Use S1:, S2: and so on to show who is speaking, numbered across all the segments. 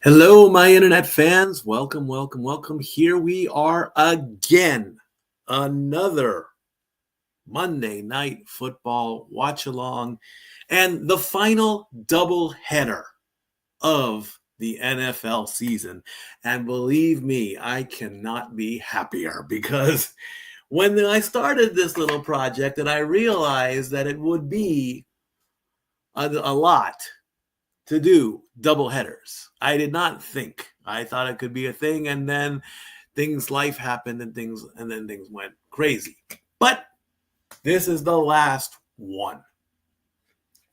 S1: Hello, my internet fans. Welcome, welcome, welcome. Here we are again. Another Monday night football watch along and the final double header of the NFL season. And believe me, I cannot be happier because when I started this little project and I realized that it would be a lot to do double headers. I did not think. I thought it could be a thing, and then life happened, and then things went crazy. But this is the last one.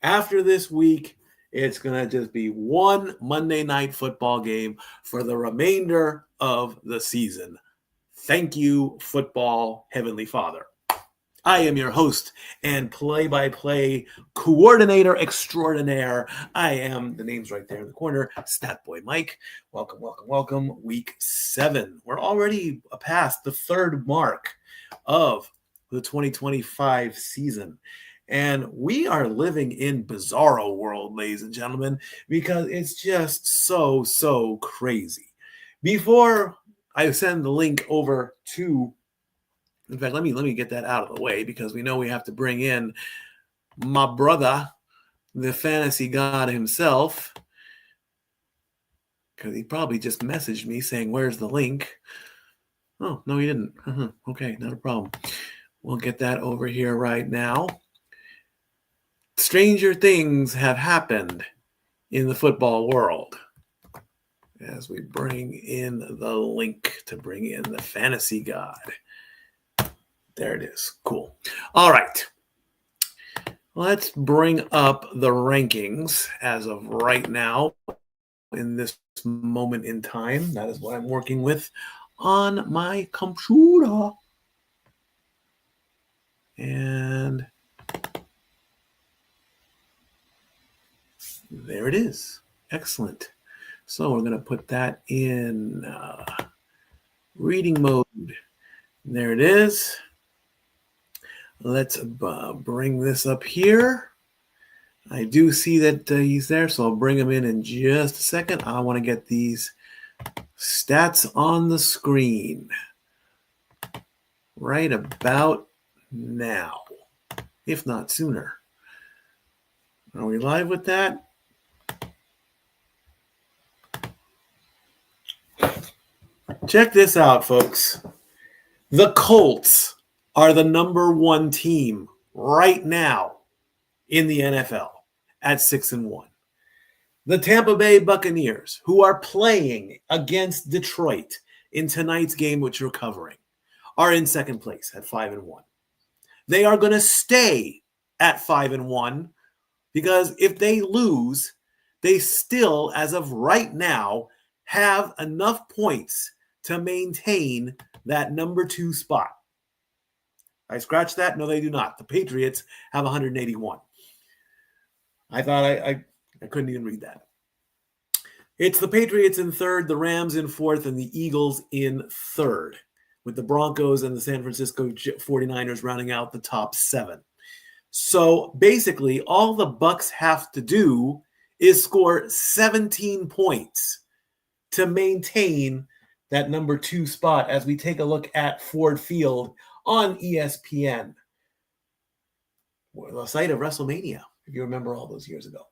S1: After this week, it's gonna just be one Monday night football game for the remainder of the season. Thank you, football, Heavenly Father. I am your host and play-by-play coordinator extraordinaire. I am, the name's right there in the corner, Stat Boy Mike. Welcome, welcome, welcome. Week 7. We're already past the third mark of the 2025 season. And we are living in bizarro world, ladies and gentlemen, because it's just so crazy. Before I send the link over to in fact, let me get that out of the way because we know we have to bring in my brother, the fantasy god himself, because he probably just messaged me saying, "Where's the link?" Oh, no, he didn't. Okay, not a problem. We'll get that over here right now. Stranger things have happened in the football world as we bring in the link to bring in the fantasy god. There it is. Cool. All right. Let's bring up the rankings as of right now in this moment in time. That is what I'm working with on my computer. And there it is. Excellent. So we're going to put that in reading mode. There it is. Let's bring this up here. I do see that he's there, so I'll bring him in just a second. I want to get these stats on the screen right about now, if not sooner. Are we live with that? Check this out, folks. The Colts are the number one team right now in the NFL at 6-1. The Tampa Bay Buccaneers, who are playing against Detroit in tonight's game, which we're covering, are in second place at 5-1. They are going to stay at 5-1 because if they lose, they still, as of right now, have enough points to maintain that number 2 spot. I scratched that. No, they do not. The Patriots have 181. I thought I couldn't even read that. It's the Patriots in third, the Rams in fourth, and the Eagles in third, with the Broncos and the San Francisco 49ers rounding out the top 7. So basically, all the Bucs have to do is score 17 points to maintain that number 2 spot as we take a look at Ford Field on ESPN, the site of WrestleMania, if you remember all those years ago.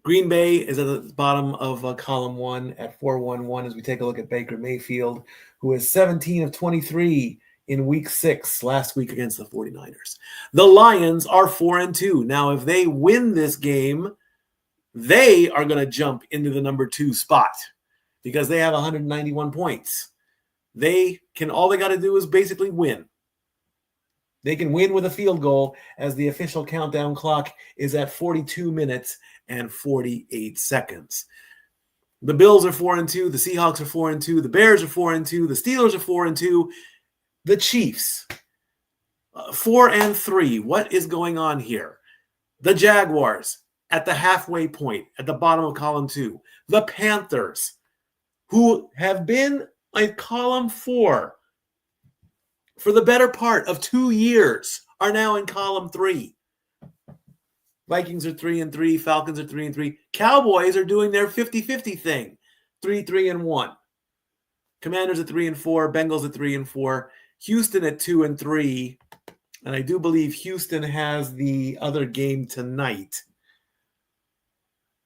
S1: Green Bay is at the bottom of column 1 at 4-1-1 as we take a look at Baker Mayfield, who is 17 of 23 in week 6 last week against the 49ers. The Lions are 4-2. Now, if they win this game, they are going to jump into the number 2 spot because they have 191 points. All they got to do is basically win. They can win with a field goal as the official countdown clock is at 42 minutes and 48 seconds. The Bills are 4-2. The Seahawks are 4-2. The Bears are 4-2. The Steelers are 4-2. The Chiefs, 4-3. What is going on here? The Jaguars at the halfway point at the bottom of column 2. The Panthers, who have been in column 4 for the better part of 2 years, are now in column 3. Vikings are 3-3. Falcons are 3-3. Cowboys are doing their 50-50 thing. 3-3-1. Commanders at 3-4. Bengals at 3-4. Houston at 2-3. And I do believe Houston has the other game tonight.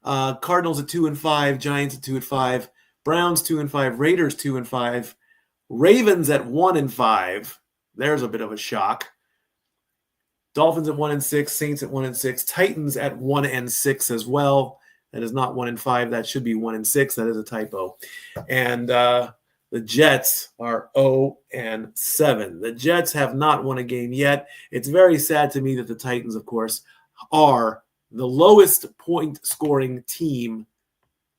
S1: Cardinals at 2-5. Giants at 2-5. Browns 2-5. Raiders 2-5. Ravens at 1-5. There's a bit of a shock. Dolphins at 1-6, Saints at 1-6, Titans at 1-6 as well. That is not 1-5. That should be 1-6. That is a typo. And the Jets are 0-7. The Jets have not won a game yet. It's very sad to me that the Titans, of course, are the lowest point scoring team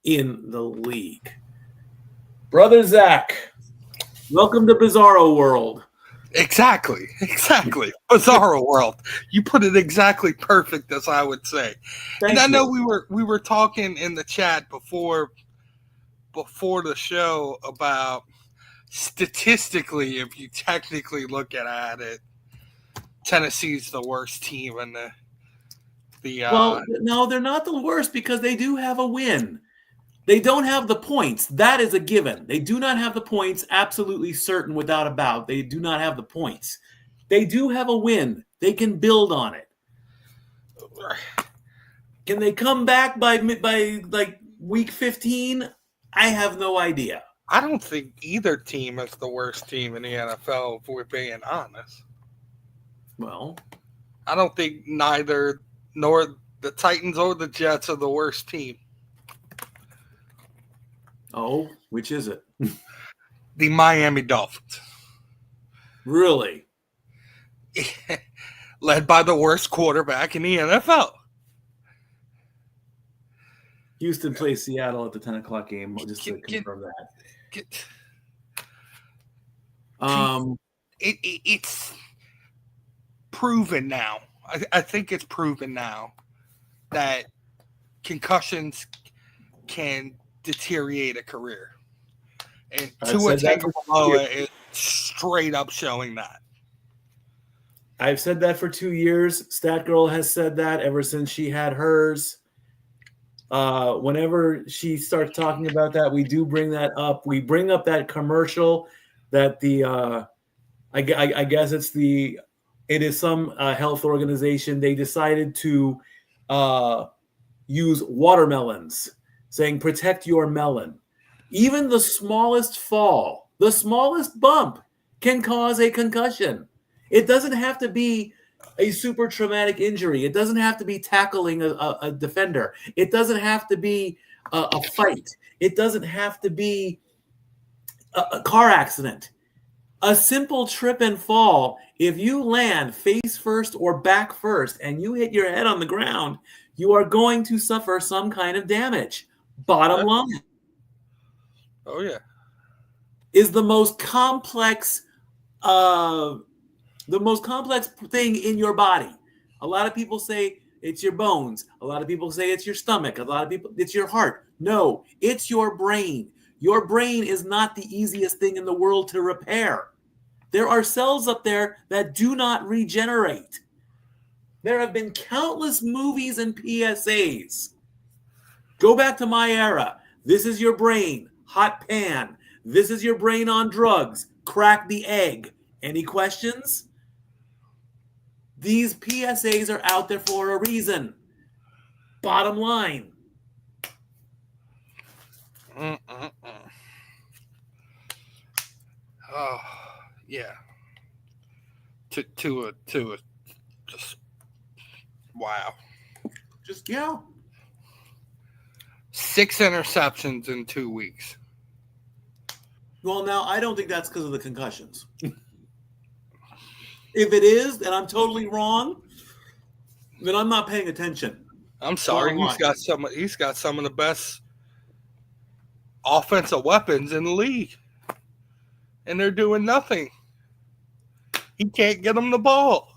S1: in the league. Brother Zach, welcome to Bizarro World.
S2: Exactly. Bizarro world. You put it exactly perfect, as I would say.
S1: Thank
S2: I
S1: you.
S2: know we were talking in the chat before the show about statistically, if you technically look at it, Tennessee's the worst team in the.
S1: Well, no, they're not the worst because they do have a win. They don't have the points. That is a given. They do not have the points, absolutely certain, without a doubt. They do not have the points. They do have a win. They can build on it. Can they come back by like week 15? I have no idea.
S2: I don't think either team is the worst team in the NFL, if we're being honest.
S1: Well,
S2: I don't think neither nor the Titans or the Jets are the worst team.
S1: Oh, which is it?
S2: The Miami Dolphins.
S1: Really?
S2: Led by the worst quarterback in the NFL.
S1: Houston plays Seattle at the 10 o'clock game, just to confirm that.
S2: It's proven now. I think it's proven now that concussions can deteriorate a career. And Tua Tagovailoa is straight up showing that.
S1: I've said that for 2 years. Stat Girl has said that ever since she had hers. Whenever she starts talking about that, we do bring that up. We bring up that commercial that I guess it is some health organization. They decided to use watermelons, saying protect your melon. Even the smallest fall, the smallest bump can cause a concussion. It doesn't have to be a super traumatic injury. It doesn't have to be tackling a defender. It doesn't have to be a fight. It doesn't have to be a car accident. A simple trip and fall, if you land face first or back first and you hit your head on the ground, you are going to suffer some kind of damage. Bottom line.
S2: Oh, yeah.
S1: Is the most complex thing in your body. A lot of people say it's your bones. A lot of people say it's your stomach. A lot of people, it's your heart. No, it's your brain. Your brain is not the easiest thing in the world to repair. There are cells up there that do not regenerate. There have been countless movies and PSAs. Go back to my era. This is your brain, hot pan. This is your brain on drugs, crack the egg. Any questions? These PSAs are out there for a reason. Bottom line.
S2: Oh, yeah. To just wow.
S1: Just, yeah.
S2: 6 interceptions in 2 weeks.
S1: Well, now, I don't think that's because of the concussions. If it is, and I'm totally wrong, then I'm not paying attention.
S2: I'm sorry. He's got some of the best offensive weapons in the league. And they're doing nothing. He can't get them the ball.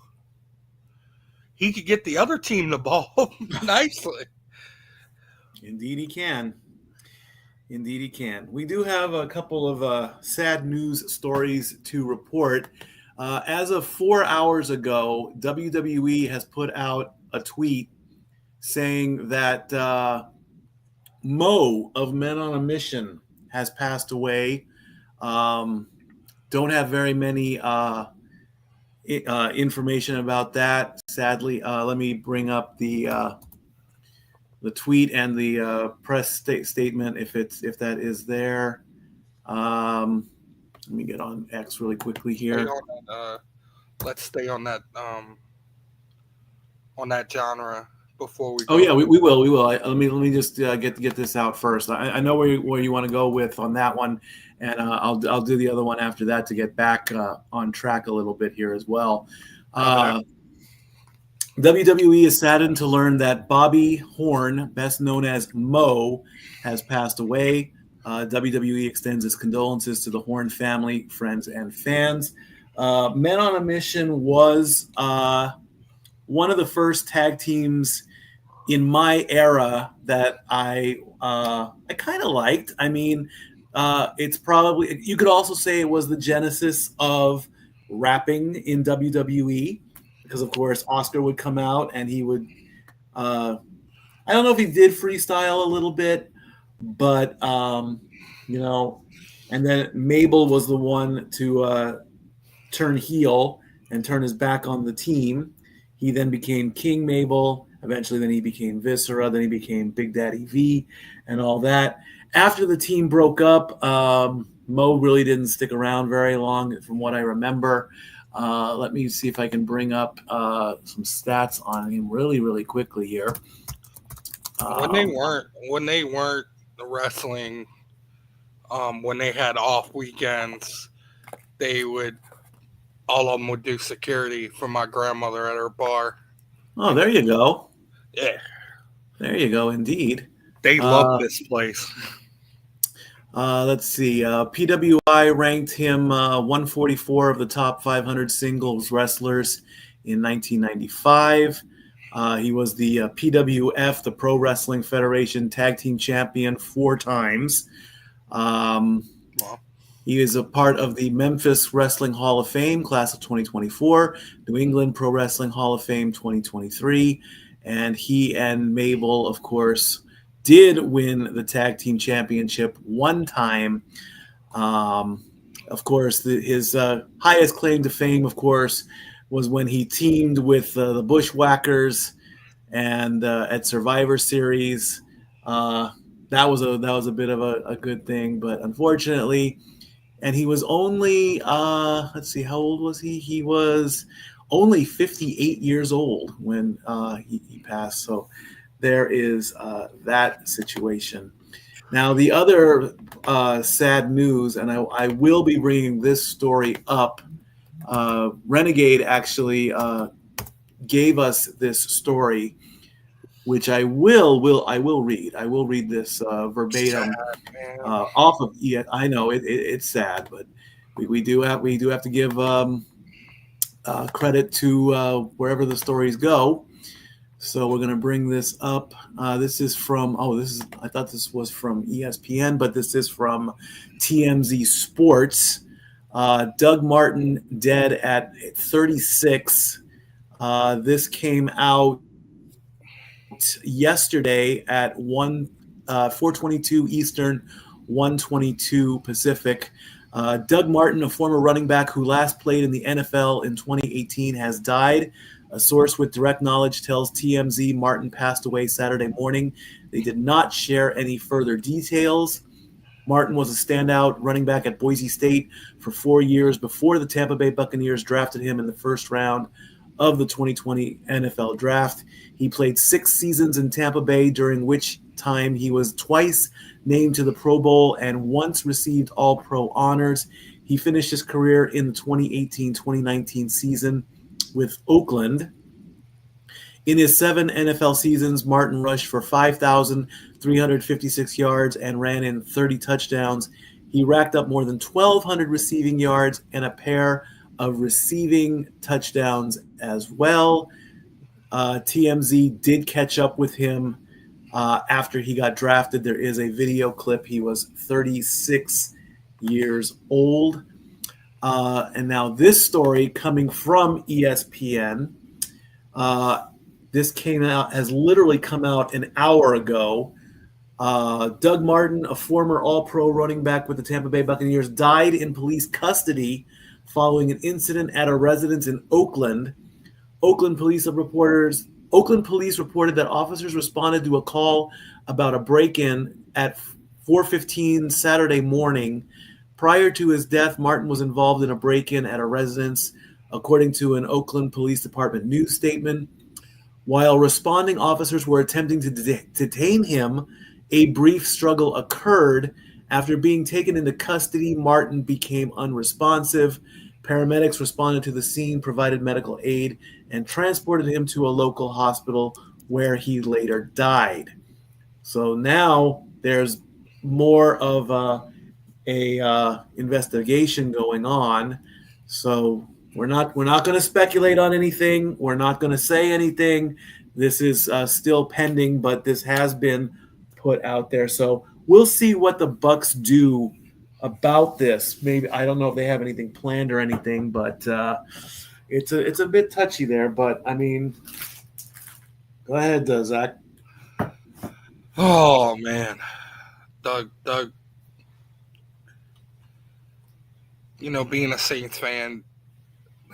S2: He could get the other team the ball nicely.
S1: Indeed he can. Indeed he can. We do have a couple of sad news stories to report. As of 4 hours ago, WWE has put out a tweet saying that Mo of Men on a Mission has passed away. Um, don't have very many information about that. Sadly, let me bring up the tweet and the press statement if that is there. Let me get on X really quickly
S2: Stay
S1: here.
S2: on that. Let's stay on that genre before we
S1: Oh
S2: go.
S1: yeah, we will. We will. Let me just get this out first. I know where you want to go with on that one, and I'll do the other one after that to get back on track a little bit here as well.
S2: Copy that.
S1: Uh, WWE is saddened to learn that Bobby Horn, best known as Mo, has passed away. WWE extends its condolences to the Horn family, friends, and fans. Men on a Mission was one of the first tag teams in my era that I kind of liked. I mean, it's probably you could also say it was the genesis of rapping in WWE because of course Oscar would come out and he would I don't know if he did freestyle a little bit, but you know, and then Mabel was the one to turn heel and turn his back on the team. He then became King Mabel. Eventually, then he became Viscera. Then he became Big Daddy V, and all that. After the team broke up, Mo really didn't stick around very long, from what I remember. Let me see if I can bring up some stats on him really, really quickly here.
S2: When they weren't wrestling, when they had off weekends, they would all of them would do security for my grandmother at her bar.
S1: Oh,
S2: And
S1: there you go.
S2: yeah,
S1: There you go, indeed.
S2: they love
S1: Uh,
S2: this place.
S1: let's see. PWI ranked him 144 of the top 500 singles wrestlers in 1995. He was the PWF, the Pro Wrestling Federation Tag Team Champion 4 times. Um,
S2: Well,
S1: he is a part of the Memphis Wrestling Hall of Fame, class of 2024, New England Pro Wrestling Hall of Fame 2023. And he and Mabel, of course, did win the tag team championship 1 time. Um, of course, his highest claim to fame, of course, was when he teamed with the Bushwhackers and at Survivor Series. Uh, that was a bit of a good thing, but unfortunately, and he was only let's see, how old was he? He was only 58 years old when he passed. So there is that situation. Now, the other sad news, and I will be bringing this story up. Renegade actually gave us this story, which I will read. I will read this
S2: sad
S1: verbatim
S2: man.
S1: off of. Yeah, I know it's sad, but we do have to give credit to wherever the stories go. So we're gonna bring this up. This is from I thought this was from ESPN, but this is from TMZ Sports. Doug Martin dead at 36. This came out yesterday at 4:22 Eastern, 1:22 Pacific. Doug Martin, a former running back who last played in the NFL in 2018, has died. A source with direct knowledge tells TMZ Martin passed away Saturday morning. They did not share any further details. Martin was a standout running back at Boise State for 4 years before the Tampa Bay Buccaneers drafted him in the first round of the 2020 NFL Draft. He played 6 seasons in Tampa Bay, during which time he was twice named to the Pro Bowl and once received All-Pro honors. He finished his career in the 2018-2019 season with Oakland. In his 7 NFL seasons, Martin rushed for 5,356 yards and ran in 30 touchdowns. He racked up more than 1,200 receiving yards and a pair of receiving touchdowns as well. TMZ did catch up with him after he got drafted. There is a video clip. He was 36 years old. And now this story coming from ESPN. This has literally come out an hour ago. Doug Martin, a former All-Pro running back with the Tampa Bay Buccaneers, died in police custody following an incident at a residence in Oakland. Oakland police reported that officers responded to a call about a break-in at 4:15 Saturday morning. Prior to his death, Martin was involved in a break-in at a residence, according to an Oakland Police Department news statement. While responding officers were attempting to detain him, a brief struggle occurred. After being taken into custody, Martin became unresponsive. Paramedics responded to the scene, provided medical aid, and transported him to a local hospital where he later died. So now there's more of a investigation going on. So we're not going to speculate on anything. We're not going to say anything. This is still pending, but this has been put out there. So we'll see what the Bucs do about this. Maybe I don't know if they have anything planned or anything, but it's a bit touchy there. But I mean, go ahead, Zach.
S2: Oh man, Doug. You know, being a Saints fan,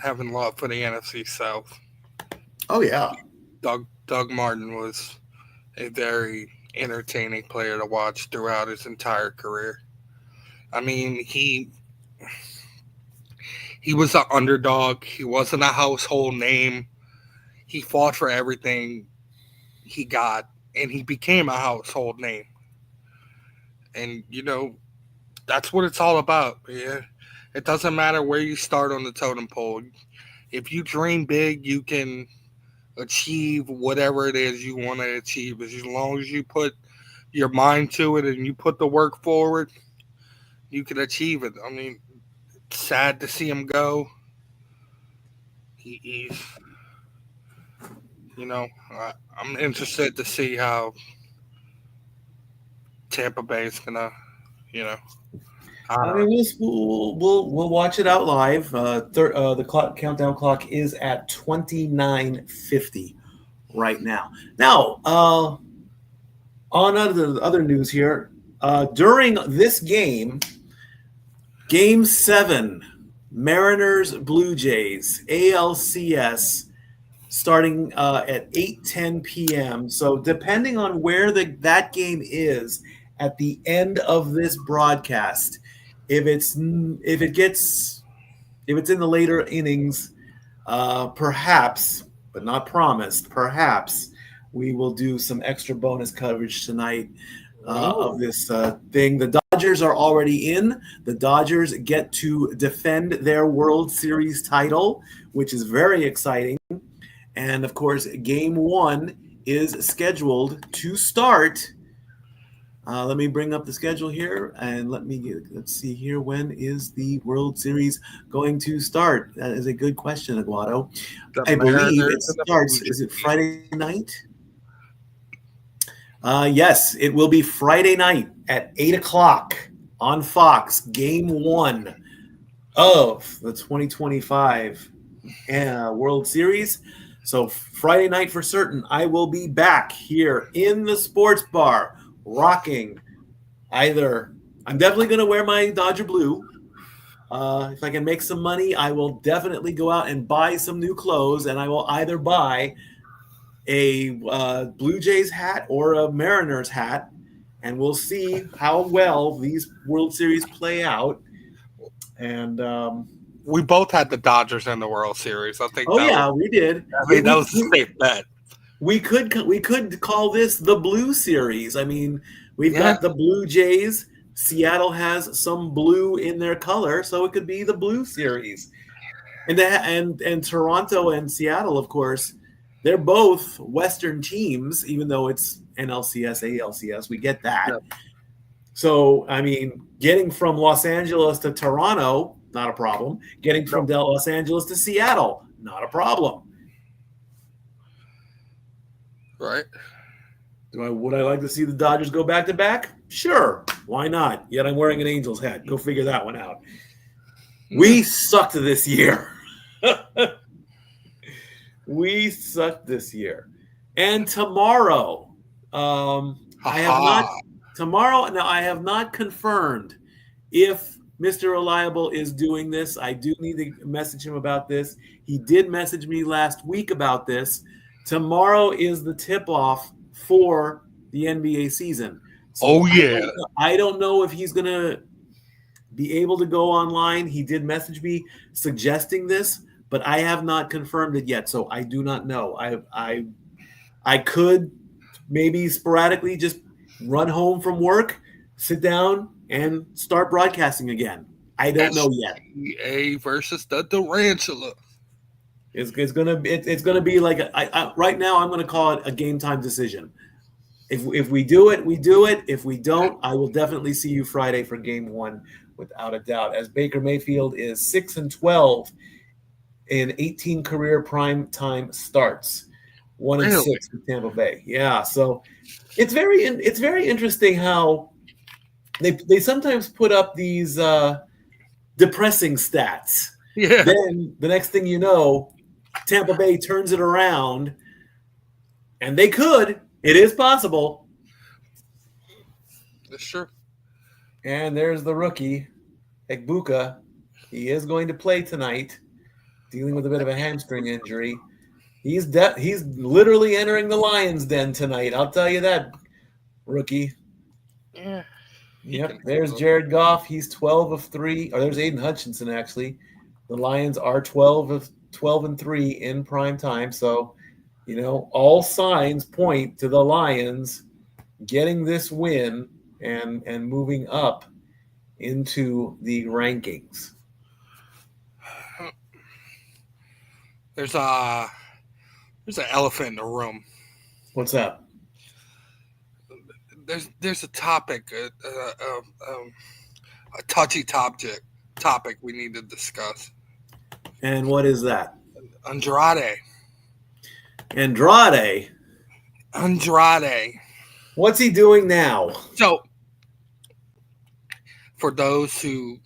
S2: having love for the NFC South.
S1: Oh yeah,
S2: Doug Martin was a very entertaining player to watch throughout his entire career. I mean, he was an underdog. He wasn't a household name. He fought for everything he got, and he became a household name. And, you know, that's what it's all about. Yeah. It doesn't matter where you start on the totem pole. If you dream big, you can achieve whatever it is you want to achieve. As long as you put your mind to it and you put the work forward, you can achieve it. I mean, it's sad to see him go. He's, you know, I'm interested to see how Tampa Bay is gonna, you know.
S1: I mean, we'll watch it out live. The countdown clock is at 29:50 right now. Now, on other news here, during this game, Game 7, Mariners Blue Jays ALCS, starting at 8:10 p.m. So depending on where that game is at the end of this broadcast, if it's in the later innings, perhaps, but not promised, perhaps we will do some extra bonus coverage tonight of this thing. The Dodgers are already in. The Dodgers get to defend their World Series title, which is very exciting. And of course, Game 1 is scheduled to start. Let me bring up the schedule here, and let's see here. When is the World Series going to start? That is a good question, Aguado. I believe it starts. Is it Friday night? Yes, it will be Friday night at 8 o'clock on Fox. Game 1 of the 2025 World Series. So Friday night for certain, I will be back here in the sports bar, rocking either. I'm definitely going to wear my Dodger blue. If I can make some money, I will definitely go out and buy some new clothes, and I will either buy a Blue Jays hat or a Mariners hat, and we'll see how well these World Series play out. And
S2: we both had the Dodgers in the World Series. I think.
S1: We did.
S2: I mean, that was a safe bet.
S1: We could call this the Blue Series. I mean, we've got the Blue Jays. Seattle has some blue in their color, so it could be the Blue Series. And Toronto and Seattle, of course, they're both Western teams, even though it's NLCS, ALCS. We get that. Yep. So, I mean, getting from Los Angeles to Toronto, not a problem. Getting from Los Angeles to Seattle, not a problem.
S2: Right.
S1: Would I like to see the Dodgers go back-to-back? Sure. Why not? Yet I'm wearing an Angels hat. Go figure that one out. We sucked this year. We sucked this year. And tomorrow, I have not
S2: Ha
S1: tomorrow. Now I have not confirmed if Mr. Reliable is doing this. I do need to message him about this. He did message me last week about this. Tomorrow is the tip-off for the NBA season. So
S2: Oh yeah.
S1: I don't know if he's going to be able to go online. He did message me suggesting this, but I have not confirmed it yet. So I do not know. I could maybe sporadically just run home from work, sit down, and start broadcasting again. I don't know yet.
S2: A versus the Tarantula.
S1: It's gonna be like right now. I'm gonna call it a game time decision. If we do it, we do it. If we don't, I will definitely see you Friday for Game 1, without a doubt. As Baker Mayfield is 6-12 in 18 career prime time starts, 1-6 with Tampa Bay. Yeah, so it's very interesting how they sometimes put up these depressing stats.
S2: Yeah.
S1: Then the next thing you know, Tampa Bay turns it around, and they could. It is possible.
S2: That's true.
S1: And there's the rookie, Egbuka. He is going to play tonight, dealing with a bit of a hamstring injury. He's literally entering the Lions' den tonight. I'll tell you that, rookie.
S2: Yeah.
S1: Yep. There's Jared Goff. He's 12 of 3. Or there's Aiden Hutchinson, actually. The Lions are 12-3 in prime time. So, all signs point to the Lions getting this win and moving up into the rankings.
S2: There's an elephant in the room.
S1: What's that?
S2: There's a topic, a touchy topic we need to discuss.
S1: And what is that?
S2: Andrade.
S1: What's he doing now?
S2: So, for those who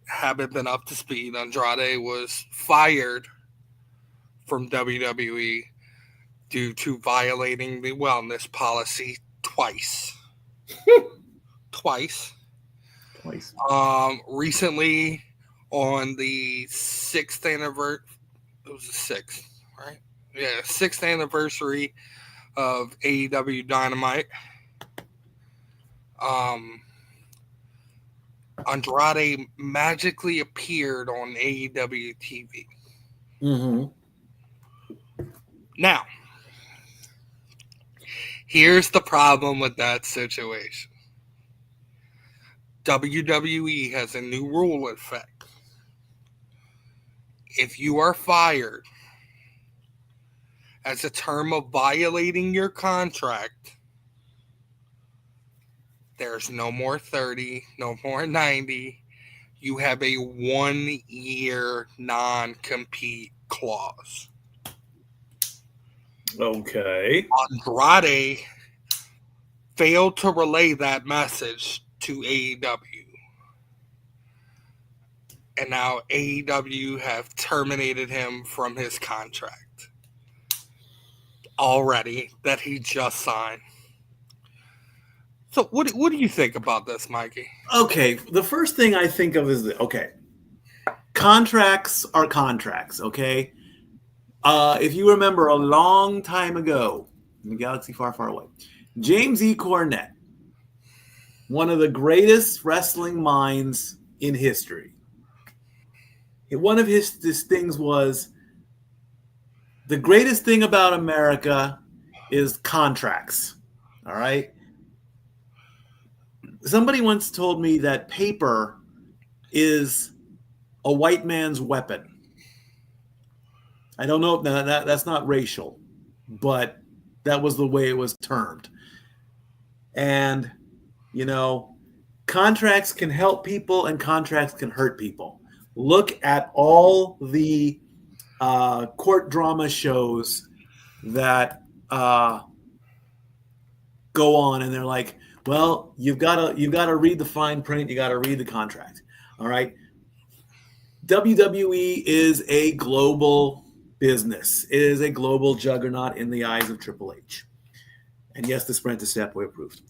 S2: haven't been up to speed, Andrade was fired from WWE due to violating the wellness policy twice. Twice. Recently, on the 6th anniversary, it was the 6th, right? Yeah, 6th anniversary of AEW Dynamite. Andrade magically appeared on AEW TV.
S1: Mm-hmm.
S2: Now, here's the problem with that situation. WWE has a new rule in effect. If you are fired as a term of violating your contract, there's no more 30, no more 90. You have a 1-year non-compete clause.
S1: Okay.
S2: Andrade failed to relay that message to AEW. And now AEW have terminated him from his contract already that he just signed. So what do you think about this, Mikey?
S1: Okay, the first thing I think of is contracts are contracts, okay? If you remember a long time ago, in the galaxy far, far away, James E. Cornette, one of the greatest wrestling minds in history. One of his things was, the greatest thing about America is contracts, all right? Somebody once told me that paper is a white man's weapon. I don't know, that's not racial, but that was the way it was termed. And, contracts can help people and contracts can hurt people. Look at all the court drama shows that go on, and they're like, well, you've got to read the fine print, you got to read the contract. All right. WWE is a global business. It is a global juggernaut in the eyes of Triple H. And yes, the Sprint is Step Boy approved.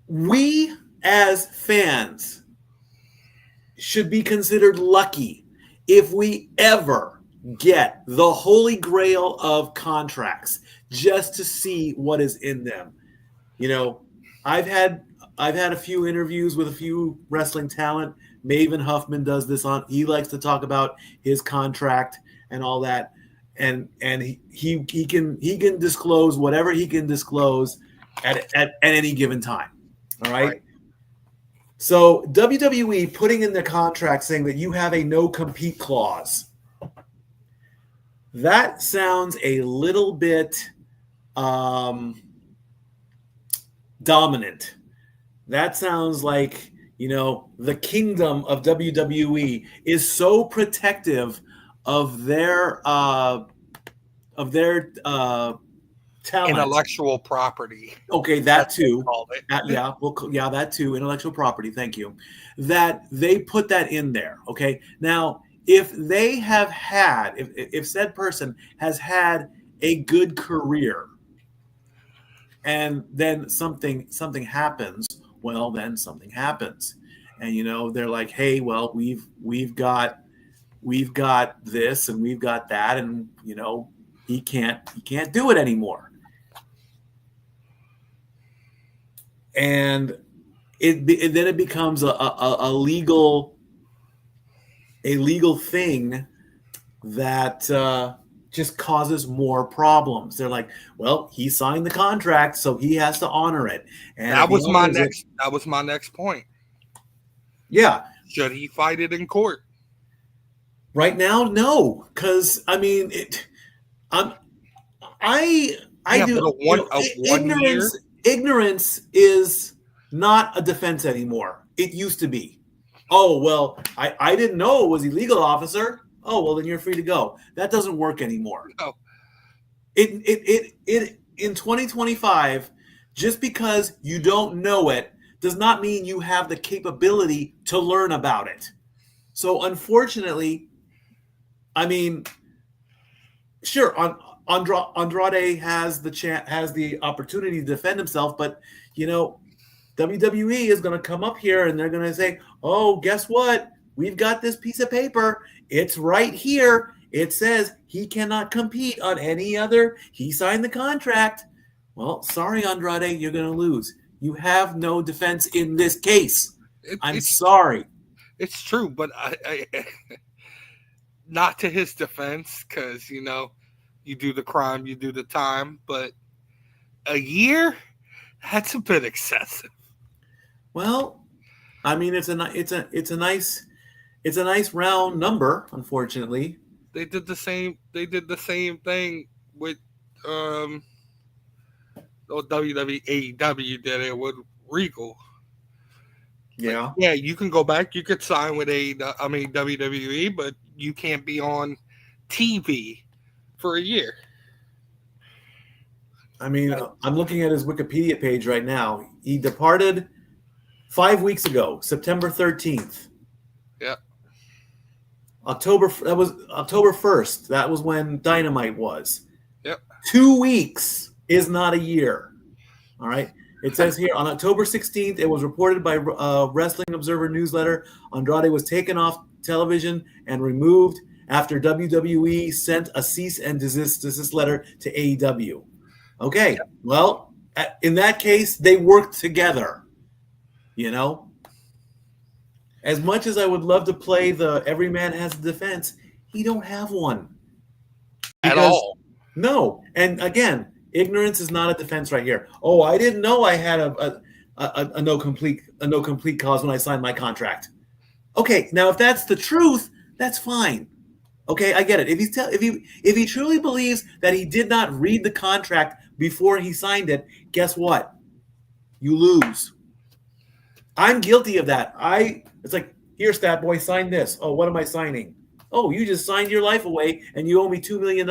S1: We as fans should be considered lucky if we ever get the holy grail of contracts just to see what is in them. You know, I've had a few interviews with a few wrestling talent. Maven Huffman does this on. He likes to talk about his contract and all that, and he can disclose whatever he can disclose at any given time. All right. So WWE putting in their contract saying that you have a no compete clause. That sounds a little bit dominant. That sounds like, the kingdom of WWE is so protective of their talent.
S2: Intellectual property.
S1: Okay, that too. That too. Intellectual property. Thank you. That they put that in there. Okay. Now, if they have had, if said person has had a good career, and then something happens, well, then something happens, and they're like, hey, well, we've got this and we've got that, and he can't do it anymore. And then it becomes a legal thing that just causes more problems. They're like, well, he signed the contract, so he has to honor it. And
S2: that was my next point.
S1: Yeah.
S2: Should he fight it in court?
S1: Right now, no, because I mean, ignorance is not a defense anymore. It used to be. Oh, well, I didn't know it was illegal, officer. Oh, well, then you're free to go. That doesn't work anymore.
S2: No.
S1: It in 2025, just because you don't know it does not mean you have the capability to learn about it. So unfortunately, I mean, sure, Andrade has the opportunity to defend himself, but WWE is going to come up here and they're going to say, "Oh, guess what? We've got this piece of paper. It's right here. It says he cannot compete on any other. He signed the contract." Well, sorry, Andrade, you're going to lose. You have no defense in this case. I'm sorry.
S2: It's true, but I not to his defense, because you do the crime, you do the time, but a year, that's a bit excessive.
S1: Well, I mean, it's a nice round number. Unfortunately,
S2: they did the same thing with WWE. AEW did it with Regal.
S1: Yeah.
S2: Yeah, you can go back. You could sign with WWE, but you can't be on TV for a year.
S1: I mean, I'm looking at his Wikipedia page right now. He departed 5 weeks ago, September 13th.
S2: Yeah.
S1: That was October 1st. That was when Dynamite was.
S2: Yep.
S1: 2 weeks is not a year. All right. It says here on October 16th, it was reported by Wrestling Observer Newsletter, Andrade was taken off television and removed after WWE sent a cease and desist letter to AEW. Okay, well, in that case, they worked together. As much as I would love to play the every man has a defense, he don't have one.
S2: At all.
S1: No. And again, ignorance is not a defense right here. Oh, I didn't know I had a no complete cause when I signed my contract. Okay, now if that's the truth, that's fine. Okay, I get it. If he truly believes that he did not read the contract before he signed it, guess what? You lose. I'm guilty of that. It's like, here, stat boy, sign this. Oh, what am I signing? Oh, you just signed your life away and you owe me $2 million.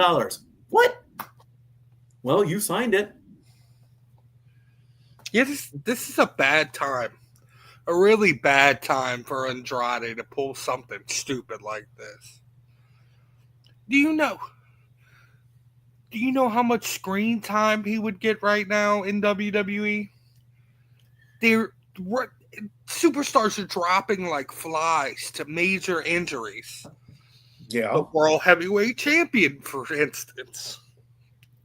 S1: What? Well, you signed it.
S2: Yeah, this is a bad time. A really bad time for Andrade to pull something stupid like this. Do you know? Do you know how much screen time he would get right now in WWE? They're superstars are dropping like flies to major injuries. The
S1: Yeah.
S2: world heavyweight champion, for instance.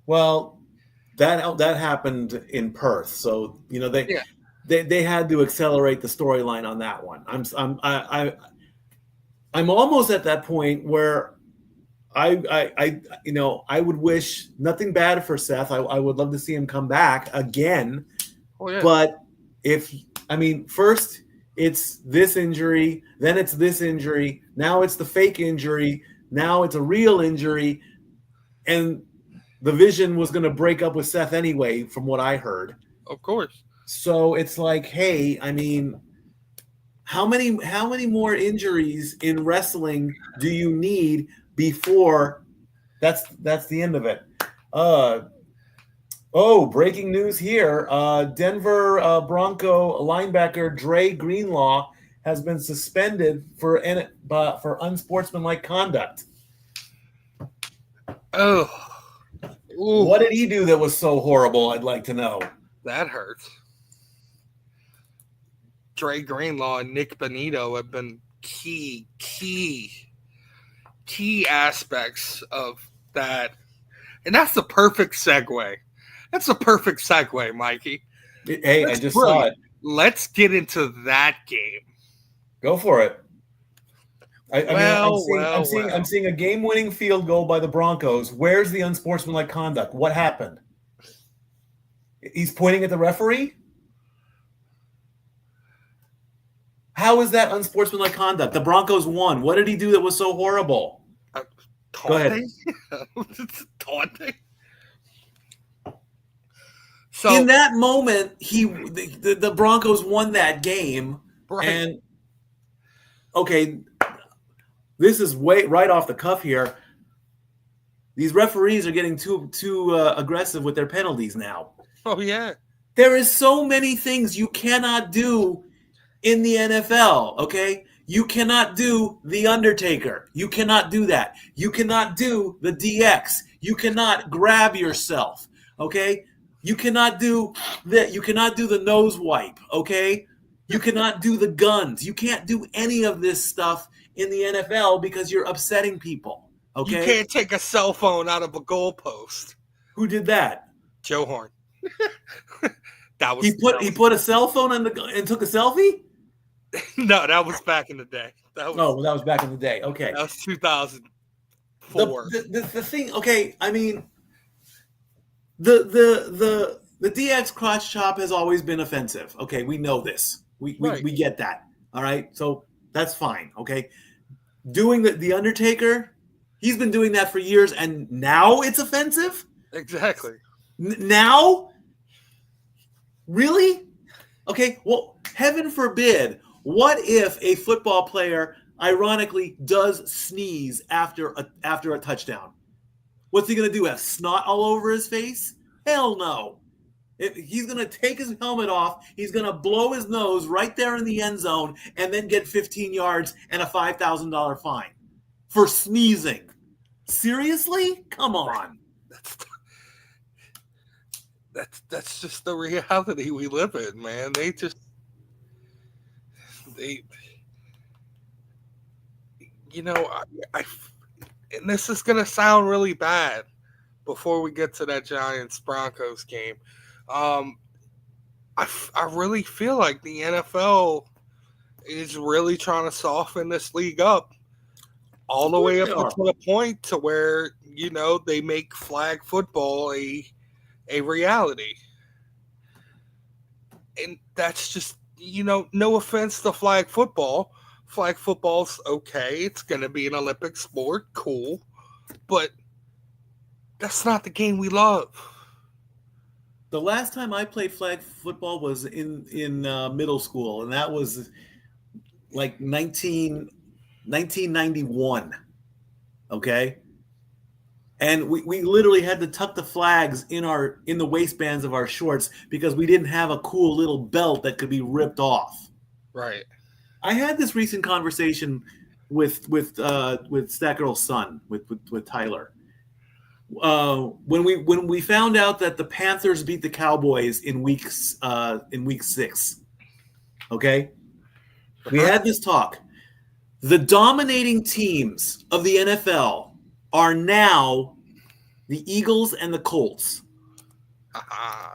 S1: Well, that happened in Perth, so
S2: Yeah.
S1: they had to accelerate the storyline on that one. I'm almost at that point where I would wish nothing bad for Seth. I would love to see him come back again.
S2: Oh yeah.
S1: But first it's this injury, then it's this injury, now it's the fake injury, now it's a real injury, and the Vision was going to break up with Seth anyway, from what I heard.
S2: Of course.
S1: So it's like, hey, how many more injuries in wrestling do you need before that's the end of it? Breaking news here. Denver Bronco linebacker Dre Greenlaw has been suspended for unsportsmanlike conduct.
S2: Oh. Ooh,
S1: What did he do that was so horrible? I'd like to know.
S2: that hurts. Dre Greenlaw and Nick Benito have been key aspects of that. And that's the perfect segue. That's the perfect segue, Mikey.
S1: Hey, I just saw it.
S2: Let's get into that game.
S1: Go for it.
S2: I'm
S1: I'm seeing a game-winning field goal by the Broncos. Where's the unsportsmanlike conduct? What happened? He's pointing at the referee? How is that unsportsmanlike conduct? The Broncos won. What did he do that was so horrible? Go ahead.
S2: Taunting. So
S1: in that moment, the Broncos won that game.
S2: Right.
S1: And okay, this is right off the cuff here. These referees are getting too aggressive with their penalties now.
S2: Oh yeah.
S1: There is so many things you cannot do in the NFL, okay? You cannot do the Undertaker. You cannot do that. You cannot do the DX. You cannot grab yourself, okay? You cannot do that. You cannot do the nose wipe, okay? You cannot do the guns. You can't do any of this stuff in the NFL because you're upsetting people, okay?
S2: You can't take a cell phone out of a goalpost.
S1: Who did that?
S2: Joe Horn. That was
S1: he put a cell phone on and took a selfie?
S2: No, that was back in the day.
S1: That was back in the day. Okay.
S2: That was 2004.
S1: The thing, okay, I mean, the DX crotch chop has always been offensive. Okay, we know this. We get that. All right, so that's fine. Okay, doing the Undertaker, he's been doing that for years, and now it's offensive.
S2: Exactly.
S1: Now, really? Okay. Well, heaven forbid. What if a football player, ironically, does sneeze after a touchdown? What's he going to do? Have snot all over his face? Hell no. He's going to take his helmet off. He's going to blow his nose right there in the end zone and then get 15 yards and a $5,000 fine for sneezing. Seriously? Come on.
S2: That's just the reality we live in, man. And this is gonna sound really bad before we get to that Giants Broncos game. I really feel like the NFL is really trying to soften this league up all the way up to the point to where they make flag football a reality. And that's just, no offense to flag football. Flag football's okay. It's going to be an Olympic sport. Cool. But that's not the game we love.
S1: The last time I played flag football was in middle school, and that was like 1991. Okay? And we literally had to tuck the flags in the waistbands of our shorts because we didn't have a cool little belt that could be ripped off.
S2: Right.
S1: I had this recent conversation with Stackerl's son with Tyler. When we found out that the Panthers beat the Cowboys in week 6, okay, we had this talk. The dominating teams of the NFL are now the Eagles and the Colts.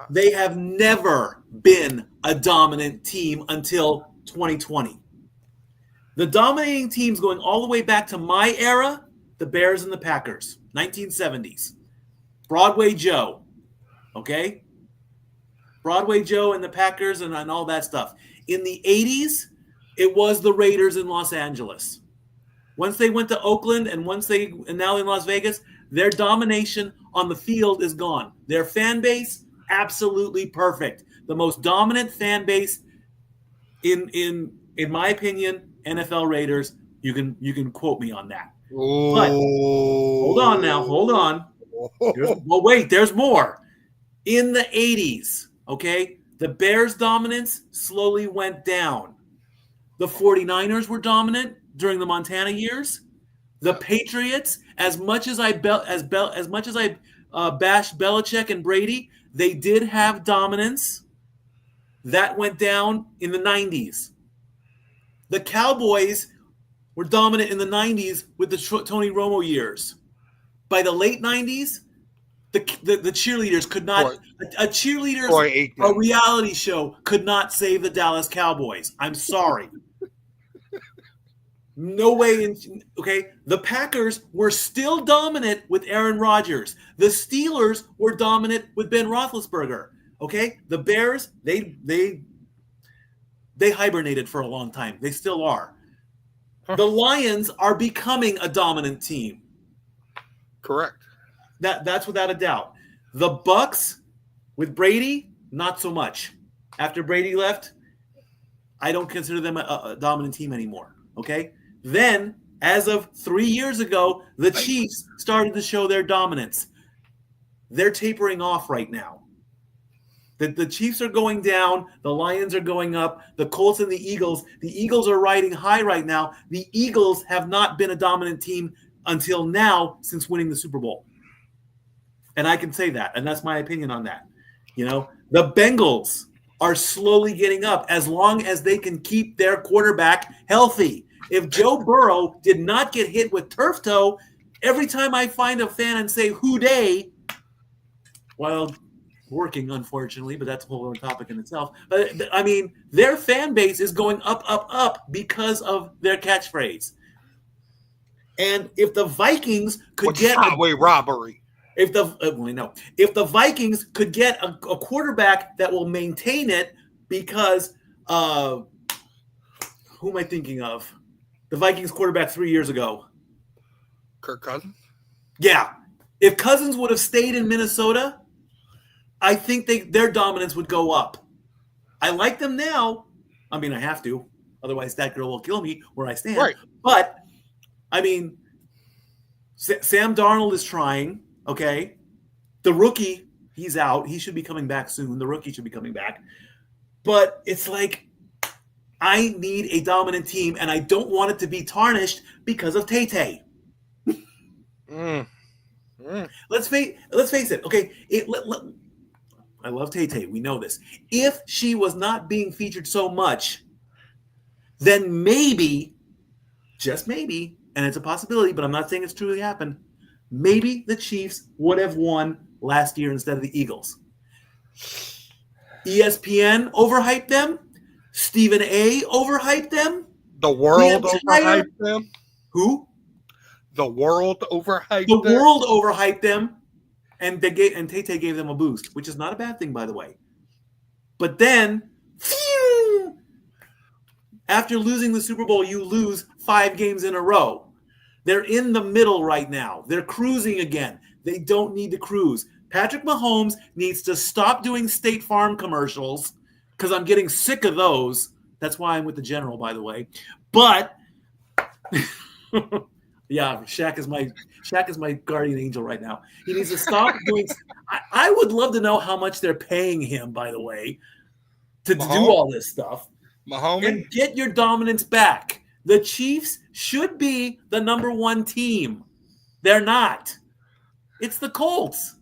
S1: They have never been a dominant team until 2020. The dominating teams going all the way back to my era, the Bears and the Packers, 1970s. Broadway Joe, okay? Broadway Joe and the Packers and all that stuff. In the 80s, it was the Raiders in Los Angeles. Once they went to Oakland and now in Las Vegas, their domination on the field is gone. Their fan base, absolutely perfect. The most dominant fan base in my opinion, NFL Raiders. You can quote me on that. But hold on now. Hold on. There's more. In the 80s, okay, the Bears' dominance slowly went down. The 49ers were dominant during the Montana years. The Patriots, as much as I bashed Belichick and Brady, they did have dominance. That went down in the 90s. The Cowboys were dominant in the 90s with the Tony Romo years. By the late 90s, the cheerleaders could not – a reality show could not save the Dallas Cowboys. I'm sorry. No way. Okay, the Packers were still dominant with Aaron Rodgers. The Steelers were dominant with Ben Roethlisberger. Okay, the Bears, they hibernated for a long time. They still are. The Lions are becoming a dominant team.
S2: Correct.
S1: That's without a doubt. The Bucks with Brady, not so much. After Brady left, I don't consider them a dominant team anymore. Okay? Then, as of 3 years ago, the Chiefs started to show their dominance. They're tapering off right now. The Chiefs are going down. The Lions are going up. The Colts and the Eagles are riding high right now. The Eagles have not been a dominant team until now since winning the Super Bowl. And I can say that, and that's my opinion on that. You know, the Bengals are slowly getting up as long as they can keep their quarterback healthy. If Joe Burrow did not get hit with turf toe, every time I find a fan and say, "Who dey?" Well, working, unfortunately, but that's a whole other topic in itself. But I mean, their fan base is going up, up, up because of their catchphrase. And if the Vikings could get
S2: robbery,
S1: if the Vikings could get a quarterback that will maintain it, because who am I thinking of? The Vikings quarterback 3 years ago,
S2: Kirk Cousins.
S1: Yeah, if Cousins would have stayed in Minnesota, I think their dominance would go up. I like them now. I mean, I have to. Otherwise, that girl will kill me where I stand.
S2: Right.
S1: But, I mean, Sam Darnold is trying, okay? The rookie, he's out. He should be coming back soon. The rookie should be coming back. But it's like, I need a dominant team, and I don't want it to be tarnished because of Tay-Tay. Let's face it. Okay, I love Tay-Tay. We know this. If she was not being featured so much, then maybe, just maybe, and it's a possibility, but I'm not saying it's truly happened, maybe the Chiefs would have won last year instead of the Eagles. ESPN overhyped them. Stephen A. overhyped them.
S2: The world overhyped them.
S1: Who?
S2: The world overhyped
S1: them.
S2: The
S1: world overhyped them. And Tay-Tay gave them a boost, which is not a bad thing, by the way. But then, phew, after losing the Super Bowl, you lose 5 games in a row. They're in the middle right now. They're cruising again. They don't need to cruise. Patrick Mahomes needs to stop doing State Farm commercials, because I'm getting sick of those. That's why I'm with the General, by the way. But yeah, Shaq is my guardian angel right now. He needs to stop doing. I would love to know how much they're paying him, by the way, to do all this stuff.
S2: Mahomes,
S1: and get your dominance back. The Chiefs should be the number one team. They're not. It's the Colts.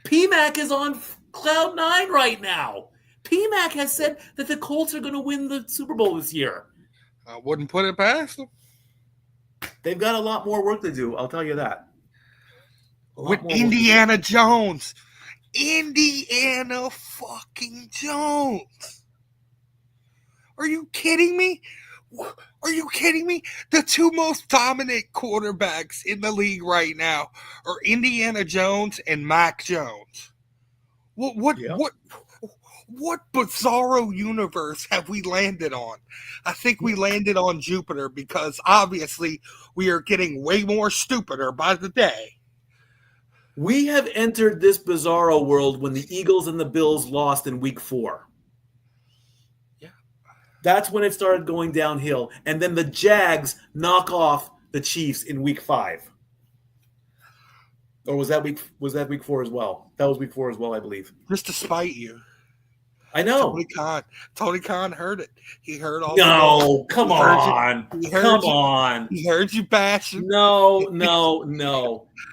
S1: PMAC is on cloud nine right now. PMAC has said that the Colts are going to win the Super Bowl this year.
S2: I wouldn't put it past them.
S1: They've got a lot more work to do, I'll tell you that.
S2: With Indiana Jones. Indiana fucking Jones. Are you kidding me? Are you kidding me? The two most dominant quarterbacks in the league right now are Indiana Jones and Mac Jones. What bizarro universe have we landed on? I think we landed on Jupiter because obviously we are getting way more stupider by the day.
S1: We have entered this bizarro world when the Eagles and the Bills lost in week 4.
S2: Yeah.
S1: That's when it started going downhill. And then the Jags knock off the Chiefs in week 5. Or was that week 4 as well? That was week 4 as well, I believe.
S2: Just to spite you.
S1: I know.
S2: Tony Khan heard it. He heard all.
S1: No, come on. Come on.
S2: He heard you bashing.
S1: No.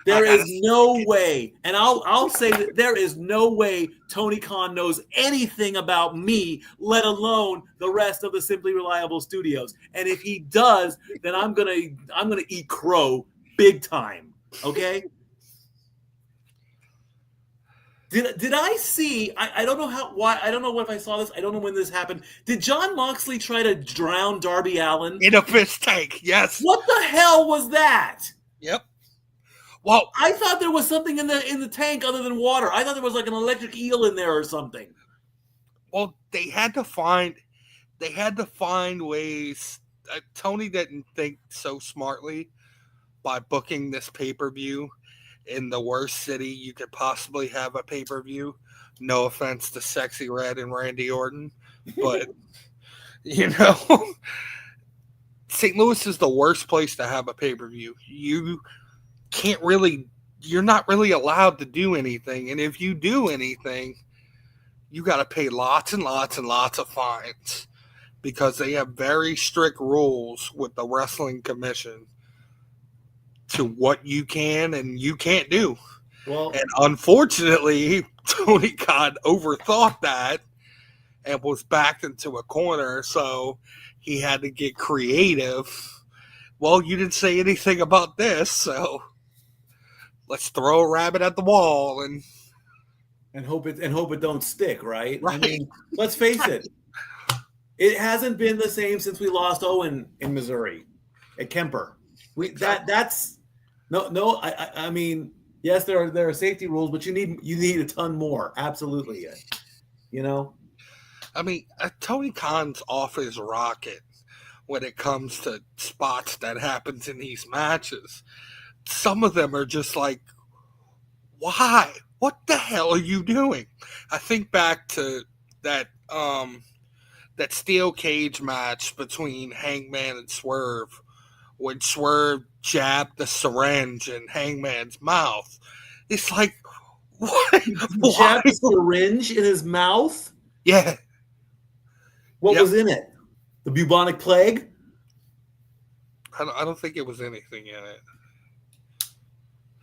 S1: There is no way, and I'll say that there is no way Tony Khan knows anything about me, let alone the rest of the Simply Reliable studios. And if he does, then I'm gonna eat crow big time. Okay. Did I see? I don't know why. I don't know if I saw this. I don't know when this happened. Did John Moxley try to drown Darby Allin
S2: in a fish tank? Yes.
S1: What the hell was that?
S2: Yep. Well,
S1: I thought there was something in the tank other than water. I thought there was like an electric eel in there or something.
S2: Well, they had to find ways. Tony didn't think so smartly by booking this pay-per-view in the worst city you could possibly have a pay-per-view. No offense to Sexy Red and Randy Orton, but St. Louis is the worst place to have a pay-per-view. You're not really allowed to do anything, and if you do anything, you got to pay lots and lots and lots of fines because they have very strict rules with the Wrestling Commission to what you can and you can't do. Well, and unfortunately, Tony Khan overthought that and was backed into a corner, so he had to get creative. Well, you didn't say anything about this, so let's throw a rabbit at the wall and
S1: hope it don't stick, right? I mean, let's face it. It hasn't been the same since we lost Owen in Missouri at Kemper. That's no. I mean, yes, there are safety rules, but you need a ton more. Absolutely,
S2: I mean, Tony Khan's off his rocket when it comes to spots that happens in these matches. Some of them are just like, why? What the hell are you doing? I think back to that steel cage match between Hangman and Swerve, when Swerve jabbed the syringe in Hangman's mouth. It's like, what?
S1: Jabbed the syringe in his mouth?
S2: Yeah.
S1: What was in it? The bubonic plague?
S2: I don't think it was anything in it.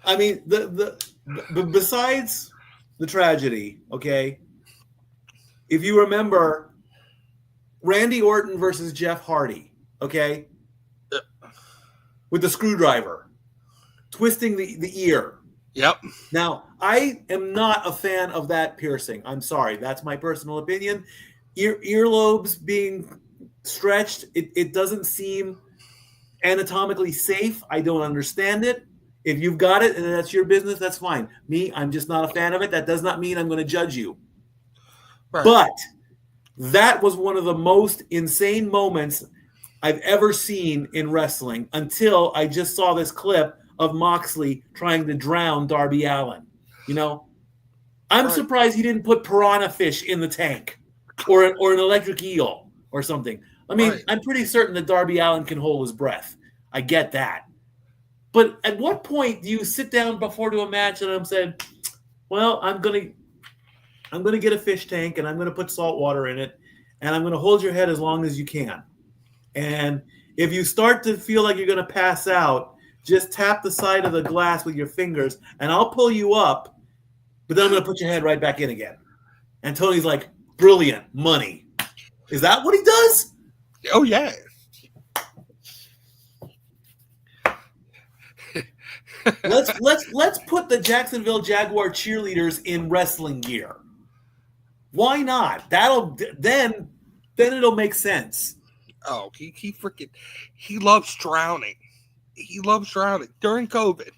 S1: I mean, besides the tragedy, okay, if you remember Randy Orton versus Jeff Hardy, okay, with the screwdriver, twisting the ear.
S2: Yep.
S1: Now, I am not a fan of that piercing. I'm sorry. That's my personal opinion. Earlobes being stretched, it doesn't seem anatomically safe. I don't understand it. If you've got it and that's your business, that's fine. Me, I'm just not a fan of it. That does not mean I'm going to judge you. Right. But that was one of the most insane moments I've ever seen in wrestling until I just saw this clip of Moxley trying to drown Darby Allin. I'm surprised he didn't put piranha fish in the tank or an electric eel or something. I mean, I'm pretty certain that Darby Allin can hold his breath. I get that. But at what point do you sit down before to a match and I'm saying, well, I'm gonna get a fish tank and I'm gonna put salt water in it and I'm gonna hold your head as long as you can. And If you start to feel like you're going to pass out, just tap the side of the glass with your fingers, and I'll pull you up, but then I'm going to put your head right back in again. And Tony's like, brilliant, money. Is that what he does?
S2: Oh yeah.
S1: Let's put the Jacksonville Jaguar cheerleaders in wrestling gear. Why not? Then it'll make sense.
S2: Oh, he loves drowning. He loves drowning. During COVID,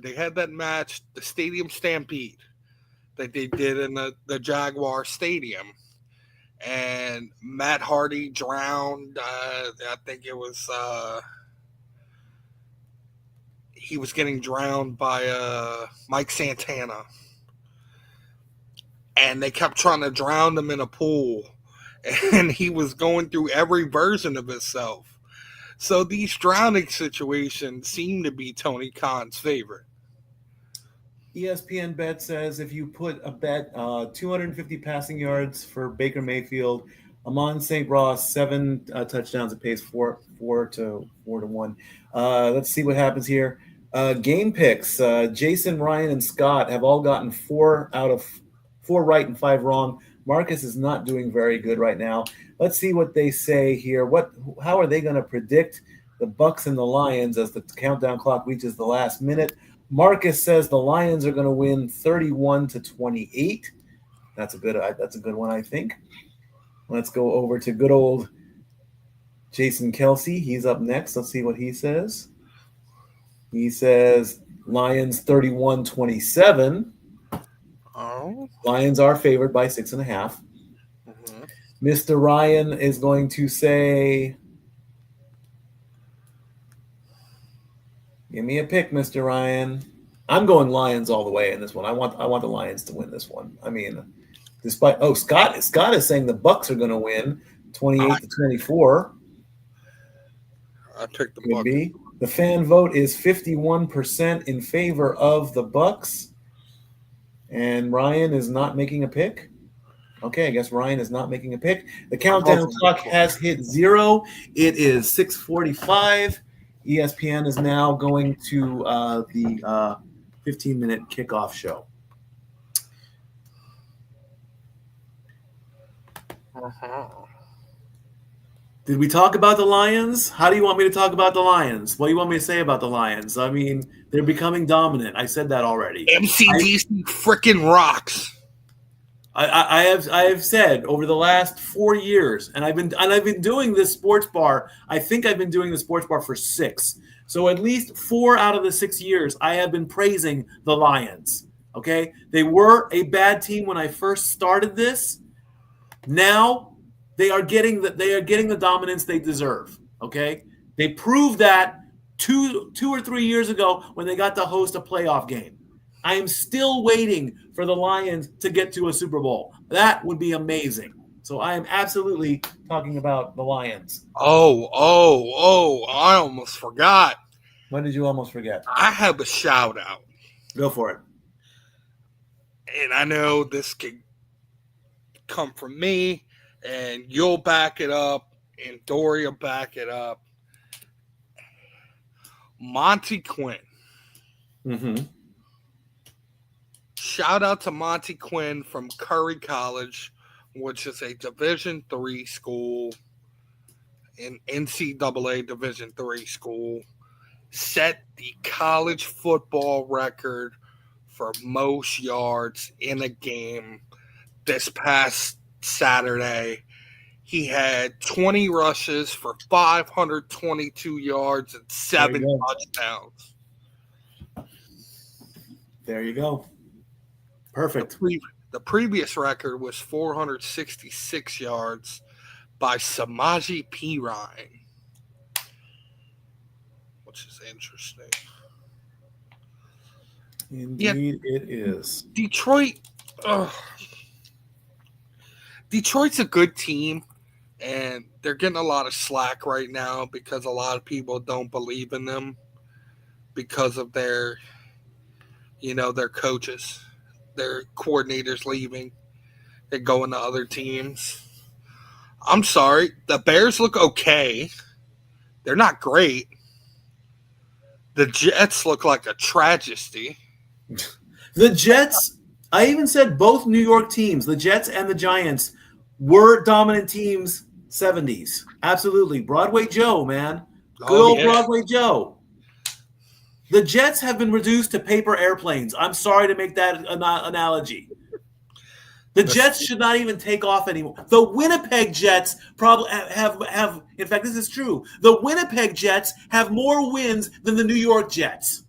S2: they had that match, the Stadium Stampede, that they did in the Jaguar Stadium. And Matt Hardy drowned. I think it was he was getting drowned by Mike Santana, and they kept trying to drown him in a pool, and he was going through every version of himself. So these drowning situations seem to be Tony Khan's favorite.
S1: ESPN bet says if you put a bet 250 passing yards for Baker Mayfield, Amon St. Ross 7 touchdowns, it pays 4-1. Let's see what happens here. Game picks. Jason, Ryan, and Scott have all gotten 4 out of 4 right and 5 wrong. Marcus is not doing very good right now. Let's see what they say here. How are they going to predict the Bucs and the Lions as the countdown clock reaches the last minute? Marcus says the Lions are going to win 31-28. That's a good one, I think. Let's go over to good old Jason Kelsey. He's up next. Let's see what he says. He says Lions 31-27.
S2: Oh.
S1: Lions are favored by 6.5. Mm-hmm. Mr. Ryan is going to say, give me a pick, Mr. Ryan. I'm going Lions all the way in this one. I want the Lions to win this one. I mean, despite Scott is saying the Bucs are going to win 28-24.
S2: I picked the Bucs.
S1: The fan vote is 51% in favor of the Bucs. And Ryan is not making a pick. Okay, I guess Ryan is not making a pick. The countdown clock has hit 0. It is 6:45. ESPN is now going to the 15-minute kickoff show.
S2: Uh-huh.
S1: Did we talk about the Lions? How do you want me to talk about the Lions? What do you want me to say about the Lions? I mean, they're becoming dominant. I said that already.
S2: MCDC freaking rocks.
S1: I have said over the last 4 years, and I've been doing this sports bar. I think I've been doing the sports bar for 6. So at least 4 out of the 6 years, I have been praising the Lions. Okay, they were a bad team when I first started this. Now they are getting the dominance they deserve. Okay, they proved that two or 3 years ago when they got to host a playoff game. I am still waiting for the Lions to get to a Super Bowl. That would be amazing. So I am absolutely talking about the Lions.
S2: Oh, I almost forgot.
S1: When did you almost forget?
S2: I have a shout out.
S1: Go for it.
S2: And I know this could come from me, and you'll back it up, and Dory will back it up. Monty Quinn.
S1: Mm-hmm.
S2: Shout out to Monty Quinn from Curry College, which is a Division III school, an NCAA Division III school. Set the college football record for most yards in a game this past Saturday. He had 20 rushes for 522 yards and 7 touchdowns.
S1: There you go. Perfect.
S2: The previous record was 466 yards by Samaje Perine, which is interesting.
S1: Indeed, it is.
S2: Detroit's a good team, and they're getting a lot of slack right now because a lot of people don't believe in them because of their coaches, their coordinators leaving and going to other teams. I'm sorry, the Bears look okay. They're not great. The Jets look like a tragedy.
S1: The Jets, I even said both New York teams, the Jets and the Giants, were dominant teams 70s. Absolutely. Broadway Joe, man. Good
S2: Oh
S1: old
S2: yeah,
S1: Broadway Joe. The Jets have been reduced to paper airplanes. I'm sorry to make that analogy. The Jets should not even take off anymore. The Winnipeg Jets probably have. In fact, this is true. The Winnipeg Jets have more wins than the New York Jets.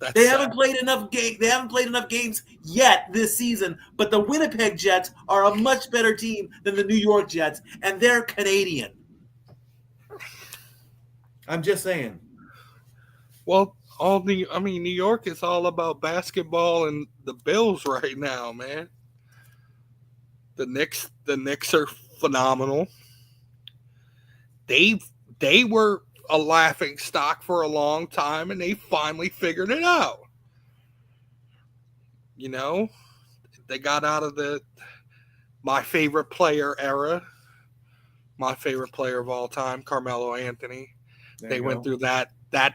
S2: that's
S1: They
S2: sad.
S1: haven't played enough They haven't played enough games yet this season. But the Winnipeg Jets are a much better team than the New York Jets, and they're Canadian. I'm just saying.
S2: Well, New York is all about basketball and the Bills right now, man. The Knicks are phenomenal. They were a laughing stock for a long time, and they finally figured it out. You know, they got out of my favorite player era, my favorite player of all time, Carmelo Anthony. They went through that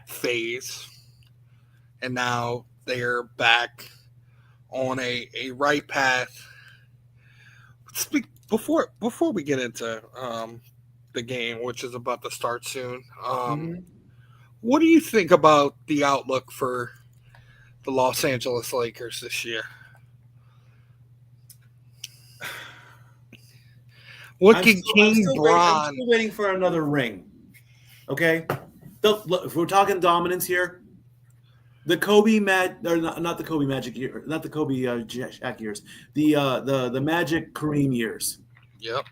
S2: phase, and now they're back on a right path. Before we get into the game, which is about to start soon, what do you think about the outlook for the Los Angeles Lakers this year? What can King
S1: I'm
S2: Bron?
S1: still waiting for another ring. Okay, look, if we're talking dominance here, the Kobe or not the Kobe Magic year, not the Kobe Shaq years, the Magic Kareem years.
S2: Yep.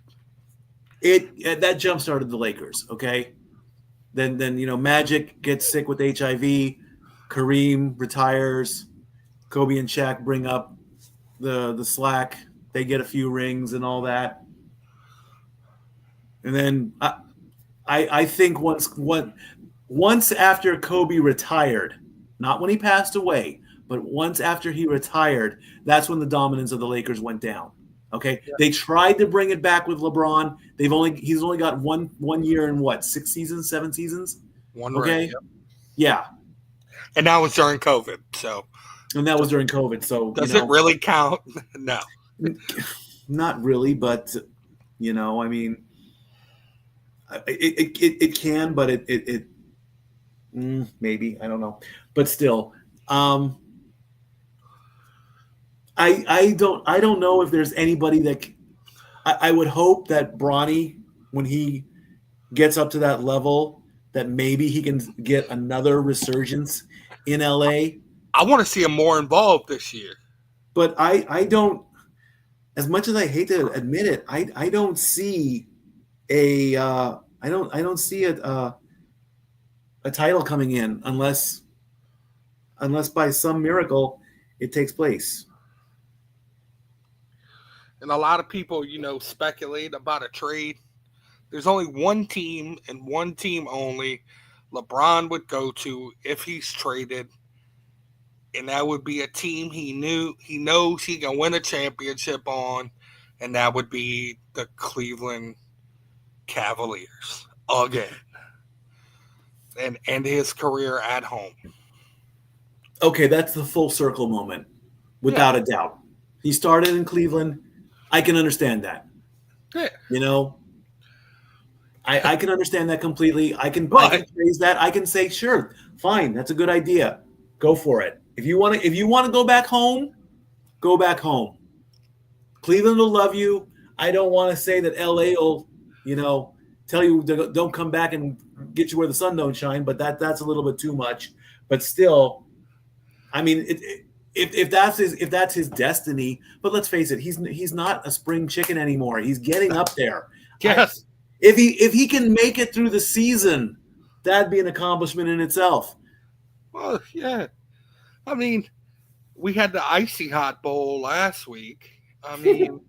S1: That jump started the Lakers. Okay, then Magic gets sick with HIV, Kareem retires, Kobe and Shaq bring up the slack. They get a few rings and all that, and then I think once after Kobe retired, not when he passed away, but once after he retired, that's when the dominance of the Lakers went down. Okay, yeah. They tried to bring it back with LeBron. He's only got one year in what, 6 seasons, 7 seasons?
S2: One
S1: okay,
S2: ring, yep.
S1: Yeah,
S2: and that was during COVID.
S1: And that was during COVID. So
S2: does it really count? No,
S1: not really. But I mean, it can, but it maybe, I don't know, but still, I don't know if there's anybody that I would hope that Bronny, when he gets up to that level, that maybe he can get another resurgence in LA.
S2: I want to see him more involved this year.
S1: But I don't, as much as I hate to admit it, I don't see I don't see a title coming in unless by some miracle it takes place.
S2: And a lot of people, speculate about a trade. There's only one team and one team only LeBron would go to if he's traded, and that would be a team he knows he can win a championship on, and that would be the Cleveland Cavaliers again, and end his career at home.
S1: Okay, that's the full circle moment, without a doubt. He started in Cleveland. I can understand that.
S2: Yeah.
S1: I can understand that completely. I can praise that. I can say, sure, fine, that's a good idea. Go for it. If you want to go back home, go back home. Cleveland will love you. I don't want to say that LA will, tell you don't come back and get you where the sun don't shine, but that's a little bit too much. But still, I mean, if that's his destiny, but let's face it, he's not a spring chicken anymore. He's getting up there.
S2: Yes.
S1: If he can make it through the season, that'd be an accomplishment in itself.
S2: Well, yeah. I mean, we had the Icy Hot Bowl last week. I mean,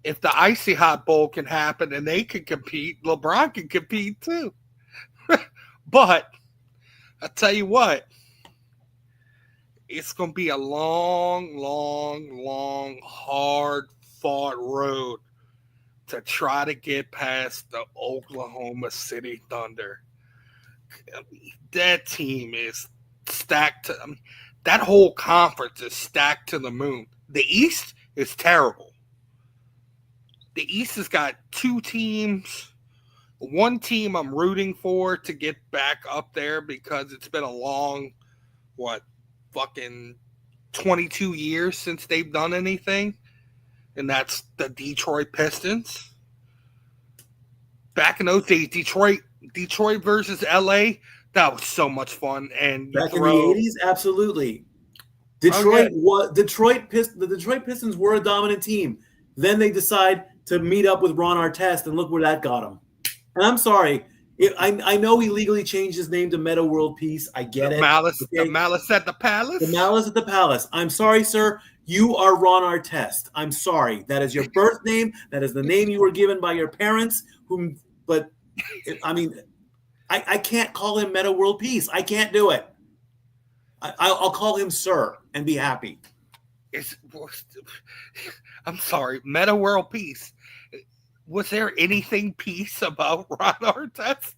S2: if the Icy Hot Bowl can happen and they can compete, LeBron can compete too. But I tell you what, it's going to be a long, long, long, hard-fought road to try to get past the Oklahoma City Thunder. that team is stacked. That whole conference is stacked to the moon. The East is terrible. The East has got two teams. One team I'm rooting for to get back up there because it's been a long, fucking 22 years since they've done anything, and that's the Detroit Pistons. Back in those days, Detroit versus LA, that was so much fun. And you
S1: Back in the
S2: throw
S1: 80s, absolutely.
S2: yeah.
S1: The Detroit Pistons were a dominant team. Then they decide to meet up with Ron Artest, and look where that got him. And I'm sorry, I know he legally changed his name to Meta World Peace. I get it.
S2: The
S1: Okay?
S2: malice at the palace.
S1: The Malice at the Palace. I'm sorry, sir. You are Ron Artest. I'm sorry. That is your birth name. That is the name you were given by your parents. But I mean, I can't call him Meta World Peace. I can't do it. I'll call him Sir and be happy.
S2: I'm sorry, Meta World Peace. Was there anything peace about Ron Artest?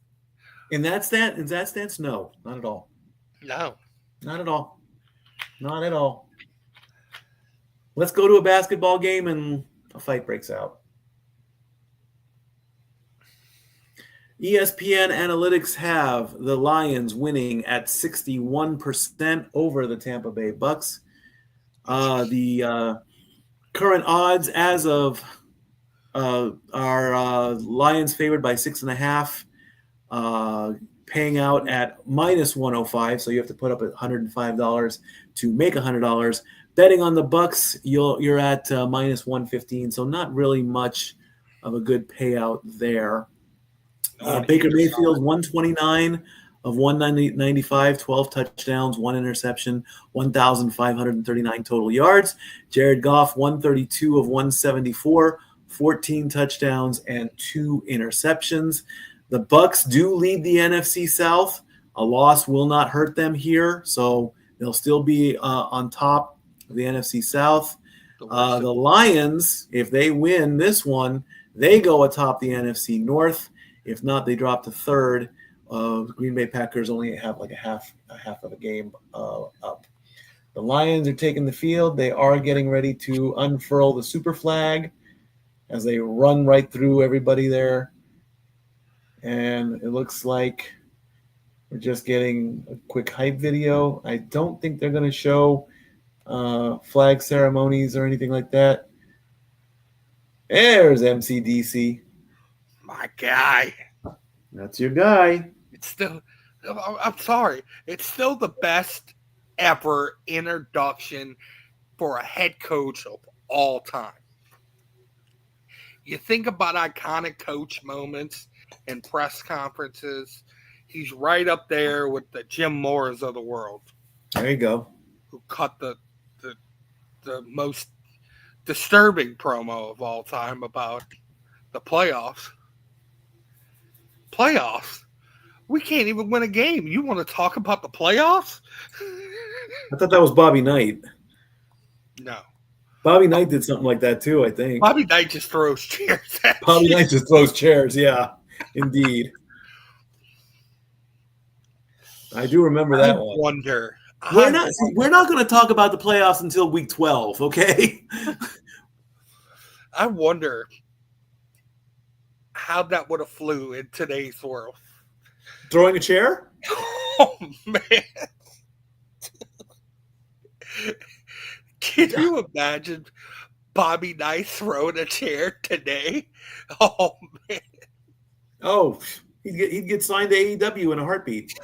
S1: In that stance, no, not at all.
S2: No.
S1: Not at all. Not at all. Let's go to a basketball game and a fight breaks out. ESPN analytics have the Lions winning at 61% over the Tampa Bay Bucks. The current odds as of are Lions favored by 6.5, paying out at minus 105. So you have to put up $105 to make $100. Betting on the Bucks, you're at minus 115. So not really much of a good payout there. Baker Mayfield, 129 of 195, 12 touchdowns, 1 interception, 1,539 total yards. Jared Goff, 132 of 174, 14 touchdowns and 2 interceptions. The Bucks do lead the NFC South. A loss will not hurt them here, so they'll still be on top of the NFC South. The Lions, if they win this one, they go atop the NFC North. If not, they drop to third. Green Bay Packers only have like a half of a game up. The Lions are taking the field. They are getting ready to unfurl the super flag as they run right through everybody there. And it looks like we're just getting a quick hype video. I don't think they're going to show flag ceremonies or anything like that. There's MCDC.
S2: My guy.
S1: That's your guy.
S2: I'm sorry. It's still the best ever introduction for a head coach of all time. You think about iconic coach moments and press conferences. He's right up there with the Jim Moores of the world.
S1: There you go.
S2: Who cut the most disturbing promo of all time about the playoffs. Playoffs? We can't even win a game. You want to talk about the playoffs?
S1: I thought that was Bobby Knight.
S2: No.
S1: Bobby Knight did something like that too, I think.
S2: Bobby Knight just throws chairs at
S1: Bobby Knight just throws chairs, yeah. Indeed. I do remember that one. We're not going to talk about the playoffs until week 12, okay?
S2: I wonder how that would have flew in today's world.
S1: Throwing a chair?
S2: Oh, man. Can you imagine Bobby Knight throwing a chair today? Oh, man.
S1: Oh, he'd get signed to AEW in a heartbeat.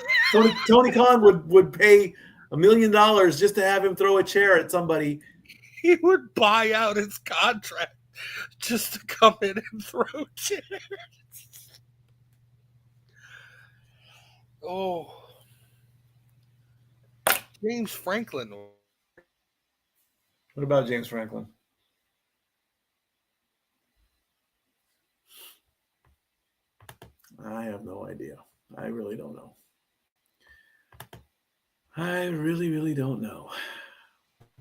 S1: Tony Khan would pay $1 million just to have him throw a chair at somebody.
S2: He would buy out his contract just to come in and throw chairs. Oh. James Franklin.
S1: What about James Franklin? I have no idea. I really don't know. I really, really don't know.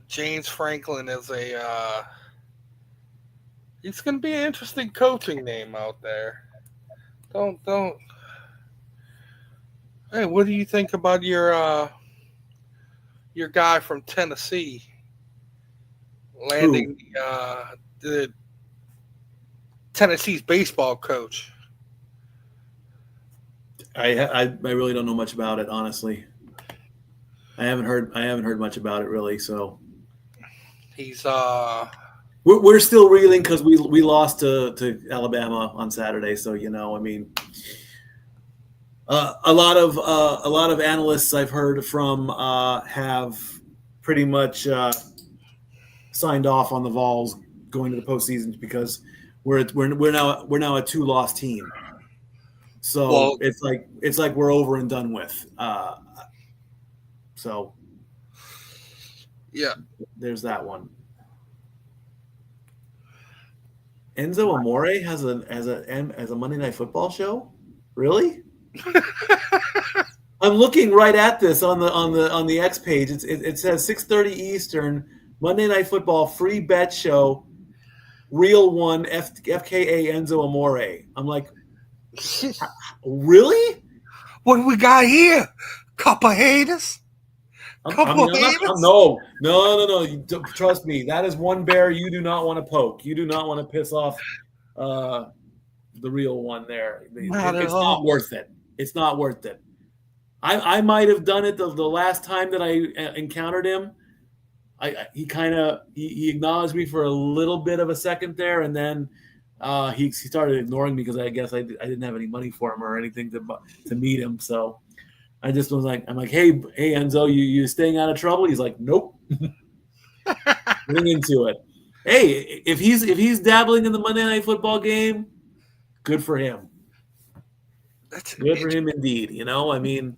S2: James Franklin is he's going to be an interesting coaching name out there. Don't. Hey, what do you think about your guy from Tennessee
S1: Who?
S2: landing the Tennessee's baseball coach?
S1: I really don't know much about it, honestly. I haven't heard much about it really. So
S2: He's
S1: we're still reeling because we lost to Alabama on Saturday. So I mean, a lot of analysts I've heard from have pretty much signed off on the Vols going to the postseason because we're now a two-loss team. So
S2: well,
S1: it's like we're over and done with. So
S2: yeah.
S1: there's that one. Enzo Amore has a Monday Night Football show. Really? I'm looking right at this on the X page. It says 6:30 Eastern Monday Night Football free bet show. Real one FKA Enzo Amore. I'm like, really?
S2: What do we got here? Couple haters.
S1: I mean,
S2: Couple
S1: I'm not.
S2: haters.
S1: No. Trust me, that is one bear you do not want to poke. You do not want to piss off uh, the real one. There,
S2: Not at
S1: it's not
S2: all.
S1: worth it. It's not worth it. I might have done it the last time that I encountered him. He kind of he acknowledged me for a little bit of a second there, and then he started ignoring me because I guess I didn't have any money for him or anything to meet him. So I just was like, I'm like, hey Enzo, you staying out of trouble? He's like, nope, getting into it. Hey, if he's dabbling in the Monday Night Football game, good for him.
S2: That's
S1: Good for
S2: it.
S1: him indeed. I mean,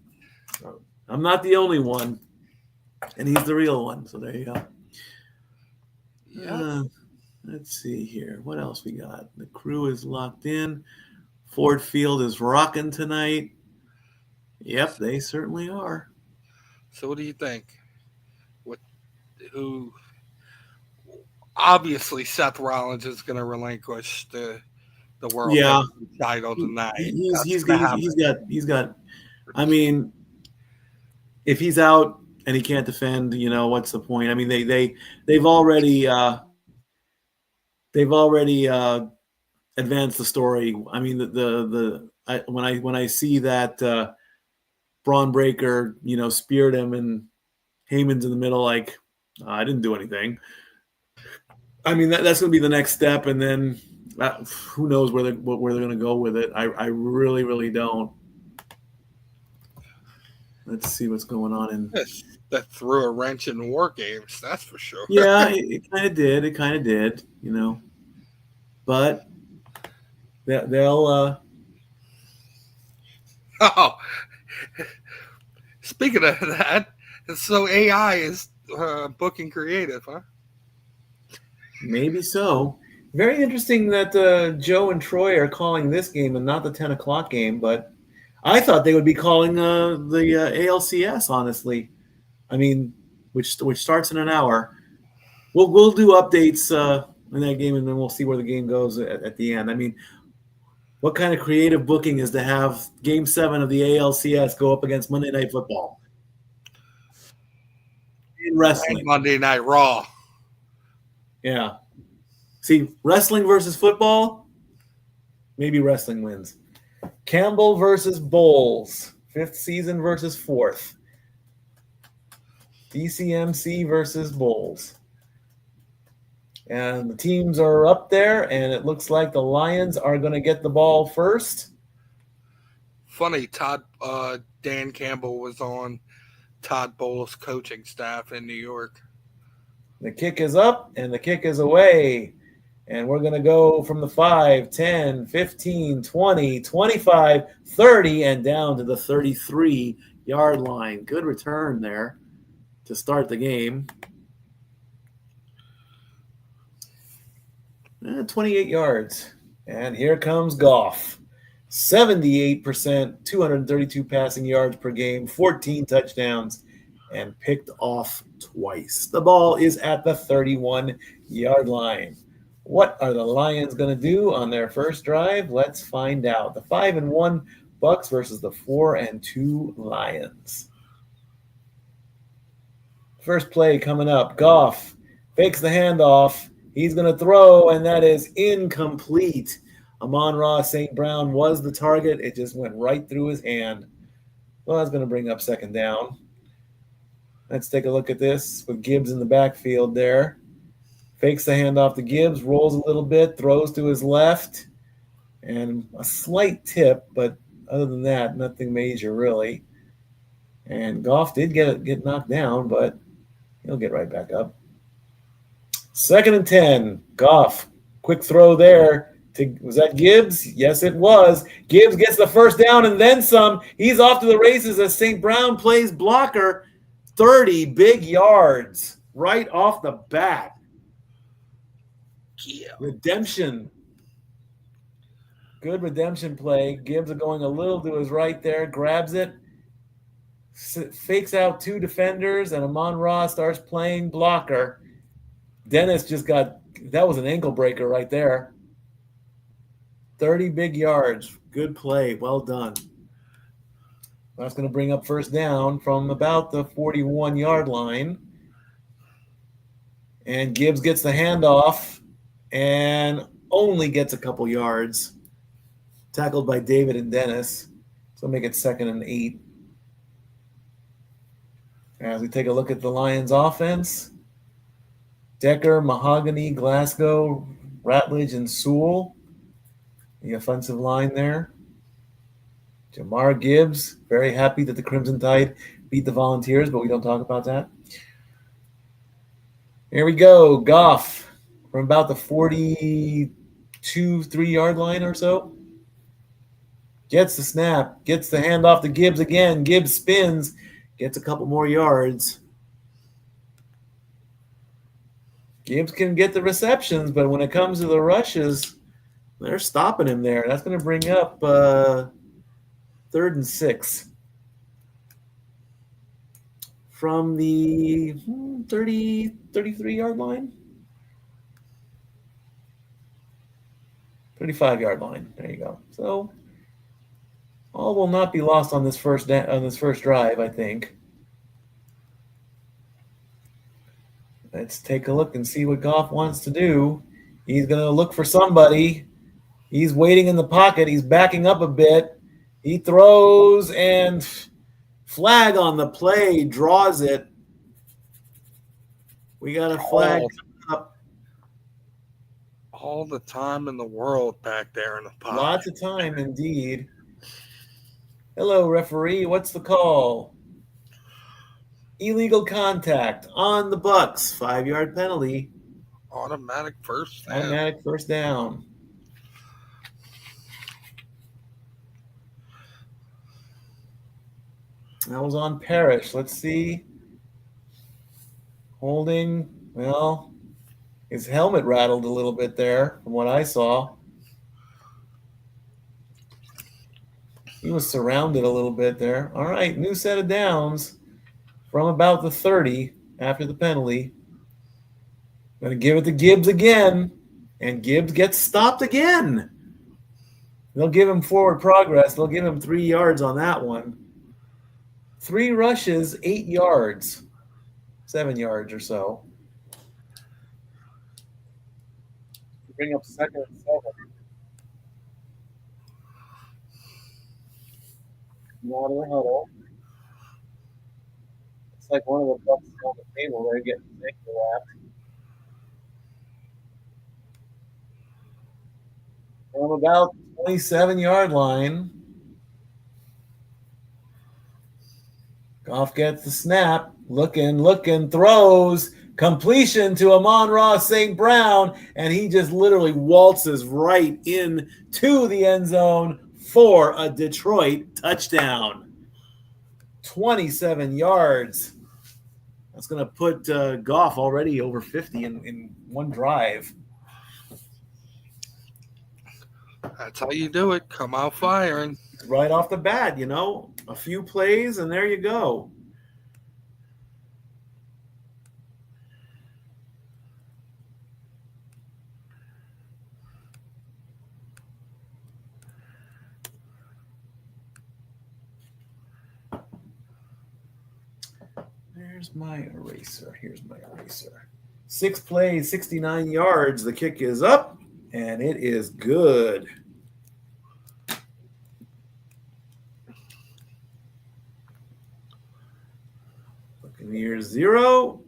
S1: I'm not the only one, and he's the real one. So there you go.
S2: Yep.
S1: Uh, let's see here. What else we got? The crew is locked in. Ford Field is rocking tonight. Yep, they certainly are.
S2: So what do you think? What who obviously Seth Rollins is going to relinquish the world
S1: Yeah,
S2: heavyweight title tonight.
S1: he's
S2: That's
S1: he's
S2: going to
S1: he's,
S2: happen.
S1: he's got. I mean, if he's out and he can't defend, what's the point? I mean, they've already advanced the story. I mean, when I see that Braun Breaker, speared him and Heyman's in the middle, like I didn't do anything. I mean, that's going to be the next step, and then who knows where they're going to go with it. I really, really don't. Let's see what's going on in.
S2: That threw a wrench in war games. That's for sure.
S1: Yeah, it kind of did. It kind of did. But they'll.
S2: Oh, speaking of that, so AI is booking creative, huh?
S1: Maybe so. Very interesting that Joe and Troy are calling this game and not the 10 o'clock game. But I thought they would be calling the ALCS. Honestly, I mean, which starts in an hour. We'll do updates in that game, and then we'll see where the game goes at the end. I mean, what kind of creative booking is to have Game 7 of the ALCS go up against Monday Night Football in
S2: And
S1: wrestling?
S2: Monday Night Raw.
S1: Yeah. See, wrestling versus football, maybe wrestling wins. Campbell versus Bowles, fifth season versus fourth. DCMC versus Bowles. And the teams are up there, and it looks like the Lions are going to get the ball first.
S2: Funny, Dan Campbell was on Todd Bowles' coaching staff in New York.
S1: The kick is up, and the kick is away. And we're going to go from the 5, 10, 15, 20, 25, 30, and down to the 33-yard line. Good return there to start the game. 28 yards. And here comes Goff. 78%, 232 passing yards per game, 14 touchdowns, and picked off twice. The ball is at the 31-yard line. What are the Lions going to do on their first drive? Let's find out. The 5-1 Bucks versus the 4-2 Lions. First play coming up. Goff fakes the handoff. He's going to throw, and that is incomplete. Amon-Ra St. Brown was the target. It just went right through his hand. Well, that's going to bring up second down. Let's take a look at this with Gibbs in the backfield there. Fakes the handoff to Gibbs, rolls a little bit, throws to his left, and a slight tip, but other than that, nothing major really. And Goff did get knocked down, but he'll get right back up. 2nd and 10. Goff, quick throw there. Was that Gibbs? Yes, it was. Gibbs gets the first down and then some. He's off to the races as St. Brown plays blocker. 30 big yards right off the bat.
S2: Yeah.
S1: Redemption. Good redemption play. Gibbs going a little to his right there, grabs it, fakes out 2 defenders, and Amon-Ra starts playing blocker. Dennis just that was an ankle breaker right there. 30 big yards. Good play. Well done. That's going to bring up first down from about the 41-yard line. And Gibbs gets the handoff and only gets a couple yards. Tackled by David and Dennis. So make it 2nd and 8. As we take a look at the Lions offense, Decker, Mahogany, Glasgow, Ratledge, and Sewell. The offensive line there. Jamar Gibbs, very happy that the Crimson Tide beat the Volunteers, but we don't talk about that. Here we go. Goff from about the 42, 3-yard line or so. Gets the snap, gets the handoff to Gibbs again. Gibbs spins, gets a couple more yards. Gibbs can get the receptions, but when it comes to the rushes, they're stopping him there. That's going to bring up 3rd and 6 from the 33-yard line. 35-yard line. There you go. So all will not be lost on this first drive, I think. Let's take a look and see what Goff wants to do. He's going to look for somebody. He's waiting in the pocket. He's backing up a bit. He throws and flag on the play, draws it. We got a flag up.
S2: All the time in the world back there in the pocket.
S1: Lots of time, indeed. Hello, referee. What's the call? Illegal contact on the Bucks. 5-yard penalty.
S2: Automatic first down.
S1: Automatic first down. That was on Parrish. Let's see. Holding. Well, his helmet rattled a little bit there from what I saw. He was surrounded a little bit there. All right, new set of downs from about the 30 after the penalty. Going to give it to Gibbs again, and Gibbs gets stopped again. They'll give him forward progress. They'll give him 3 yards on that one. 3 rushes, 8 yards, 7 yards or so. Bring up 2nd and 7. Not in the huddle. It's like one of the Bucks on the table. They're getting ankle wrapped. From about 27-yard line. Goff gets the snap. Looking, throws. Completion to Amon-Ra St. Brown, and he just literally waltzes right into the end zone for a Detroit touchdown. 27 yards. That's going to put Goff already over 50 in one drive.
S2: That's how you do it. Come out firing.
S1: Right off the bat, a few plays, and there you go. Where's my eraser? Here's my eraser. 6 plays, 69 yards. The kick is up, and it is good. Buccaneers 0.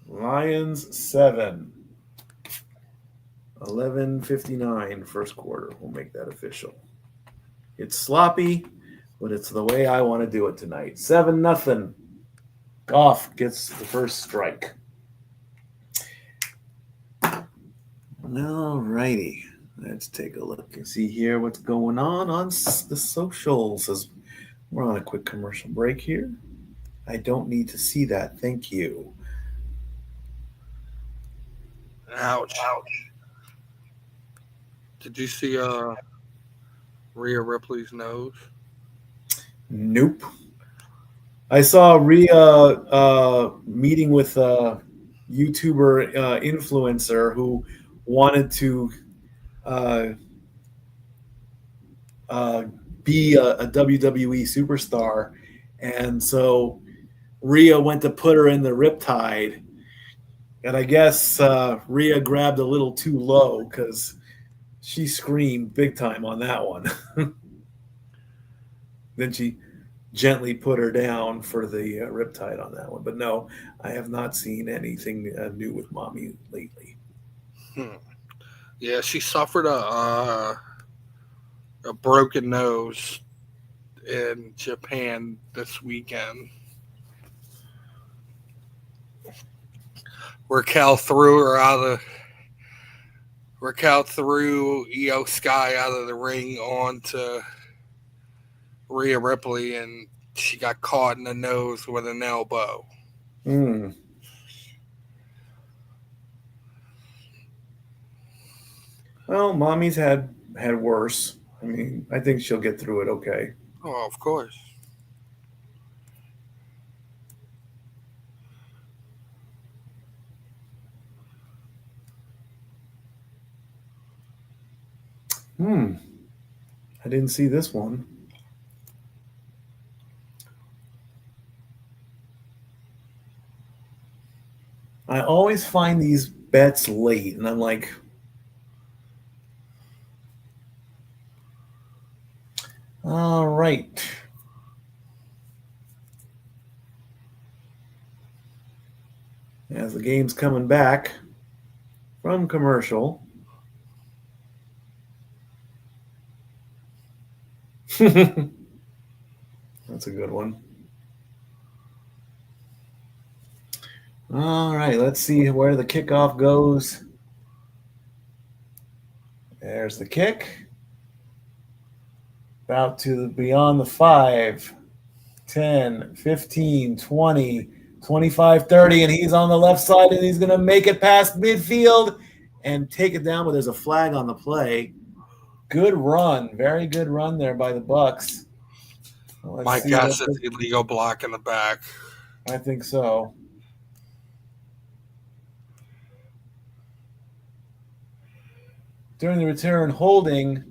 S1: Lions 7. 11:59 first quarter. We'll make that official. It's sloppy, but it's the way I want to do it tonight. 7-0. Goff gets the first strike. All righty. Let's take a look and see here what's going on the socials. As we're on a quick commercial break here. I don't need to see that. Thank you.
S2: Ouch. Did you see Rhea Ripley's nose?
S1: Nope. I saw Rhea meeting with a YouTuber influencer who wanted to be a WWE superstar, and so Rhea went to put her in the riptide, and I guess Rhea grabbed a little too low because she screamed big time on that one. Then she gently put her down for the riptide on that one. But no, I have not seen anything new with Mommy lately.
S2: Yeah, she suffered a broken nose in Japan this weekend. Raquel threw Io Sky out of the ring onto Rhea Ripley, and she got caught in the nose with an elbow.
S1: Well, Mommy's had worse. I mean, I think she'll get through it okay.
S2: Oh, of course.
S1: I didn't see this one. I always find these bets late, and I'm like, all right. As the game's coming back from commercial. That's a good one. All right, let's see where the kickoff goes. There's the kick. About to beyond the 5, 10, 15, 20, 25, 30, and he's on the left side, and he's going to make it past midfield and take it down, but there's a flag on the play. Good run. Very good run there by the Bucks.
S2: My guess is illegal block in the back.
S1: I think so. During the return, holding,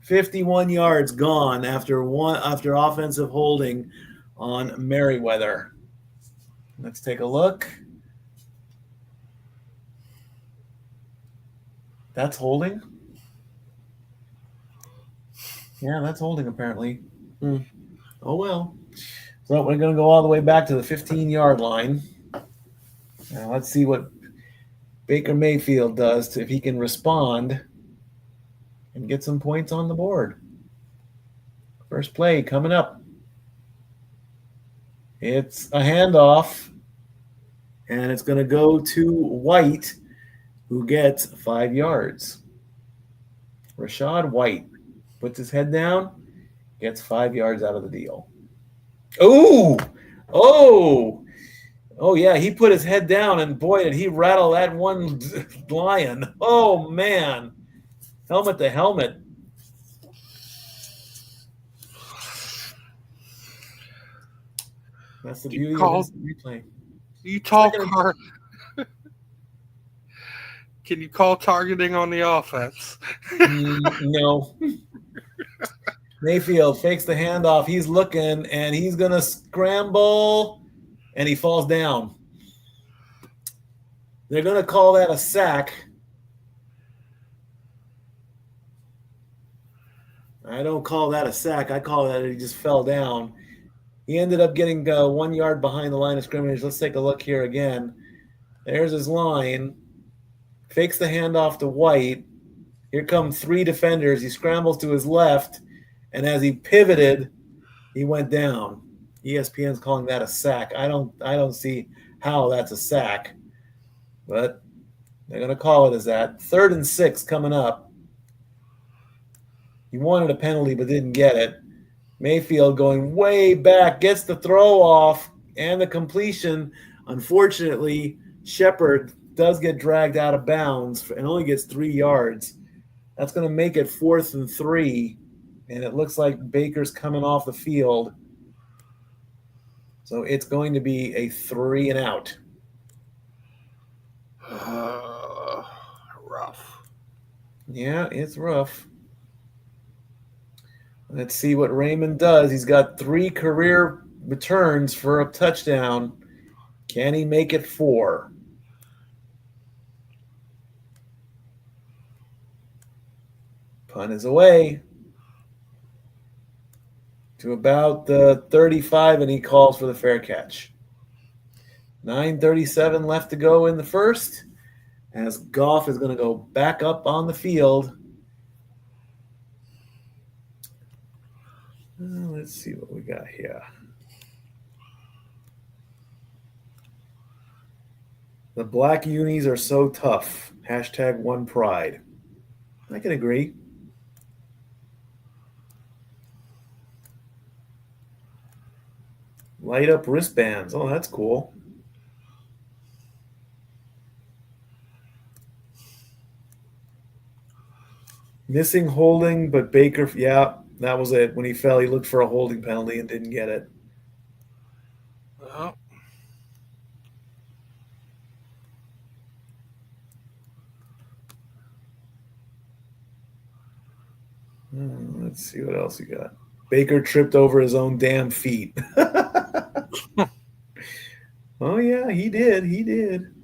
S1: 51 yards gone after offensive holding on Merriweather. Let's take a look. That's holding? Yeah, that's holding apparently. Oh, well. So we're going to go all the way back to the 15-yard line. Now let's see what Baker Mayfield does if he can respond and get some points on the board. First play coming up. It's a handoff, and it's going to go to White, who gets 5 yards. Rashad White puts his head down, gets 5 yards out of the deal. Oh, yeah, he put his head down, and boy, did he rattle that one lion. Oh, man. Helmet to helmet. That's the beauty of this replay.
S2: You talk hard. Can you call targeting on the offense?
S1: No. Mayfield fakes the handoff. He's looking, and he's going to scramble, and he falls down. They're going to call that a sack. I don't call that a sack. I call that he just fell down. He ended up getting 1 yard behind the line of scrimmage. Let's take a look here again. There's his line. Fakes the handoff to White. Here come 3 defenders. He scrambles to his left, and as he pivoted, he went down. ESPN's calling that a sack. I don't see how that's a sack, but they're going to call it as that. 3rd and 6 coming up. He wanted a penalty but didn't get it. Mayfield going way back, gets the throw off and the completion. Unfortunately, Shepard does get dragged out of bounds and only gets 3 yards. That's going to make it 4th and 3, and it looks like Baker's coming off the field. So it's going to be a 3 and out.
S2: Rough.
S1: Yeah, it's rough. Let's see what Raymond does. He's got 3 career returns for a touchdown. Can he make it 4? Punt is away to about the 35, and he calls for the fair catch. 9:37 left to go in the first, as Goff is going to go back up on the field. Let's see what we got here. The black unis are so tough. #OnePride. I can agree. Light up wristbands. Oh, that's cool. Missing holding, but Baker, yeah, that was it. When he fell, he looked for a holding penalty and didn't get it.
S2: Well,
S1: let's see what else you got. Baker tripped over his own damn feet. Oh, yeah, he did. He did.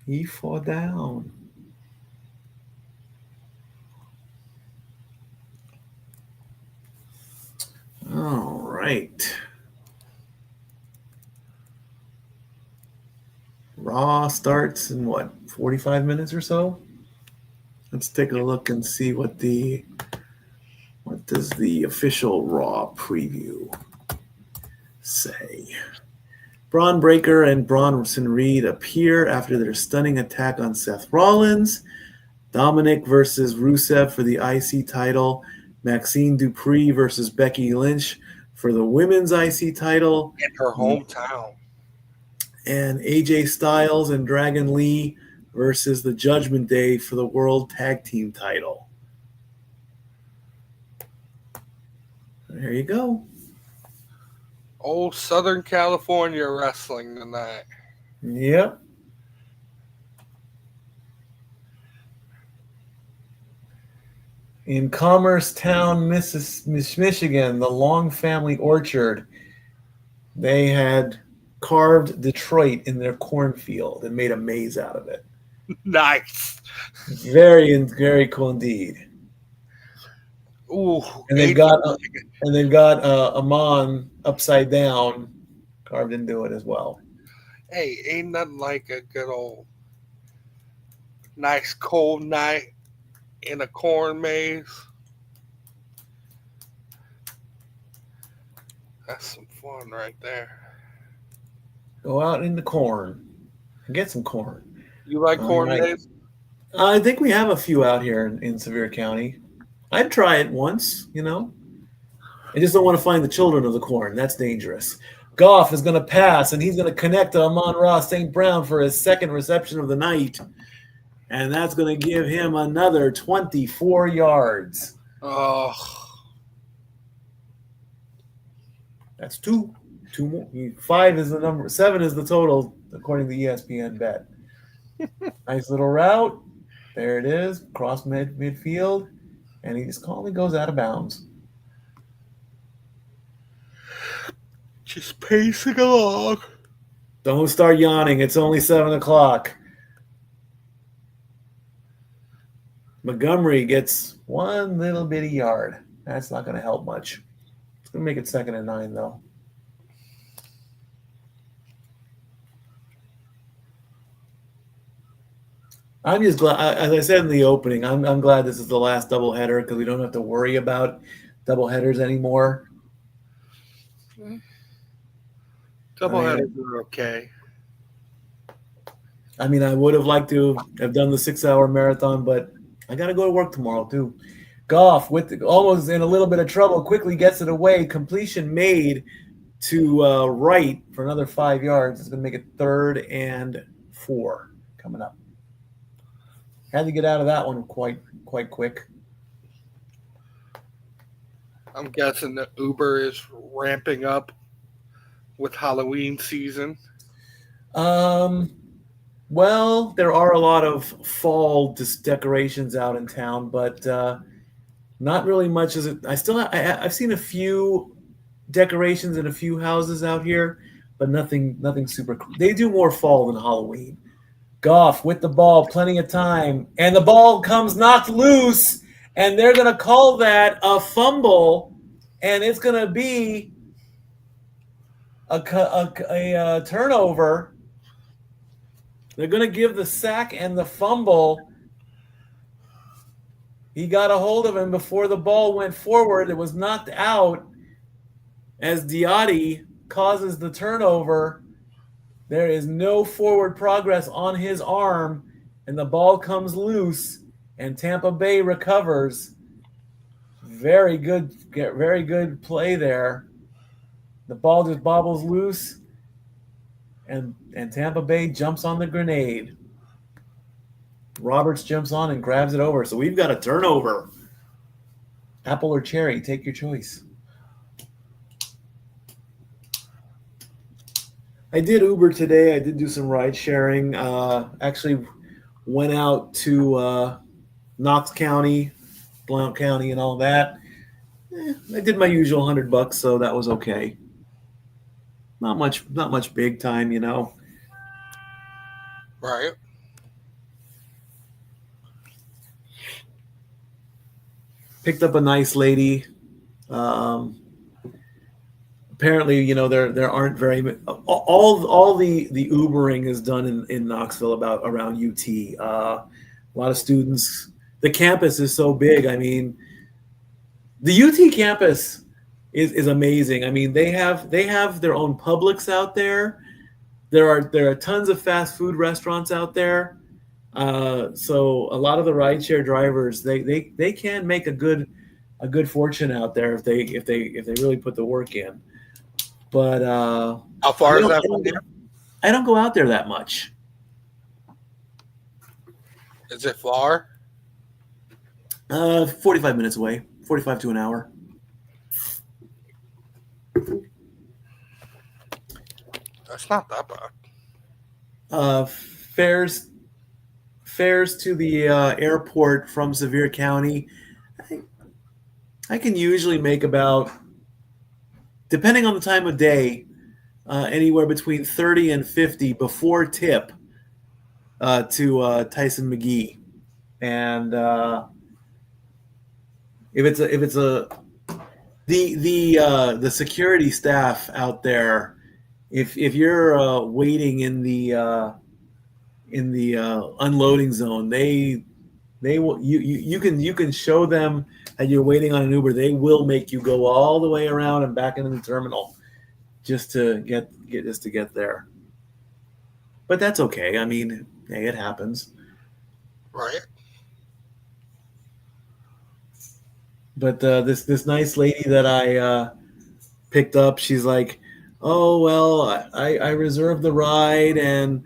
S1: He fell down. All right. Raw starts in what, 45 minutes or so? Let's take a look and see what does the official Raw preview say. Braun Breaker and Bronson Reed appear after their stunning attack on Seth Rollins. Dominic versus Rusev for the IC title. Maxine Dupree versus Becky Lynch for the women's IC title.
S2: in her hometown.
S1: And AJ Styles and Dragon Lee versus the Judgment Day for the World Tag Team title. There you go.
S2: Old Southern California wrestling tonight.
S1: Yep. In Commerce Town, Michigan, the Long Family Orchard, they had carved Detroit in their cornfield and made a maze out of it.
S2: Nice.
S1: Very, very cool indeed.
S2: Ooh,
S1: And they've got Amon upside down carved into it as well.
S2: Hey, ain't nothing like a good old nice cold night in a corn maze. That's some fun right there.
S1: Go out in the corn and get some corn.
S2: You like corn
S1: right.
S2: maze?
S1: I think we have a few out here in Sevier County. I'd try it once, you know. I just don't want to find the children of the corn. That's dangerous. Goff is going to pass, and he's going to connect to Amon-Ra St. Brown for his second reception of the night. And that's going to give him another 24 yards.
S2: Oh.
S1: That's two. 2 more. 5 is the number. 7 is the total, according to ESPN bet. Nice little route. There it is. Cross midfield. and he just calmly goes out of bounds.
S2: Just pacing along.
S1: Don't start yawning. It's only 7 o'clock. Montgomery gets one little bitty yard. That's not going to help much. It's going to make it 2nd and 9, though. I'm just glad, as I said in the opening, I'm glad this is the last doubleheader because we don't have to worry about doubleheaders anymore.
S2: Doubleheaders are okay.
S1: I mean, I would have liked to have done the 6-hour marathon, but I got to go to work tomorrow too. Goff, with almost in a little bit of trouble, quickly gets it away. Completion made to right for another 5 yards. It's going to make it 3rd and 4 coming up. Had to get out of that one quite quick.
S2: I'm guessing that Uber is ramping up with Halloween season.
S1: Well, there are a lot of fall decorations out in town, but not really much. As it, I still I've seen a few decorations in a few houses out here, but nothing super. They do more fall than Halloween. Goff with the ball, plenty of time, and the ball comes knocked loose, and they're gonna call that a fumble, and it's gonna be a turnover. They're going to give the sack and the fumble. He got a hold of him before the ball went forward. It was knocked out as Diotti causes the turnover. There is no forward progress on his arm, and the ball comes loose, and Tampa Bay recovers. Very good play there. The ball just bobbles loose, and Tampa Bay jumps on the grenade. Roberts jumps on and grabs it over. So we've got a turnover. Apple or cherry, take your choice. I did Uber today. I did do some ride sharing. Actually went out to Knox County, Blount County, and all that. I did my usual $100, so that was okay. Not much big time, you know.
S2: Right.
S1: Picked up a nice lady. Apparently, you know, there aren't very all the Ubering is done in Knoxville around UT. A lot of students. The campus is so big. I mean, the UT campus is amazing. I mean, they have their own Publix out there. There are tons of fast food restaurants out there. So a lot of the rideshare drivers they can make a good fortune out there if they really put the work in. But
S2: how far is that from here?
S1: I don't go out there that much.
S2: Is it far?
S1: 45 minutes away, 45 to an hour.
S2: That's not that bad.
S1: Fares to the airport from Sevier County, I can usually make about, depending on the time of day, anywhere between 30 and 50 before tip to Tyson McGee. And if it's the security staff out there, if you're waiting in the unloading zone, they will you can show them that you're waiting on an Uber. They will make you go all the way around and back into the terminal just to get there. But that's okay. I mean, hey, it happens.
S2: Right.
S1: But this nice lady that I picked up, she's like, "Oh well, I reserved the ride, and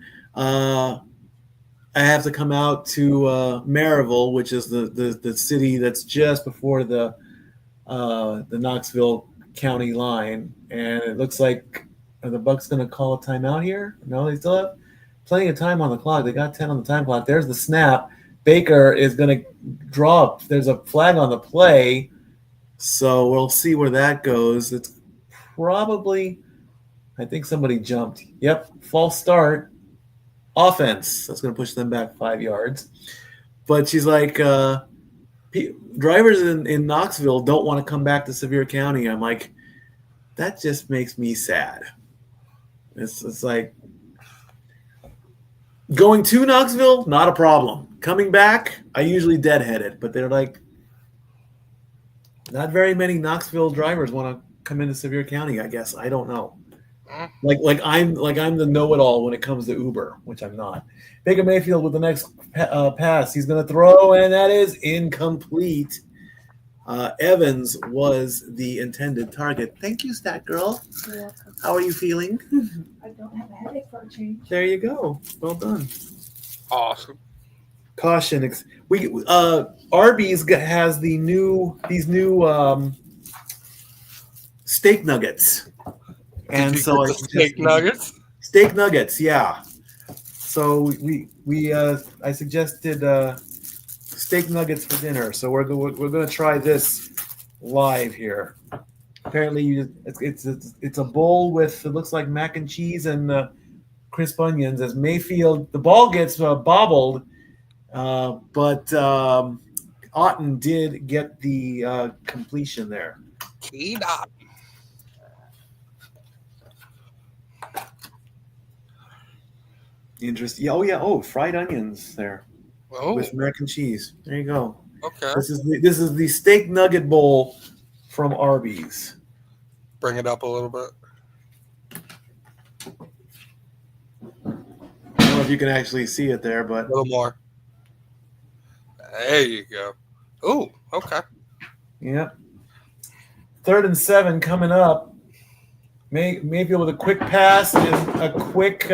S1: I have to come out to Maryville, which is the city that's just before the Knoxville County line, and it looks like are the Bucs going to call a timeout here? No, they still have plenty of time on the clock. They got 10 on the time clock. There's the snap. Baker is going to draw. There's a flag on the play, so we'll see where that goes. It's probably, I think somebody jumped. Yep, false start. Offense. That's going to push them back 5 yards. But she's like, drivers in Knoxville don't want to come back to Sevier County. I'm like, that just makes me sad. It's like going to Knoxville, not a problem. Coming back, I usually deadhead it, but they're like, not very many Knoxville drivers want to come into Sevier County. I guess I don't know. Like I'm the know-it-all when it comes to Uber, which I'm not. Baker Mayfield with the next pass. He's going to throw, and that is incomplete. Evans was the intended target. Thank you, Stat Girl. How are you feeling?
S3: I don't have a headache for a change.
S1: There you go. Well done.
S2: Awesome.
S1: Caution. Arby's has these new steak nuggets. And so
S2: steak nuggets.
S1: Steak nuggets, yeah. So I suggested steak nuggets for dinner. So we're going to try this live here. Apparently, it's a bowl with, it looks like mac and cheese and crisp onions. As Mayfield, the ball gets bobbled, but Otten did get the completion there.
S2: Keyed up.
S1: Interesting. Oh yeah. Oh, fried onions there with mac and cheese. There you go.
S2: Okay.
S1: This is the steak nugget bowl from Arby's.
S2: Bring it up a little bit.
S1: I don't know if you can actually see it there, but
S2: a little more. There you go. Oh, okay.
S1: Yep. 3rd and 7 coming up. Maybe with a quick pass and a quick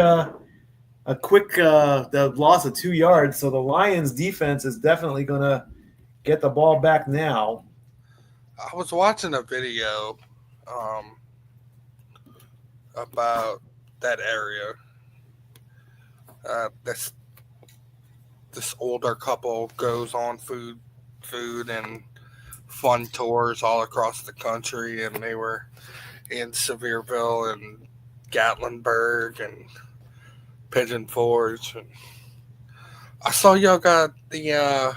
S1: the loss of 2 yards. So the Lions defense is definitely going to get the ball back now.
S2: I was watching a video about that area. This older couple goes on food and fun tours all across the country, and they were in Sevierville and Gatlinburg and Pigeon Forge. And I saw y'all got the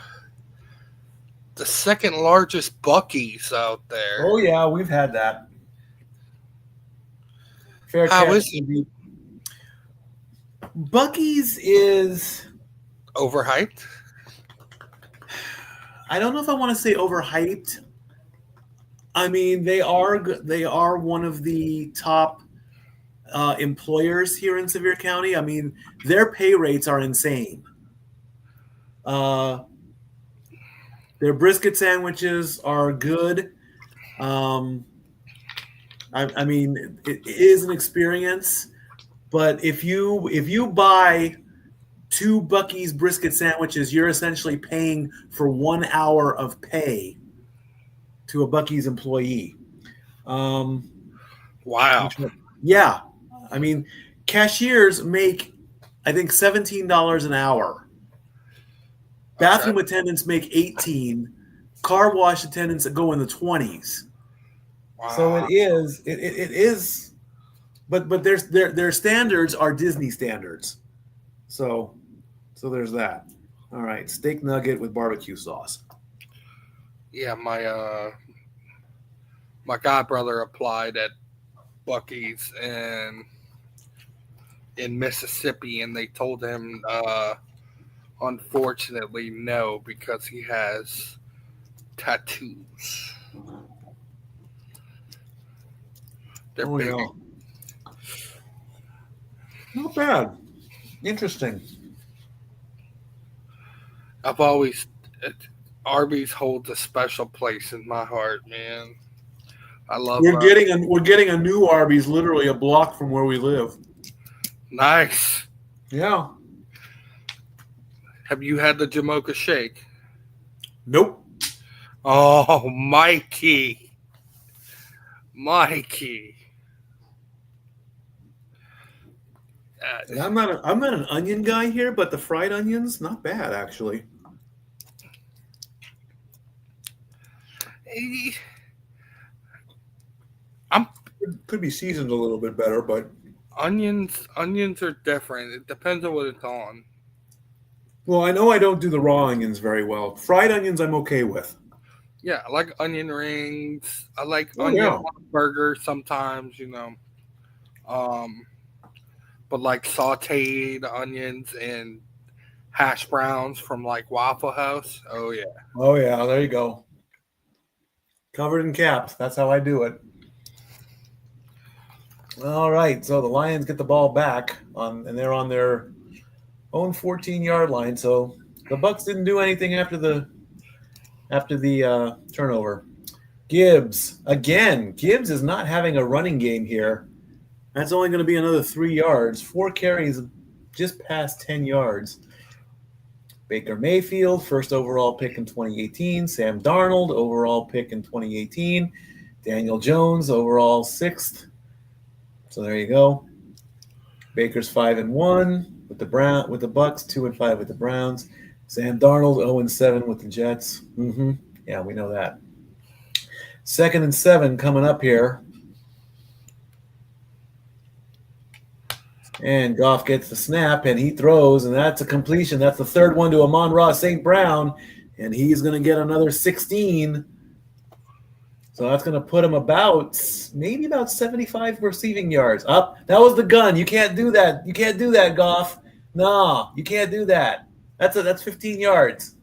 S2: second largest Buc-ee's out there.
S1: Oh yeah, we've had that. Fair
S2: How is it?
S1: Buc-ee's is
S2: Overhyped?
S1: I don't know if I want to say overhyped. I mean, they are one of the top employers here in Sevier County. I mean, their pay rates are insane. Their brisket sandwiches are good. I mean, it is an experience, but if you buy 2 Buc-ee's brisket sandwiches, you're essentially paying for 1 hour of pay to a Buc-ee's employee.
S2: Wow.
S1: Yeah. I mean, cashiers make, I think, $17 an hour. Bathroom attendants make $18. Car wash attendants go in the 20s.
S2: Wow.
S1: So it is, but their standards are Disney standards. So there's that. All right, steak nugget with barbecue sauce.
S2: Yeah, my godbrother applied at Buc-ee's in Mississippi, and they told him, unfortunately, no, because he has tattoos. They're big.
S1: Yeah. Not bad. Interesting.
S2: Arby's holds a special place in my heart, man. I love.
S1: We're getting a new Arby's, literally a block from where we live.
S2: Nice.
S1: Yeah.
S2: Have you had the Jamocha shake?
S1: Nope.
S2: Oh, Mikey.
S1: I'm not an onion guy here, but the fried onions, not bad actually.
S2: Eh, I'm
S1: Could be seasoned a little bit better, but
S2: onions are different. It depends on what it's on.
S1: well, I know I don't do the raw onions very well. Fried onions, I'm okay with.
S2: Yeah, I like onion rings. I like
S1: Oh
S2: onion
S1: yeah,
S2: on a burger sometimes, Um, but like sauteed onions and hash browns from like Waffle House. Oh yeah.
S1: oh yeah. There you go. Covered in caps. That's how I do it. All right, so the Lions get the ball back and they're on their own 14-yard line. So the Bucks didn't do anything after the turnover. Gibbs again. Gibbs is not having a running game here. That's only going to be another 3 yards. 4 carries, just past 10 yards. Baker Mayfield, first overall pick in 2018. Sam Darnold, overall pick in 2018. Daniel Jones, overall sixth. So there you go. Baker's 5-1 with the Bucks, 2-5 with the Browns. Sam Darnold 0-7 with the Jets. Yeah, we know that. 2nd and 7 coming up here. And Goff gets the snap and he throws, and that's a completion. That's the third one to Amon-Ra St. Brown, and he's going to get another 16. So that's going to put him maybe about 75 receiving yards. Up. That was the gun. You can't do that. You can't do that, Goff. No, you can't do that. That's 15 yards.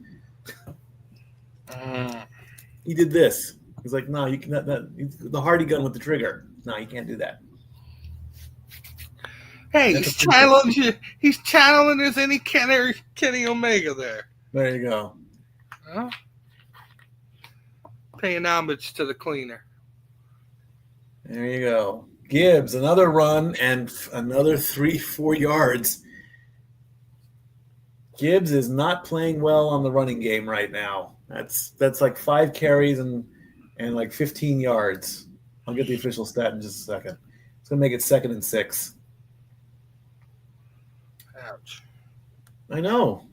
S1: He did this. He's like, no, you cannot. The Hardy gun with the trigger. No, you can't do that.
S2: Hey, he's channeling his any Kenny Omega there.
S1: There you go.
S2: Huh? Paying homage to the cleaner.
S1: There you go. Gibbs, another run and another 3-4 yards. Gibbs is not playing well on the running game right now. That's like 5 carries and like 15 yards. I'll get the official stat in just a second. It's going to make it 2nd and 6.
S2: Ouch.
S1: I know.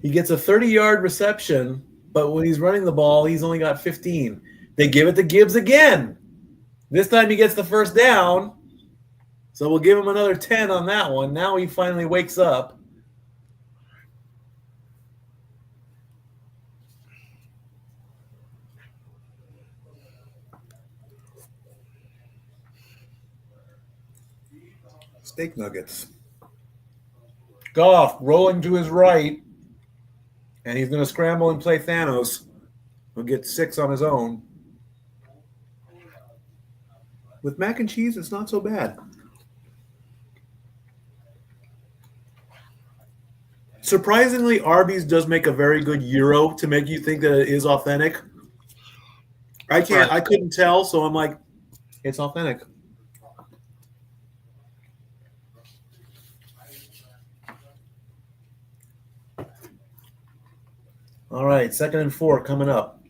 S1: He gets a 30-yard reception, but when he's running the ball, he's only got 15. They give it to Gibbs again. This time he gets the first down. So we'll give him another 10 on that one. Now he finally wakes up. Steak nuggets. Goff rolling to his right, and he's going to scramble and play Thanos. He'll get 6 on his own. With mac and cheese, it's not so bad. Surprisingly, Arby's does make a very good gyro to make you think that it is authentic. I couldn't tell, so I'm like, it's authentic. All right, 2nd and 4 coming up.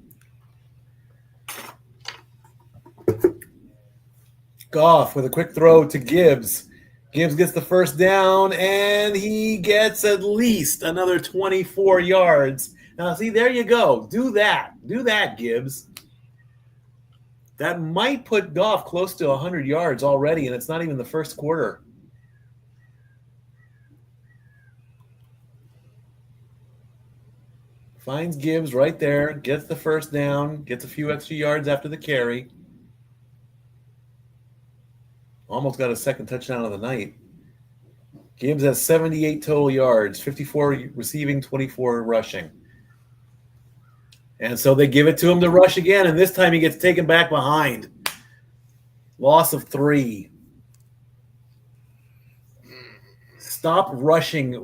S1: Goff with a quick throw to Gibbs. Gibbs gets the first down, and he gets at least another 24 yards. Now, see, there you go. Do that. Do that, Gibbs. That might put Goff close to 100 yards already, and it's not even the first quarter. Finds Gibbs right there, gets the first down, gets a few extra yards after the carry. Almost got a second touchdown of the night. Gibbs has 78 total yards, 54 receiving, 24 rushing. And so they give it to him to rush again, and this time he gets taken back behind. Loss of 3. Stop rushing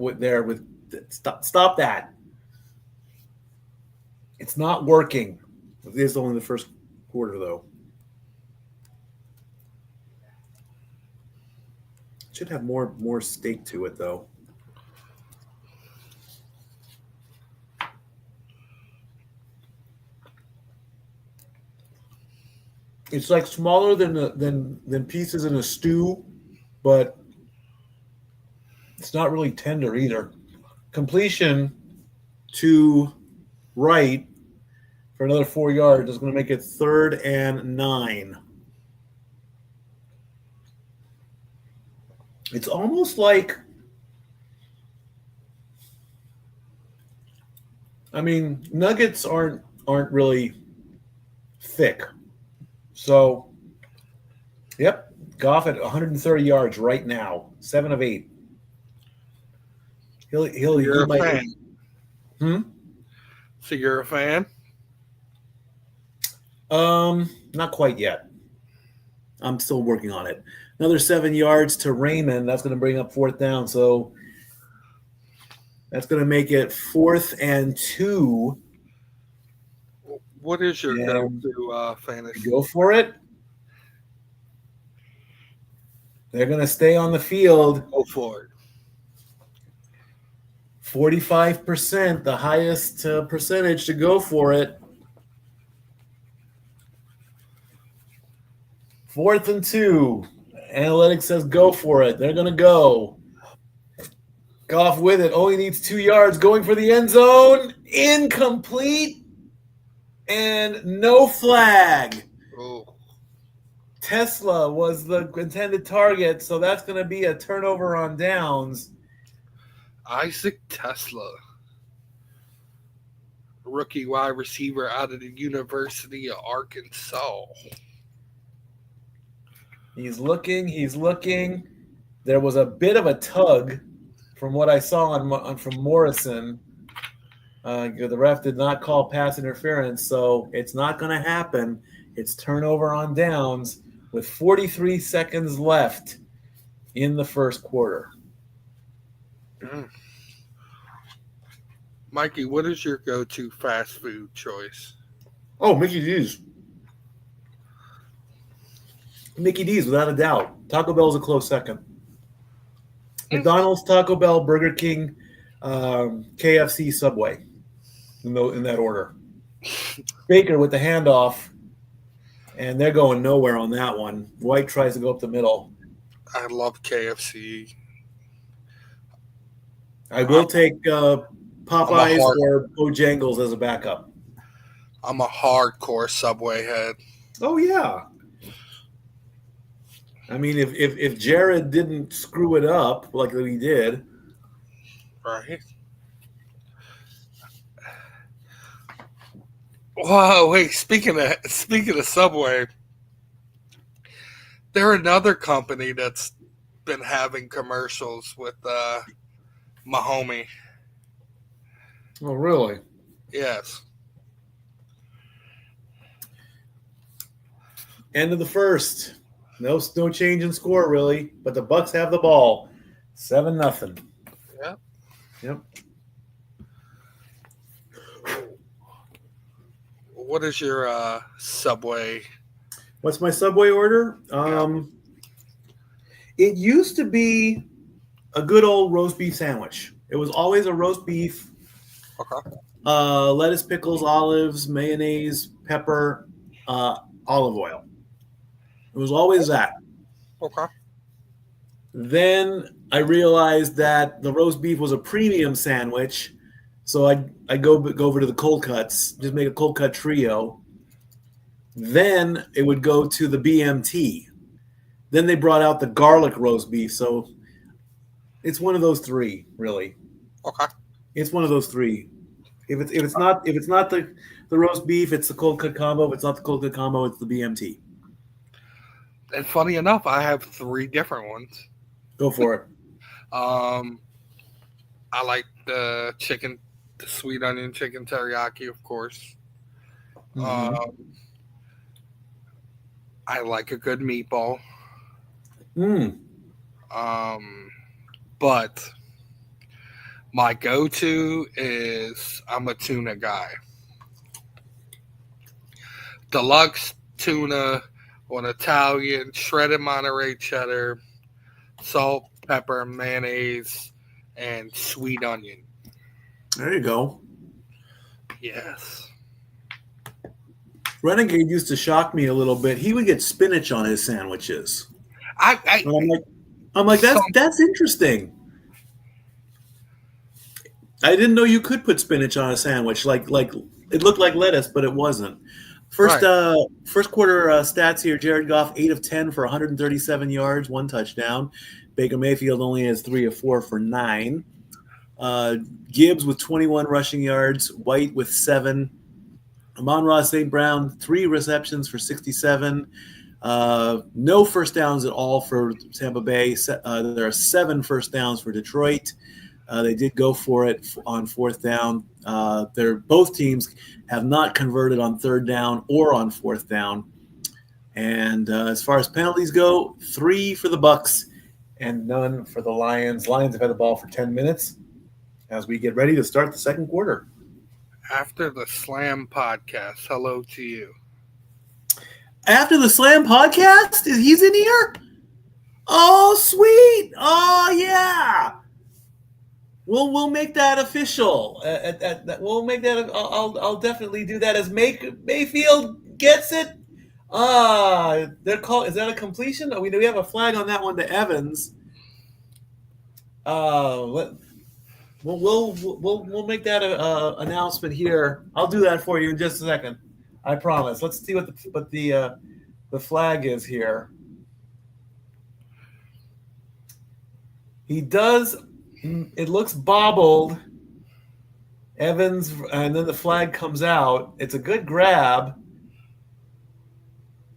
S1: stop that. It's not working. It is only the first quarter, though. Should have more steak to it, though. It's like smaller than pieces in a stew, but it's not really tender either. Completion to right for another 4 yards. That's going to make it 3rd and 9. It's almost like, I mean, Nuggets aren't really thick. So, yep, Goff at 130 yards right now, 7 of 8.
S2: You're
S1: He
S2: a
S1: might.
S2: fan.
S1: Hmm?
S2: So you're a fan?
S1: Not quite yet. I'm still working on it. Another 7 yards to Raymond. That's going to bring up 4th down. So that's going to make it 4th and 2.
S2: What is your
S1: And
S2: go-to fantasy?
S1: go for it. They're going to stay on the field.
S2: Go for it.
S1: 45%, the highest percentage to go for it. 4th and 2. Analytics says go for it. They're going to go. Goff with it. Only needs 2 yards. Going for the end zone. Incomplete. And no flag.
S2: Oh.
S1: Tesla was the intended target, so that's going to be a turnover on downs.
S2: Isaac Tesla, rookie wide receiver out of the University of Arkansas.
S1: He's looking. There was a bit of a tug from what I saw from Morrison. The ref did not call pass interference, so it's not going to happen. It's turnover on downs with 43 seconds left in the first quarter.
S2: Mikey, what is your go-to fast food choice?
S1: Oh, Mickey D's. Mickey D's, without a doubt. Taco Bell's a close second. McDonald's, Taco Bell, Burger King, KFC, Subway, in that order. Baker with the handoff, and they're going nowhere on that one. White tries to go up the middle.
S2: I love KFC.
S1: I will take Popeyes or Bojangles as a backup.
S2: I'm a hardcore Subway head.
S1: Oh, yeah. I mean, if Jared didn't screw it up like he did.
S2: Right. Wow, wait, speaking of Subway, they're another company that's been having commercials with my homie.
S1: Oh, really?
S2: Yes.
S1: End of the first. No change in score, really. But the Bucks have the ball. 7-0. Yep.
S2: What is your Subway?
S1: What's my Subway order? It used to be a good old roast beef sandwich. It was always a roast beef.
S2: Okay.
S1: Lettuce, pickles, olives, mayonnaise, pepper, olive oil. It was always that.
S2: Okay.
S1: Then I realized that the roast beef was a premium sandwich, so I go over to the cold cuts, just make a cold cut trio. Then it would go to the BMT. Then they brought out the garlic roast beef, so it's one of those three, really.
S2: Okay.
S1: It's one of those three. If it's not the roast beef, it's the cold cut combo. If it's not the cold cut combo, it's the BMT.
S2: And funny enough, I have 3 different ones.
S1: Go for it.
S2: I like the sweet onion chicken teriyaki, of course.
S1: Mm-hmm.
S2: I like a good meatball. But my go-to is I'm a tuna guy. Deluxe tuna on Italian, shredded Monterey cheddar, salt, pepper, mayonnaise, and sweet onion.
S1: There you go.
S2: Yes.
S1: Renegade used to shock me a little bit. He would get spinach on his sandwiches.
S2: I'm
S1: like that's interesting. I didn't know you could put spinach on a sandwich. Like It looked like lettuce, but it wasn't. First quarter stats here: Jared Goff 8 of 10 for 137 yards, 1 touchdown. Baker Mayfield only has 3 of 4 for 9. Gibbs with 21 rushing yards, White with 7. Amon-Ra St. Brown 3 receptions for 67. No first downs at all for Tampa Bay. There are 7 first downs for Detroit. They did go for it on 4th down. Both teams have not converted on 3rd down or on 4th down. And as far as penalties go, 3 for the Bucs and none for the Lions. Lions have had the ball for 10 minutes as we get ready to start the second quarter.
S2: After the Slam podcast, hello to you.
S1: After the Slam podcast? He's in here? Oh, sweet. Oh, yeah. We'll make that official. We'll make that. I'll definitely do that as Mayfield gets it. They're called. Is that a completion? We have a flag on that one to Evans. We'll make that announcement here. I'll do that for you in just a second. I promise. Let's see what the flag is here. He does. It looks bobbled. Evans, and then the flag comes out. It's a good grab.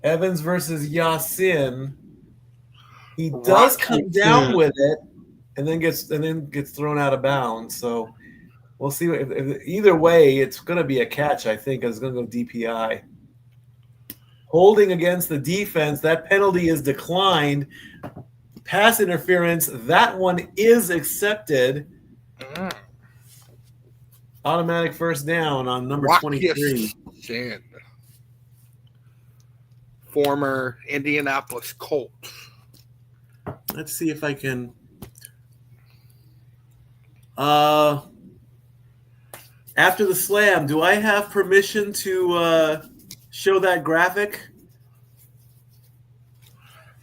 S1: Evans versus Yasin. He does come down with it, and then gets thrown out of bounds. So we'll see. If either way, it's going to be a catch. I think it's going to go DPI. Holding against the defense. That penalty is declined. Pass interference, that one is accepted. Automatic first down on number 23.
S2: Former Indianapolis Colt.
S1: Let's see if I can. After the slam, do I have permission to show that graphic?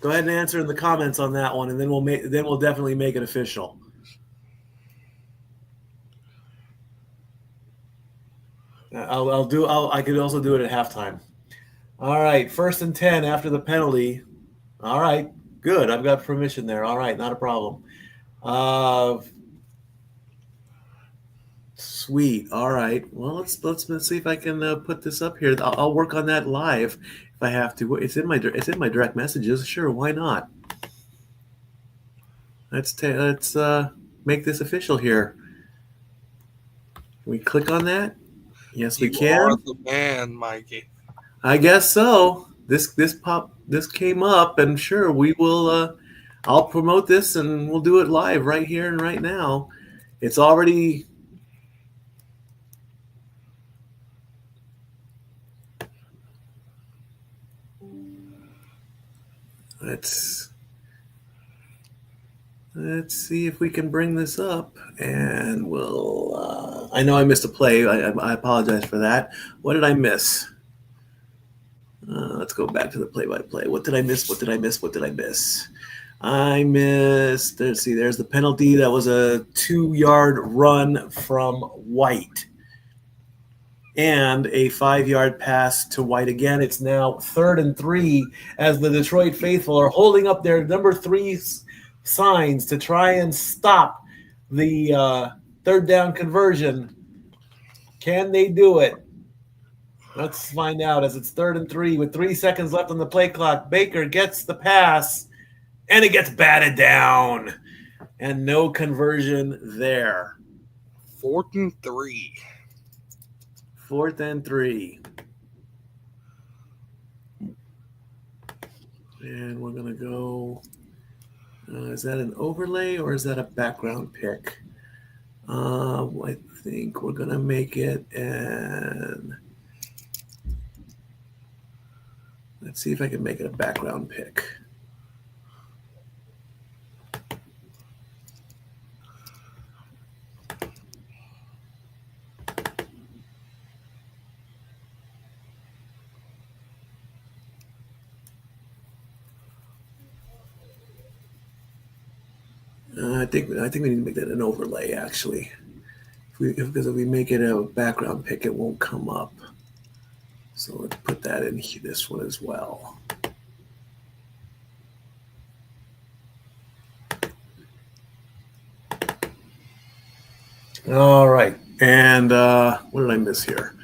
S1: Go ahead and answer in the comments on that one, and then we'll definitely make it official. I could also do it at halftime. All right, 1st and 10 after the penalty. All right, good. I've got permission there. All right, not a problem. Sweet. All right. Well, let's see if I can put this up here. I'll work on that live if I have to. It's in my direct messages. Sure, why not? Let's make this official here. Can we click on that? Yes, we can.
S2: You are the man, Mikey.
S1: I guess so. This came up, and sure, we will. I'll promote this, and we'll do it live right here and right now. It's already. Let's see if we can bring this up, and we'll. I know I missed a play. I apologize for that. What did I miss? Let's go back to the play-by-play. What did I miss? I missed. Let's see. There's the penalty. That was a 2-yard run from White. And a 5-yard pass to White again. It's now 3rd and 3 as the Detroit faithful are holding up their number 3 signs to try and stop the 3rd down conversion. Can they do it? Let's find out as it's 3rd and 3 with 3 seconds left on the play clock. Baker gets the pass, and it gets batted down. And no conversion there.
S2: 4th and 3.
S1: 4th and 3. And we're going to go. Is that an overlay or is that a background pick? I think we're going to make it. And let's see if I can make it a background pick. I think we need to make that an overlay, actually. Because if we make it a background pick, it won't come up. So let's put that in this one as well. All right. And what did I miss here?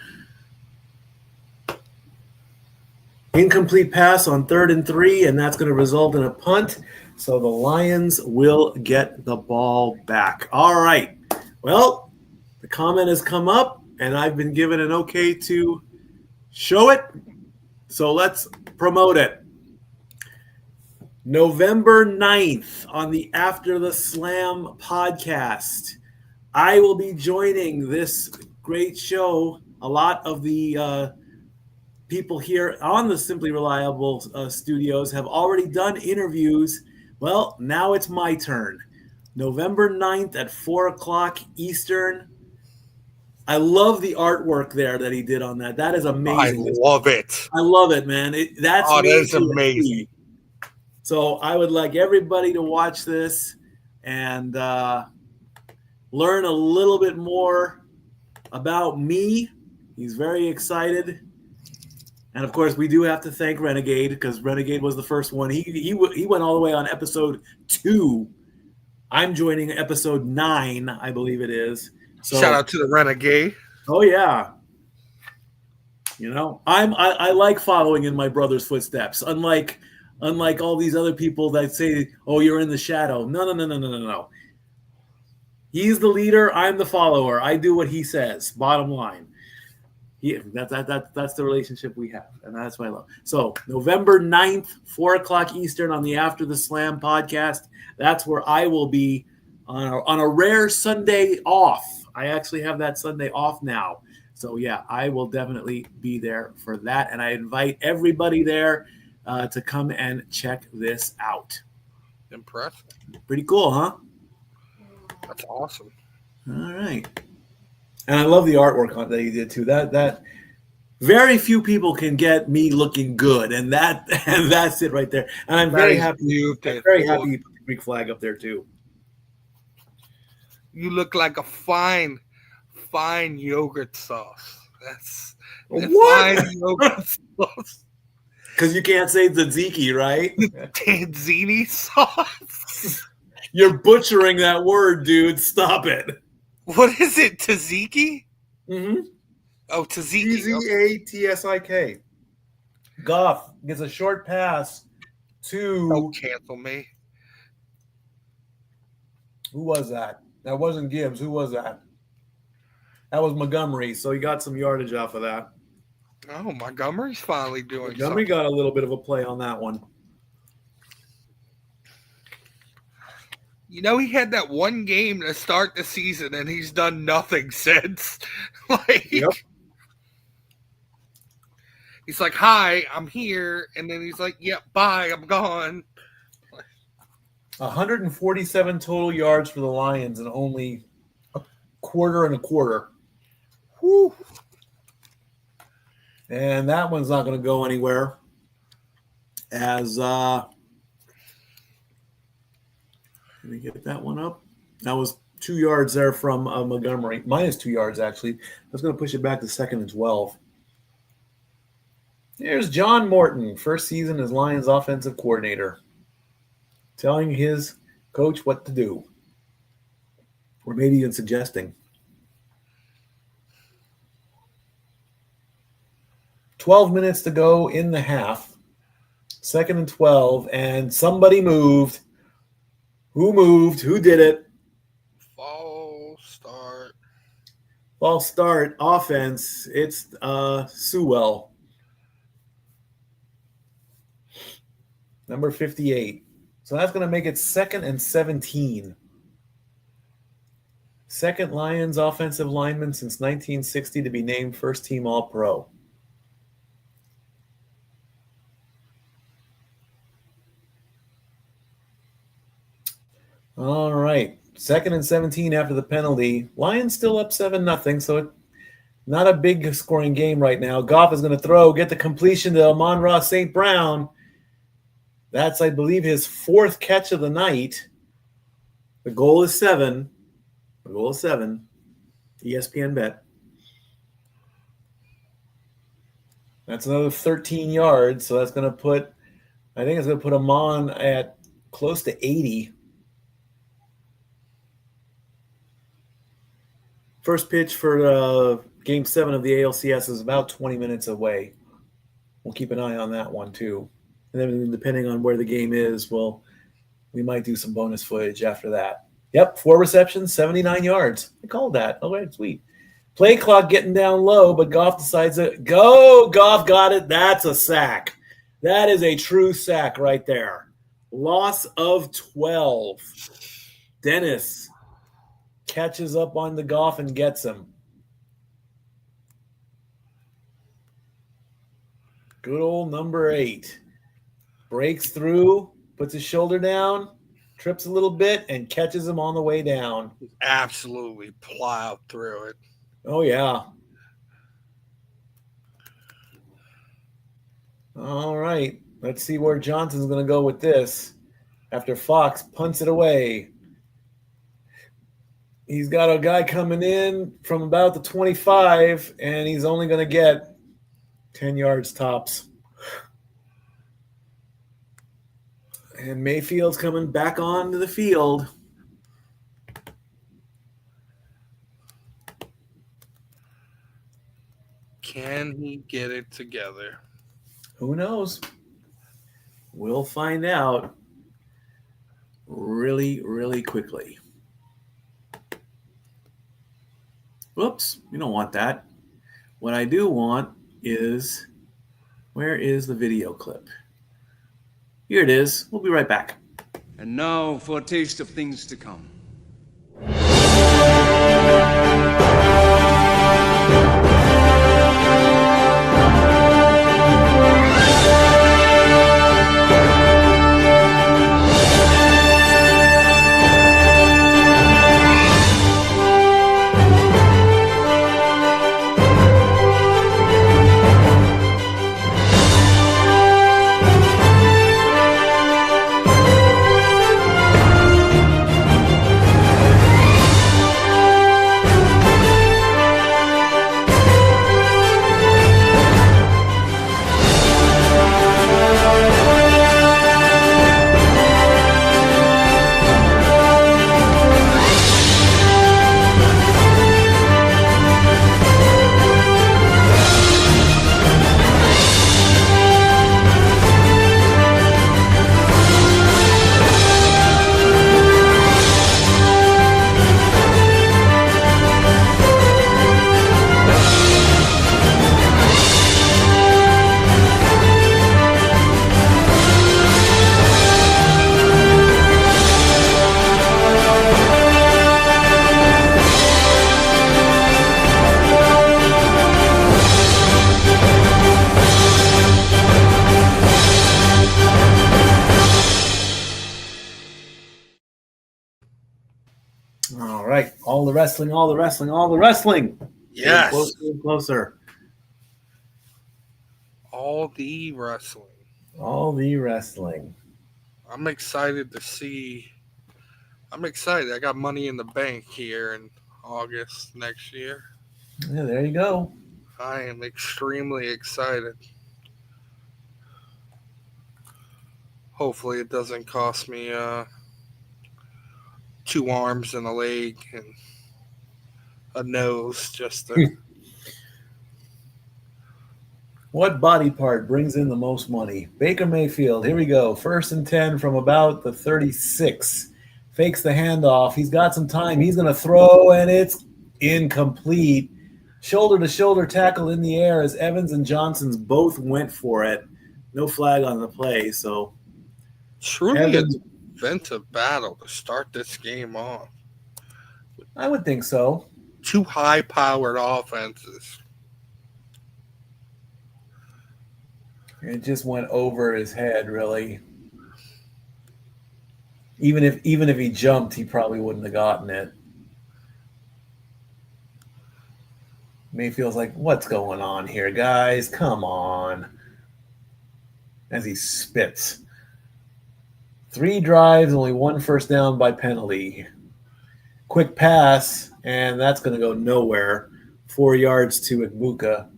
S1: Incomplete pass on 3rd and 3, and that's going to result in a punt. So the Lions will get the ball back. All right. Well, the comment has come up, and I've been given an okay to show it. So let's promote it. November 9th on the After the Slam podcast, I will be joining this great show. A lot of the people here on the Simply Reliable studios have already done interviews. Well, now it's my turn. November 9th at 4 o'clock Eastern. I love the artwork there that he did on that. That is amazing.
S2: I love it.
S1: I love it, man. That's
S2: that
S1: me
S2: is
S1: to
S2: amazing.
S1: So I would like everybody to watch this and learn a little bit more about me. He's very excited. And, of course, we do have to thank Renegade because Renegade was the first one. He went all the way on episode 2. I'm joining episode 9, I believe it is. So,
S2: shout out to the Renegade.
S1: Oh, yeah. You know, I like following in my brother's footsteps, unlike all these other people that say, oh, you're in the shadow. No. He's the leader. I'm the follower. I do what he says. Bottom line. Yeah, that's the relationship we have, and that's what I love. So November 9th, 4 o'clock Eastern on the After the Slam podcast. That's where I will be on a rare Sunday off. I actually have that Sunday off now. So, yeah, I will definitely be there for that, and I invite everybody there to come and check this out.
S2: Impressive.
S1: Pretty cool, huh?
S2: That's awesome.
S1: All right. And I love the artwork that he did too. That very few people can get me looking good, and that's it right there. And I'm very happy. You put the Greek flag up there too.
S2: You look like a fine yogurt sauce. That's
S1: what?
S2: Fine yogurt sauce.
S1: Because you can't say tzatziki, right?
S2: Tanzini sauce.
S1: You're butchering that word, dude. Stop it.
S2: What is it? Tzatziki?
S1: Mm-hmm.
S2: Oh, tzatziki.
S1: Tzatziki. Goff gets a short pass to.
S2: Don't cancel me.
S1: Who was that? That wasn't Gibbs. Who was that? That was Montgomery. So he got some yardage off of that.
S2: Oh, Montgomery's finally doing something.
S1: Montgomery got a little bit of a play on that one.
S2: You know, he had that one game to start the season, and he's done nothing since.
S1: Yep.
S2: He's like, hi, I'm here. And then he's like, yep, bye, I'm gone.
S1: 147 total yards for the Lions and only a quarter.
S2: Whew.
S1: And that one's not going to go anywhere. As let me get that one up. That was 2 yards there from Montgomery. Minus 2 yards, actually. I was going to push it back to 2nd and 12. Here's John Morton, first season as Lions offensive coordinator, telling his coach what to do. Or maybe even suggesting. 12 minutes to go in the half. 2nd and 12, and somebody moved. Who moved? Who did it? False start. Offense. It's Sewell. Number 58. So that's going to make it 2nd and 17. Second Lions offensive lineman since 1960 to be named first team All-Pro. All right. 2nd and 17 after the penalty. Lions still up 7-0, so not a big scoring game right now. Goff is going to throw, get the completion to Amon-Ra St. Brown. That's, I believe, his 4th catch of the night. The goal is 7. ESPN bet. That's another 13 yards, so that's going to put – I think it's going to put him on at close to 80. First pitch for Game 7 of the ALCS is about 20 minutes away. We'll keep an eye on that one, too. And then depending on where the game is, we might do some bonus footage after that. Yep, 4 receptions, 79 yards. I called that. Oh, right, sweet. Play clock getting down low, but Goff decides to go. Goff got it. That's a sack. That is a true sack right there. Loss of 12. Dennis catches up on the Goff and gets him. Good old number 8. Breaks through, puts his shoulder down, trips a little bit, and catches him on the way down.
S2: Absolutely plowed through it.
S1: Oh, yeah. All right. Let's see where Johnson's going to go with this after Fox punts it away. He's got a guy coming in from about the 25, and he's only going to get 10 yards tops. And Mayfield's coming back onto the field.
S2: Can he get it together?
S1: Who knows? We'll find out really, really quickly. Whoops, you don't want that. What I do want is, where is the video clip? Here it is. We'll be right back.
S4: And now for a taste of things to come.
S1: All right. All the wrestling, all the wrestling, all the wrestling.
S2: Yes.
S1: Closer and closer.
S2: All the wrestling.
S1: All the wrestling.
S2: I'm excited to see. I'm excited. I got money in the bank here in August next year.
S1: Yeah, there you go.
S2: I am extremely excited. Hopefully it doesn't cost me 2 arms and a leg and a nose just to...
S1: What body part brings in the most money? Baker Mayfield. Here we go. 1st and 10 from about the 36. Fakes the handoff. He's got some time. He's going to throw, and it's incomplete. Shoulder-to-shoulder tackle in the air as Evans and Johnson's both went for it. No flag on the play, so...
S2: Truly
S1: Evans,
S2: a defensive battle to start this game off.
S1: I would think so.
S2: 2 high-powered offenses.
S1: It just went over his head, really. Even if he jumped, he probably wouldn't have gotten it. Mayfield's like, what's going on here, guys? Come on. As he spits. 3 drives, only 1 first down by penalty. quick pass, and that's going to go nowhere. 4 yards to Ibuka.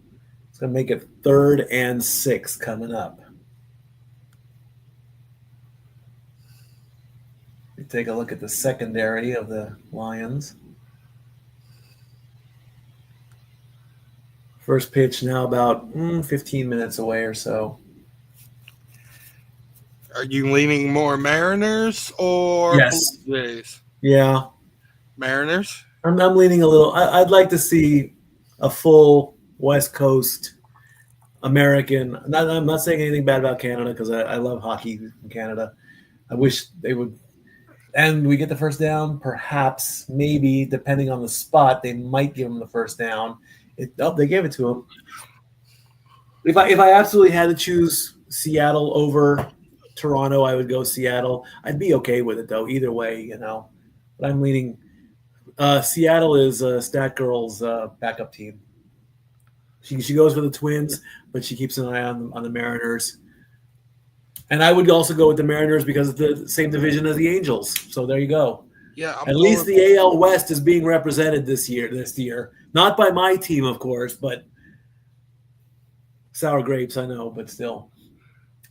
S1: It's going to make it 3rd and 6 coming up. We take a look at the secondary of the Lions. First pitch now about 15 minutes away or so.
S2: Are you leaning more Mariners or
S1: Yes.
S2: Blue Jays?
S1: Yeah.
S2: Mariners?
S1: I'm leaning a little. I'd like to see a full West Coast American. I'm not saying anything bad about Canada because I love hockey in Canada. I wish they would. And we get the first down, perhaps, maybe, depending on the spot, they might give them the first down. They gave it to him. If I absolutely had to choose Seattle over Toronto, I would go Seattle. I'd be okay with it, though, either way, But I'm leaning Seattle is Stat Girl's backup team. She goes for the Twins, but she keeps an eye on the Mariners. And I would also go with the Mariners because it's the same division as the Angels. So there you go.
S2: Yeah,
S1: at least the AL West is being represented this year. Not by my team, of course, but sour grapes, I know, but still.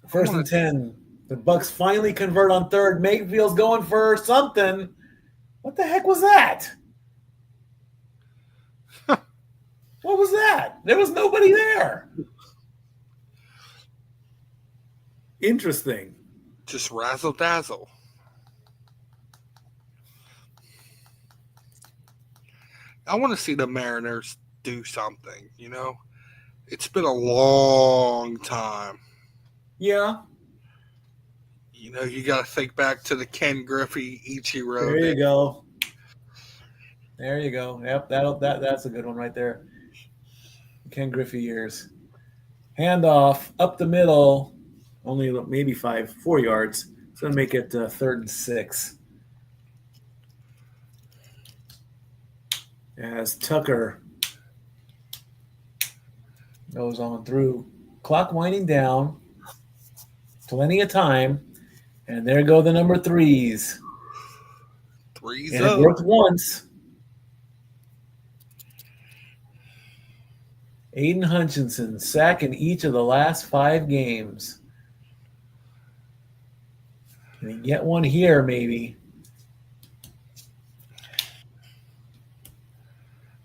S1: First and 10. The Bucks finally convert on third. Mayfield's going for something. What the heck was that? What was that? There was nobody there. Interesting.
S2: Just razzle dazzle. I want to see the Mariners do something, It's been a long time.
S1: Yeah.
S2: You got to think back to the Ken Griffey Ichiro.
S1: There you go. There you go. Yep, that's a good one right there. Ken Griffey years. Handoff up the middle. Only maybe 4 yards. It's going to make it 3rd and 6. As Tucker goes on through. Clock winding down. Plenty of time. And there go the number 3s.
S2: Threes
S1: and
S2: up.
S1: It worked once. Aiden Hutchinson, sack in each of the last 5 games. Can he get one here, maybe?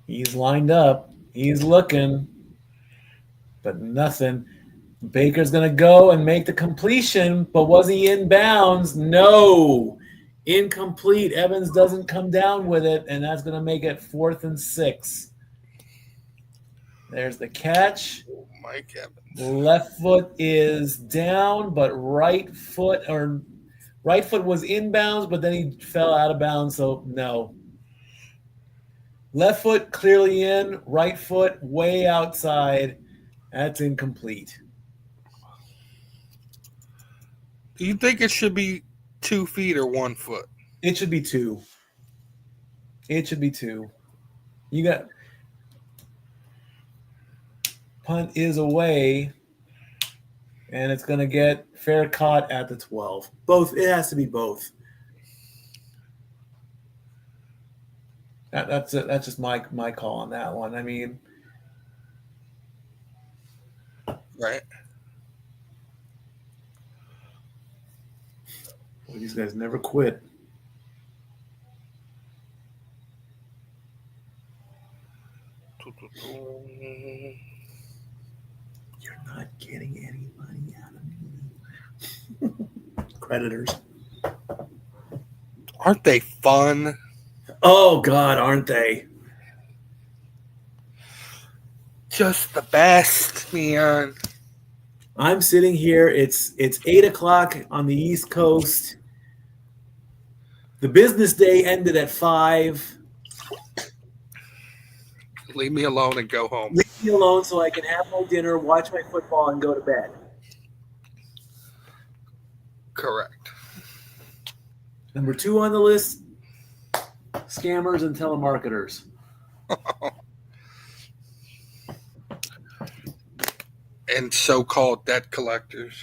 S1: He's lined up. He's looking. But nothing. Baker's going to go and make the completion, but was he in bounds? No. Incomplete. Evans doesn't come down with it, and that's going to make it 4th and 6. There's the catch.
S2: Mike Evans.
S1: Left foot is down, but right foot was inbounds, but then he fell out of bounds, so no. Left foot clearly in, right foot way outside. That's incomplete.
S2: Do you think it should be 2 feet or 1 foot?
S1: It should be 2. It should be 2. You got punt is away, and it's going to get fair caught at the 12. Both. It has to be both. That's it. That's just my call on that one. I mean,
S2: right.
S1: Boy, these guys never quit. You're not getting any money out of me. Creditors.
S2: Aren't they fun?
S1: Oh, God, aren't they?
S2: Just the best, man.
S1: I'm sitting here. It's 8 o'clock on the East Coast. The business day ended at 5.
S2: Leave me alone and go home.
S1: Leave me alone so I can have my dinner, watch my football, and go to bed.
S2: Correct.
S1: Number 2 on the list, scammers and telemarketers.
S2: And so-called debt collectors.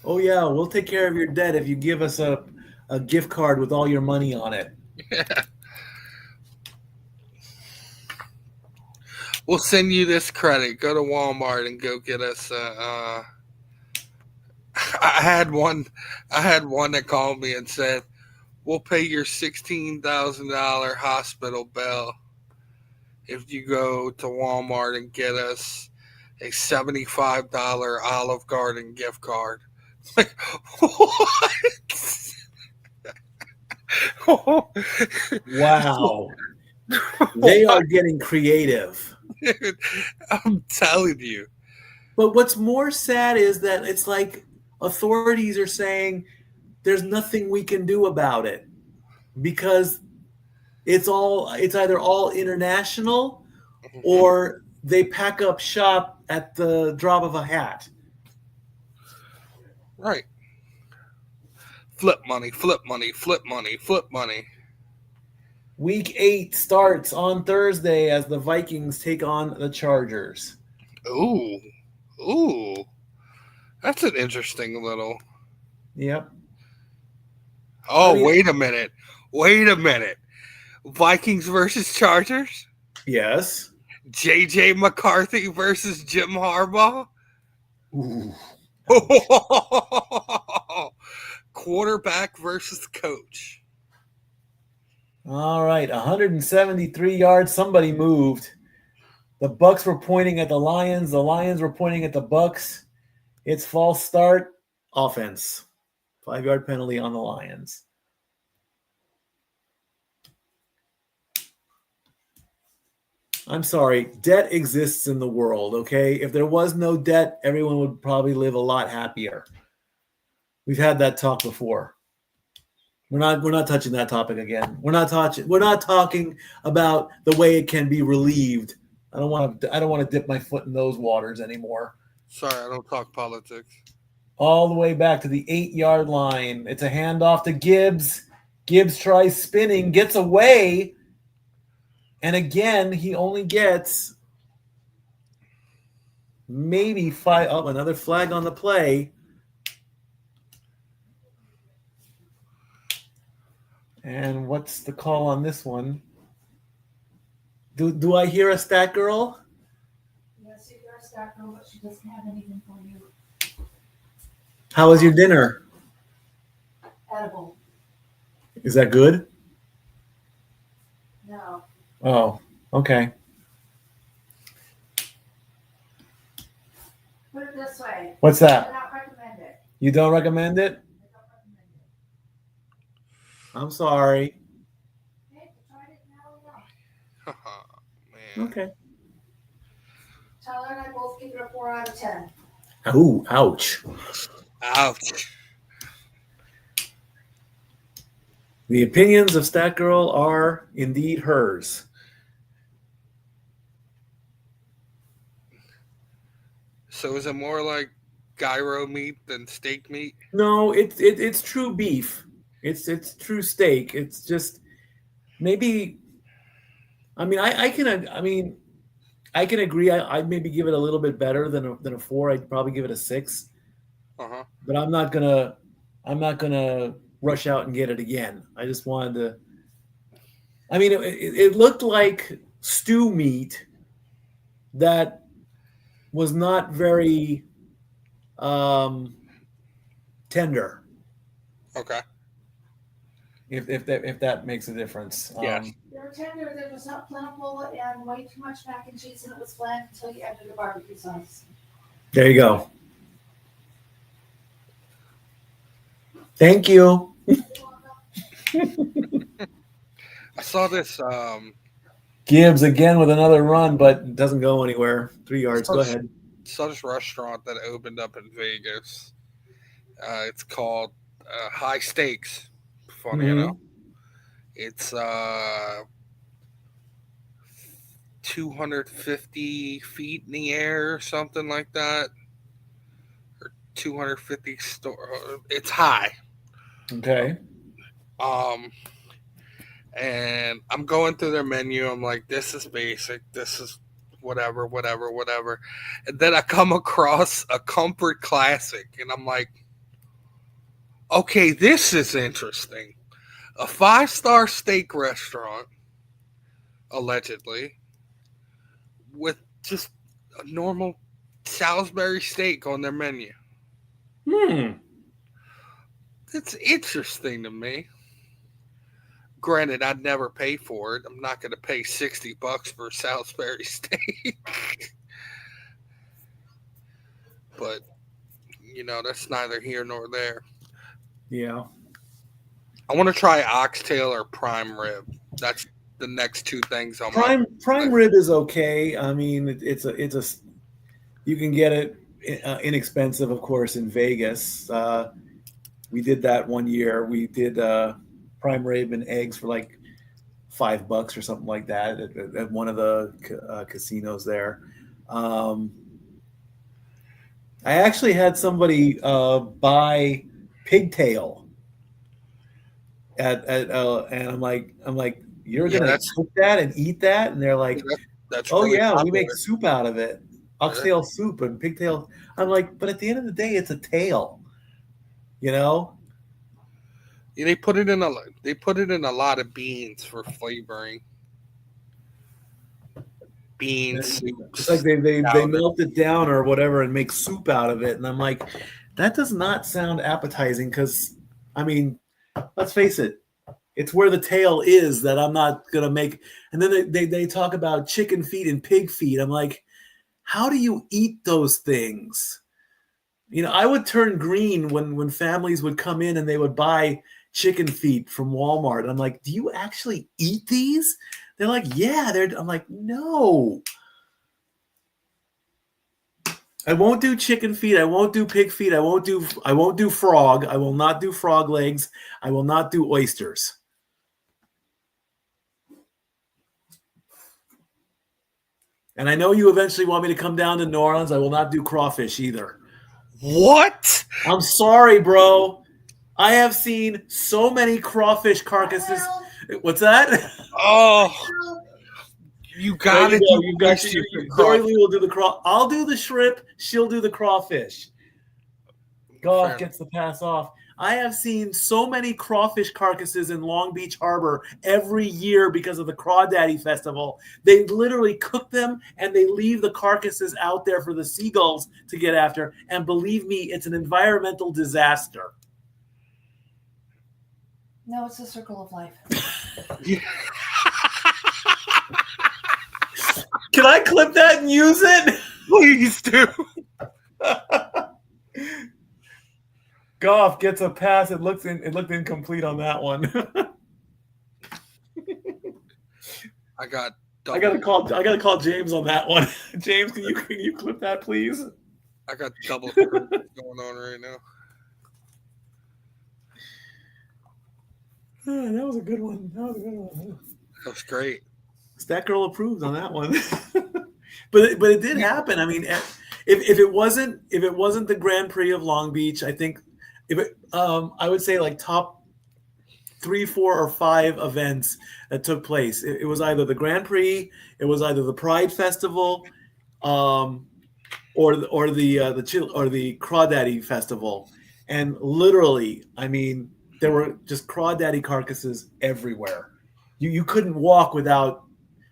S1: Oh, yeah, we'll take care of your debt if you give us a a gift card with all your money on it.
S2: Yeah. We'll send you this credit. Go to Walmart and go get us. I had one that called me and said, "We'll pay your $16,000 hospital bill if you go to Walmart and get us a $75 Olive Garden gift card." Like, what?
S1: Wow. They are getting creative.
S2: Dude, I'm telling you.
S1: But what's more sad is that it's like authorities are saying there's nothing we can do about it because it's either all international or they pack up shop at the drop of a hat.
S2: Right. Flip money, flip money, flip money, flip money.
S1: Week 8 starts on Thursday as the Vikings take on the Chargers.
S2: Ooh. That's an interesting little.
S1: Yep.
S2: Oh,
S1: I mean,
S2: wait a minute. Vikings versus Chargers?
S1: Yes.
S2: JJ McCarthy versus Jim Harbaugh?
S1: Ooh.
S2: Quarterback versus coach.
S1: All right, 173 yards. Somebody moved. The Bucks were pointing at the Lions. The Lions were pointing at the Bucks. It's false start. Offense. 5-yard penalty on the Lions. I'm sorry. Debt exists in the world, okay? If there was no debt, everyone would probably live a lot happier. We've had that talk before. We're not touching that topic again. We're not talking about the way it can be relieved. I don't want to dip my foot in those waters anymore.
S2: Sorry, I don't talk politics.
S1: All the way back to the 8-yard line. It's a handoff to Gibbs. Gibbs tries spinning, gets away, and again he only gets maybe 5. Oh, another flag on the play. And what's the call on this one? Do I hear a stat girl?
S3: Yes, you got a stat girl, but she doesn't have anything for you.
S1: How was your dinner?
S3: Edible.
S1: Is that good?
S3: No.
S1: Oh, okay.
S3: Put it this way.
S1: What's
S3: I
S1: that?
S3: do not recommend it.
S1: You don't recommend it?
S3: I don't recommend it.
S1: I'm sorry.
S3: Okay, you tried it now or no?
S2: Man.
S1: Okay.
S3: Tyler and I both give it a 4 out of 10.
S1: Ooh, ouch.
S2: Ouch.
S1: The opinions of Stat Girl are indeed hers.
S2: So is it more like gyro meat than steak meat?
S1: No, it's true beef. It's true steak. It's just maybe. I mean, I can agree. I'd maybe give it a little bit better than a 4. I'd probably give it a 6.
S2: Uh-huh.
S1: But I'm not gonna rush out and get it again. I just wanted to. I mean, it looked like stew meat that was not very tender.
S2: Okay.
S1: If that makes a difference.
S2: Yes.
S3: They were tender, there was not plentiful, and way too much mac and cheese, and it was bland until you added the barbecue sauce.
S1: There you go. Thank you.
S2: I saw this
S1: Gibbs again with another run, but it doesn't go anywhere. 3 yards. Go ahead.
S2: saw this restaurant that opened up in Vegas. It's called High Stakes. Funny
S1: Mhm.
S2: enough. It's 250 feet in the air or something like that. Or 250 it's high.
S1: Okay.
S2: And I'm going through their menu. I'm like, this is basic. This is whatever. And then I come across a Comfort Classic, and I'm like, Okay, this is interesting. A 5-star steak restaurant, allegedly, with just a normal Salisbury steak on their menu. It's interesting to me. Granted, I'd never pay for it. I'm not going to pay $60 for a Salisbury steak. But, that's neither here nor there.
S1: Yeah.
S2: I want to try oxtail or prime rib. That's the next two things on my
S1: Prime rib is okay. I mean, it's a you can get it inexpensive, of course, in Vegas. We did that one year. We did prime rib and eggs for like $5 or something like that at one of the casinos there. I actually had somebody buy pigtail and I'm like, you're gonna cook that and eat that? And they're like,
S2: that's
S1: oh
S2: really
S1: yeah,
S2: popular.
S1: we make soup out of it, oxtail soup and pigtail. I'm like, but at the end of the day, it's a tail,
S2: Yeah, they put it in a lot of beans for flavoring. Beans,
S1: It's like they melt it down or whatever and make soup out of it, and I'm like, that does not sound appetizing. Because I mean, let's face it, it's where the tail is that I'm not gonna make. And then they talk about chicken feet and pig feet. I'm like, how do you eat those things? I would turn green when families would come in and they would buy chicken feet from Walmart. I'm like, do you actually eat these? They're like, yeah. I'm like, no. I won't do chicken feet. I won't do pig feet. I won't do frog. I will not do frog legs. I will not do oysters. And I know you eventually want me to come down to New Orleans. I will not do crawfish either.
S2: What?
S1: I'm sorry, bro. I have seen so many crawfish carcasses. What's that?
S2: Oh, you got to do.
S1: You got Dory Lee will do the craw. I'll do the shrimp. She'll do the crawfish. Goff gets the pass off. I have seen so many crawfish carcasses in Long Beach Harbor every year because of the Crawdaddy Festival. They literally cook them and they leave the carcasses out there for the seagulls to get after. And believe me, it's an environmental disaster.
S3: No, it's a circle of life.
S1: Can I clip that and use it?
S2: Please do.
S1: Goff gets a pass. It looked incomplete on that one.
S2: I
S1: gotta call James on that one. James, can you clip that, please?
S2: I got double going on right now.
S1: That was a good one.
S2: That was great.
S1: Stat Girl approved on that one. but it did happen. I mean, if it wasn't the Grand Prix of Long Beach, I think I would say like top 3, 4, or 5 events that took place. It was either the Grand Prix, it was either the Pride Festival, or the Crawdaddy Festival, and literally, I mean, there were just crawdaddy carcasses everywhere. You couldn't walk without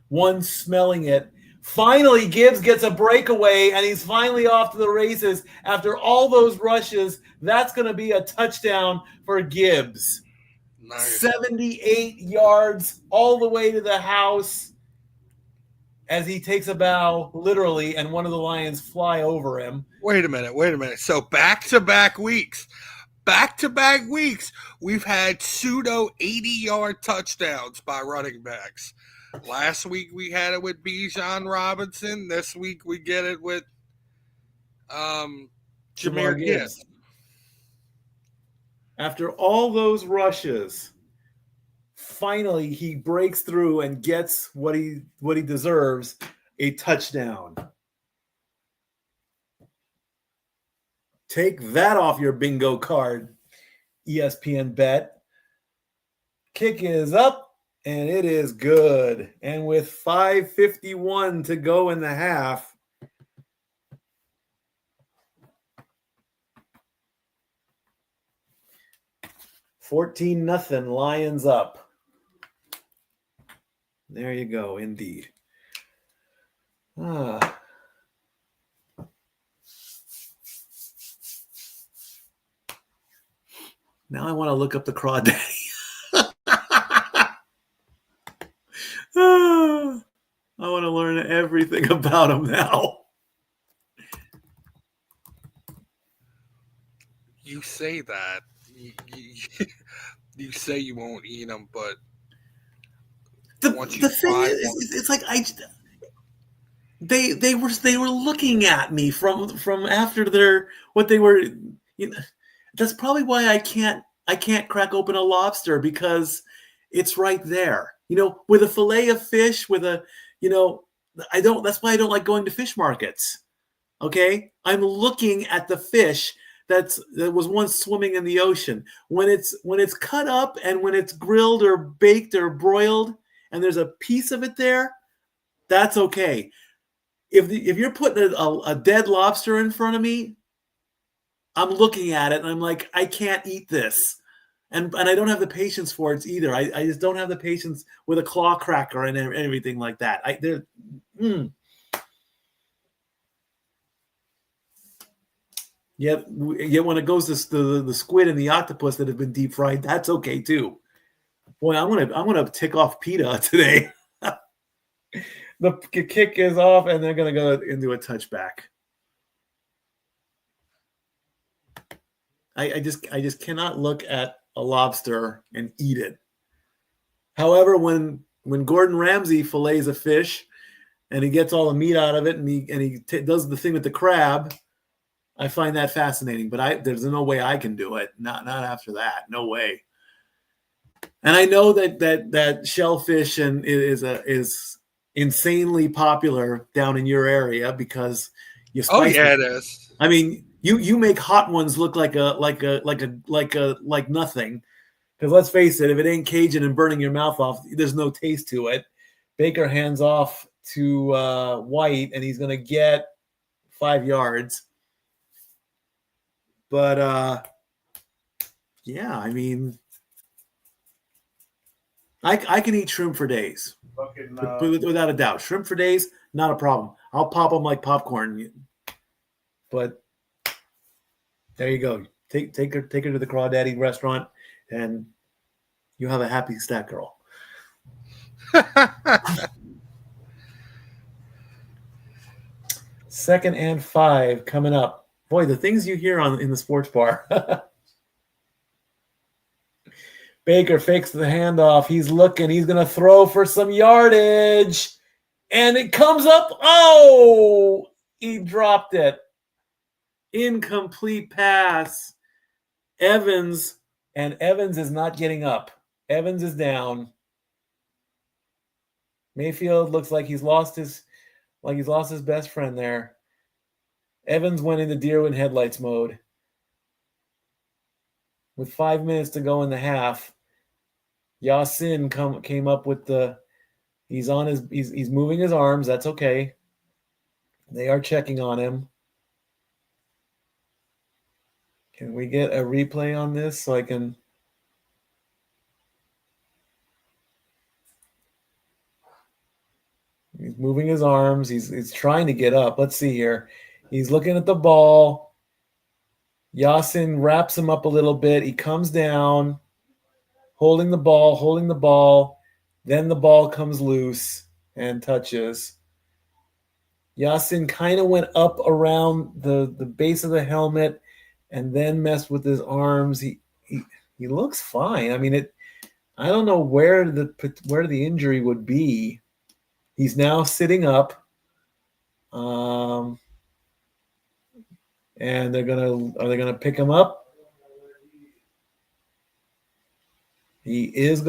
S1: one smelling it. Finally, Gibbs gets a breakaway, and he's finally off to the races after all those rushes. That's going to be a touchdown for Gibbs. Nice. 78 yards all the way to the house as he takes a bow, literally, and one of the Lions fly over him.
S2: Wait a minute. So back-to-back weeks, we've had pseudo 80-yard touchdowns by running backs. Last week we had it with Bijan Robinson. This week we get it with Jahmyr Gibbs.
S1: After all those rushes, finally he breaks through and gets what he deserves, a touchdown. Take that off your bingo card, ESPN Bet. Kick is up, and it is good. And with 5:51 to go in the half, 14-0, Lions up. There you go, indeed. Now I want to look up the Crawdaddy. I want to learn everything about him now.
S2: You say that. You say you won't eat them, but once you
S1: The thing
S2: try
S1: is,
S2: one,
S1: it's like they were looking at me from after their what they were. You know, that's probably why I can't crack open a lobster, because it's right there. You know, with a fillet of fish, with a, you know, I don't. That's why I don't like going to fish markets. Okay, I'm looking at the fish that was once swimming in the ocean. When it's cut up and when it's grilled or baked or broiled, and there's a piece of it there, that's okay. If you're putting a dead lobster in front of me, I'm looking at it and I'm like, I can't eat this. And I don't have the patience for it either. I just don't have the patience with a claw cracker and everything like that. Yet when it goes to the squid and the octopus that have been deep fried, that's okay too. Boy, I'm gonna tick off PETA today. The kick is off, and they're gonna go into a touchback. I just cannot look at a lobster and eat it. However, when Gordon Ramsay fillets a fish and he gets all the meat out of it, and he does the thing with the crab, I find that fascinating. But there's no way I can do it. Not after that. No way. And I know that shellfish is insanely popular down in your area because you spice.
S2: Oh yeah, it is.
S1: I mean, you make hot ones look like nothing. Because let's face it, if it ain't Cajun and burning your mouth off, there's no taste to it. Baker hands off to White, and he's going to get 5 yards. But yeah, I mean, I can eat shrimp for days, without a doubt. Shrimp for days, not a problem. I'll pop them like popcorn. But there you go. Take her to the Crawdaddy restaurant, and you have a happy stat girl. Second and 5 coming up. Boy, the things you hear in the sports bar. Baker fakes the handoff. He's looking. He's going to throw for some yardage. And it comes up. Oh, he dropped it. Incomplete pass. Evans is not getting up. Evans is down. Mayfield looks like he's lost his best friend there. Evans went into deer in headlights mode. With 5 minutes to go in the half, Yasin came up with he's moving his arms. That's okay. They are checking on him. Can we get a replay on this so I can? He's moving his arms. He's trying to get up. Let's see here. He's looking at the ball. Yasin wraps him up a little bit. He comes down, holding the ball. Then the ball comes loose and touches. Yasin kind of went up around the base of the helmet and then messed with his arms. He looks fine. I mean, I don't know where the injury would be. He's now sitting up. And are they gonna pick him up? He's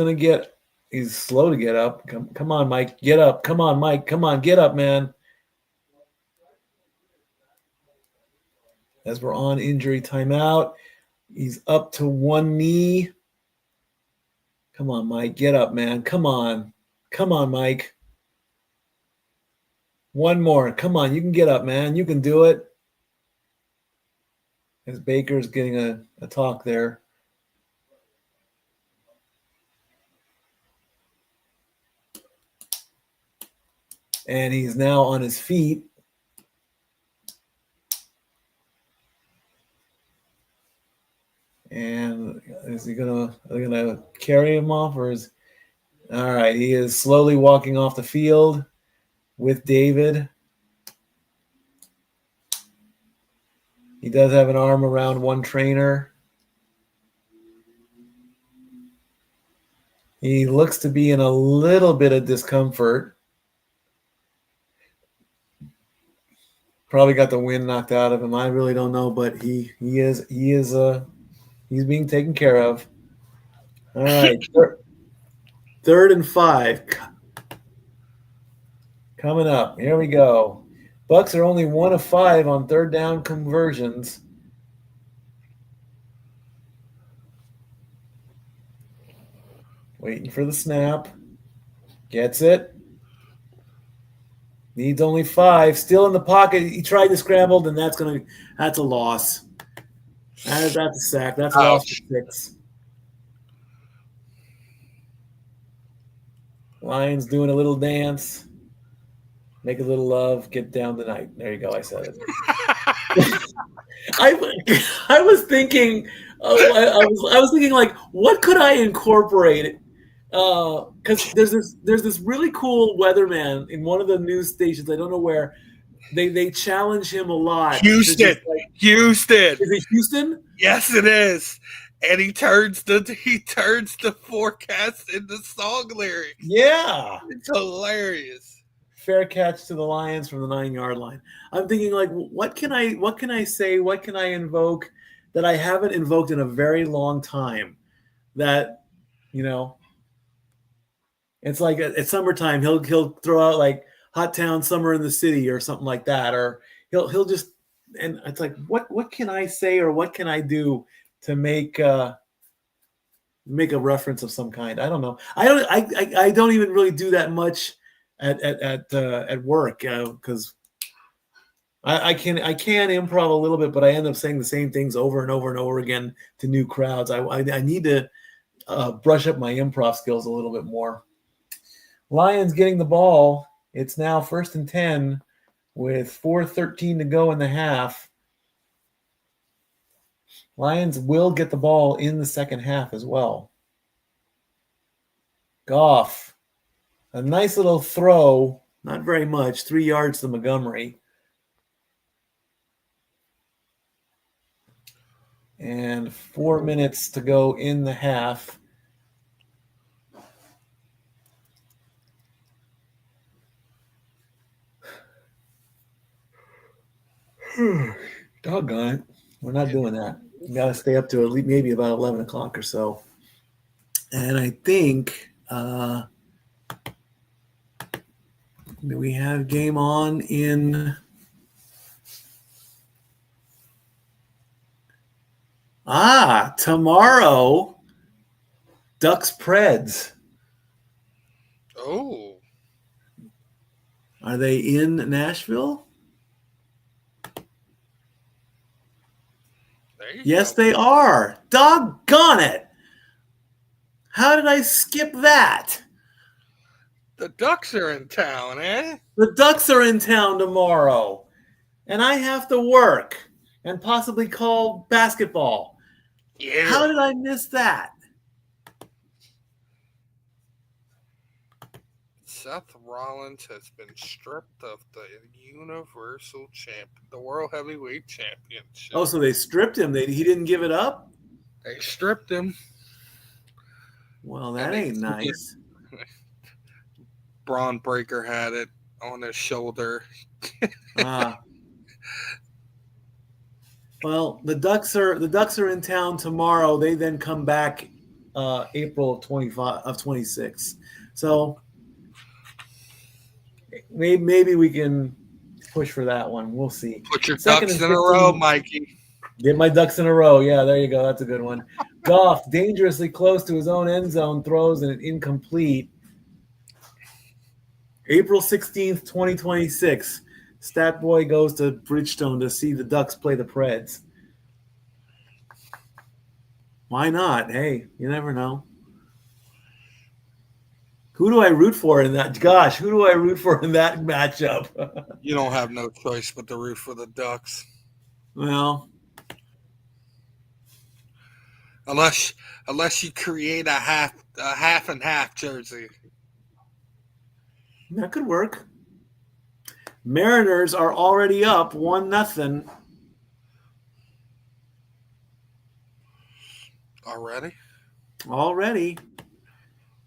S1: slow to get up. Come on, Mike, get up. Come on, Mike. Come on, get up, man. As we're on injury timeout, he's up to one knee. Come on, Mike, get up, man. Come on, Mike. One more. Come on, you can get up, man. You can do it. As Baker's getting a talk there. And he's now on his feet. And is he are they gonna carry him off, or is all right? He is slowly walking off the field with David. He does have an arm around one trainer. He looks to be in a little bit of discomfort. Probably got the wind knocked out of him. I really don't know, but he's being taken care of. All right, third and 5 coming up. Here we go. Bucks are only 1 of 5 on third down conversions. Waiting for the snap. Gets it. Needs only 5. Still in the pocket. He tried to scramble, and that's a loss. That's a sack. That's a loss for 6. Lions doing a little dance. Make a little love. Get down tonight. There you go. I said it. I was thinking. I was thinking, like, what could I incorporate? Because there's this really cool weatherman in one of the news stations. I don't know where. They challenge him a lot.
S2: Houston. Houston.
S1: Is it Houston?
S2: Yes, it is. And he turns the forecast into song lyrics.
S1: Yeah,
S2: it's hilarious.
S1: Fair catch to the Lions from the 9-yard line. I'm thinking, like, what can I say? What can I invoke that I haven't invoked in a very long time? That, it's like at summertime he'll throw out like "Hot Town Summer in the City" or something like that, or he'll just, and it's like, what can I say or what can I do to make a reference of some kind? I don't know. I don't even really do that much at work, because I can improv a little bit, but I end up saying the same things over and over and over again to new crowds. I need to brush up my improv skills a little bit more. Lions getting the ball. It's now 1st and 10 with 4:13 to go in the half. Lions will get the ball in the second half as well. Goff, a nice little throw, not very much, 3 yards to Montgomery. And 4 minutes to go in the half. Doggone it. We're not doing that. We got to stay up to at least maybe about 11 o'clock or so. And I think we have game on in tomorrow. Ducks Preds.
S2: Oh.
S1: Are they in Nashville? Yes, they are. Doggone it. How did I skip that?
S2: The Ducks are in town, eh?
S1: The Ducks are in town tomorrow. And I have to work and possibly call basketball.
S2: Yeah.
S1: How did I miss that?
S2: Seth Rollins has been stripped of the Universal the World Heavyweight Championship.
S1: Oh, so they stripped him. He didn't give it up?
S2: They stripped him.
S1: Well, that ain't nice.
S2: Braun Breaker had it on his shoulder.
S1: Well, the Ducks are in town tomorrow. They then come back April of 26. So maybe we can push for that one. We'll see.
S2: Put your ducks in a row, Mikey.
S1: Get my ducks in a row. Yeah, there you go. That's a good one. Goff dangerously close to his own end zone, throws and an incomplete. April 16th, 2026. Stat Boy goes to Bridgestone to see the Ducks play the Preds. Why not? Hey, you never know. Who do I root for in that? Gosh, who do I root for in that matchup?
S2: You don't have no choice but to root for the Ducks,
S1: Well,
S2: unless you create a half and half jersey.
S1: that could work. Mariners are already up 1-0.
S2: Already?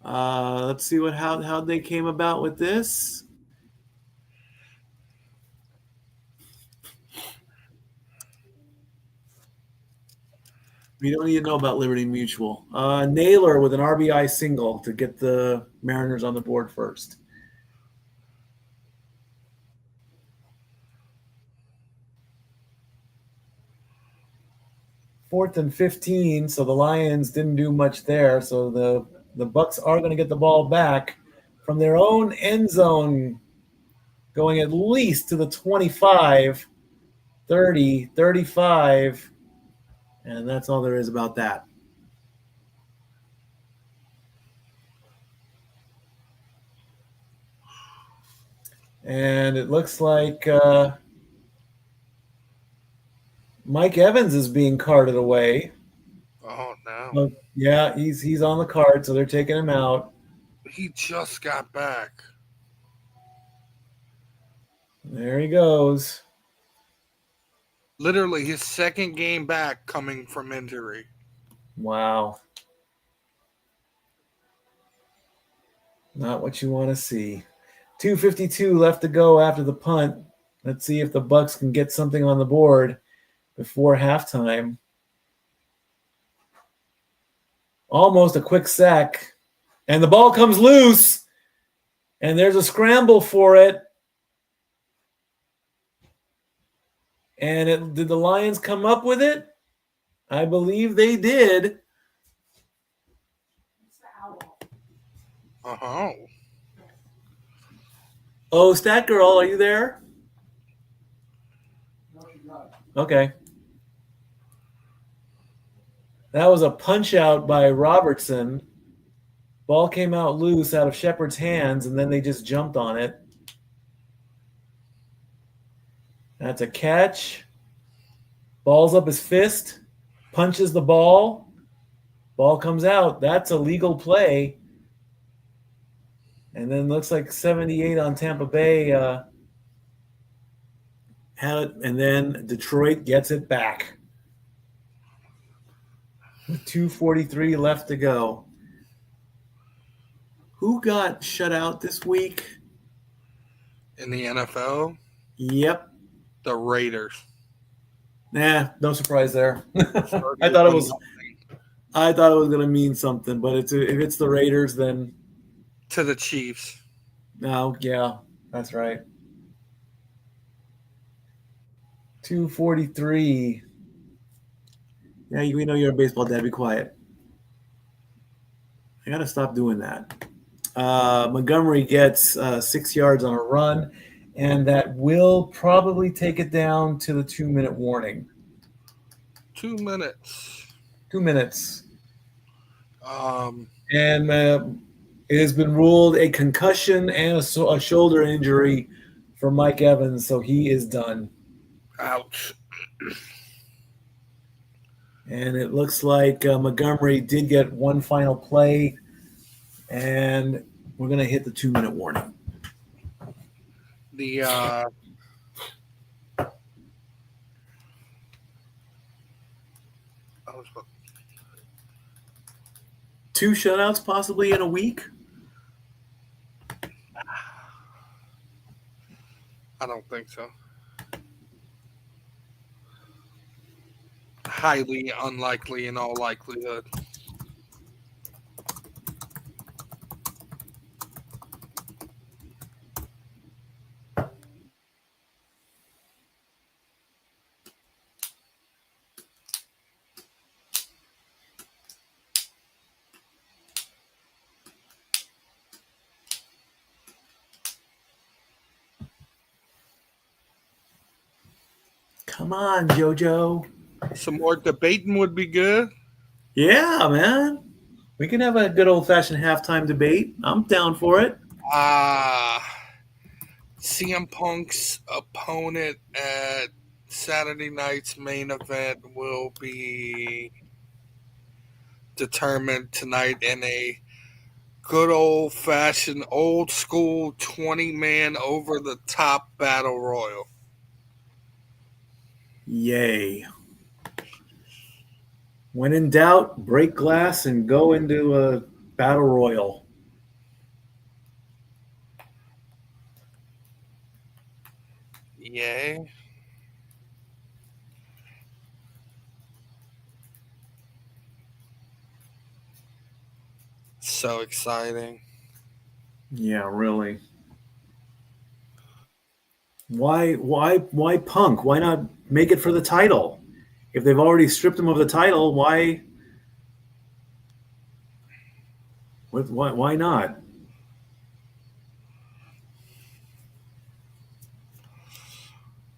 S1: Let's see how they came about with this. We don't need to know about Liberty Mutual. Naylor with an RBI single to get the Mariners on the board first. Fourth and 15, so the Lions didn't do much there. So the Bucks are going to get the ball back from their own end zone, going at least to the 25, 30, 35, and that's all there is about that. And it looks like Mike Evans is being carted away.
S2: Oh no!
S1: Well, yeah, he's on the card, so they're taking him out.
S2: He just got back.
S1: There he goes.
S2: Literally his second game back coming from injury.
S1: Wow. Not what you want to see. 2:52 left to go after the punt. Let's see if the Bucks can get something on the board before halftime. Almost a quick sack. And the ball comes loose. And there's a scramble for it. And did the Lions come up with it? I believe they did.
S3: It's the owl.
S2: Uh-huh.
S1: Oh, Stat Girl, are you there? Okay. That was a punch out by Robertson. Ball came out loose out of Shepard's hands, and then they just jumped on it. That's a catch. Ball's up his fist. Punches the ball. Ball comes out. That's a legal play. And then looks like 78 on Tampa Bay had it, and then Detroit gets it back. With 2:43 left to go. Who got shut out this week?
S2: In the NFL,
S1: Yep.
S2: the Raiders.
S1: Nah, no surprise there. I thought it was going to mean something, but if it's the Raiders, then
S2: to the Chiefs.
S1: no, yeah, that's right. 2:43. Yeah, we know you're a baseball dad. Be quiet. I got to stop doing that. Montgomery gets 6 yards on a run, and that will probably take it down to the 2-minute warning.
S2: 2 minutes.
S1: 2 minutes.
S2: Um,
S1: And it has been ruled a concussion and a shoulder injury for Mike Evans, so he is done.
S2: ouch.
S1: And it looks like Montgomery did get one final play, and we're going to hit the 2-minute warning.
S2: The
S1: Two shutouts possibly in a week?
S2: I don't think so. Highly unlikely in all likelihood.
S1: Come on, JoJo.
S2: Some more debating would be good.
S1: Yeah, man. We can have a good old-fashioned halftime debate. I'm down for it.
S2: CM Punk's opponent at Saturday night's main event will be determined tonight in a good old-fashioned, old-school 20-man over-the-top battle royal.
S1: Yay. When in doubt, break glass and go into a battle royal.
S2: Yay. So exciting.
S1: Yeah, really. Why Punk? Why not make it for the title? If they've already stripped him of the title, why not?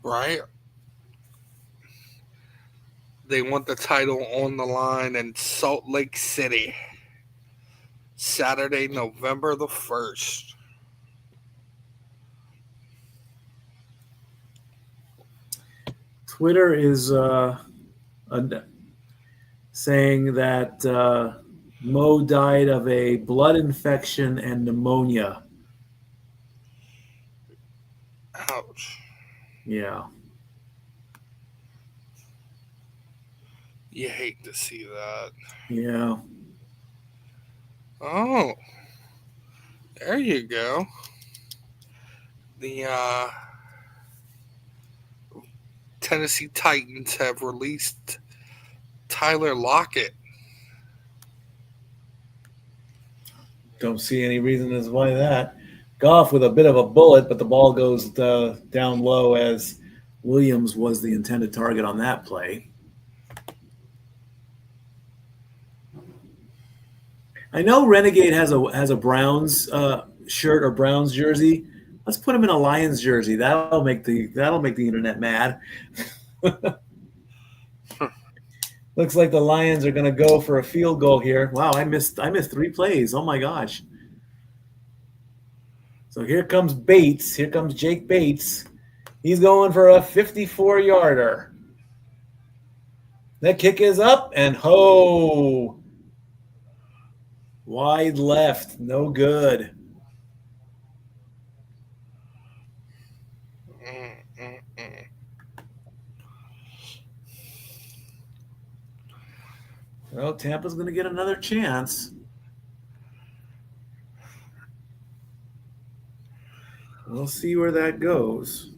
S2: Right? They want the title on the line in Salt Lake City. Saturday, November the 1st.
S1: Twitter is saying that Mo died of a blood infection and pneumonia.
S2: Ouch.
S1: Yeah.
S2: You hate to see that.
S1: Yeah.
S2: Oh, there you go. The Tennessee Titans have released Tyler Lockett.
S1: Don't see any reason as why that. Goff with a bit of a bullet, but the ball goes down low as Williams was the intended target on that play. I know Renegade has a Browns shirt or Browns jersey. Let's put him in a Lions jersey. That'll make the internet mad. Looks like the Lions are going to go for a field goal here. Wow, I missed 3 plays. Oh my gosh. So here comes Bates. Here comes Jake Bates. He's going for a 54-yarder. That kick is up and ho! Wide left. No good. Well, Tampa's going to get another chance. We'll see where that goes.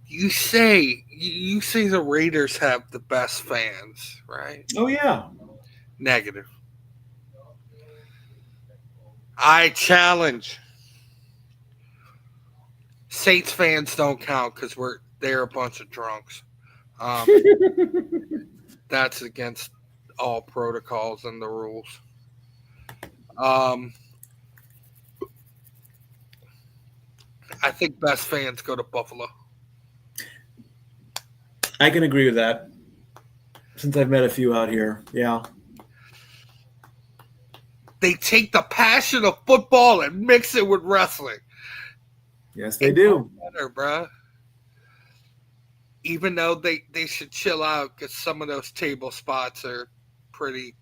S2: You say the Raiders have the best fans, right?
S1: Oh, yeah.
S2: Negative. I challenge. Saints fans don't count because they're a bunch of drunks. That's against all protocols and the rules. I think best fans go to Buffalo.
S1: I can agree with that. Since I've met a few out here, yeah.
S2: They take the passion of football and mix it with wrestling.
S1: Yes, they do.
S2: Better, bruh. Even though they should chill out because some of those table spots are pretty.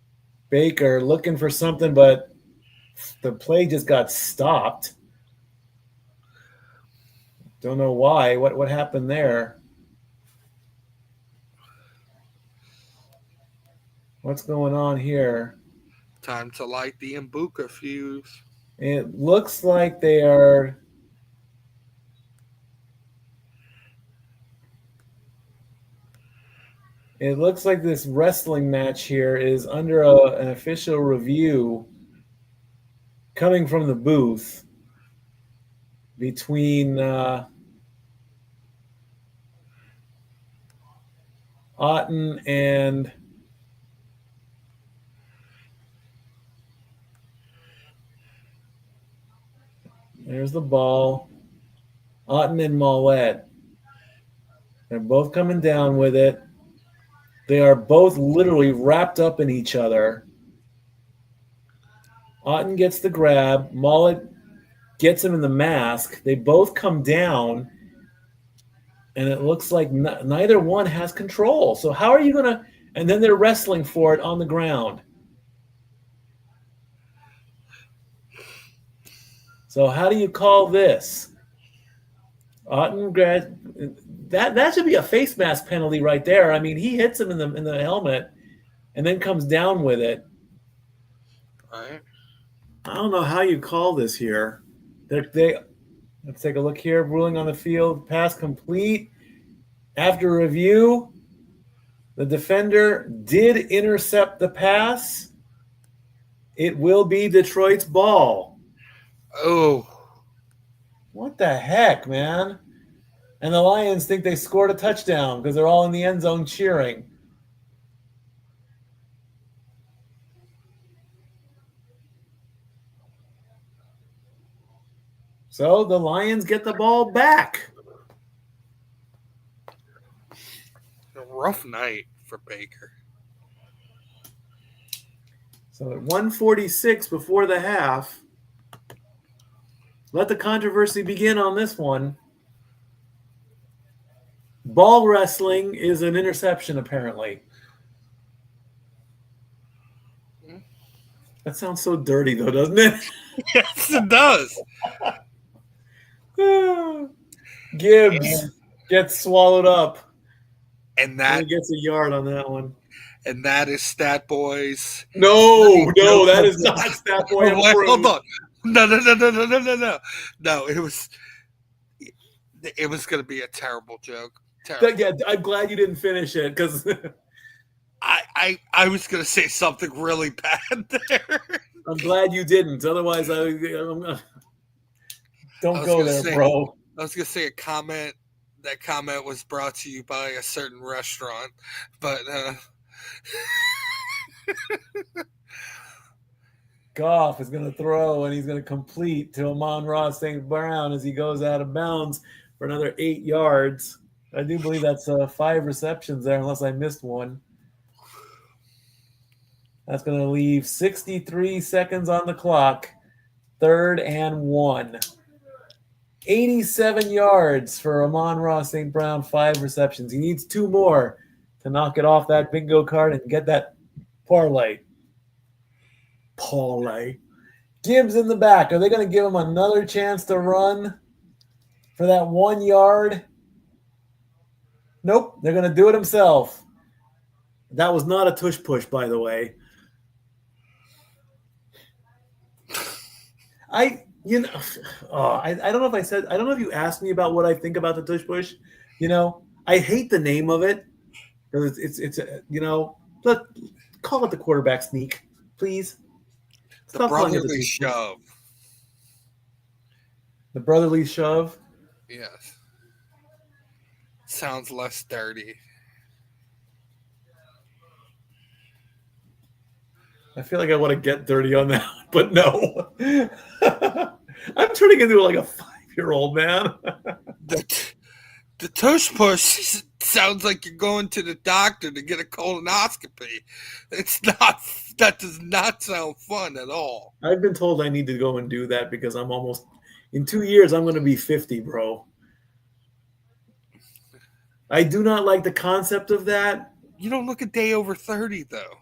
S1: Baker looking for something, but the play just got stopped. Don't know why. What happened there? What's going on here?
S2: Time to light the Mbuka fuse.
S1: It looks like they are. It looks like this wrestling match here is under an official review coming from the booth between Otten and there's the ball. Otten and Mollett. They're both coming down with it. They are both literally wrapped up in each other. Otten gets the grab. Mullet gets him in the mask. They both come down, and it looks like neither one has control. So how are you going to – and then they're wrestling for it on the ground. So how do you call this? Otten that should be a face mask penalty right there. I mean, he hits him in the helmet and then comes down with it.
S2: All right.
S1: I don't know how you call this here. Let's take a look here. Ruling on the field, pass complete. After review, the defender did intercept the pass. It will be Detroit's ball.
S2: Oh.
S1: What the heck, man? And the Lions think they scored a touchdown because they're all in the end zone cheering. So the Lions get the ball back.
S2: A rough night for Baker.
S1: So at 1:46 before the half, let the controversy begin on this one. Ball wrestling is an interception, apparently. That sounds so dirty, though, doesn't it?
S2: Yes, it does.
S1: Gibbs gets swallowed up.
S2: And that
S1: he gets a yard on that one.
S2: And that is Stat Boy's.
S1: No, that is not Stat Boy.
S2: Hold on. No. No, it was going to be a terrible joke. Terrible.
S1: Yeah, I'm glad you didn't finish it because
S2: I was going to say something really bad there.
S1: I'm glad you didn't. Otherwise, don't go there, bro.
S2: I was going to say a comment. That comment was brought to you by a certain restaurant, but
S1: Goff is going to throw, and he's going to complete to Amon-Ra St. Brown as he goes out of bounds for another 8 yards. I do believe that's 5 receptions there, unless I missed one. That's going to leave 63 seconds on the clock. 3rd and 1. 87 yards for Amon-Ra St. Brown, 5 receptions. He needs 2 more to knock it off that bingo card and get that parlay. Gibbs in the back. Are they going to give him another chance to run for that 1 yard? Nope. They're going to do it himself. That was not a tush push, by the way. I don't know if I said, I don't know if you asked me about what I think about the tush push. I hate the name of it because it's let's call it the quarterback sneak, please.
S2: The brotherly shove.
S1: The brotherly shove?
S2: Yes. Sounds less dirty.
S1: I feel like I want to get dirty on that, but no. I'm turning into like a 5-year-old, man.
S2: The tush push sounds like you're going to the doctor to get a colonoscopy. That does not sound fun at all.
S1: I've been told I need to go and do that because I'm almost, in 2 years, I'm going to be 50, bro. I do not like the concept of that.
S2: You don't look a day over 30, though.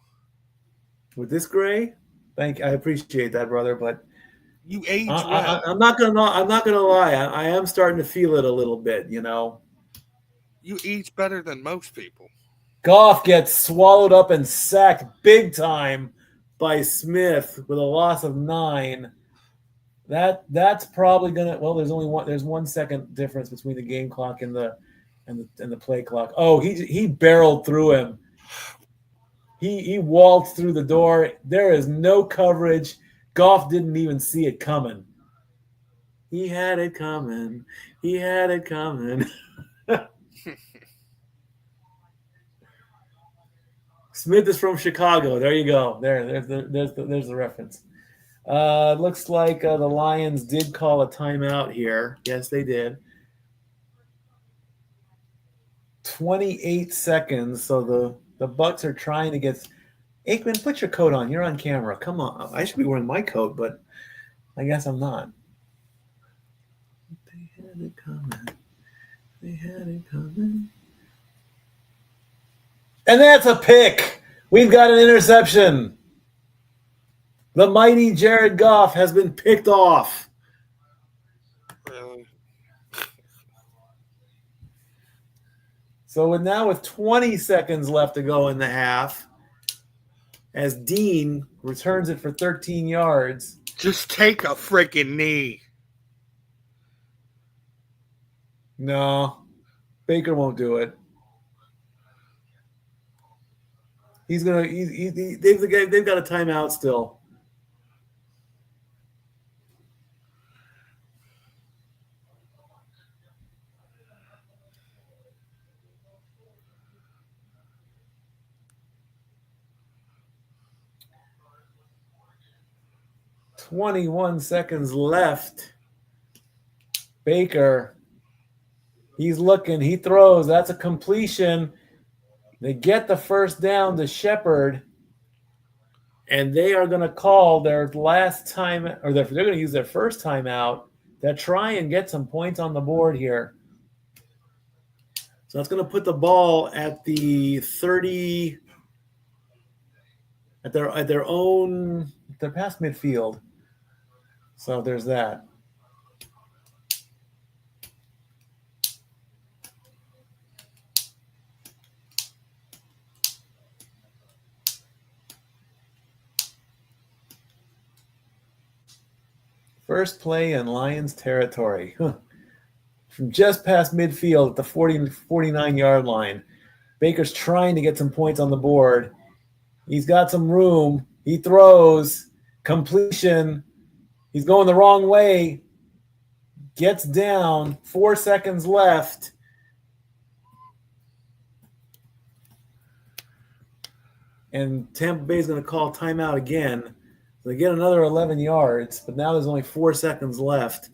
S1: With this gray? I appreciate that, brother, but
S2: you age well.
S1: I'm not gonna lie. I am starting to feel it a little bit,
S2: You age better than most people.
S1: Goff gets swallowed up and sacked big time by Smith with a loss of 9. That's probably gonna. Well, there's 1 second difference between the game clock and the play clock. Oh, he barreled through him. He waltzed through the door. There is no coverage. Goff didn't even see it coming. He had it coming. Smith is from Chicago. There you go. There's the reference. Looks like the Lions did call a timeout here. Yes, they did. 28 seconds. So The Bucs are trying to get Aikman, put your coat on. You're on camera. Come on. I should be wearing my coat, but I guess I'm not. They had it coming. They had it coming. And that's a pick. We've got an interception. The mighty Jared Goff has been picked off.
S2: Really?
S1: So now with 20 seconds left to go in the half, as Dean returns it for 13 yards.
S2: Just take a freaking knee.
S1: No, Baker won't do it. He's gonna. They've got a timeout still. "21 seconds left." Baker. He's looking. He throws. That's a completion. They get the first down to Shepard, and they are going to call their last time, or they're going to use their first timeout to try and get some points on the board here. So that's going to put the ball at the 30, at their past midfield. So there's that. First play in Lions territory. From just past midfield at the 49-yard line. Baker's trying to get some points on the board. He's got some room. He throws. Completion. He's going the wrong way. Gets down. 4 seconds left. And Tampa Bay is going to call timeout again. They get another 11 yards, but now there's only 4 seconds left.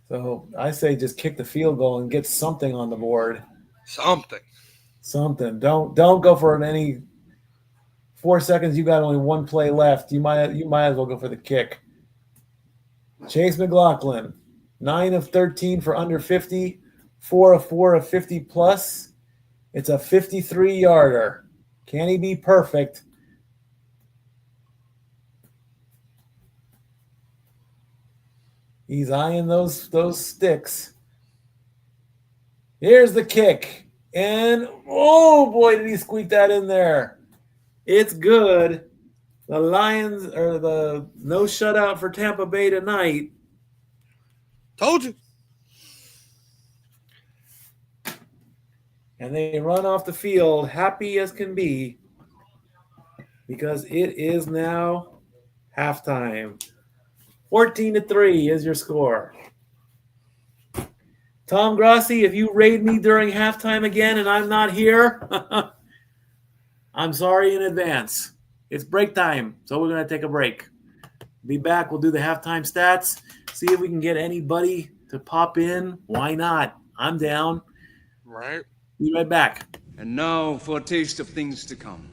S1: So I say just kick the field goal and get something on the board. Something. Don't go for any 4 seconds. You got only one play left. You might as well go for the kick. Chase McLaughlin, 9 of 13 for under 50, 4 of 4 of 50 plus. It's a 53-yarder. Can he be perfect? He's eyeing those sticks. Here's the kick. And, oh, boy, did he squeak that in there. It's good. The Lions are the no shutout for Tampa Bay tonight.
S2: Told you.
S1: And they run off the field happy as can be because it is now halftime. 14-3 is your score. Tom Grossi, if you raid me during halftime again and I'm not here, I'm sorry in advance. It's break time, so we're going to take a break. Be back. We'll do the halftime stats, see if we can get anybody to pop in. Why not? I'm down.
S2: Right.
S1: Be right back.
S4: And now for a taste of things to come.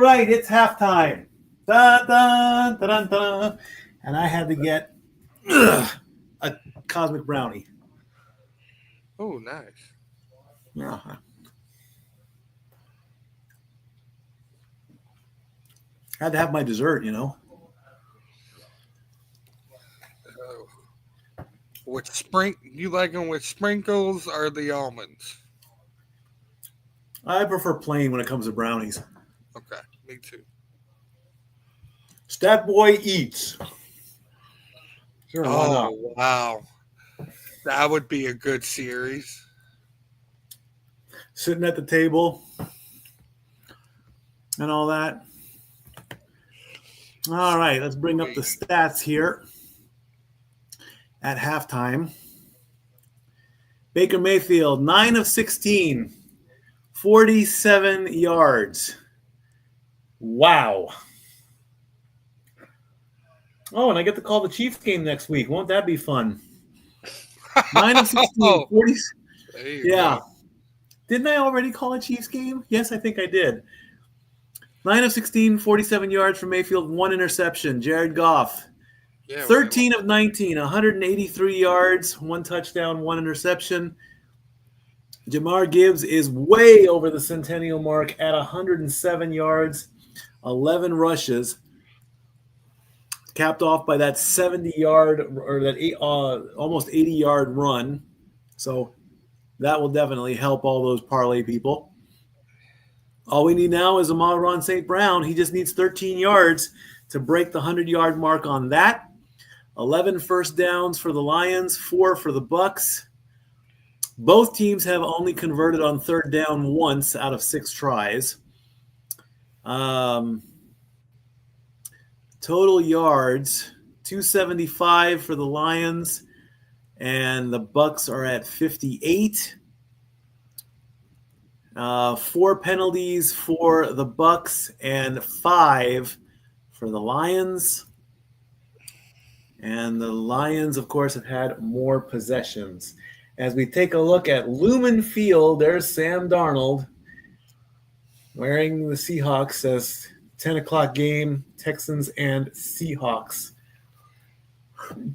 S1: right, it's halftime. Dun, dun, dun, dun, dun. And I had to get a cosmic brownie.
S2: Oh, nice.
S1: Uh-huh. Had to have my dessert, you know.
S2: You like them with sprinkles or the almonds?
S1: I prefer plain when it comes to brownies.
S2: Okay, me too.
S1: Stat Boy eats. Sure, why not?
S2: Oh, wow. That would be a good series.
S1: Sitting at the table and all that. All right, let's bring up the stats here at halftime. Baker Mayfield, 9 of 16, 47 yards. Wow. Oh, and I get to call the Chiefs game next week. Won't that be fun? 9 of 16, 40. Yeah. Go. Didn't I already call a Chiefs game? Yes, I think I did. 9 of 16, 47 yards from Mayfield, 1 interception. Jared Goff, 13 of 19, 183 yards, 1 touchdown, 1 interception. Jamar Gibbs is way over the centennial mark at 107 yards, 11 rushes, capped off by that 70-yard or that almost 80-yard run. So that will definitely help all those parlay people. All we need now is Amon-Ra St. Brown. He just needs 13 yards to break the 100-yard mark on that. 11 first downs for the Lions, 4 for the Bucs. Both teams have only converted on third down once out of 6 tries. Total yards, 275 for the Lions, and the Bucs are at 58. 4 penalties for the Bucs and 5 for the Lions. And the Lions, of course, have had more possessions. As we take a look at Lumen Field, there's Sam Darnold wearing the Seahawks as 10 o'clock game, Texans and Seahawks.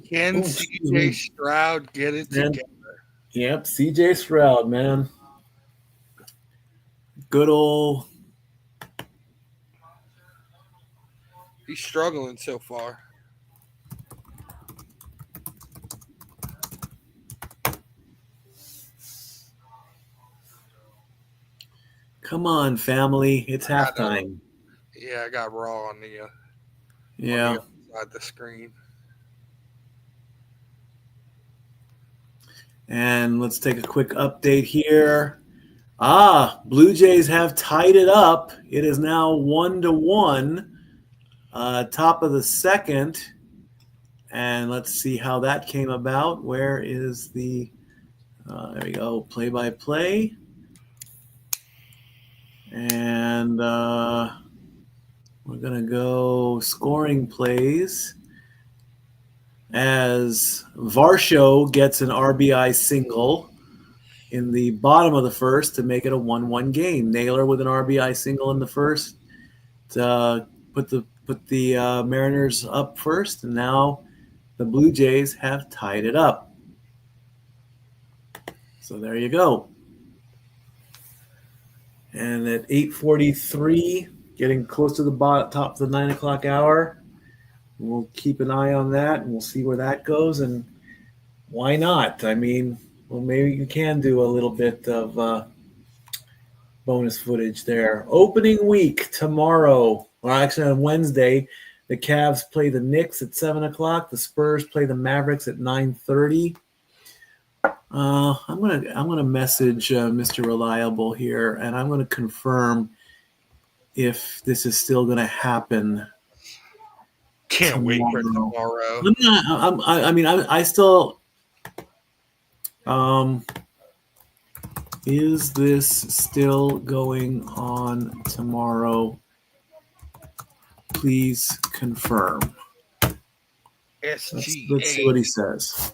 S2: Can C.J. Stroud get it together?
S1: Yep, C.J. Stroud, man. Good old.
S2: He's struggling so far.
S1: Come on, family. It's halftime.
S2: Yeah, I got Raw on the
S1: other
S2: side of the screen.
S1: And let's take a quick update here. Blue Jays have tied it up. It is now 1-1, top of the second. And let's see how that came about. Where is the there we go, play-by-play. And we're going to go scoring plays as Varsho gets an RBI single in the bottom of the first to make it a 1-1 game. Naylor with an RBI single in the first to put the Mariners up first, and now the Blue Jays have tied it up. So there you go. And at 8:43, getting close to the top of the 9 o'clock hour, we'll keep an eye on that, and we'll see where that goes. And why not? I mean, well, maybe you can do a little bit of bonus footage there. Opening week tomorrow, or actually on Wednesday, the Cavs play the Knicks at 7 o'clock. The Spurs play the Mavericks at 9:30. I'm gonna message Mr. Reliable here, and I'm gonna confirm if this is still gonna happen.
S2: Can't wait for tomorrow.
S1: I still. Is this still going on tomorrow? Please confirm. Let's see what he says.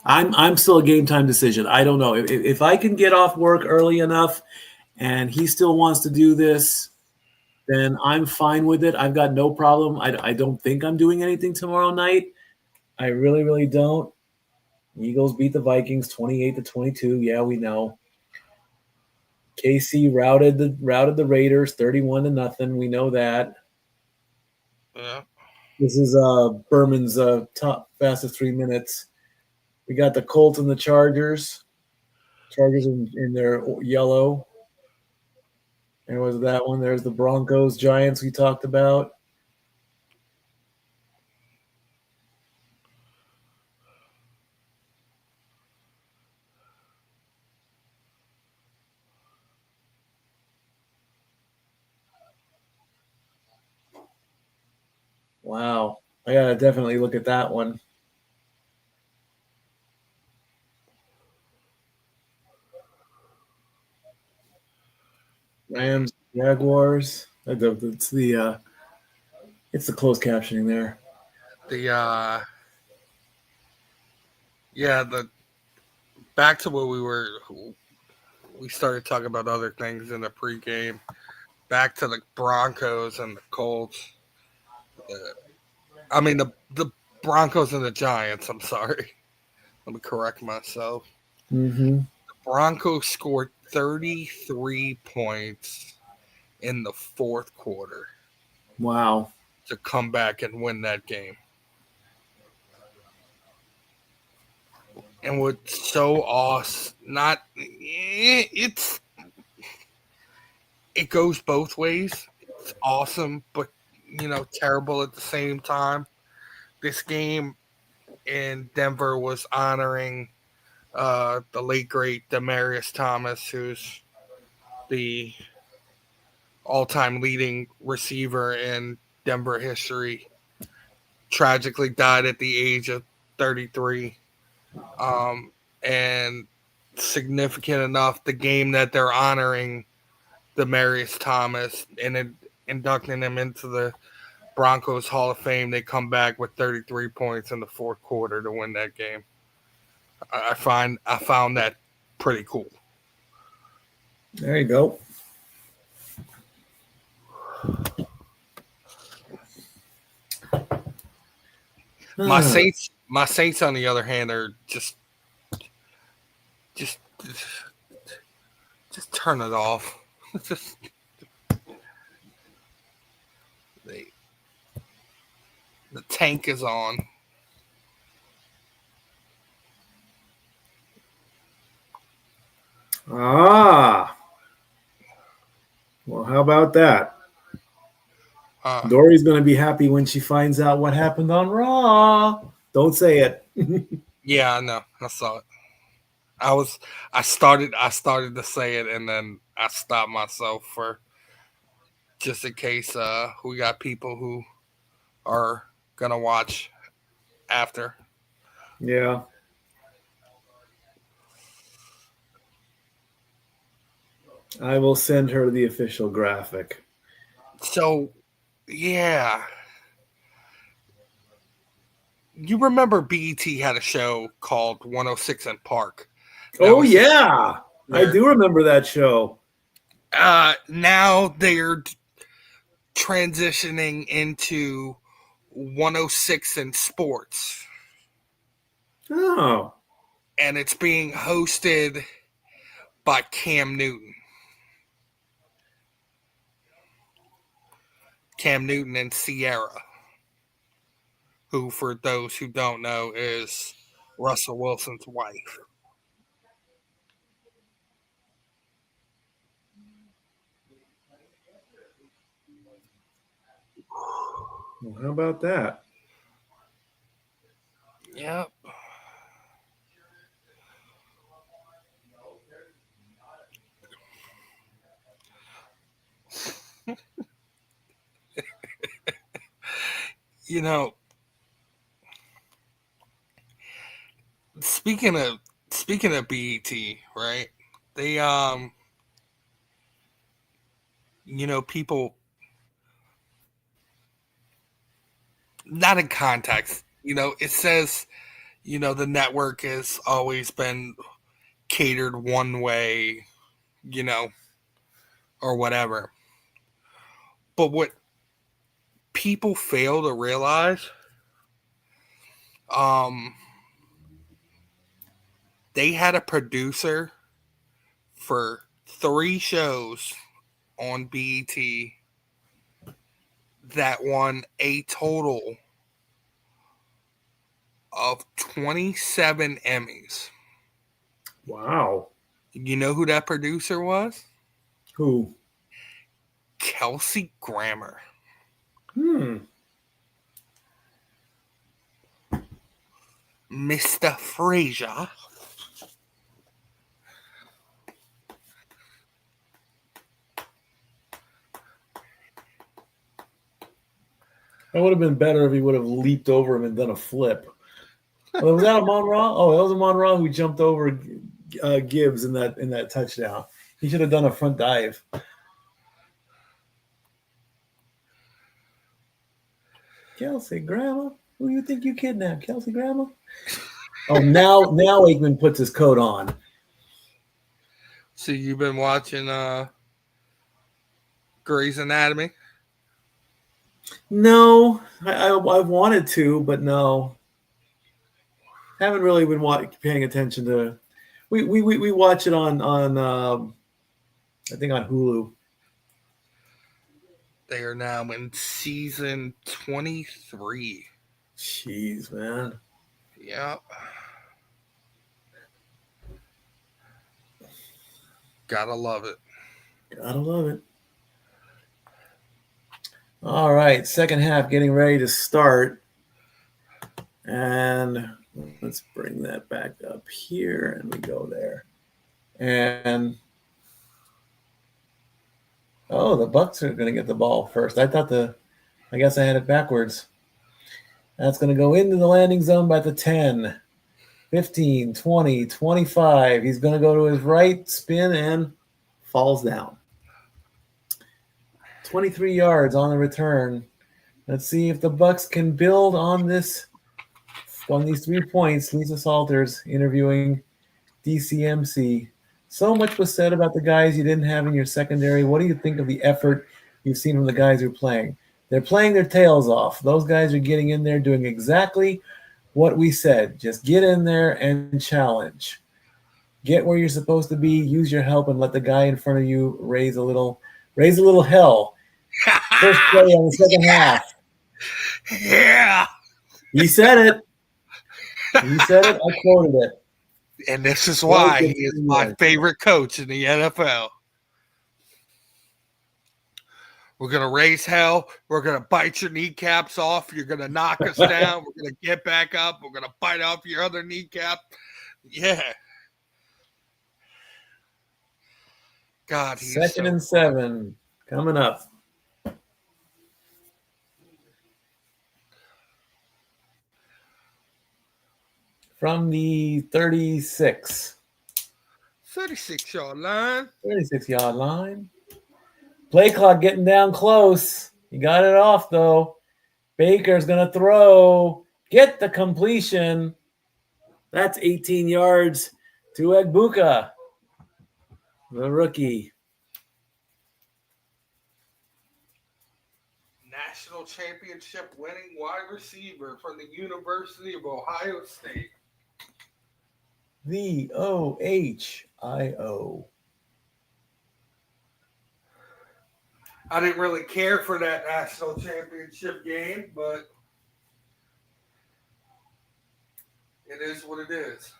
S1: I'm still a game time decision. I don't know if I can get off work early enough and he still wants to do this, then I'm fine with it. I've got no problem. I don't think I'm doing anything tomorrow night. I really, really don't. Eagles beat the Vikings 28-22. Yeah, we know. KC routed the Raiders 31-0. We know that.
S2: Yeah.
S1: This is Berman's top fastest 3 minutes. We got the Colts and the Chargers. Chargers in their yellow. There was that one. There's the Broncos, Giants we talked about. Wow. I got to definitely look at that one. Rams, Jaguars. It's the closed captioning there.
S2: The back to what we started talking about other things in the pregame. Back to the Broncos and the Colts. I mean the Broncos and the Giants. I'm sorry. Let me correct myself.
S1: Mm-hmm.
S2: The Broncos scored 33 points in the fourth quarter.
S1: Wow.
S2: To come back and win that game. And what's so awesome, it goes both ways. It's awesome, but terrible at the same time. This game in Denver was honoring the late great Demaryius Thomas, who's the all-time leading receiver in Denver history. Tragically died at the age of 33. And significant enough, the game that they're honoring Demaryius Thomas and inducting him into the Broncos Hall of Fame, they come back with 33 points in the fourth quarter to win that game. I found that pretty cool.
S1: There you go.
S2: My Saints, on the other hand, are just turn it off. The tank is on.
S1: Well, how about that? Dory's going to be happy when she finds out what happened on Raw. Don't say it.
S2: Yeah, I know. I saw it. I started to say it, and then I stopped myself for just in case we got people who are gonna watch after.
S1: Yeah. I will send her the official graphic.
S2: So, yeah. You remember BET had a show called 106 and Park.
S1: Yeah. I do remember that show.
S2: Now they're transitioning into 106 and Sports.
S1: Oh.
S2: And it's being hosted by Cam Newton. Cam Newton and Sierra, who, for those who don't know, is Russell Wilson's wife.
S1: Well, how about that?
S2: Yep. Speaking of BET, right? They people not in context. It says, the network has always been catered one way, or whatever. But what people fail to realize, they had a producer for 3 shows on BET that won a total of 27 Emmys.
S1: Wow.
S2: You know who that producer was?
S1: Who?
S2: Kelsey Grammer. Mr. Fraser.
S1: It would have been better if he would have leaped over him and done a flip. Was that a Monroe? Oh, that was a Monroe who jumped over Gibbs in that touchdown. He should have done a front dive. Kelsey Grammer? Who you think you kidnapped? Kelsey Grammer? Oh, now Aikman puts his coat on.
S2: So you've been watching Grey's Anatomy?
S1: No, I wanted to, but no. Haven't really been paying attention to. We watch it on I think on Hulu.
S2: They are now in season 23.
S1: Jeez, man.
S2: Yep. Gotta love it.
S1: Gotta love it. All right, second half getting ready to start. And let's bring that back up here, and we go there. And the Bucs are going to get the ball first. I guess I had it backwards. That's going to go into the landing zone by the 10, 15, 20, 25. He's going to go to his right, spin, and falls down. 23 yards on the return. Let's see if the Bucs can build on these 3 points. Lisa Salters interviewing DCMC. So much was said about the guys you didn't have in your secondary. What do you think of the effort you've seen from the guys who are playing? They're playing their tails off. Those guys are getting in there doing exactly what we said. Just get in there and challenge. Get where you're supposed to be, use your help, and let the guy in front of you raise a little hell. First play on the second half.
S2: Yeah.
S1: He said it. I quoted it.
S2: And this is why he is my favorite coach in the NFL. We're going to raise hell. We're going to bite your kneecaps off. You're going to knock us down. We're going to get back up. We're going to bite off your other kneecap. Yeah. God, he's
S1: Second and 7 coming up. From the 36.
S2: 36-yard line.
S1: 36-yard line. Play clock getting down close. He got it off, though. Baker's going to throw. Get the completion. That's 18 yards to Egbuka, the rookie.
S2: National championship winning wide receiver from the University of Ohio State.
S1: The OHIO.
S2: I didn't really care for that national championship game, but it is what it is.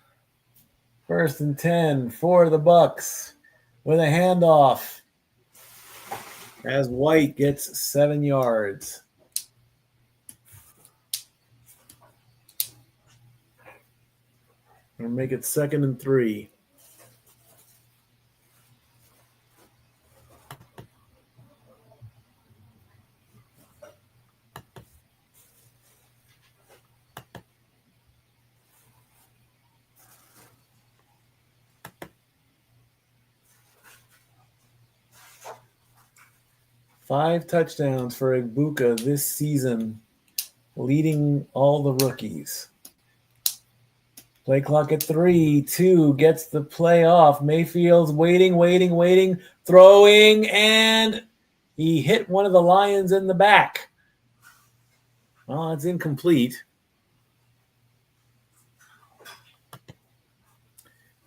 S1: First and 10 for the Bucs with a handoff as White gets 7 yards. We'll make it second and 3. Five touchdowns for Egbuka this season, leading all the rookies. Play clock at 3. 2 gets the play off. Mayfield's waiting, throwing, and he hit one of the Lions in the back. Well, it's incomplete.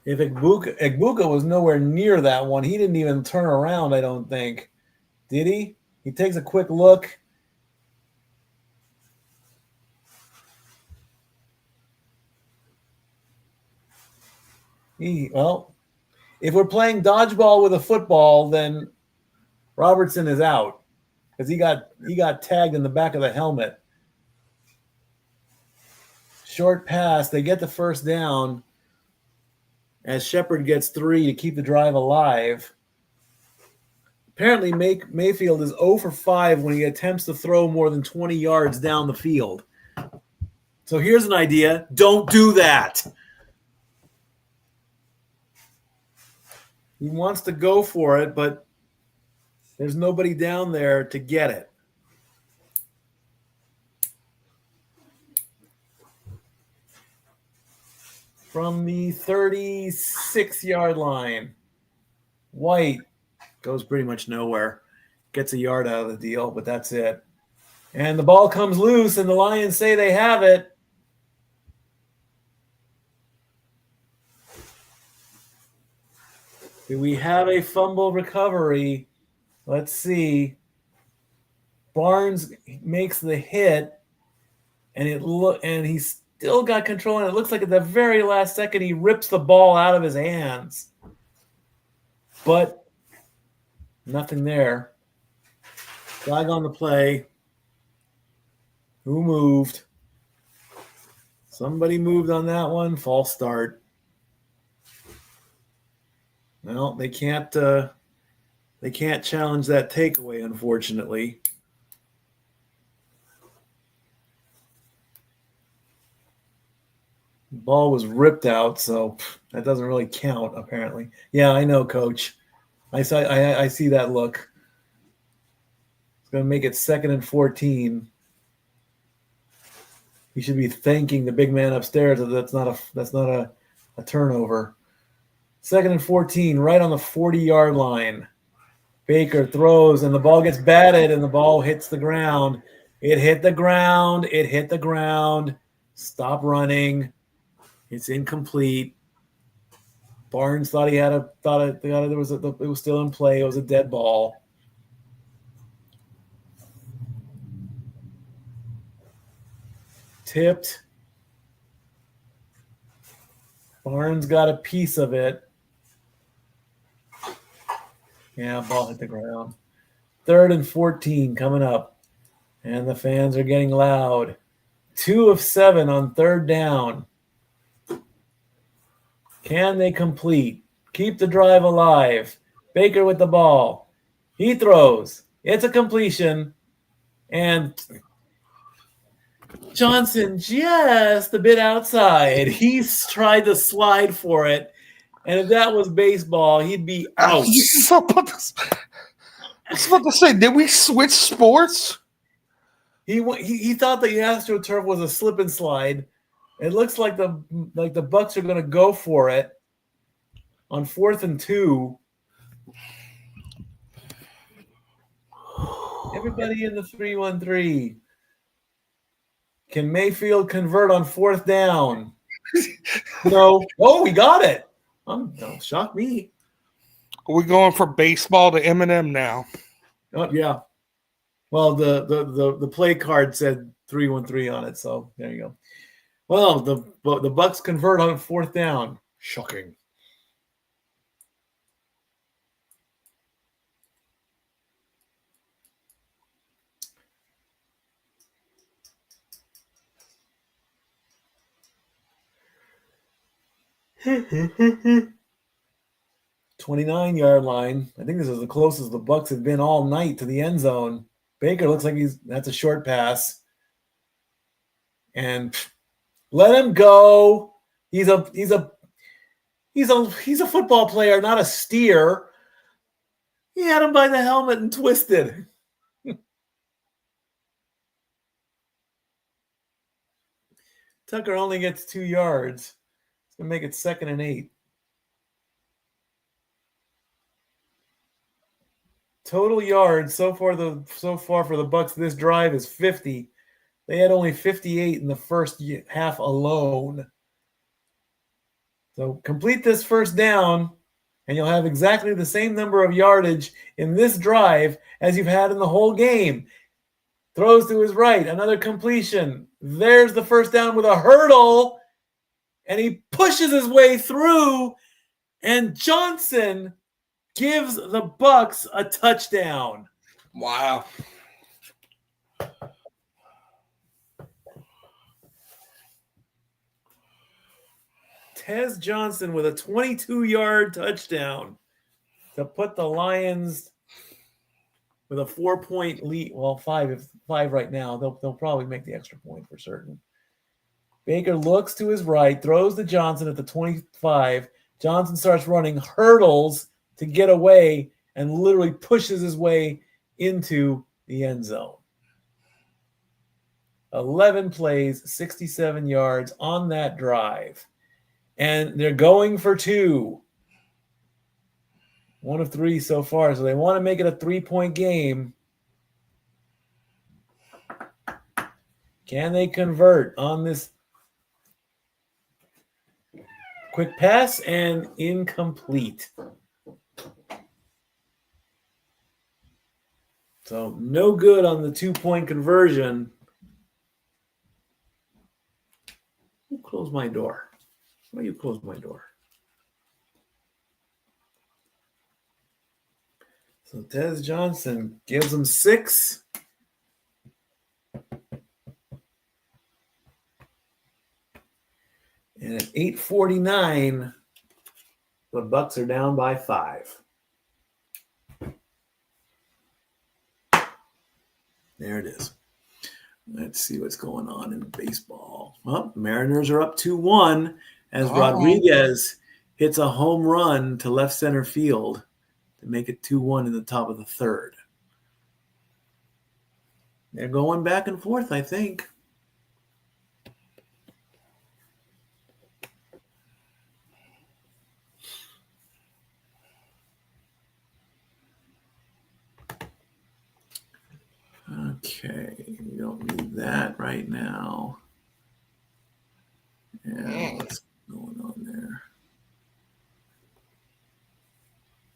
S1: If Egbuka was nowhere near that one, he didn't even turn around, I don't think. Did he? He takes a quick look. Well, if we're playing dodgeball with a football, then Robertson is out because he got tagged in the back of the helmet. Short pass. They get the first down as Shepard gets 3 to keep the drive alive. Apparently, Mayfield is 0 for 5 when he attempts to throw more than 20 yards down the field. So here's an idea. Don't do that. He wants to go for it, but there's nobody down there to get it. From the 36-yard line, White goes pretty much nowhere. Gets a yard out of the deal, but that's it. And the ball comes loose, and the Lions say they have it. Do we have a fumble recovery? Let's see. Barnes makes the hit, and he's still got control, and it looks like at the very last second he rips the ball out of his hands. But nothing there. Flag on the play. Who moved? Somebody moved on that one. False start. Well, they can't challenge that takeaway, unfortunately. The ball was ripped out, so that doesn't really count, apparently. Yeah, I know, Coach. I see that look. It's going to make it 2nd and 14. He should be thanking the big man upstairs that that's not a turnover. 2nd and 14, right on the 40-yard line. Baker throws, and the ball gets batted, and the ball hits the ground. It hit the ground. Stop running. It's incomplete. Barnes thought it was still in play. It was a dead ball. Tipped. Barnes got a piece of it. Yeah, ball hit the ground. 3rd and 14 coming up. And the fans are getting loud. 2 of 7 on 3rd down. Can they complete? Keep the drive alive. Baker with the ball. He throws. It's a completion. And Johnson just a bit outside. He's tried to slide for it. And if that was baseball, he'd be out.
S2: I was about to say, did we switch sports?
S1: He thought the AstroTurf was a slip and slide. It looks like the Bucks are going to go for it on 4th and 2. Everybody in the 3-1-3. Can Mayfield convert on 4th down? No. Oh, we got it. Don't shock me.
S2: Are we going for baseball to Eminem now?
S1: Oh, yeah. Well, the play card said 3-1-3 on it, so there you go. Well, the Bucks convert on 4th down. Shocking. Hmm. 29-yard line. I think this is the closest the Bucks have been all night to the end zone. Baker looks like that's a short pass. And let him go. He's a football player, not a steer. He had him by the helmet and twisted. Tucker only gets 2 yards. going to make it 2nd and 8. Total yards so far for the Bucs this drive is 50. They had only 58 in the first half alone. So complete this first down, and you'll have exactly the same number of yardage in this drive as you've had in the whole game. Throws to his right, another completion. There's the first down with a hurdle, and he pushes his way through, and Johnson gives the Bucs a touchdown.
S2: Wow.
S1: Tez Johnson with a 22-yard touchdown to put the Lions with a 4-point lead. Well, five right now. They'll probably make the extra point for certain. Baker looks to his right, throws to Johnson at the 25. Johnson starts running, hurdles to get away, and literally pushes his way into the end zone. 11 plays, 67 yards on that drive. And they're going for 2. 1 of 3 so far, so they want to make it a 3-point game. Can they convert on this quick pass? And incomplete. So no good on the 2-point conversion. Who closed my door? Why you close my door? So Tez Johnson gives them 6. And at 8:49, the Bucs are down by 5. There it is. Let's see what's going on in baseball. Well, Mariners are up 2-1 as Rodriguez hits a home run to left center field to make it 2-1 in the top of the 3rd. They're going back and forth, I think. Okay, we don't need that right now. Yeah, what's going on there?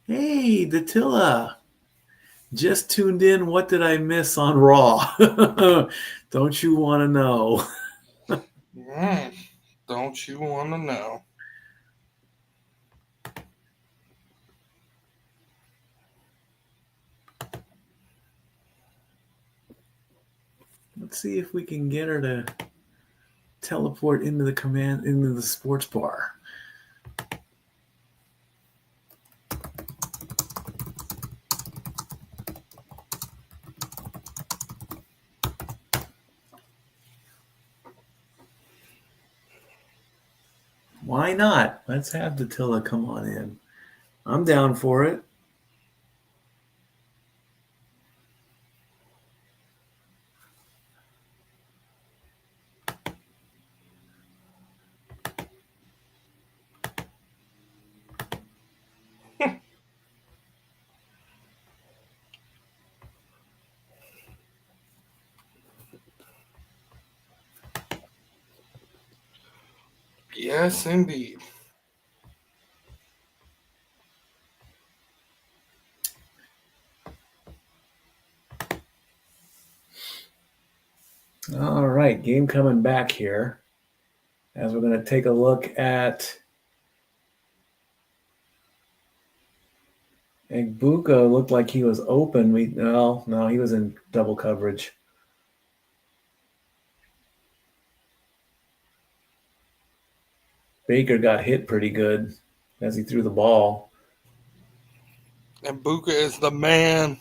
S1: Hey, Dattila. Just tuned in. What did I miss on Raw? Don't you want to know?
S2: Don't you want to know?
S1: Let's see if we can get her to teleport into the sports bar. Why not? Let's have Dattila come on in. I'm down for it.
S2: Yes, indeed.
S1: All right, game coming back here as we're going to take a look at Egbuka. Looked like he was open. No, he was in double coverage. Baker got hit pretty good as he threw the ball.
S2: And Buka is the man.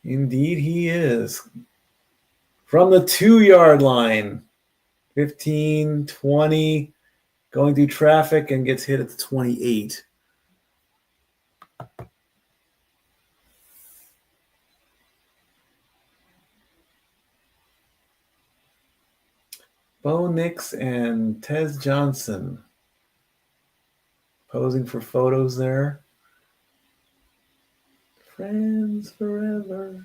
S1: Indeed, he is. From the 2-yard line, 15, 20, going through traffic and gets hit at the 28. Bo Nix and Tez Johnson posing for photos there. Friends forever.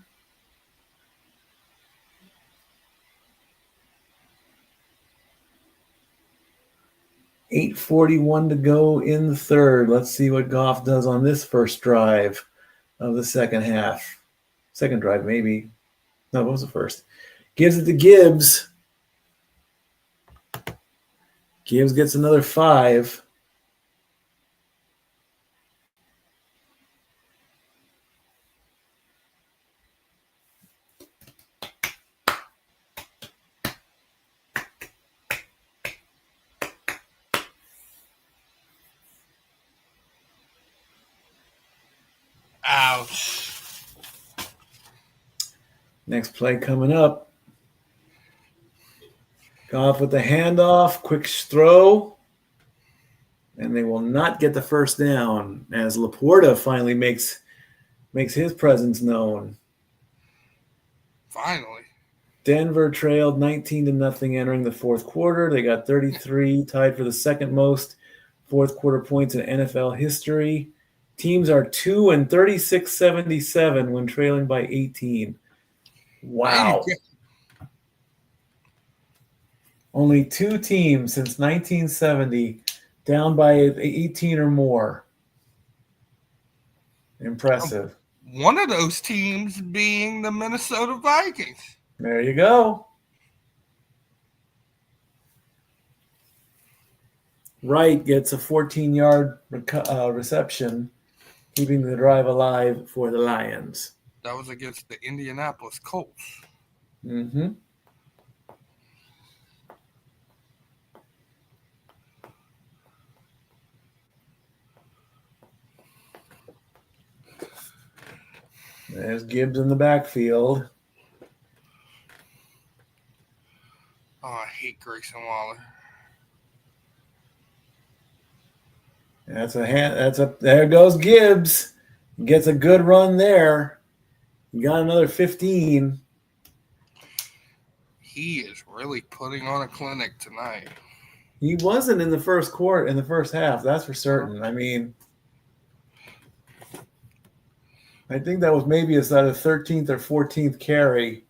S1: .841 to go in the third. Let's see what Goff does on this first drive of the second half. Second drive, maybe. No, what was the first? Gives it to Gibbs. Gibbs gets another 5.
S2: Ouch.
S1: Next play coming up. Goff with the handoff, quick throw, and they will not get the first down as Laporta finally makes his presence known.
S2: Finally.
S1: Denver trailed 19-0 entering the fourth quarter. They got 33, tied for the second most fourth quarter points in NFL history. Teams are 2 and 36-77 when trailing by 18. Wow. Only 2 teams since 1970 down by 18 or more. Impressive.
S2: One of those teams being the Minnesota Vikings.
S1: There you go. Wright gets a 14-yard reception, keeping the drive alive for the Lions.
S2: That was against the Indianapolis Colts.
S1: Mm-hmm. There's Gibbs in the backfield.
S2: Oh, I hate Grayson Waller.
S1: There goes Gibbs. Gets a good run there. Got another 15.
S2: He is really putting on a clinic tonight.
S1: He wasn't in the first quarter, in the first half, that's for certain. I mean, I think that was maybe a 13th or 14th carry.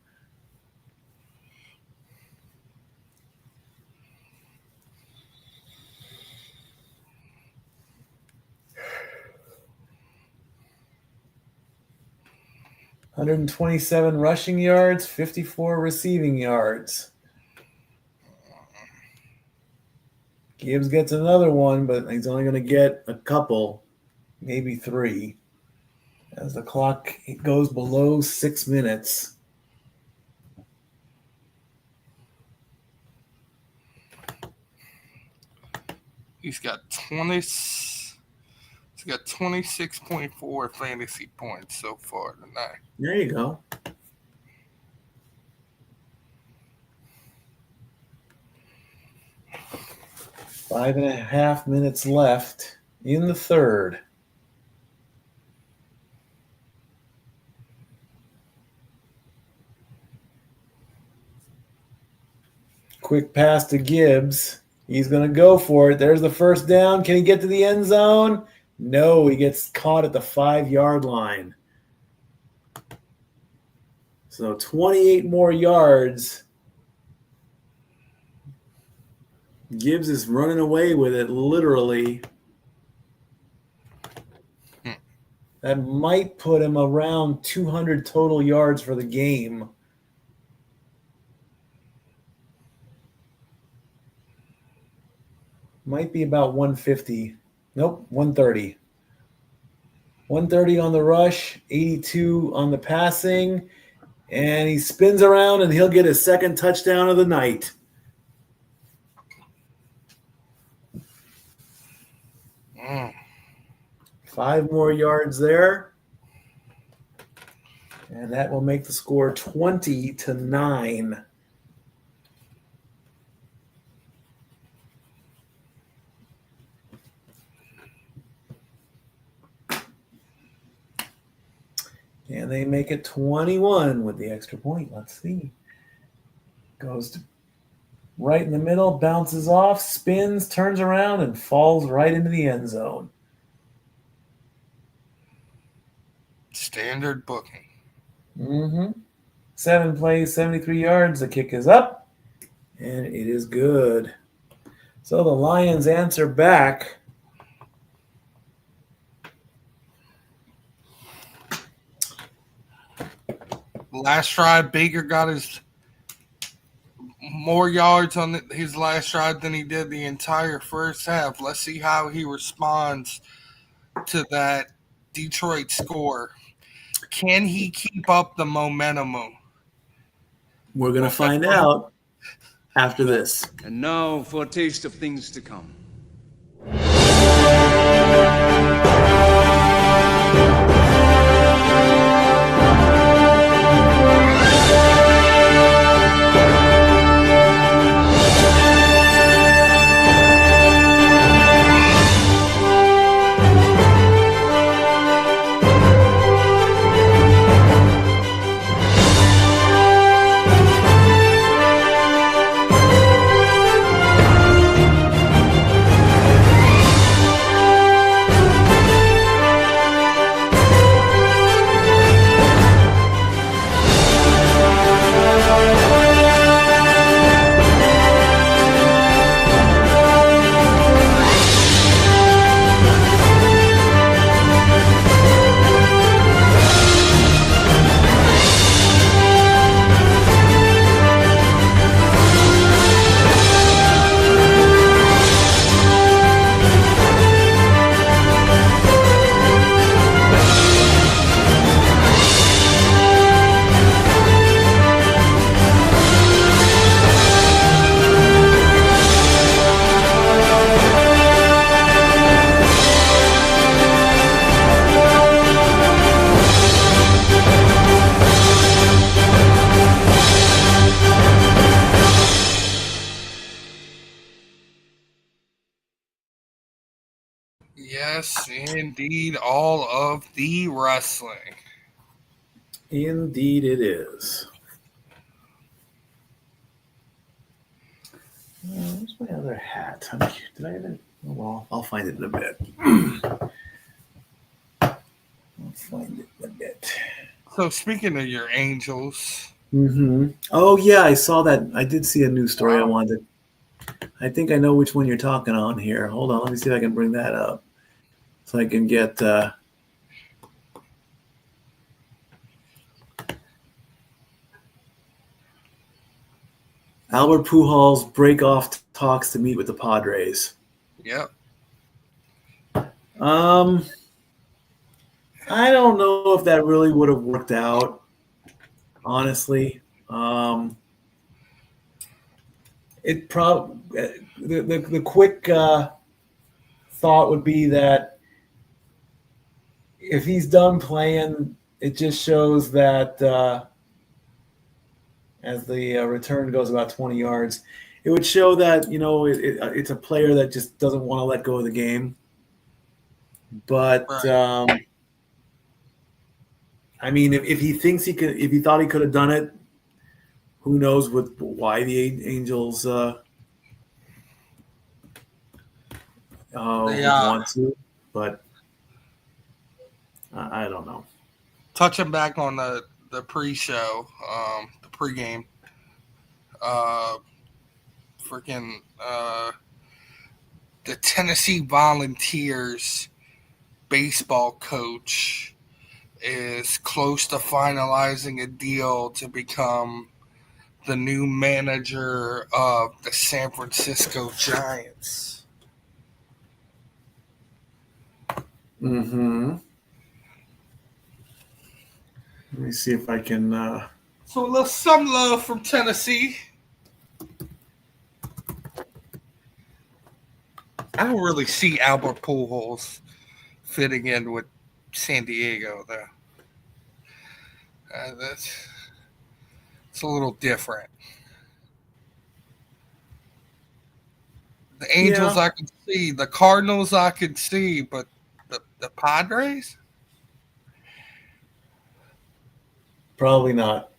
S1: $127 rushing yards, 54 receiving yards. Gibbs gets another one, but he's only going to get a couple, maybe 3, as the clock goes below 6 minutes.
S2: He's got 26.4 fantasy points so far tonight.
S1: There you go. Five and a half minutes left in the third. Quick pass to Gibbs. He's going to go for it. There's the first down. Can he get to the end zone? No, he gets caught at the 5-yard line. So 28 more yards. Gibbs is running away with it, literally. That might put him around 200 total yards for the game. Might be about 150. Nope, 130. 130 on the rush, 82 on the passing, and he spins around and he'll get his second touchdown of the night.
S2: Mm.
S1: 5 more yards there. And that will make the score 20-9. And they make it 21 with the extra point. Let's see. Goes to right in the middle, bounces off, spins, turns around, and falls right into the end zone.
S2: Standard booking.
S1: Mm-hmm. 7 plays, 73 yards. The kick is up, and it is good. So the Lions answer back.
S2: Last drive, Baker got his more yards on his last drive than he did the entire first half. Let's see how he responds to that Detroit score. Can he keep up the momentum?
S1: We're going to find out after this.
S4: And now for a taste of things to come.
S2: Yes, indeed, all of the wrestling.
S1: Indeed it is. Where's my other hat? Did I even? Oh, well, I'll find it in a bit. I'll find it in a bit.
S2: So speaking of your Angels,
S1: Mm-hmm. Oh, yeah, I saw that. I did see a news story I
S2: Wow.
S1: wanted. I think I know which one you're talking on here. Hold on, let me see if I can bring that up so I can get Albert Pujols break off talks to meet with the Padres.
S2: yep.
S1: I don't know if that really would have worked out, honestly. It probably the quick thought would be that if he's done playing, it just shows that as the return goes about 20 yards, it would show that it's a player that just doesn't want to let go of the game. But
S2: Right.
S1: I mean, if he thinks he could, if he thought he could have done it, who knows why the Angels would want to, but I don't know.
S2: Touching back on the pre-show, the pregame, freaking the Tennessee Volunteers baseball coach is close to finalizing a deal to become the new manager of the San Francisco Giants.
S1: Mm-hmm. Let me see if I can.
S2: So a little some love from Tennessee. I don't really see Albert Pujols fitting in with San Diego, though. It's a little different. The Angels
S1: Yeah,
S2: I could see, the Cardinals I could see, but the Padres?
S1: probably not.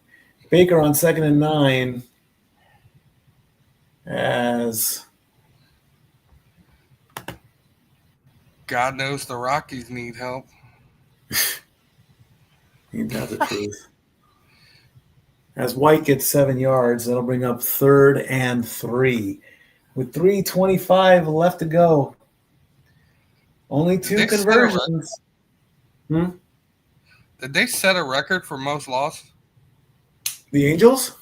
S1: Baker on 2nd and 9. as
S2: God knows the Rockies need help.
S1: ain't that the truth? As White gets 7 yards, that'll bring up 3rd and 3. With 3:25 left to go. Only 2 conversions.
S2: Did they set a record for most loss?
S1: The Angels?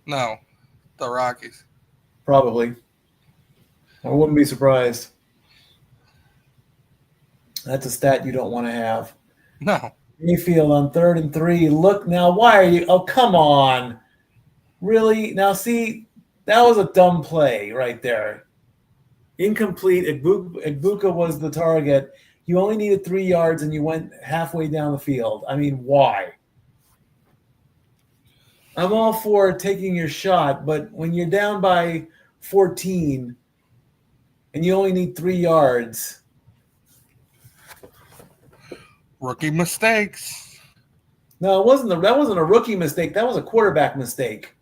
S2: No, the Rockies.
S1: Probably. I wouldn't be surprised. That's a stat you don't want to have.
S2: No.
S1: Mayfield on 3rd and 3. Look now, why are you? Oh, come on. Really? Now, see, that was a dumb play right there. Incomplete. Igbuka was the target. You only needed 3 yards and you went halfway down the field. I mean, why? I'm all for taking your shot, but when you're down by 14 and you only need 3 yards.
S2: Rookie mistakes.
S1: No, that wasn't a rookie mistake. That was a quarterback mistake.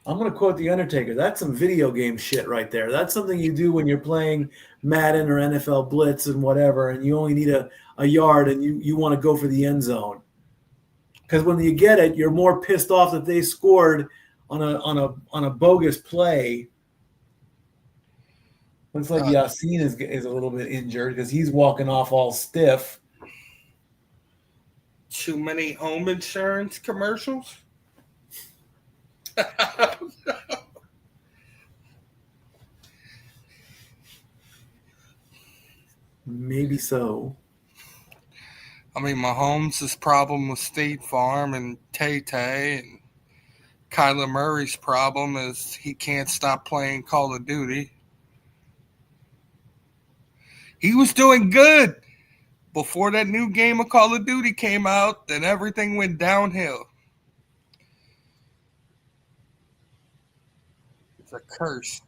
S1: I'm going to quote The Undertaker. That's some video game shit right there. That's something you do when you're playing Madden or NFL Blitz and whatever, and you only need a yard and you want to go for the end zone. Because when you get it, you're more pissed off that they scored on a bogus play. Looks like Yasin is a little bit injured because he's walking off all stiff.
S2: Too many home insurance commercials?
S1: Maybe so.
S2: I mean, Mahomes' problem with State Farm and Tay-Tay, and Kyler Murray's problem is he can't stop playing Call of Duty. He was doing good before that new game of Call of Duty came out, then everything went downhill. It's a curse.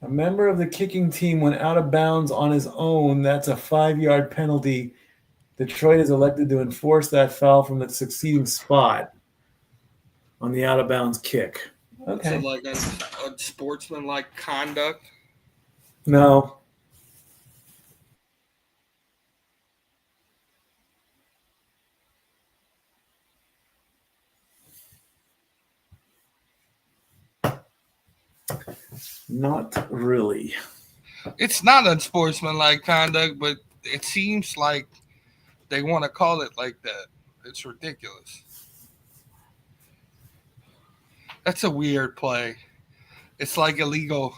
S1: A member of the kicking team went out of bounds on his own. That's a 5-yard penalty. Detroit is elected to enforce that foul from the succeeding spot on the out of bounds kick. Okay.
S2: So like unsportsmanlike conduct?
S1: No. Not really.
S2: It's not unsportsmanlike conduct, but it seems like they want to call it like that. It's ridiculous. That's a weird play. It's like illegal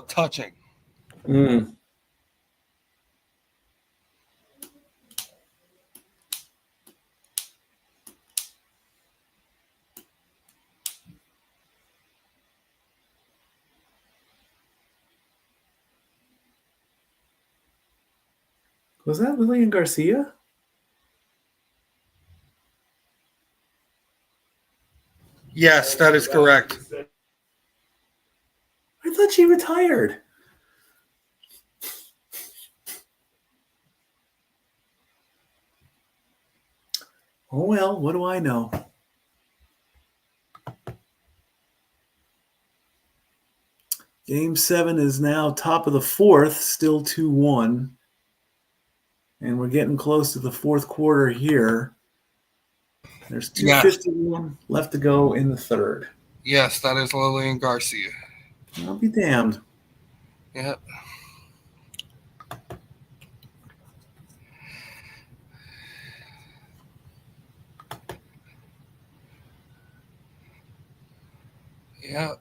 S2: touching.
S1: Mm. Was that Lillian Garcia?
S2: Yes, that is correct.
S1: I thought she retired. Oh, well, what do I know? Game 7 is now top of the 4th, still 2-1. And we're getting close to the 4th quarter here. There's 2:51 left to go in the 3rd.
S2: Yes, that is Lillian Garcia.
S1: I'll be damned.
S2: Yep. Yep.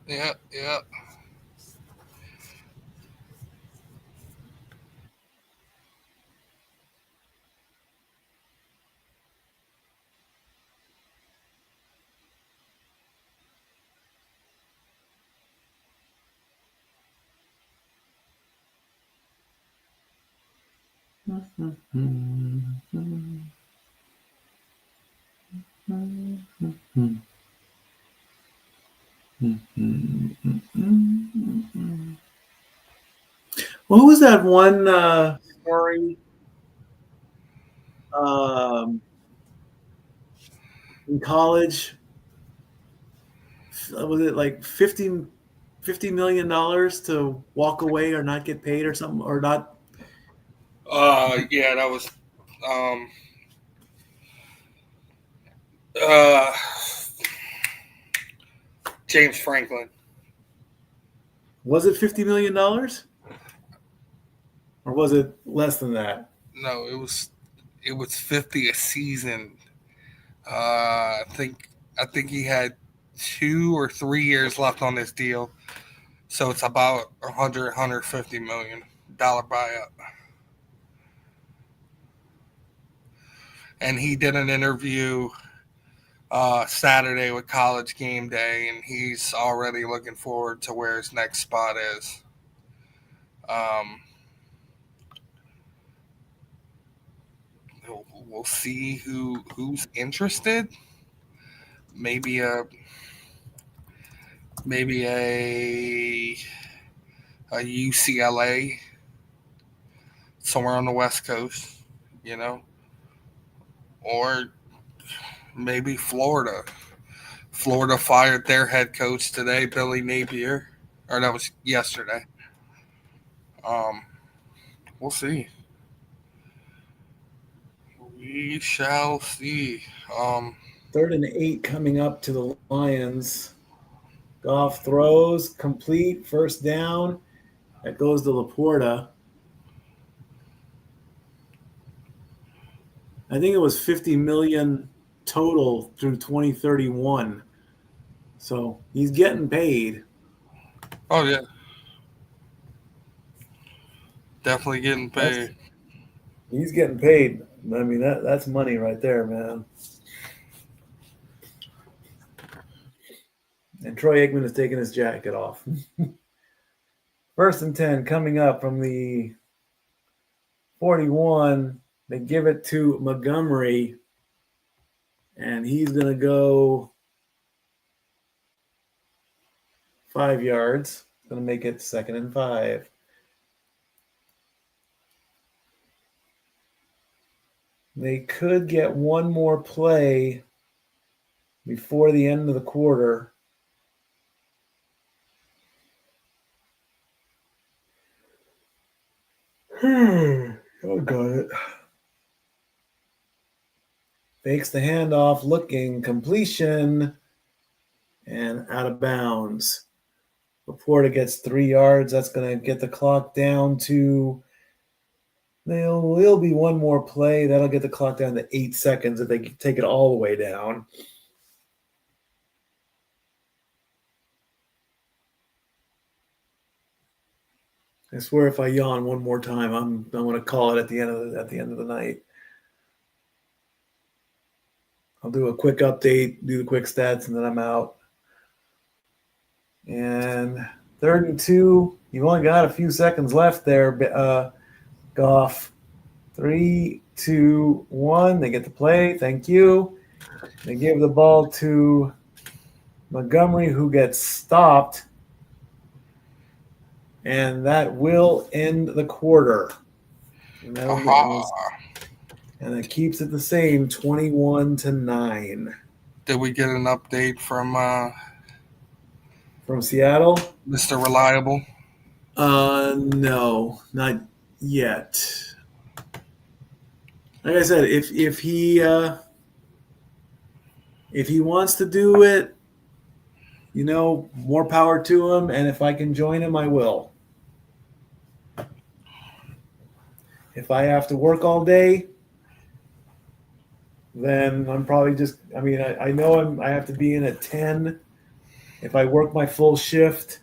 S1: What was that one story in college, was it like $50 million to walk away or not get paid or something, or not?
S2: Yeah, that was uh, James Franklin.
S1: Was it $50 million? Or was it less than that?
S2: No, it was 50 a season. I think he had 2 or 3 years left on this deal, so it's about $150 million buyout. And he did an interview Saturday with College Game Day, and he's already looking forward to where his next spot is. We'll see who's interested. Maybe a UCLA somewhere on the West Coast, or maybe Florida. Florida fired their head coach today, Billy Napier, or that was yesterday. We'll see. We shall see.
S1: 3rd and 8 coming up to the Lions. Goff throws, complete, first down. That goes to Laporta. I think it was $50 million total through 2031. So he's getting paid.
S2: Oh yeah, definitely getting paid.
S1: He's getting paid. I mean, that's money right there, man. And Troy Aikman is taking his jacket off. 1st and 10 coming up from the 41. They give it to Montgomery, and he's going to go 5 yards. Going to make it 2nd and 5. They could get one more play before the end of the quarter. Oh, got it. Fakes the handoff, looking, completion, and out of bounds. Laporta gets 3 yards. That's going to get the clock down to, there'll be one more play. That'll get the clock down to 8 seconds if they take it all the way down. I swear, if I yawn one more time, I'm going to call it at the end of the night. I'll do a quick update, do the quick stats, and then I'm out. And 3rd and 2, you've only got a few seconds left there, Goff. 3, 2, 1. They get the play. Thank you. They give the ball to Montgomery, who gets stopped. And that will end the quarter. And it keeps it the same, 21-9.
S2: Did we get an update from
S1: Seattle?
S2: Mr. Reliable?
S1: No, not yet. Like I said, if he wants to do it, more power to him. And if I can join him, I will. If I have to work all day, then I'm probably just, I know I have to be in at 10. If I work my full shift,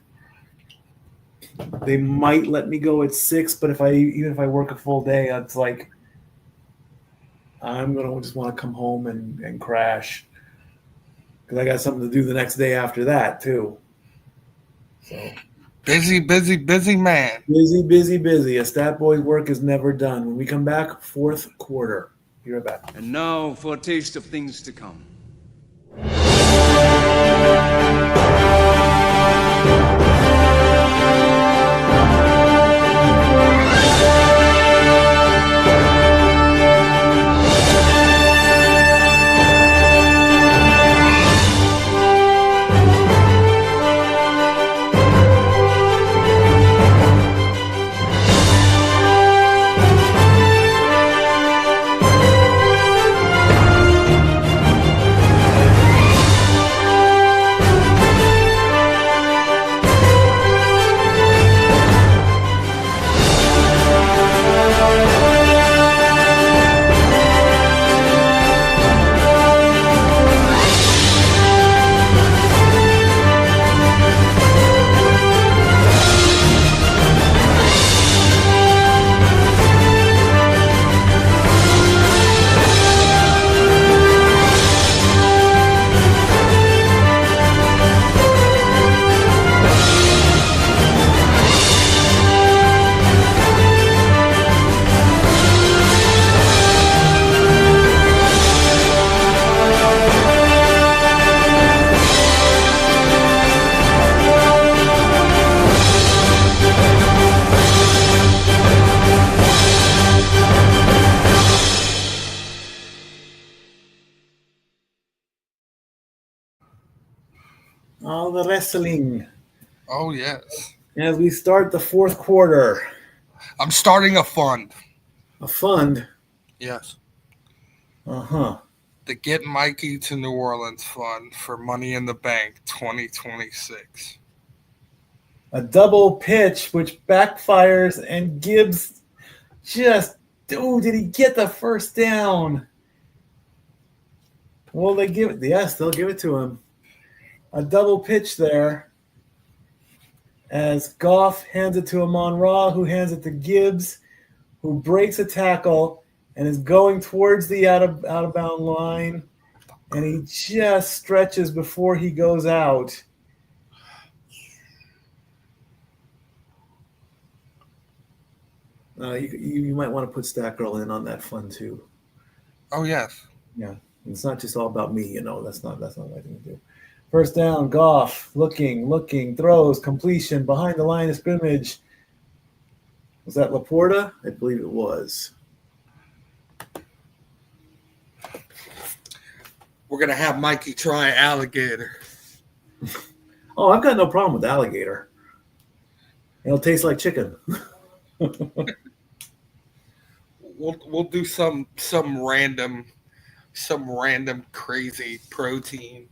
S1: they might let me go at 6, but even if I work a full day, it's like I'm going to just want to come home and crash, because I got something to do the next day after that too. So
S2: busy man.
S1: Busy. A stat boy's work is never done. When we come back, 4th quarter. Be right back.
S4: And now for a taste of things to come.
S1: All the wrestling
S2: Oh, yes.
S1: as we start the fourth quarter.
S2: I'm starting a fund.
S1: A fund.
S2: Yes.
S1: Uh-huh.
S2: The Get Mikey to New Orleans Fund for Money in the Bank 2026.
S1: A double pitch which backfires and Gibbs just, did he get the first down? Well, they give it, yes, they'll give it to him. A double pitch there as Goff hands it to Amon-Ra, who hands it to Gibbs, who breaks a tackle and is going towards the out of bound line, and he just stretches before he goes out. You might want to put Stat Girl in on that fun too.
S2: Oh, yes.
S1: Yeah, it's not just all about me, That's not the right thing to do. First down, Goff looking, throws, completion behind the line of scrimmage. Was that Laporta? I believe it was.
S2: We're going to have Mikey try alligator.
S1: Oh, I've got no problem with alligator. It'll taste like chicken.
S2: We'll do some random crazy protein.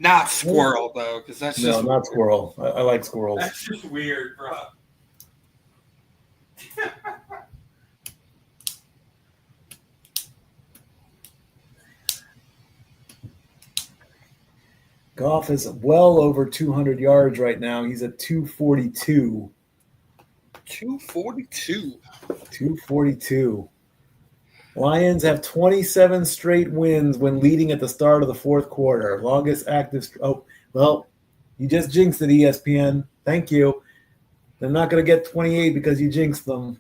S2: Not squirrel though, because that's just
S1: not squirrel. I like squirrels.
S2: That's just weird, bro.
S1: Goff is well over 200 yards right now. He's at 242.
S2: 242.
S1: 242. Lions have 27 straight wins when leading at the start of the fourth quarter. Longest active. Oh, well, you just jinxed it, ESPN. Thank you. They're not going to get 28 because you jinxed them.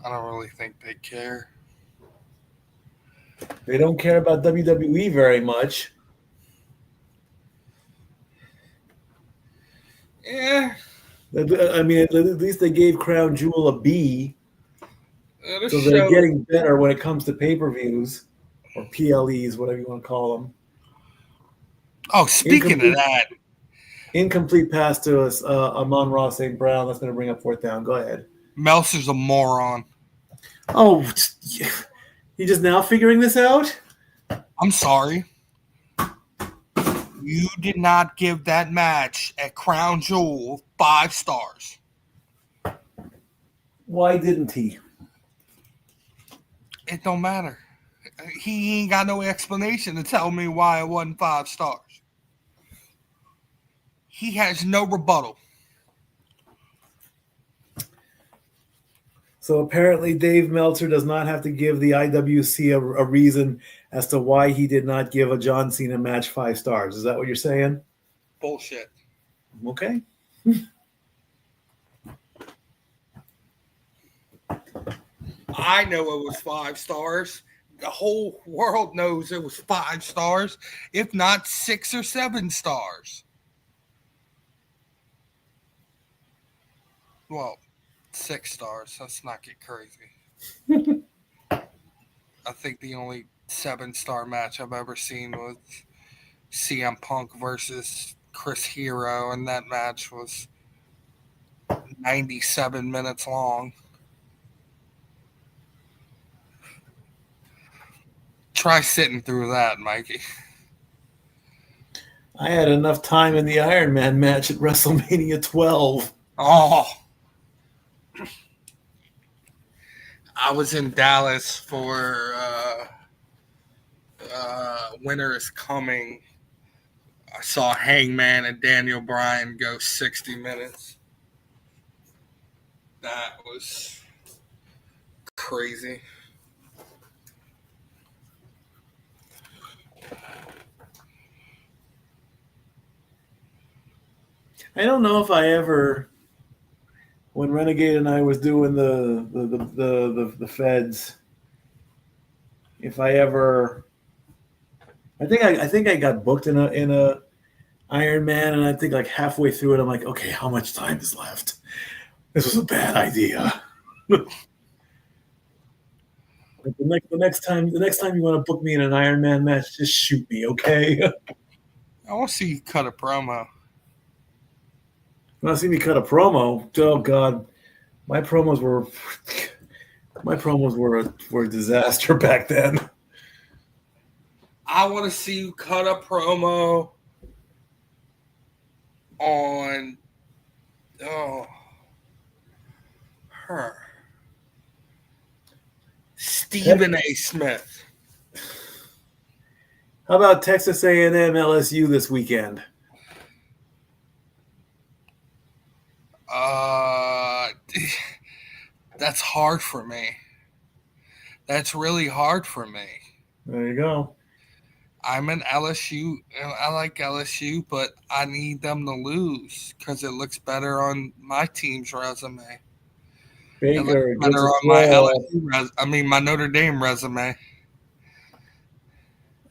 S2: I don't really think they care.
S1: They don't care about WWE very much.
S2: Yeah.
S1: I mean, at least they gave Crown Jewel a B. So they're
S2: show,
S1: getting better when it comes to pay-per-views or PLEs, whatever you want to call them.
S2: Oh, speaking of that.
S1: Incomplete pass to us, Amon-Ra St. Brown. That's going to bring up fourth down. Go ahead.
S2: Meltzer's a moron.
S1: Oh, you just now figuring this out?
S2: I'm sorry. You did not give that match at Crown Jewel 5 stars.
S1: Why didn't he?
S2: It don't matter. He ain't got no explanation to tell me why it wasn't 5 stars. He has no rebuttal.
S1: So apparently Dave Meltzer does not have to give the IWC a reason as to why he did not give a John Cena match 5 stars. Is that what you're saying?
S2: Bullshit.
S1: Okay.
S2: I know it was 5 stars. The whole world knows it was 5 stars, if not 6 or 7 stars. Well, 6 stars. Let's not get crazy. I think the only 7-star match I've ever seen was CM Punk versus Chris Hero, and that match was 97 minutes long. Try sitting through that, Mikey.
S1: I had enough time in the Iron Man match at WrestleMania 12.
S2: Oh. I was in Dallas for Winter is Coming. I saw Hangman and Daniel Bryan go 60 minutes. That was crazy.
S1: I don't know if I ever, when Renegade and I was doing the feds, if I ever, I think I got booked in a Iron Man, and I think like halfway through it, I'm like, okay, how much time is left? This was a bad idea. The next time you want to book me in an Iron Man match, just shoot me, okay?
S2: I want to see you cut a promo.
S1: You want to see me cut a promo? Oh God, my promos were a disaster back then.
S2: I want to see you cut a promo on her. Stephen A. Smith.
S1: How about Texas A&M LSU this weekend?
S2: That's hard for me. That's really hard for me.
S1: There you go.
S2: I'm an LSU. I like LSU, but I need them to lose because it looks better on my team's resume.
S1: Baker
S2: Better
S1: gets a
S2: on my LSU my Notre Dame resume.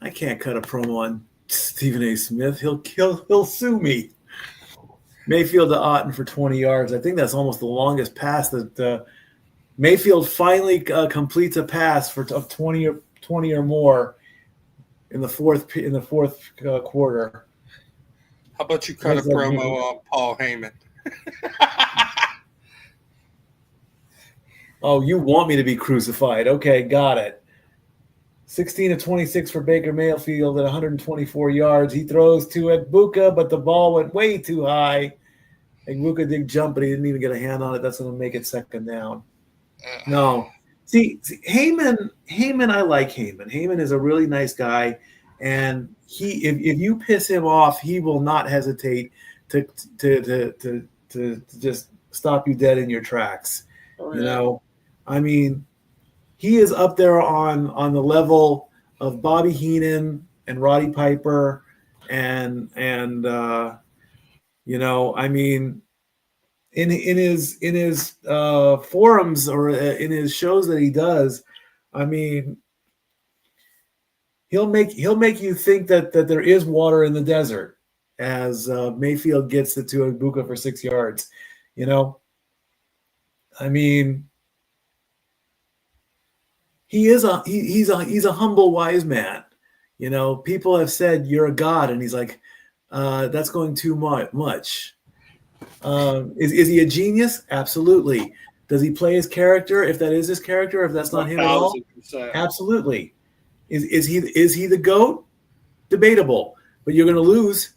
S1: I can't cut a promo on Stephen A. Smith. He'll sue me. Mayfield to Otten for 20 yards. I think that's almost the longest pass that Mayfield finally completes a pass for 20 or more in the fourth quarter.
S2: How about you cut a promo on Paul Heyman?
S1: Oh, you want me to be crucified? Okay, got it. 16 of 26 for Baker Mayfield at 124 yards. He throws to Egbuka, but the ball went way too high. Egbuka did jump, but he didn't even get a hand on it. That's going to make it second down. No. See, Heyman, I like Heyman. Heyman is a really nice guy, and if you piss him off, he will not hesitate to just stop you dead in your tracks. Oh, you know, I mean, he is up there on the level of Bobby Heenan and Roddy Piper, and you know, I mean, in his forums or in his shows that he does, I mean, he'll make you think that there is water in the desert as Mayfield gets it to Egbuka for 6 yards. You know, I mean, he's a humble, wise man. You know, people have said you're a god, and he's like, that's going too much. Is he a genius? Absolutely. Does he play his character? If that is his character, if that's not him at all, absolutely. Is he the GOAT? Debatable, but you're going to lose.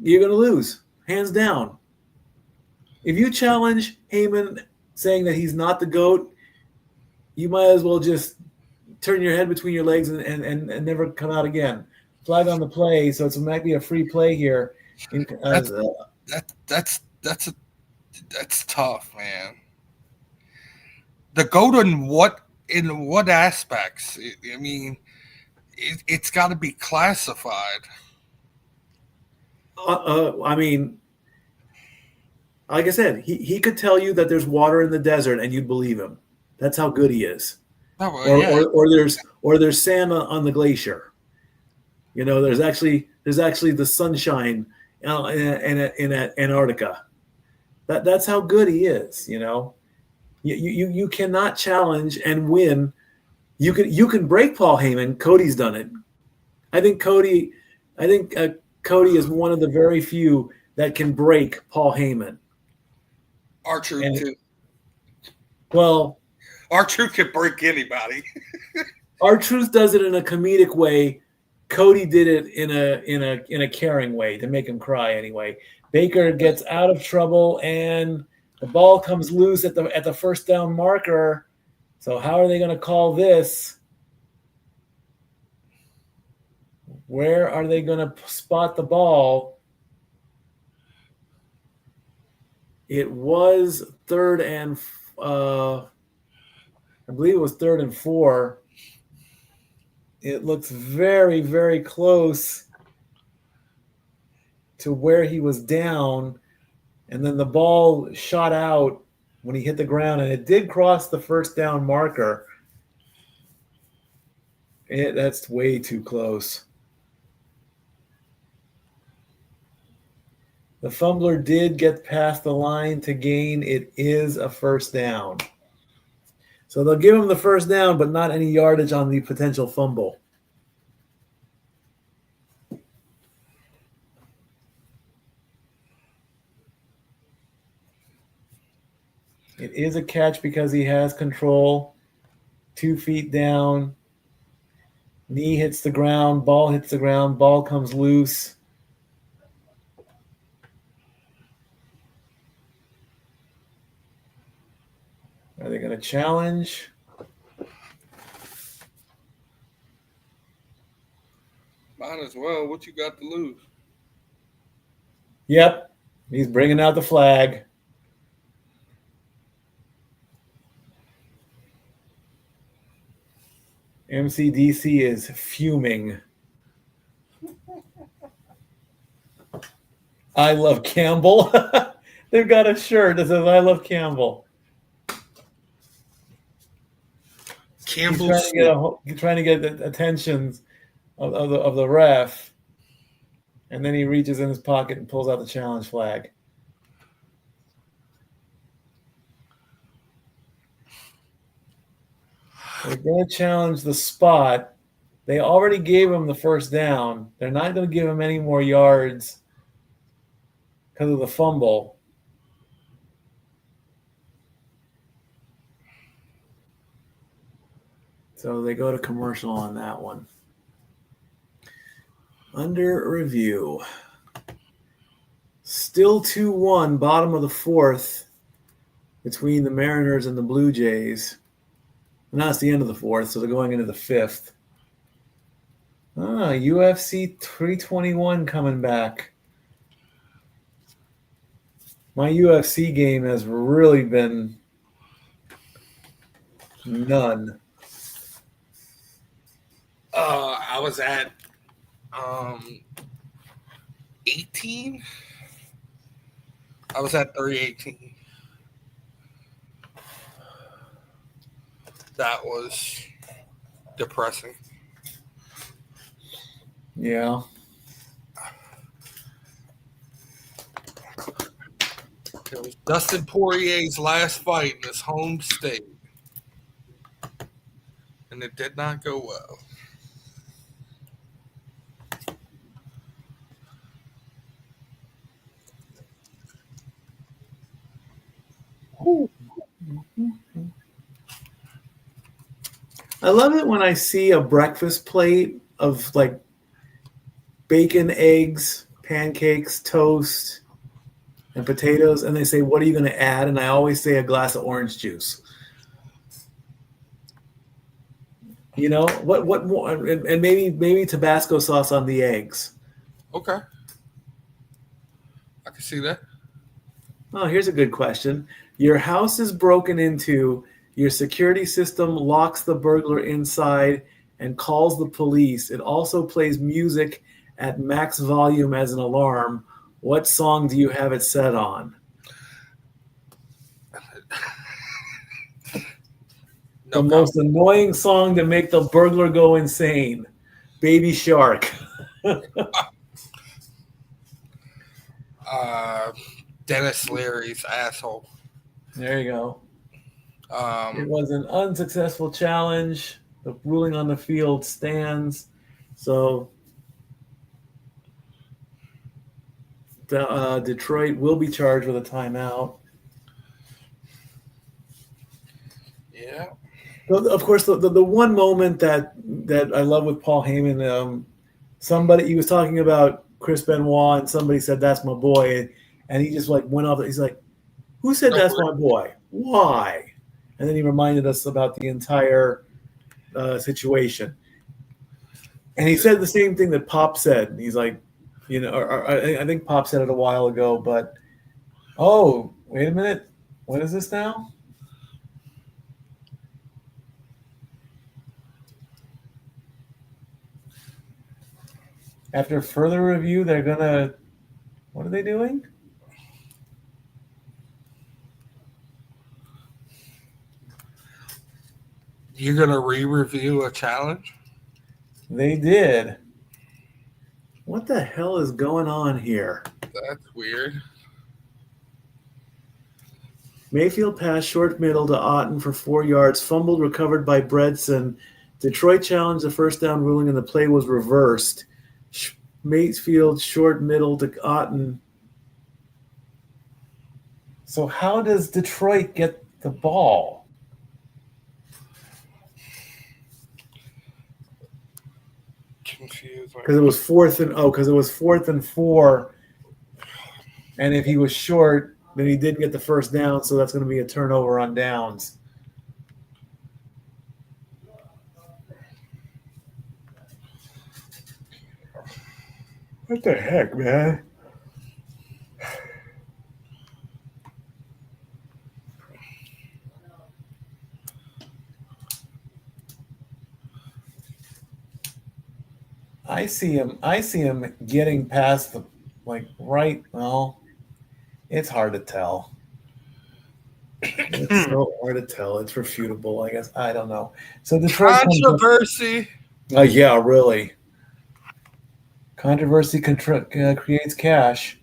S1: You're going to lose, hands down. If you challenge Heyman saying that he's not the GOAT, you might as well just turn your head between your legs and never come out again. Flag on the play, so it might be a free play here.
S2: That's tough, man. The GOAT in what aspects? I mean, it's got to be classified.
S1: I mean, like I said, he could tell you that there's water in the desert and you'd believe him. That's how good he is. Or there's sand on the glacier. You know, there's actually the sunshine in Antarctica. That's how good he is. You know, you cannot challenge and win. You can break Paul Heyman. Cody's done it. I think Cody is one of the very few that can break Paul Heyman.
S2: R-Truth too.
S1: Well,
S2: R-Truth can break anybody.
S1: R-Truth does it in a comedic way. Cody did it in a caring way to make him cry anyway. Baker gets out of trouble and the ball comes loose at the first down marker. So how are they going to call this? Where are they going to spot the ball? It was third and I believe it was 3rd and 4. It looks very, very close to where he was down. And then the ball shot out when he hit the ground, and it did cross the first down marker. That's way too close. The fumbler did get past the line to gain. It is a first down. So they'll give him the first down, but not any yardage on the potential fumble. It is a catch because he has control. 2 feet down. Knee hits the ground. Ball hits the ground. Ball comes loose. Are they going to challenge?
S2: Might as well. What you got to lose?
S1: Yep. He's bringing out the flag. MCDC is fuming. I love Campbell. They've got a shirt that says I love Campbell.
S2: Campbell's
S1: He's trying to get the attention of the ref, and then he reaches in his pocket and pulls out the challenge flag. They're going to challenge the spot. They already gave him the first down. They're not going to give him any more yards because of the fumble. So they go to commercial on that one. Under review. Still 2-1, bottom of the fourth, between the Mariners and the Blue Jays. Now it's the end of the fourth, so they're going into the fifth. UFC 321 coming back. My UFC game has really been none.
S2: I was at 18. I was at 318. That was depressing.
S1: Yeah.
S2: It was Dustin Poirier's last fight in his home state. And it did not go well.
S1: I love it when I see a breakfast plate of like bacon, eggs, pancakes, toast, and potatoes, and they say, "What are you going to add?" And I always say a glass of orange juice. You know what more? And maybe Tabasco sauce on the eggs.
S2: Okay. I can see that.
S1: Oh, here's a good question. Your house is broken into. Your security system locks the burglar inside and calls the police. It also plays music at max volume as an alarm. What song do you have it set on? The most annoying song to make the burglar go insane. Baby Shark.
S2: Dennis Leary's Asshole.
S1: There you go. It was an unsuccessful challenge. The ruling on the field stands. So Detroit will be charged with a timeout.
S2: Yeah.
S1: Of course, the one moment that I love with Paul Heyman, he was talking about Chris Benoit, and somebody said, "That's my boy," and he just like went off. He's like, "Who said that's my boy? Why?" And then he reminded us about the entire situation. And he said the same thing that Pop said. He's like, I think Pop said it a while ago, but oh, wait a minute, what is this now? After further review, they're gonna. What are they doing?
S2: You're gonna re-review a challenge?
S1: They did. What the hell is going on here?
S2: That's weird.
S1: Mayfield passed short middle to Otten for 4 yards, fumbled, recovered by Bredson. Detroit challenged the first down ruling, and the play was reversed. Mayfield short middle to Otten. So how does Detroit get the ball?
S2: Confused.
S1: Because it was fourth and 4, and if he was short, then he didn't get the first down, so that's going to be a turnover on downs. What the heck, man? I see him getting past the right. Well, it's hard to tell. It's so hard to tell. It's refutable, I guess. I don't know. So Detroit
S2: Controversy.
S1: Yeah, really. Controversy creates cash.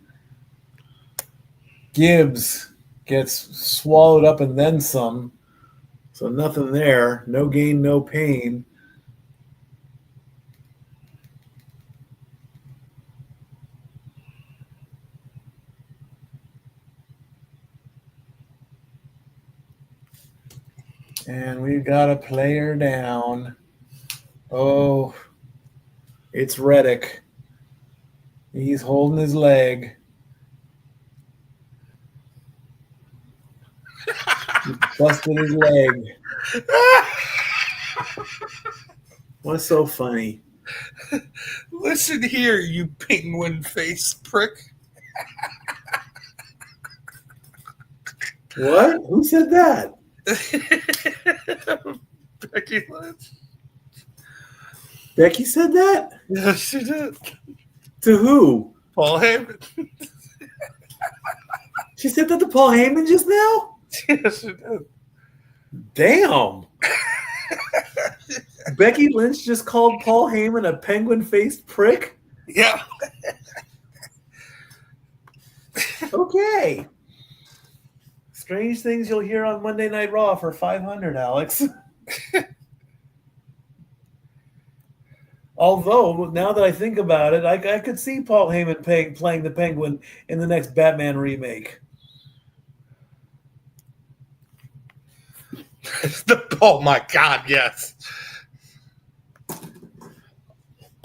S1: Gibbs gets swallowed up and then some. So nothing there. No gain, no pain. And we've got a player down. Oh, it's Reddick. He's holding his leg. He busted his leg. What's so funny?
S2: Listen here, you penguin face prick.
S1: What? Who said that?
S2: Becky Lynch.
S1: Becky said that?
S2: Yes, she did.
S1: To who?
S2: Paul Heyman.
S1: She said that to Paul Heyman just now?
S2: Yes, she did.
S1: Damn. Becky Lynch just called Paul Heyman a penguin-faced prick?
S2: Yeah.
S1: Okay. Strange things you'll hear on Monday Night Raw for 500, Alex. Although, now that I think about it, I could see Paul Heyman playing the Penguin in the next Batman remake.
S2: Oh, my God, yes.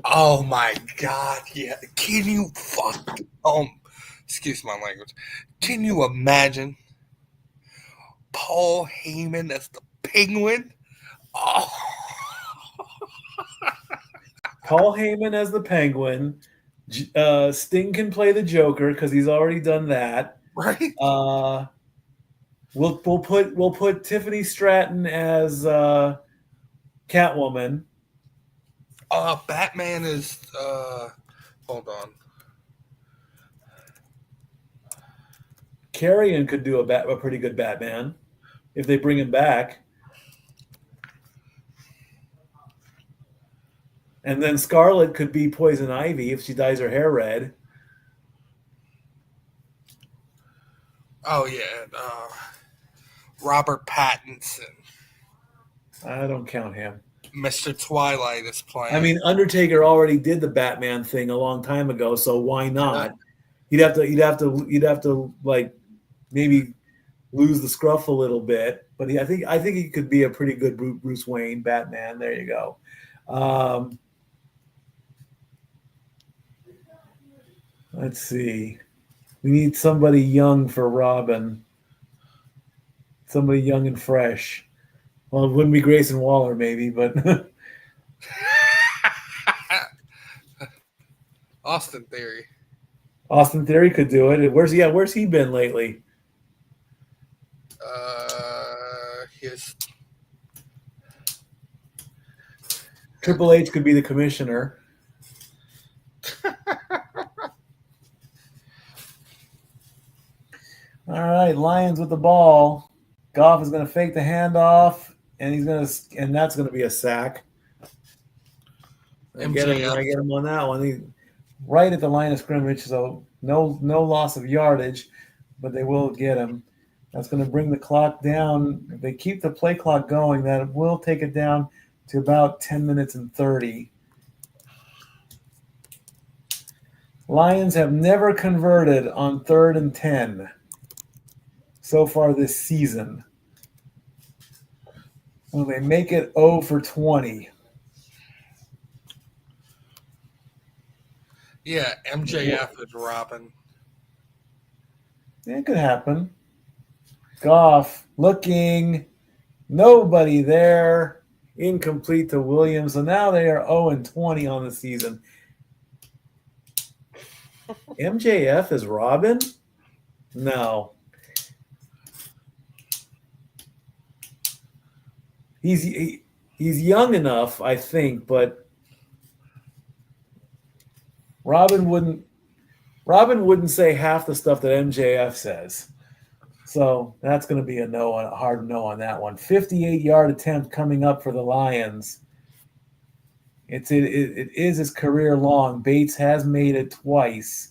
S2: Oh, my God, yeah. Can you excuse my language. Can you imagine Paul Heyman as the Penguin? Oh.
S1: Paul Heyman as the Penguin. Sting can play the Joker because he's already done that.
S2: Right.
S1: We'll put Tiffany Stratton as Catwoman.
S2: Batman is hold on.
S1: Carrion could do a pretty good Batman if they bring him back. And then Scarlet could be Poison Ivy if she dyes her hair red.
S2: Oh yeah, Robert Pattinson.
S1: I don't count him.
S2: Mr. Twilight is playing.
S1: I mean, Undertaker already did the Batman thing a long time ago, so why not? You'd have to like maybe lose the scruff a little bit, but I think he could be a pretty good Bruce Wayne Batman. There you go. Let's see. We need somebody young for Robin. Somebody young and fresh. Well, it wouldn't be Grayson Waller, maybe, but
S2: Austin Theory.
S1: Austin Theory could do it. Where's he been lately?
S2: His
S1: Triple H could be the commissioner. All right, Lions with the ball. Goff is going to fake the handoff, and that's going to be a sack. I get him on that one. Right at the line of scrimmage, so no loss of yardage, but they will get him. That's going to bring the clock down. If they keep the play clock going, that will take it down to about 10 minutes and 30. Lions have never converted on 3rd and 10 so far this season. Well, they make it 0 for 20.
S2: Yeah, MJF is Robin.
S1: It could happen. Goff looking. Nobody there. Incomplete to Williams. So now they are 0 and 20 on the season. MJF is Robin? No. He's young enough, I think, but Robin wouldn't say half the stuff that MJF says. So that's going to be a hard no on that one. 58-yard attempt coming up for the Lions. It is his career long. Bates has made it twice.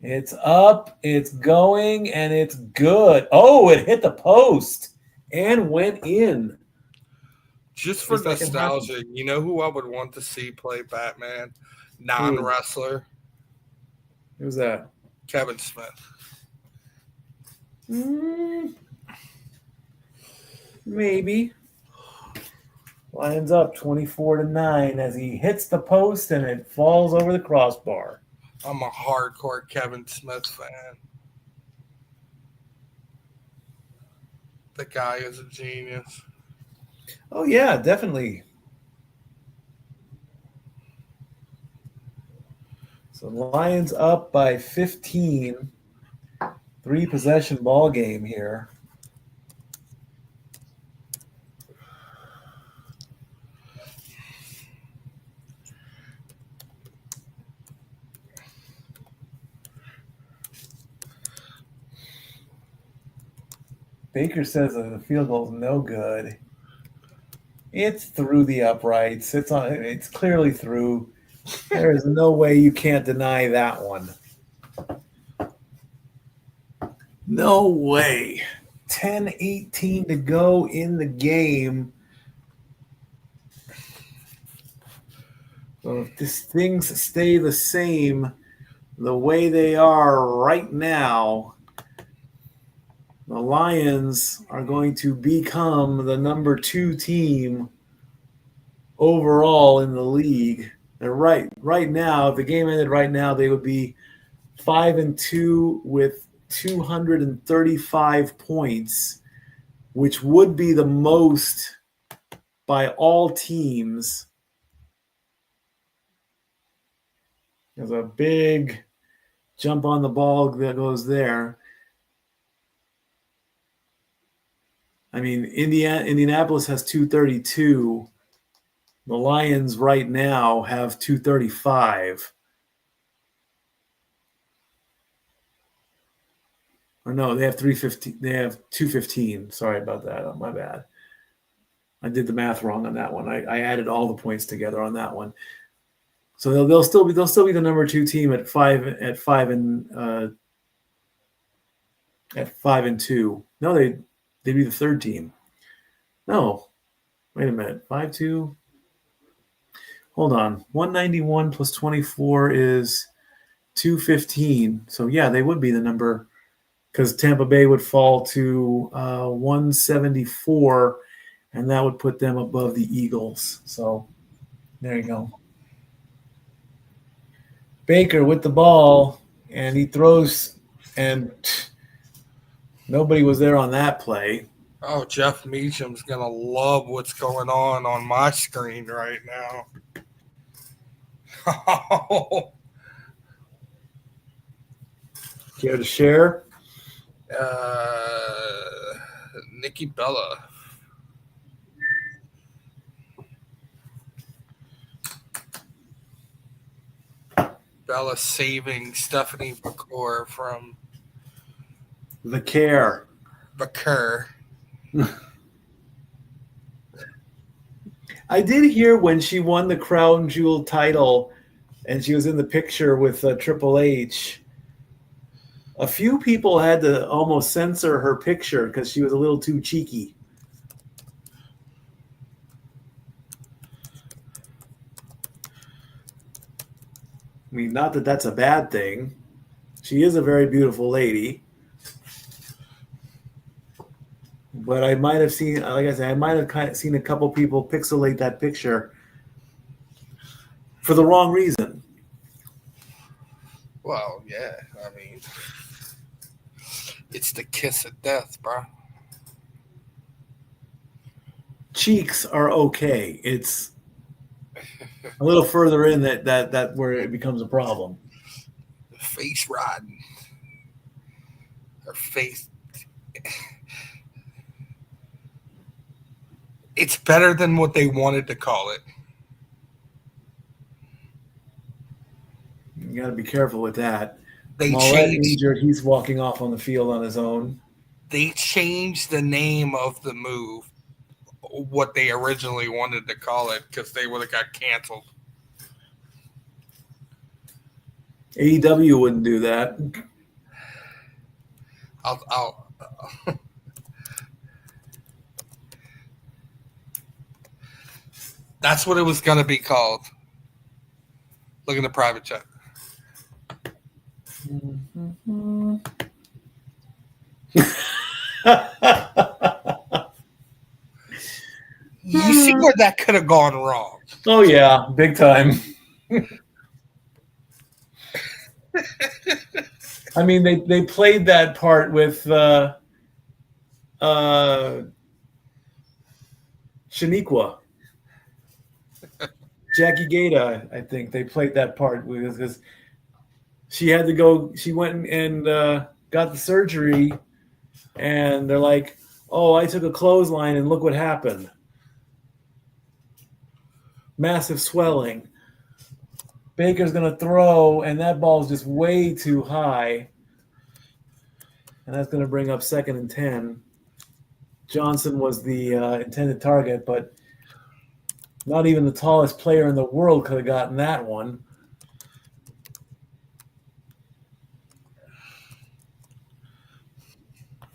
S1: It's up, it's going, and it's good. Oh, it hit the post and went in.
S2: Just for nostalgia, you know who I would want to see play Batman? Non-wrestler.
S1: Who's that?
S2: Kevin Smith.
S1: Maybe. Lions up 24-9 as he hits the post and it falls over the crossbar.
S2: I'm a hardcore Kevin Smith fan. The guy is a genius.
S1: Oh, yeah, definitely. So Lions up by 15. 3-possession ball game here. Baker says that the field goal is no good. It's through the uprights. It's clearly through. There is no way you can't deny that one. No way. 10-18 to go in the game. So if things stay the same the way they are right now, the Lions are going to become the number 2 team overall in the league. They're right now, if the game ended right now, they would be 5-2 with 235 points, which would be the most by all teams. There's a big jump on the ball that goes there. I mean, Indianapolis has 232. The Lions right now have 235. Or no, they have 315. They have 215. Sorry about that. Oh, my bad. I did the math wrong on that one. I added all the points together on that one. So they'll still be the number 2 team at 5-2. No, they'd be the 3rd team. No, wait a minute. 5-2. Hold on. 191 plus 24 is 215. So yeah, they would be the number, because Tampa Bay would fall to 174, and that would put them above the Eagles. So there you go. Baker with the ball, and he throws, and nobody was there on that play.
S2: Oh, Jeff Meacham's going to love what's going on my screen right now.
S1: Care to share?
S2: Nikki Bella. Bella saving Stephanie Bacour from
S1: The care.
S2: Bacour.
S1: I did hear when she won the Crown Jewel title and she was in the picture with Triple H. A few people had to almost censor her picture because she was a little too cheeky. I mean, not that that's a bad thing. She is a very beautiful lady. But I might have seen, like I said, I might have seen a couple people pixelate that picture for the wrong reason.
S2: Well, yeah, I mean, it's the kiss of death, bro.
S1: Cheeks are okay. It's a little further in that where it becomes a problem.
S2: Face riding. Her face. It's better than what they wanted to call it.
S1: You got to be careful with that.
S2: They
S1: Mollett
S2: changed.
S1: injured. He's walking off on the field on his own.
S2: They changed the name of the move, what they originally wanted to call it, because they would have got canceled.
S1: AEW wouldn't do that.
S2: That's what it was going to be called. Look in the private chat. You see where that could have gone wrong.
S1: Oh, yeah, big time. I mean, they played that part with Shaniqua. Jackie Gata, I think. They played that part because she had to go. She went and got the surgery, and they're like, oh, I took a clothesline, and look what happened. Massive swelling. Baker's going to throw, and that ball's just way too high. And that's going to bring up 2nd and 10. Johnson was the intended target, but not even the tallest player in the world could have gotten that one.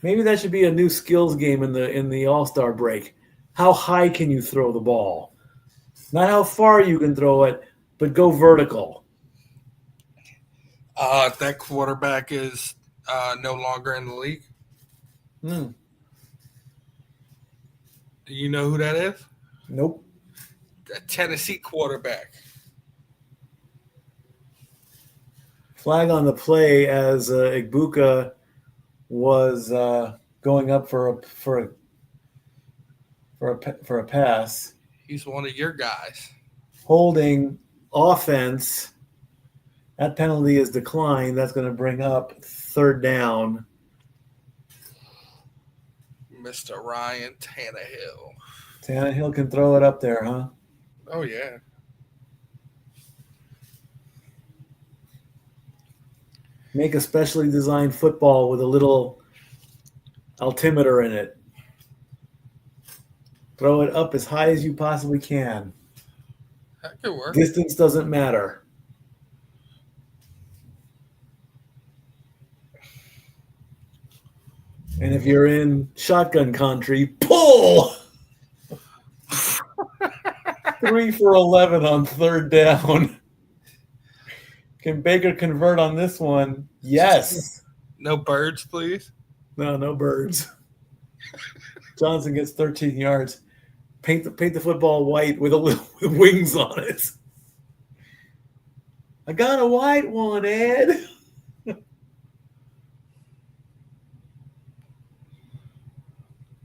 S1: Maybe that should be a new skills game in the All-Star break. How high can you throw the ball? Not how far you can throw it, but go vertical.
S2: That quarterback is no longer in the league.
S1: Hmm.
S2: Do you know who that is?
S1: Nope.
S2: A Tennessee quarterback.
S1: Flag on the play as Igbuka was going up for a pass.
S2: He's one of your guys.
S1: Holding offense. That penalty is declined. That's going to bring up 3rd down.
S2: Mr. Ryan Tannehill.
S1: Tannehill can throw it up there, huh?
S2: Oh, yeah.
S1: Make a specially designed football with a little altimeter in it. Throw it up as high as you possibly can.
S2: That could work.
S1: Distance doesn't matter. And if you're in shotgun country, pull! 3 for 11 on 3rd down. Can Baker convert on this one? Yes.
S2: No birds, please.
S1: No birds. Johnson gets 13 yards. Paint the football white with with wings on it. I got a white one, Ed.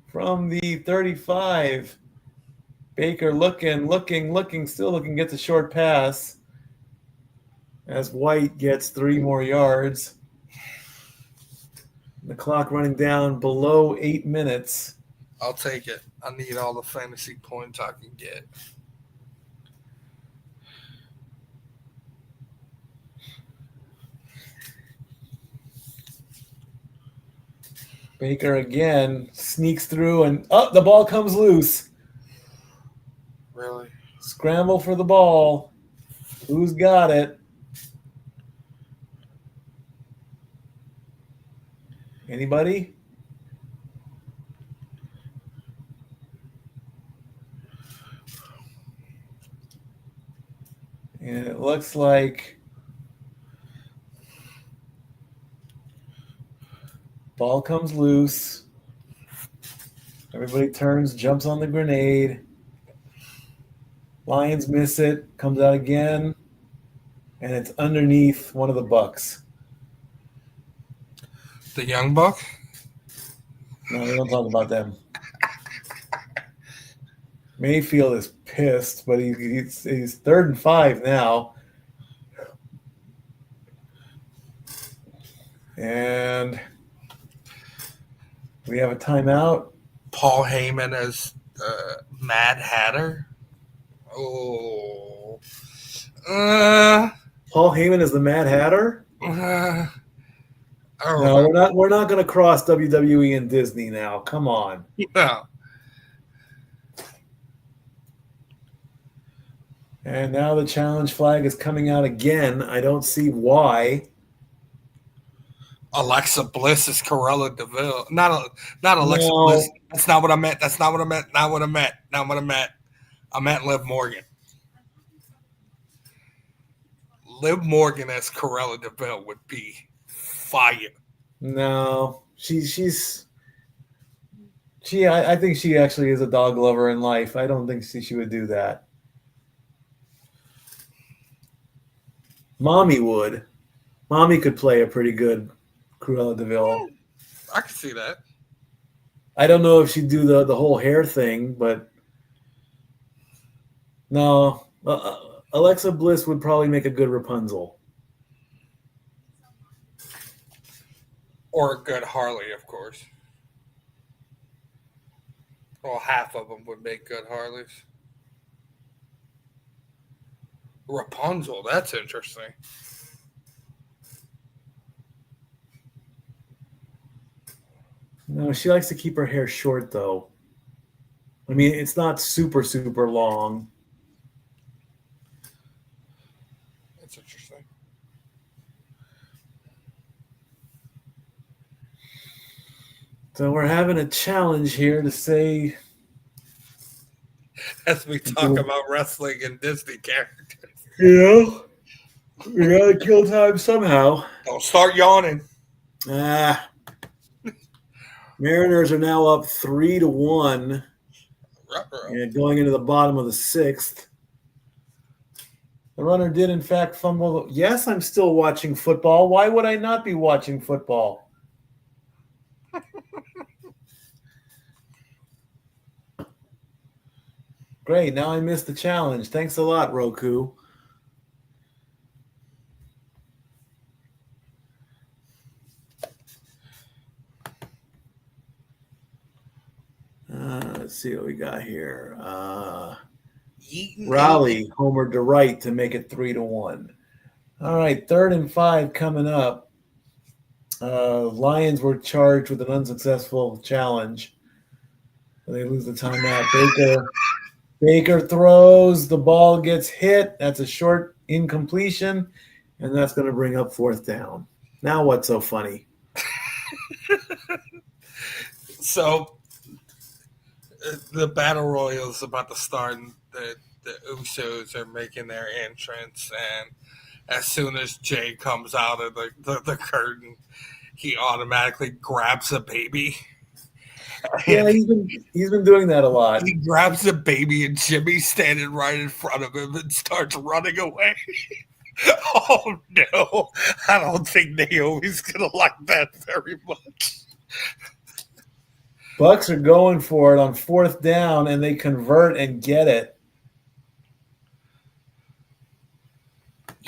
S1: From the 35. Baker looking, still looking, gets a short pass. As White gets 3 more yards. The clock running down below 8 minutes.
S2: I'll take it. I need all the fantasy points I can get.
S1: Baker again sneaks through and the ball comes loose.
S2: Really?
S1: Scramble for the ball. Who's got it? Anybody? And it looks like ball comes loose. Everybody turns, jumps on the grenade. Lions miss it, comes out again, and it's underneath one of the Bucks.
S2: The Young Buck?
S1: No, we don't talk about them. Mayfield is pissed, but he's 3rd and 5 now. And we have a timeout.
S2: Paul Heyman as Mad Hatter? Oh.
S1: Paul Heyman is the Mad Hatter?
S2: I don't
S1: No,
S2: know.
S1: we're not going to cross WWE and Disney now. Come on.
S2: No.
S1: And now the challenge flag is coming out again. I don't see why.
S2: Alexa Bliss is Corella Deville. Not Alexa
S1: No.
S2: Bliss. That's not what I meant. Not what I meant. I meant Liv Morgan. Liv Morgan as Corella Deville would be fire.
S1: No, I think she actually is a dog lover in life. I don't think she would do that. Mommy would. Mommy could play a pretty good Cruella DeVille.
S2: I can see that.
S1: I don't know if she'd do the whole hair thing, but no. Alexa Bliss would probably make a good Rapunzel.
S2: Or a good Harley, of course. Well, half of them would make good Harleys. Rapunzel, that's interesting.
S1: No, she likes to keep her hair short, though. I mean, it's not super, super long.
S2: That's interesting.
S1: So we're having a challenge here to say...
S2: As we talk about wrestling and Disney characters.
S1: You know, we gotta kill time somehow.
S2: Don't start yawning.
S1: Mariners are now up 3-1, and going into the bottom of the 6th. The runner did, in fact, fumble. Yes, I'm still watching football. Why would I not be watching football? Great. Now I missed the challenge. Thanks a lot, Roku. Let's see what we got here. Raleigh homered to right to make it 3-1. All right, 3rd and 5 coming up. Lions were charged with an unsuccessful challenge. They lose the timeout. Baker throws. The ball gets hit. That's a short incompletion, and that's going to bring up 4th down. Now what's so funny?
S2: So the Battle Royal is about to start, and the Usos are making their entrance, and as soon as Jay comes out of the curtain, he automatically grabs a baby.
S1: Yeah, he's been doing that a lot.
S2: He grabs the baby, and Jimmy's standing right in front of him and starts running away. Oh no, I don't think Naomi's gonna like that very much.
S1: Bucks are going for it on 4th down, and they convert and get it.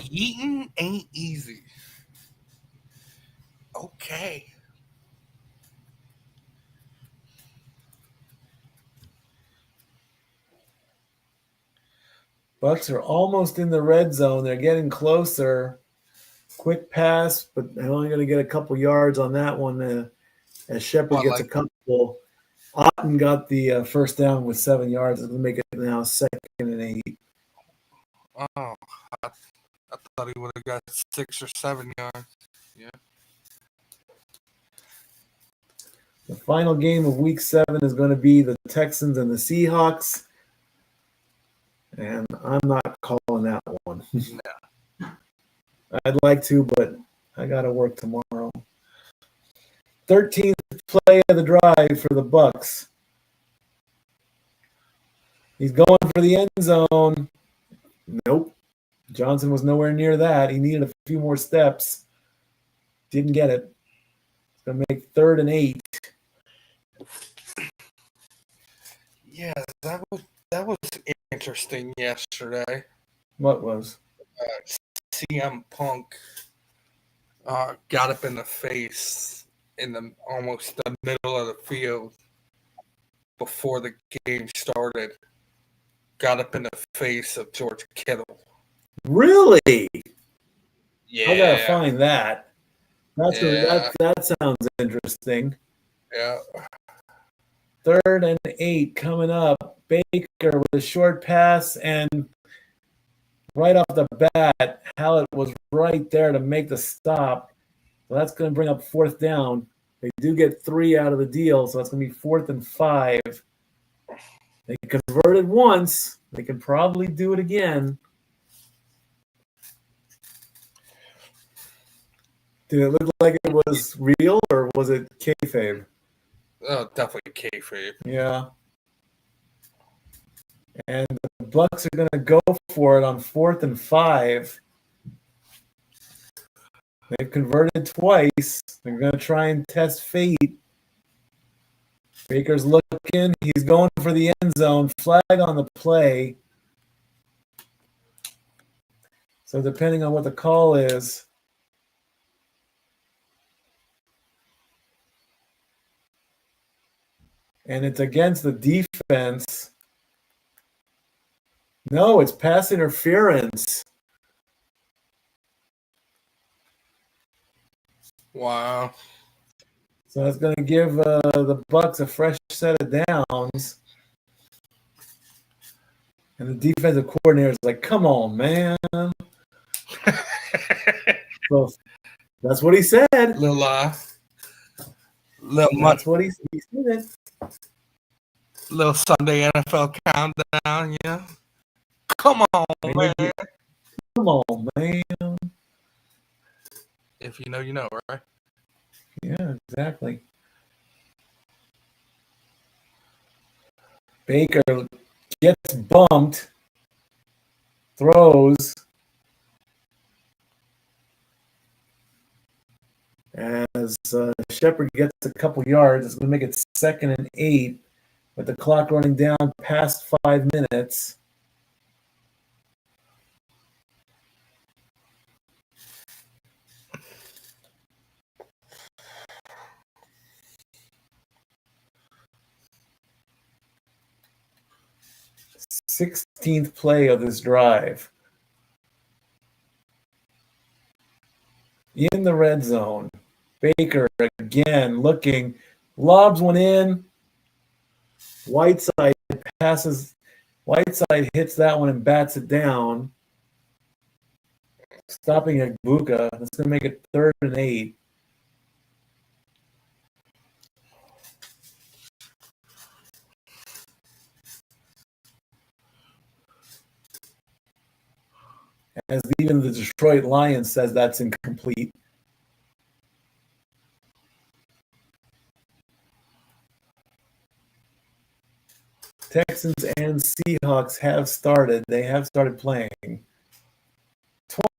S2: Eating ain't easy. Okay.
S1: Bucks are almost in the red zone. They're getting closer. Quick pass, but they're only going to get a couple yards on that one. As Shepard gets a couple. Otten got the 1st down with 7 yards. It's going to make it now 2nd and 8.
S2: Oh, I thought he would have got 6 or 7 yards. Yeah.
S1: The final game of Week 7 is going to be the Texans and the Seahawks. And I'm not calling that one.
S2: No.
S1: I'd like to, but I got to work tomorrow. 13th play of the drive for the Bucs. He's going for the end zone. Nope. Johnson was nowhere near that. He needed a few more steps. Didn't get it. It's going to make 3rd and 8.
S2: Yeah, that was interesting yesterday.
S1: What was?
S2: CM Punk got up in the face in almost the middle of the field before the game started. Got up in the face of George Kittle.
S1: Really?
S2: Yeah.
S1: I gotta find that.
S2: Yeah.
S1: That sounds interesting.
S2: Yeah.
S1: 3rd and 8 coming up. Baker with a short pass, and right off the bat, Hallett was right there to make the stop. So that's going to bring up 4th down. They do get 3 out of the deal, so that's going to be 4th and 5. They converted once. They can probably do it again. Did it look like it was real, or was it kayfabe?
S2: Oh, definitely kayfabe.
S1: Yeah. And the Bucs are going to go for it on 4th and 5. They've converted twice. They're going to try and test fate. Baker's looking. He's going for the end zone. Flag on the play. So depending on what the call is, and it's against the defense. No, it's pass interference.
S2: Wow.
S1: So that's going to give the Bucs a fresh set of downs. And the defensive coordinator is like, come on, man. So that's what he said.
S2: Little
S1: That's what he said.
S2: Little Sunday NFL countdown, yeah. Come on, man.
S1: Come on, man.
S2: If you know, you know, right?
S1: Yeah, exactly. Baker gets bumped, throws, as Shepard gets a couple yards. It's going to make it 2nd and 8 with the clock running down past 5 minutes. Sixteenth play of this drive. In the red zone. Baker again looking, lobs one in. Whiteside passes. Whiteside hits that one and bats it down, stopping Agbuka. That's going to make it 3rd and 8. As even the Detroit Lions says that's incomplete. Texans and Seahawks have started. They have started playing.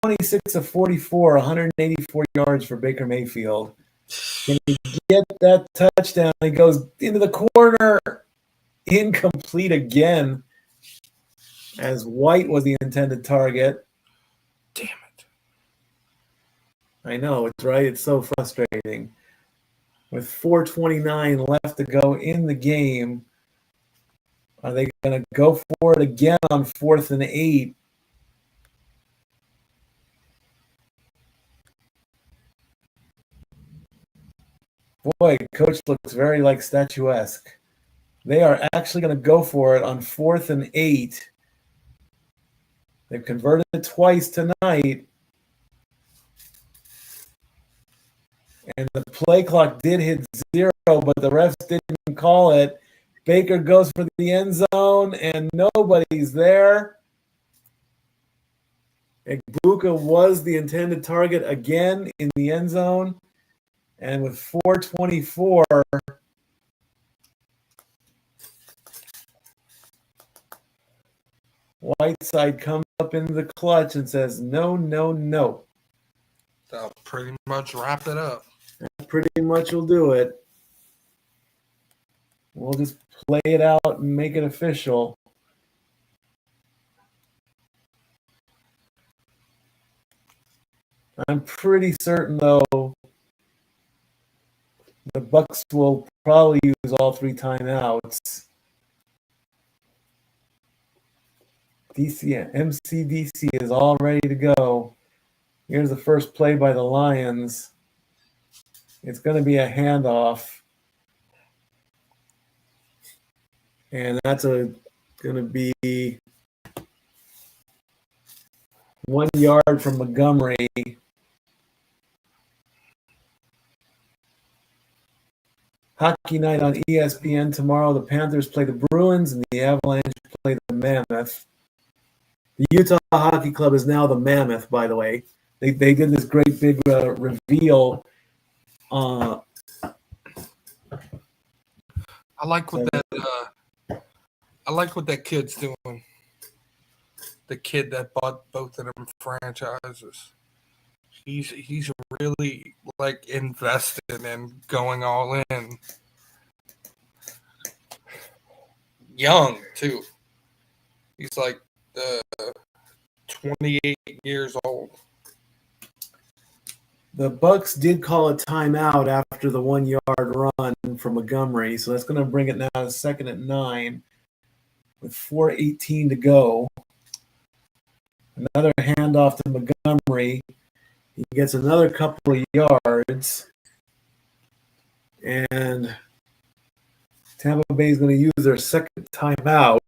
S1: 26 of 44, 184 yards for Baker Mayfield. Can he get that touchdown? He goes into the corner. Incomplete again, as White was the intended target.
S2: Damn it.
S1: I know, it's right. It's so frustrating. With 4:29 left to go in the game, are they going to go for it again on 4th and 8? Boy, coach looks very like statuesque. They are actually going to go for it on 4th and 8. They've converted it twice tonight. And the play clock did hit 0, but the refs didn't call it. Baker goes for the end zone, and nobody's there. Egbuka was the intended target again in the end zone. And with 4:24, Whiteside comes up into the clutch and says, no, no, no.
S2: That'll pretty much wrap it up.
S1: That pretty much will do it. We'll just play it out and make it official. I'm pretty certain, though, the Bucs will probably use all 3 timeouts. MCDC is all ready to go. Here's the first play by the Lions. It's going to be a handoff. And that's going to be 1 yard from Montgomery. Hockey night on ESPN tomorrow. The Panthers play the Bruins and the Avalanche play the Mammoth. The Utah Hockey Club is now the Mammoth, by the way. They did this great big reveal.
S2: I like what that kid's doing. The kid that bought both of them franchises. He's really like invested in going all in. Young too. He's like 28 years old.
S1: The Bucs did call a timeout after the 1 yard run from Montgomery, so that's going to bring it now to 2nd and 9 with 4:18 to go. Another handoff to Montgomery. He gets another couple of yards, and Tampa Bay is going to use their second timeout.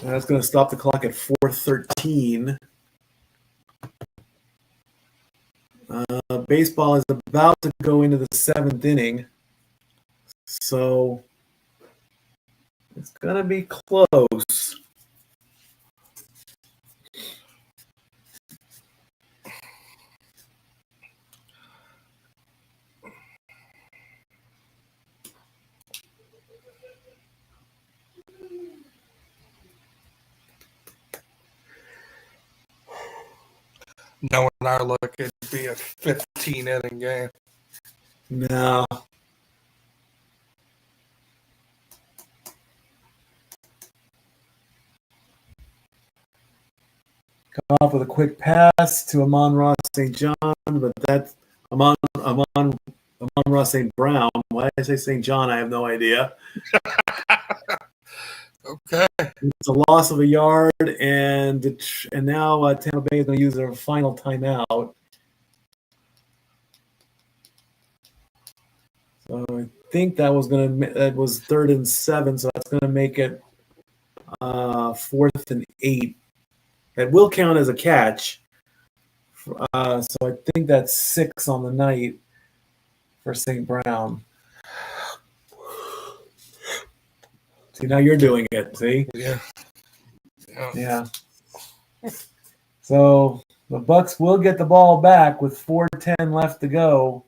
S1: And that's going to stop the clock at 4:13. Baseball is about to go into the 7th inning, so it's going to be close.
S2: Knowing our luck, it'd be a 15-inning game.
S1: No. Come off with a quick pass to Amon-Ra St. John, but that's Amon-Ra St. Brown. Why did I say St. John? I have no idea.
S2: Okay.
S1: It's a loss of a yard, and now Tampa Bay is going to use their final timeout. So I think that was 3rd and 7, so that's going to make it 4th and 8. It will count as a catch. So I think that's 6 on the night for St. Brown. See, now you're doing it, see? Yeah. So the Bucs will get the ball back with 4:10 left to go.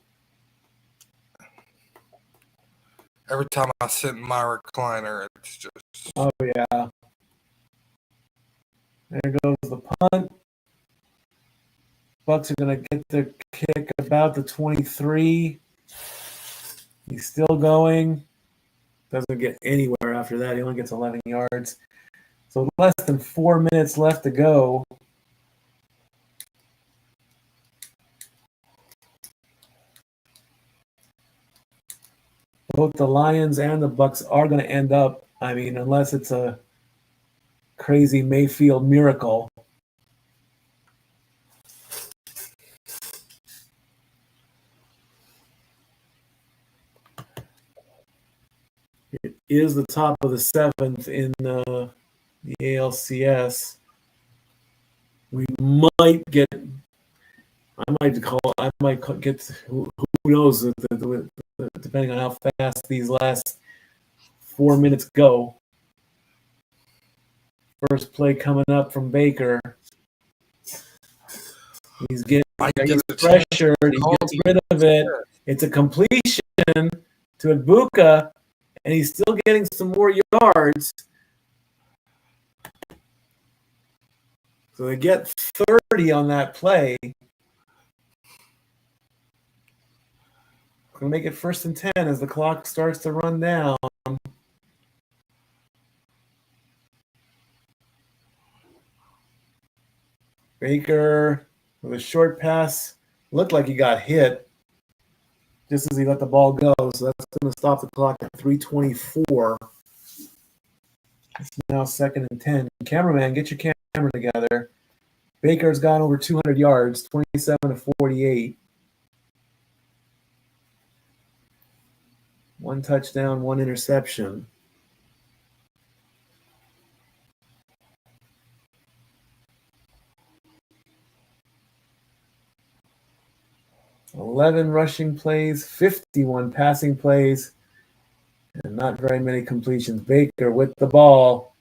S2: Every time I sit in my recliner, it's just...
S1: Oh, yeah. There goes the punt. Bucs are going to get the kick about the 23. He's still going. Doesn't get anywhere after that. He only gets 11 yards. So less than 4 minutes left to go. Both the Lions and the Bucs are going to end up, I mean, unless it's a crazy Mayfield miracle. It is the top of the 7th in the ALCS. we might get. I might get. Who knows? Depending on how fast these last 4 minutes go. First play coming up from Baker. He's pressured. He gets rid of it. It's a completion to Ibuka, and he's still getting some more yards. So they get 30 on that play. Going to make it 1st and 10 as the clock starts to run down. Baker with a short pass. Looked like he got hit just as he let the ball go. So that's going to stop the clock at 3:24. It's now 2nd and 10. Cameraman, get your camera together. Baker's gone over 200 yards, 27 to 48. 1 touchdown, 1 interception. $11 rushing plays, 51 passing plays, and not very many completions. Baker with the ball,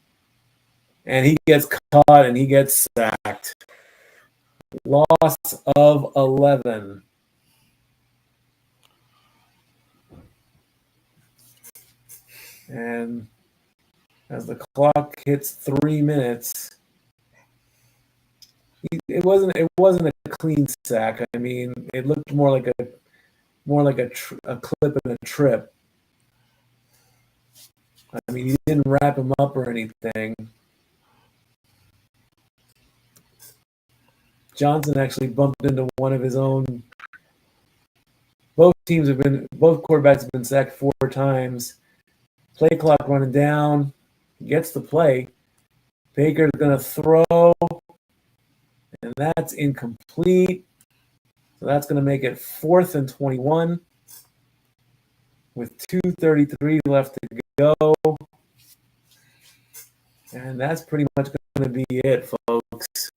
S1: and he gets caught and he gets sacked. Loss of 11. And as the clock hits 3 minutes, it wasn't a clean sack. I mean, it looked more like a clip and a trip. I mean, he didn't wrap him up or anything. Johnson actually bumped into one of his own. Both quarterbacks have been sacked 4 times. Play clock running down. Gets the play. Baker's going to throw, and that's incomplete. So that's going to make it 4th and 21 with 2:33 left to go. And that's pretty much going to be it, folks.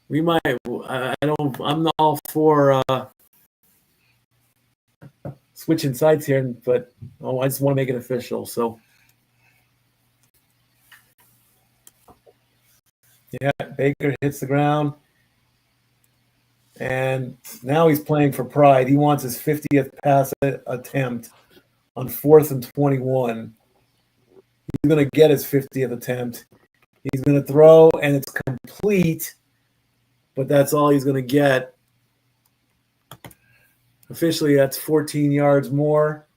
S1: We might. I'm not all for switching sides here, but I just want to make it official. So, yeah, Baker hits the ground, and now he's playing for pride. He wants his 50th pass attempt on 4th and 21. He's going to get his 50th attempt. He's going to throw, and it's complete, but that's all he's going to get. Officially, that's 14 yards more.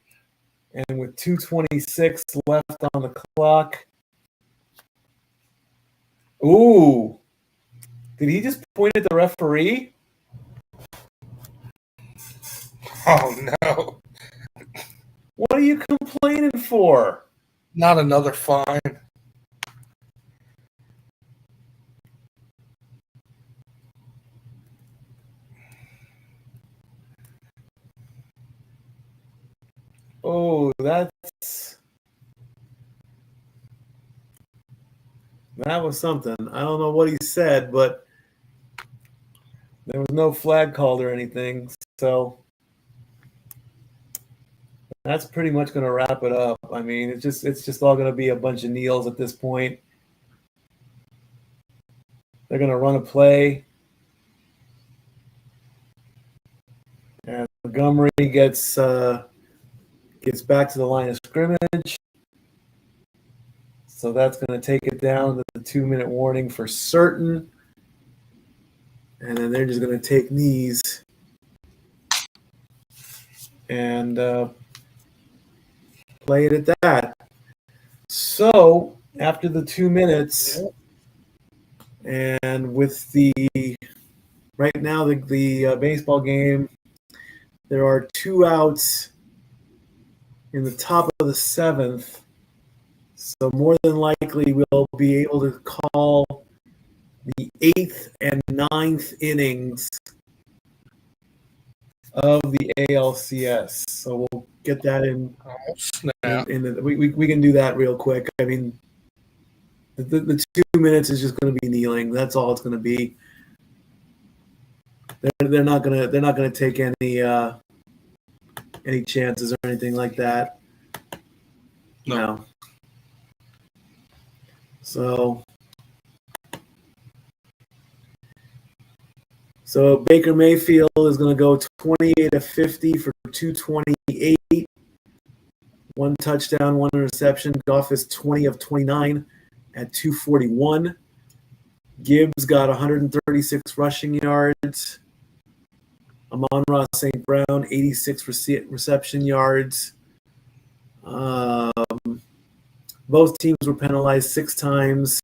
S1: And with 2:26 left on the clock. Ooh. Did he just point at the referee?
S2: Oh, no.
S1: What are you complaining for?
S2: Not another fine.
S1: Oh, that was something. I don't know what he said, but there was no flag called or anything. So that's pretty much going to wrap it up. I mean, it's just all going to be a bunch of kneels at this point. They're going to run a play. And Montgomery gets back to the line of scrimmage. So that's going to take it down to the 2-minute warning for certain. And then they're just going to take knees and play it at that. So after the 2 minutes, and with the right now the baseball game, there are 2 outs in the top of the 7th. So more than likely we'll be able to call the 8th and 9th innings of the ALCS. So we'll get that in.
S2: Oh, snap.
S1: We can do that real quick. I mean, The 2 minutes is just going to be kneeling. That's all it's going to be. They're not gonna take any chances or anything like that. No. So Baker Mayfield is going to go 28 of 50 for 228, 1 touchdown, 1 interception. Goff is 20 of 29 at 241. Gibbs got 136 rushing yards. Amon-Ra St. Brown, 86 reception yards. Both teams were penalized 6 times.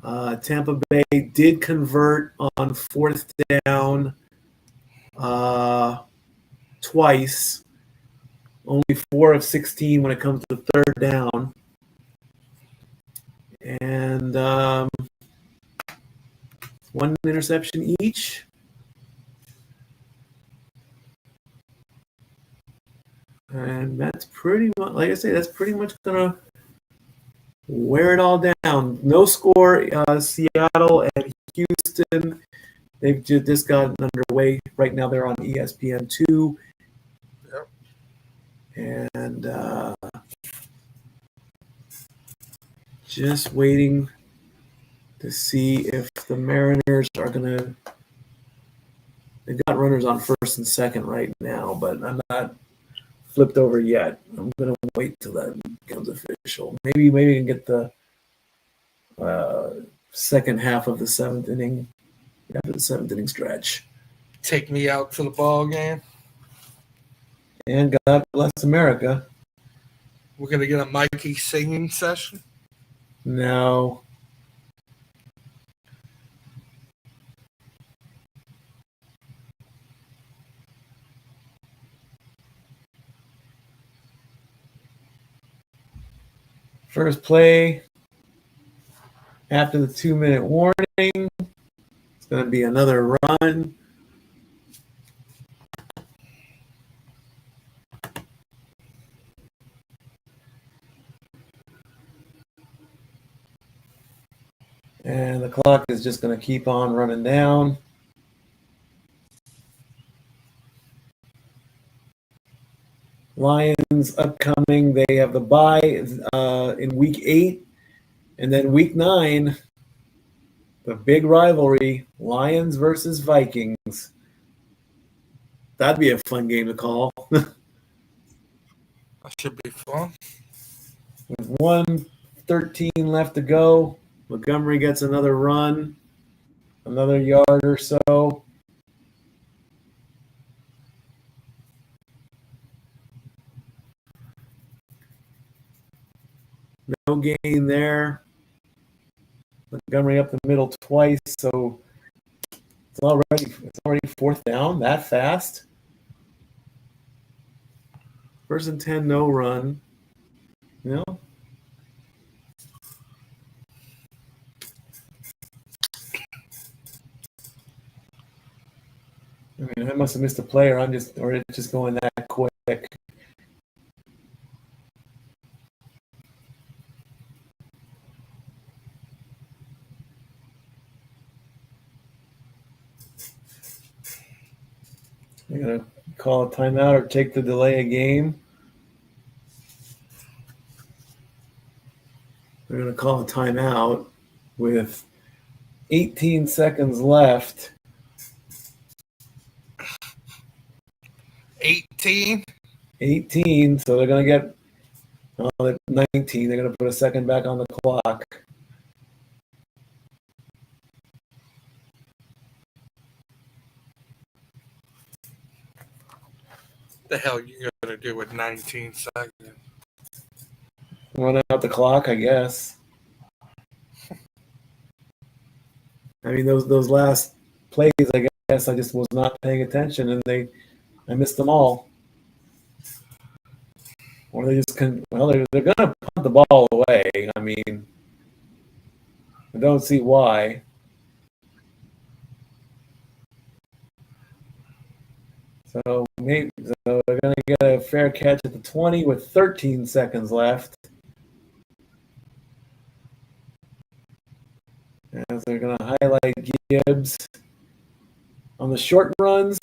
S1: Tampa Bay did convert on 4th down twice. Only 4 of 16 when it comes to 3rd down. And 1 interception each. And that's pretty much, like I say, that's pretty much going to wear it all down. No score, Seattle and Houston. They've just gotten underway. Right now they're on ESPN2. Yep. And just waiting to see if the Mariners are going to. They've got runners on 1st and 2nd right now, but I'm not flipped over yet. I'm going to wait till that becomes official. Maybe we can get the second half of the 7th inning after the 7th inning stretch.
S2: Take me out to the ball game.
S1: And God bless America.
S2: We're going to get a Mikey singing session?
S1: No. First play after the 2-minute warning. It's going to be another run. And the clock is just going to keep on running down. Lions upcoming. They have the bye in week 8. And then week 9, the big rivalry, Lions versus Vikings. That'd be a fun game to call.
S2: That should be fun.
S1: With 1:13 left to go, Montgomery gets another run, another yard or so. No gain there. Montgomery up the middle twice, so it's already 4th down that fast. 1st and 10, no run. You know? I mean, I must have missed a play, or it's just going that quick. They're going to call a timeout or take the delay of game. They're going to call a timeout with 18 seconds left.
S2: 18?
S1: 18, so they're going to get 19. They're going to put a second back on the clock.
S2: The hell you going to do with 19 seconds?
S1: Run out the clock, I guess. I mean, those last plays, I guess I just was not paying attention, and I missed them all. Or they just they're going to punt the ball away. I mean, I don't see why. So they're going to get a fair catch at the 20 with 13 seconds left. As they're going to highlight Gibbs. On the short runs,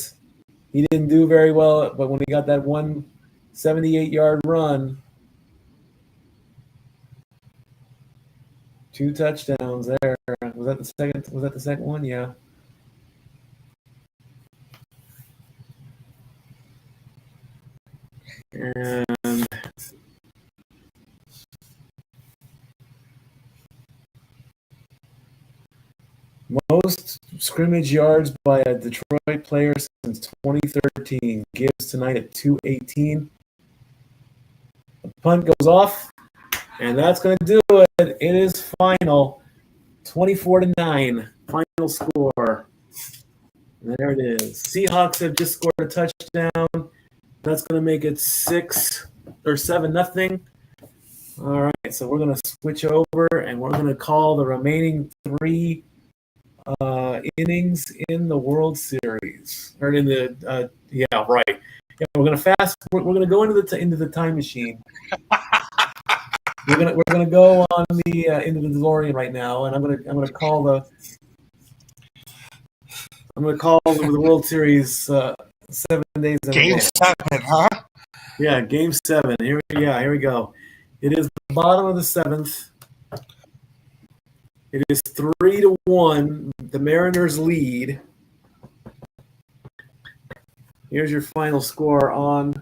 S1: he didn't do very well, but when he got that 178-yard run, 2 touchdowns there. Was that the second one? Yeah. And most scrimmage yards by a Detroit player since 2013. Gibbs tonight at 218. The punt goes off, and that's going to do it. It is final, 24-9. Final score. There it is. Seahawks have just scored a touchdown. That's going to make it 7-0. All right, so we're going to switch over, and we're going to call the remaining 3 innings in the World Series, or in the yeah, right. Yeah, we're gonna fast. We're gonna go into the time machine. we're gonna go on the into the DeLorean right now, and I'm gonna call the World Series 7 days in
S2: Game
S1: advance.
S2: 7, huh?
S1: Yeah, Game 7. Here we go. It is the bottom of the 7th. It is 3-1. The Mariners lead. Here's your final score on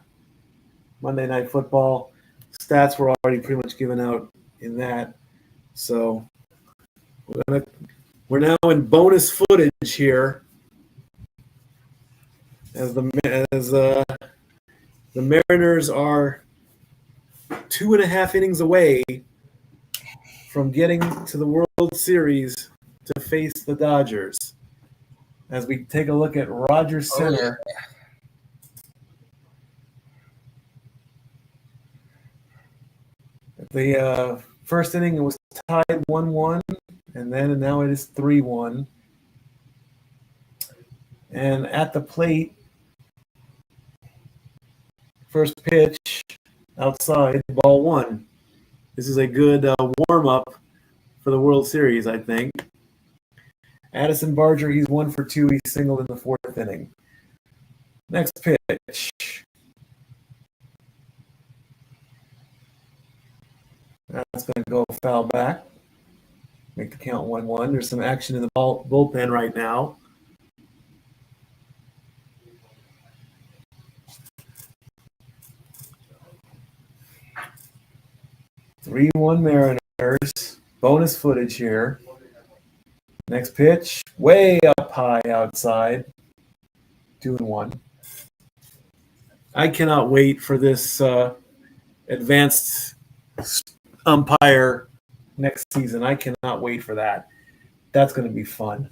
S1: Monday Night Football. Stats were already pretty much given out in that. So we're now in bonus footage here as the Mariners are 2.5 innings away from getting to the World Series to face the Dodgers. As we take a look at Rogers Center. The first inning it was tied 1-1, and now it is 3-1. And at the plate, first pitch outside, ball 1. This is a good warm-up for the World Series, I think. Addison Barger, he's 1 for 2. He singled in the 4th inning. Next pitch. That's going to go foul back. Make the count 1-1. There's some action in the bullpen right now. Three 3-1 Mariners. Bonus footage here. Next pitch, way up high outside. 2-1. I cannot wait for this advanced umpire next season. I cannot wait for that. That's going to be fun.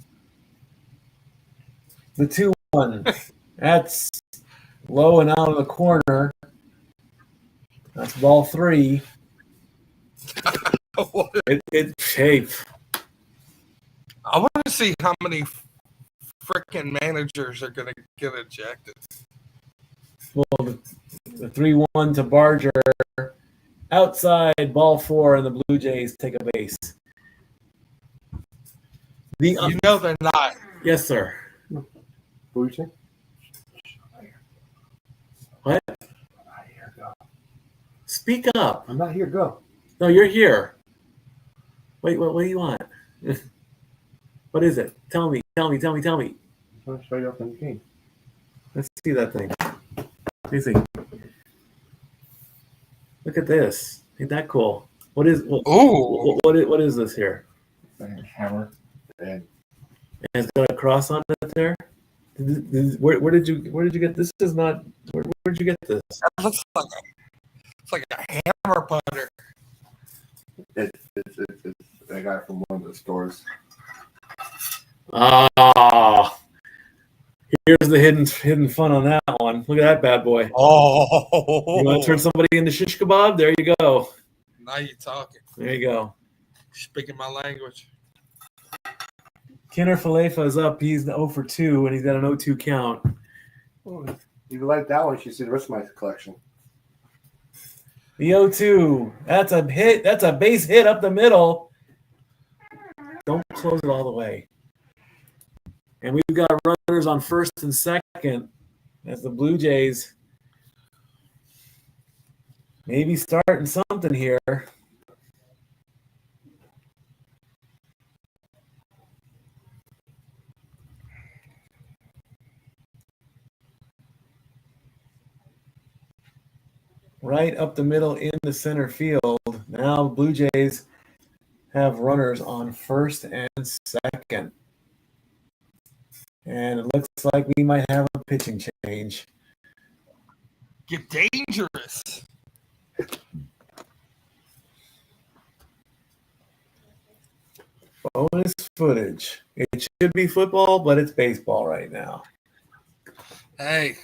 S1: The 2-1. That's low and out of the corner. That's ball 3. Hey.
S2: I want to see how many freaking managers are going to get ejected.
S1: Well, the 3-1 to Barger. Outside, ball 4, and the Blue Jays take a base.
S2: You know they're not.
S1: Yes, sir.
S5: What were you saying?
S1: What?
S5: I'm not here, go.
S1: Speak up.
S5: I'm not here, go.
S1: No, you're here. Wait, what do you want? What is it? Tell me.
S5: I'm trying to show you up in the game.
S1: Let's see that thing. Let me see. Look at this. Ain't that cool? What is this here?
S5: Hammer. And
S1: It's got a cross on it there. Where did you get this? Is not where did you get this?
S2: That looks like a hammer putter.
S5: it's I got it from one of the stores.
S1: Ah, here's the hidden fun on that one. Look at that bad boy.
S2: Oh,
S1: You want to turn somebody into shish kebab? There you go.
S2: now you're talking.
S1: There you go.
S2: Speaking my language.
S1: Kenner Falefa is up. He's 0 for 2, and he's got an 0-2 count.
S5: Oh, if you like that one, you should see the rest of my collection.
S1: The 0-2. That's a hit. That's a base hit up the middle. Don't close it all the way. And we've got runners on first and second as the Blue Jays maybe starting something here. Right up the middle in the center field. Now Blue Jays have runners on first and second. And it looks like we might have a pitching change.
S2: Get dangerous.
S1: Bonus footage. It should be football, but it's baseball right now.
S2: Hey,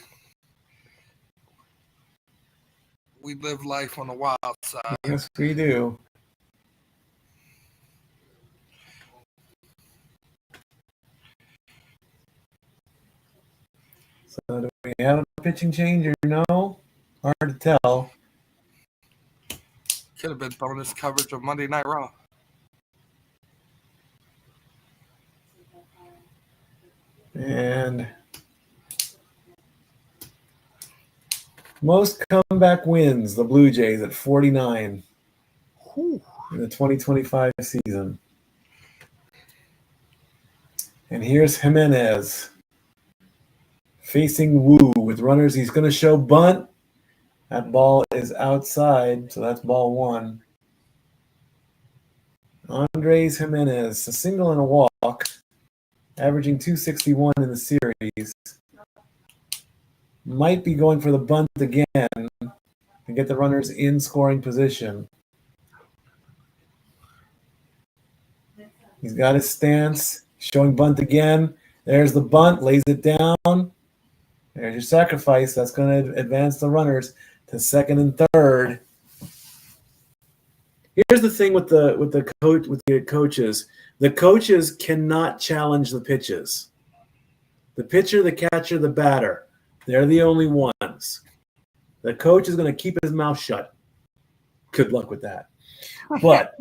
S2: we live life on the wild side.
S1: Yes, we do. So do we have a pitching change or no? Hard to tell.
S2: Could have been bonus coverage of Monday Night Raw.
S1: And most comeback wins, the Blue Jays at 49 in the 2025 season. And here's Jimenez facing Wu with runners. He's going to show bunt. That ball is outside, so that's ball one. Andres Jimenez, a single and a walk, averaging 261 in the series. Might be going for the bunt again to get the runners in scoring position. He's got his stance, showing bunt again. There's the bunt, lays it down. There's your sacrifice. That's going to advance the runners to second and third. Here's the thing with the coaches. The coaches cannot challenge the pitches. The pitcher, the catcher, the batter, they're the only ones. The coach is going to keep his mouth shut. Good luck with that. But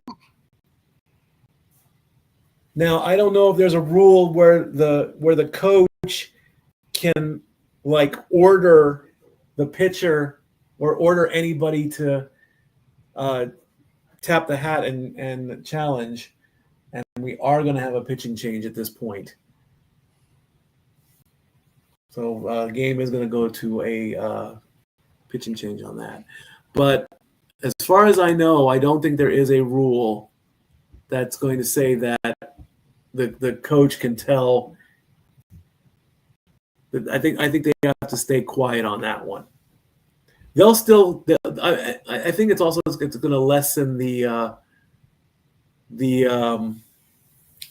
S1: now I don't know if there's a rule where the coach can order the pitcher or order anybody to tap the hat and challenge. And we are going to have a pitching change at this point. So game is going to go to a pitching change on that. But as far as I know, I don't think there is a rule that's going to say that the coach can tell. I think they have to stay quiet on that one. They'll still. I think it's also going to lessen the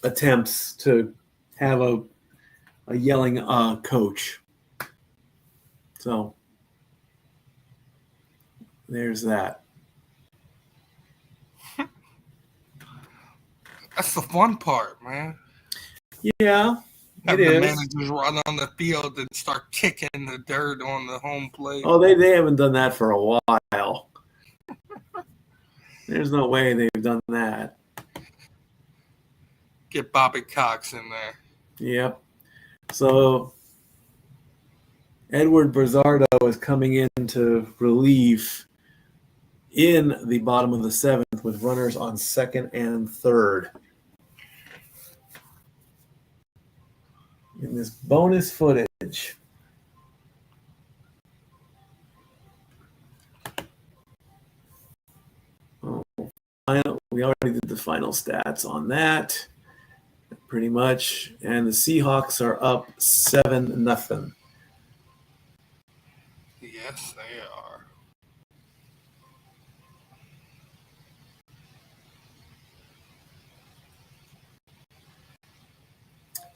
S1: attempts to have a yelling coach. So there's that.
S2: That's the fun part, man.
S1: Yeah,
S2: Have
S1: it
S2: the
S1: is.
S2: managers run on the field and start kicking the dirt on the home plate.
S1: Oh, they haven't done that for a while. There's no way they've done that.
S2: Get Bobby Cox in there.
S1: Yep. So Edward Brizardo is coming into relief in the bottom of the seventh with runners on second and third. In this bonus footage. We already did the final stats on that, pretty much. And the Seahawks are up 7-0.
S2: Yes, they are.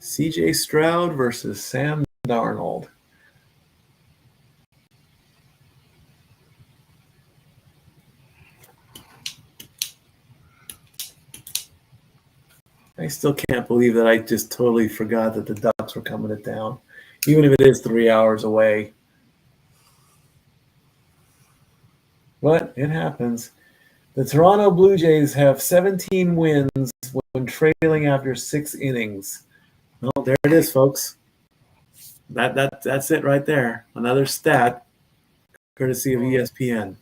S1: CJ Stroud versus Sam Darnold. I still can't believe that I just totally forgot that the Ducks were coming to town, even if it is 3 hours away. But it happens. The Toronto Blue Jays have 17 wins when trailing after 6 innings. Well, there it is, folks. That's it right there. Another stat, courtesy of ESPN.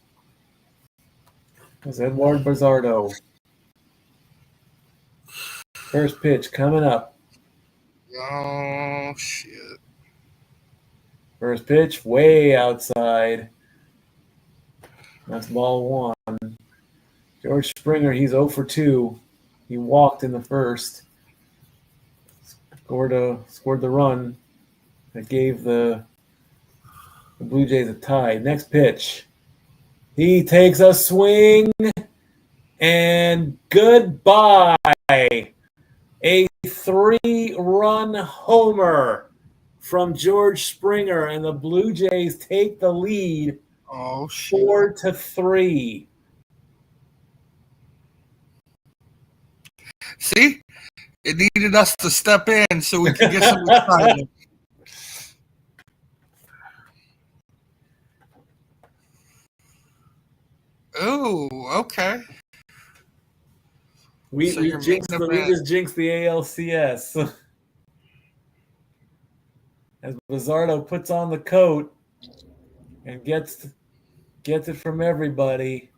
S1: It's Edward Bazardo. First pitch coming up.
S2: Oh, shit.
S1: First pitch way outside. That's ball 1. George Springer, he's 0 for 2. He walked in the first. Scored the run that gave the Blue Jays a tie. Next pitch. He takes a swing and goodbye. A 3-run homer from George Springer, and the Blue Jays take the lead 4-3.
S2: See? It needed us to step in so we could get some excitement. Oh, okay.
S1: We just jinxed the ALCS. As Bazardo puts on the coat and gets it from everybody.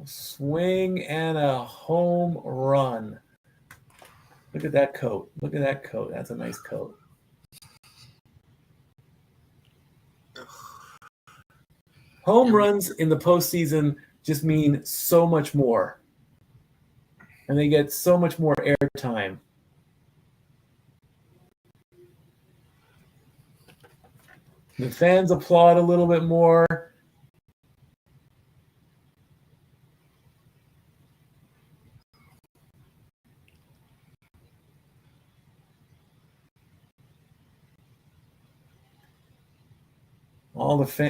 S1: Swing and a home run. Look at that coat. Look at that coat. That's a nice coat. Home runs in the postseason just mean so much more. And they get so much more airtime. The fans applaud a little bit more.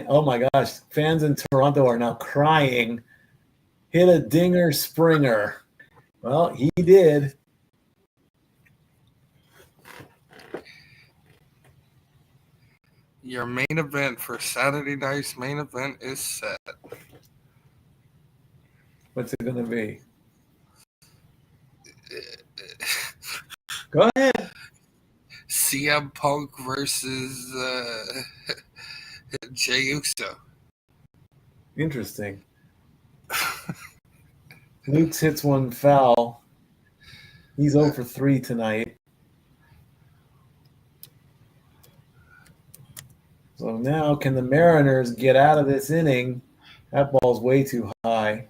S1: Oh my gosh, fans in Toronto are now crying. Hit a dinger, Springer. Well, he did.
S2: Your main event for Saturday night's main event is set.
S1: What's it going to be? Go ahead.
S2: CM Punk versus Jey Uso.
S1: Interesting. Luke's hits one foul. He's 0 for 3 tonight. So now, can the Mariners get out of this inning? That ball's way too high.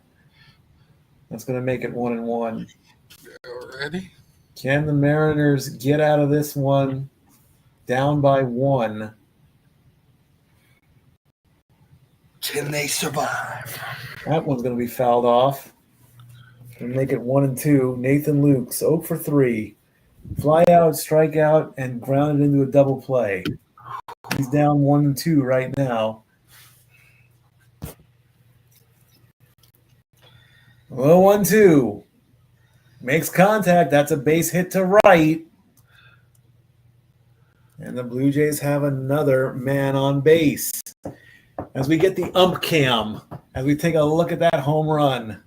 S1: That's going to make it 1-1.
S2: Ready?
S1: Can the Mariners get out of this one down by 1?
S2: Can they survive?
S1: That one's going to be fouled off. And make it 1-2. Nathan Lukes 0 for 3. Fly out, strike out, and grounded into a double play. He's down 1-2 right now. Well, 1-2. Makes contact. That's a base hit to right. And the Blue Jays have another man on base. As we get the ump cam, as we take a look at that home run.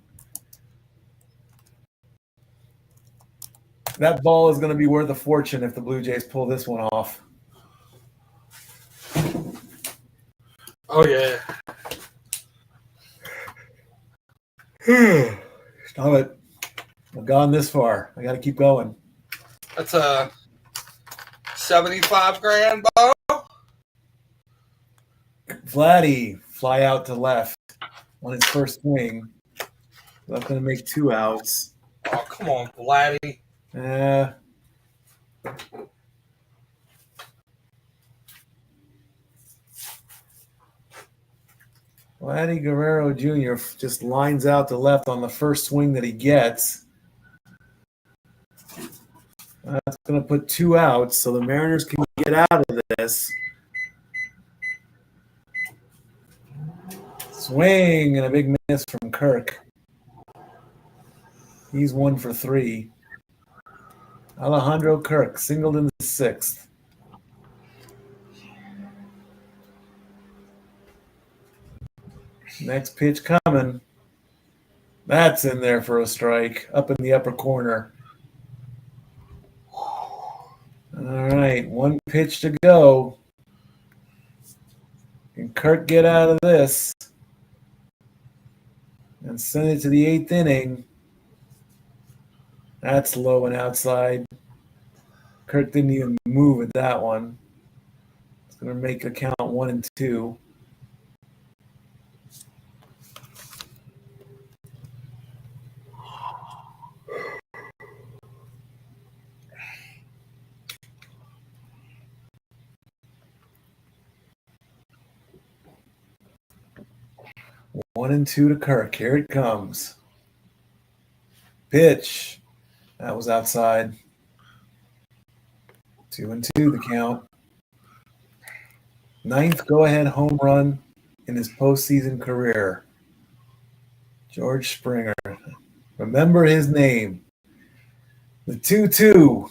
S1: That ball is going to be worth a fortune if the Blue Jays pull this one off.
S2: Oh, yeah.
S1: Stop it. I've gone this far. I got to keep going.
S2: That's a $75,000 ball.
S1: Vladdy, fly out to left on his first swing. That's going to make 2 outs.
S2: Oh, come on, Vladdy.
S1: Vladdy Guerrero Jr. just lines out to left on the first swing that he gets. That's going to put 2 outs, so the Mariners can get out of this. Swing and a big miss from Kirk. He's 1 for 3. Alejandro Kirk singled in the 6th. Next pitch coming. That's in there for a strike, up in the upper corner. All right, one pitch to go. Can Kirk get out of this and send it to the 8th inning? That's low and outside. Kirk didn't even move at that one. It's going to make a count 1-2. One and two to Kirk. Here it comes. Pitch. That was outside. 2-2 the count. 9th go-ahead home run in his postseason career. George Springer. Remember his name. The 2-2.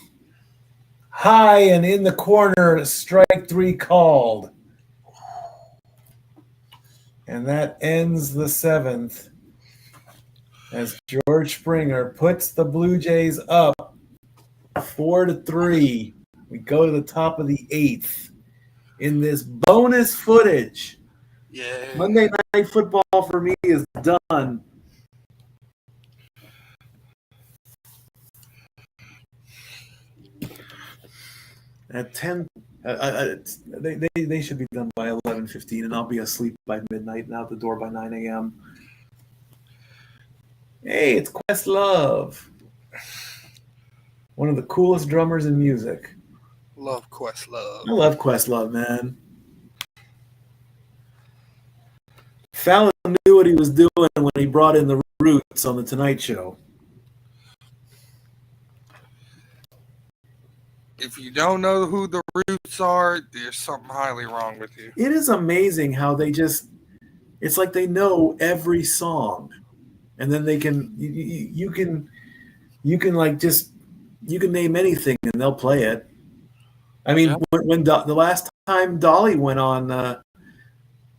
S1: High and in the corner. Strike 3 called. And that ends the 7th as George Springer puts the Blue Jays up 4-3. We go to the top of the 8th in this bonus footage.
S2: Yeah.
S1: Monday Night Football for me is done. At 10, they should be done by 11:15, and I'll be asleep by midnight and out the door by 9 a.m. Hey, it's Questlove, one of the coolest drummers in music.
S2: Love Questlove.
S1: I love Questlove, man. Fallon knew what he was doing when he brought in the Roots on the Tonight Show.
S2: If you don't know who the Roots are, there's something highly wrong with you.
S1: It is amazing how they just, it's like they know every song. And then they can, you can like just, you can name anything and they'll play it. I mean,
S2: Yeah.
S1: when the last time Dolly went on,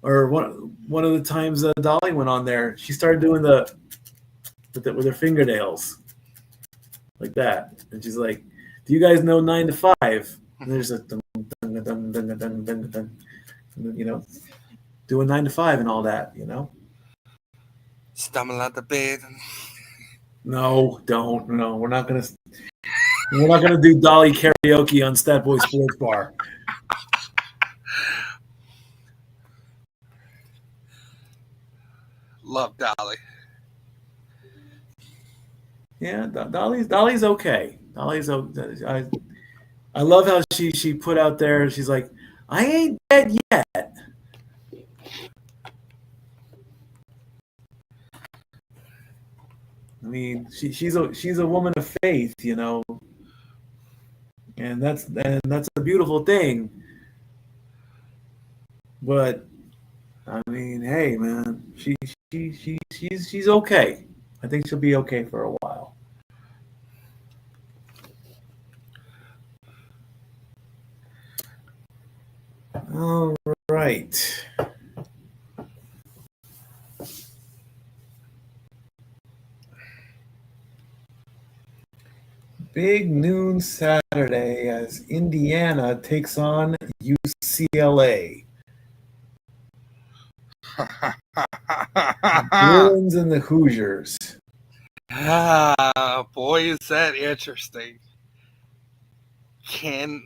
S1: or one of the times Dolly went on there, she started doing with her fingernails like that, and she's like, "Do you guys know 9 to 5?" And there's a dun, dun, dun, dun, dun, dun, dun, dun, you know, doing 9 to 5 and all that, you know.
S2: Stumble out the bed.
S1: No, don't. No, we're not gonna do Dolly karaoke on Stat Boy Sports Bar.
S2: Love Dolly.
S1: Yeah, Dolly's okay. Dolly's okay. I love how she put out there. She's like, I ain't dead yet. I mean, she's a woman of faith, you know, and that's a beautiful thing. But I mean, hey, man, she's okay. I think she'll be okay for a while. All right. Big noon Saturday as Indiana takes on UCLA. Bruins and the Hoosiers.
S2: Boy, is that interesting. Can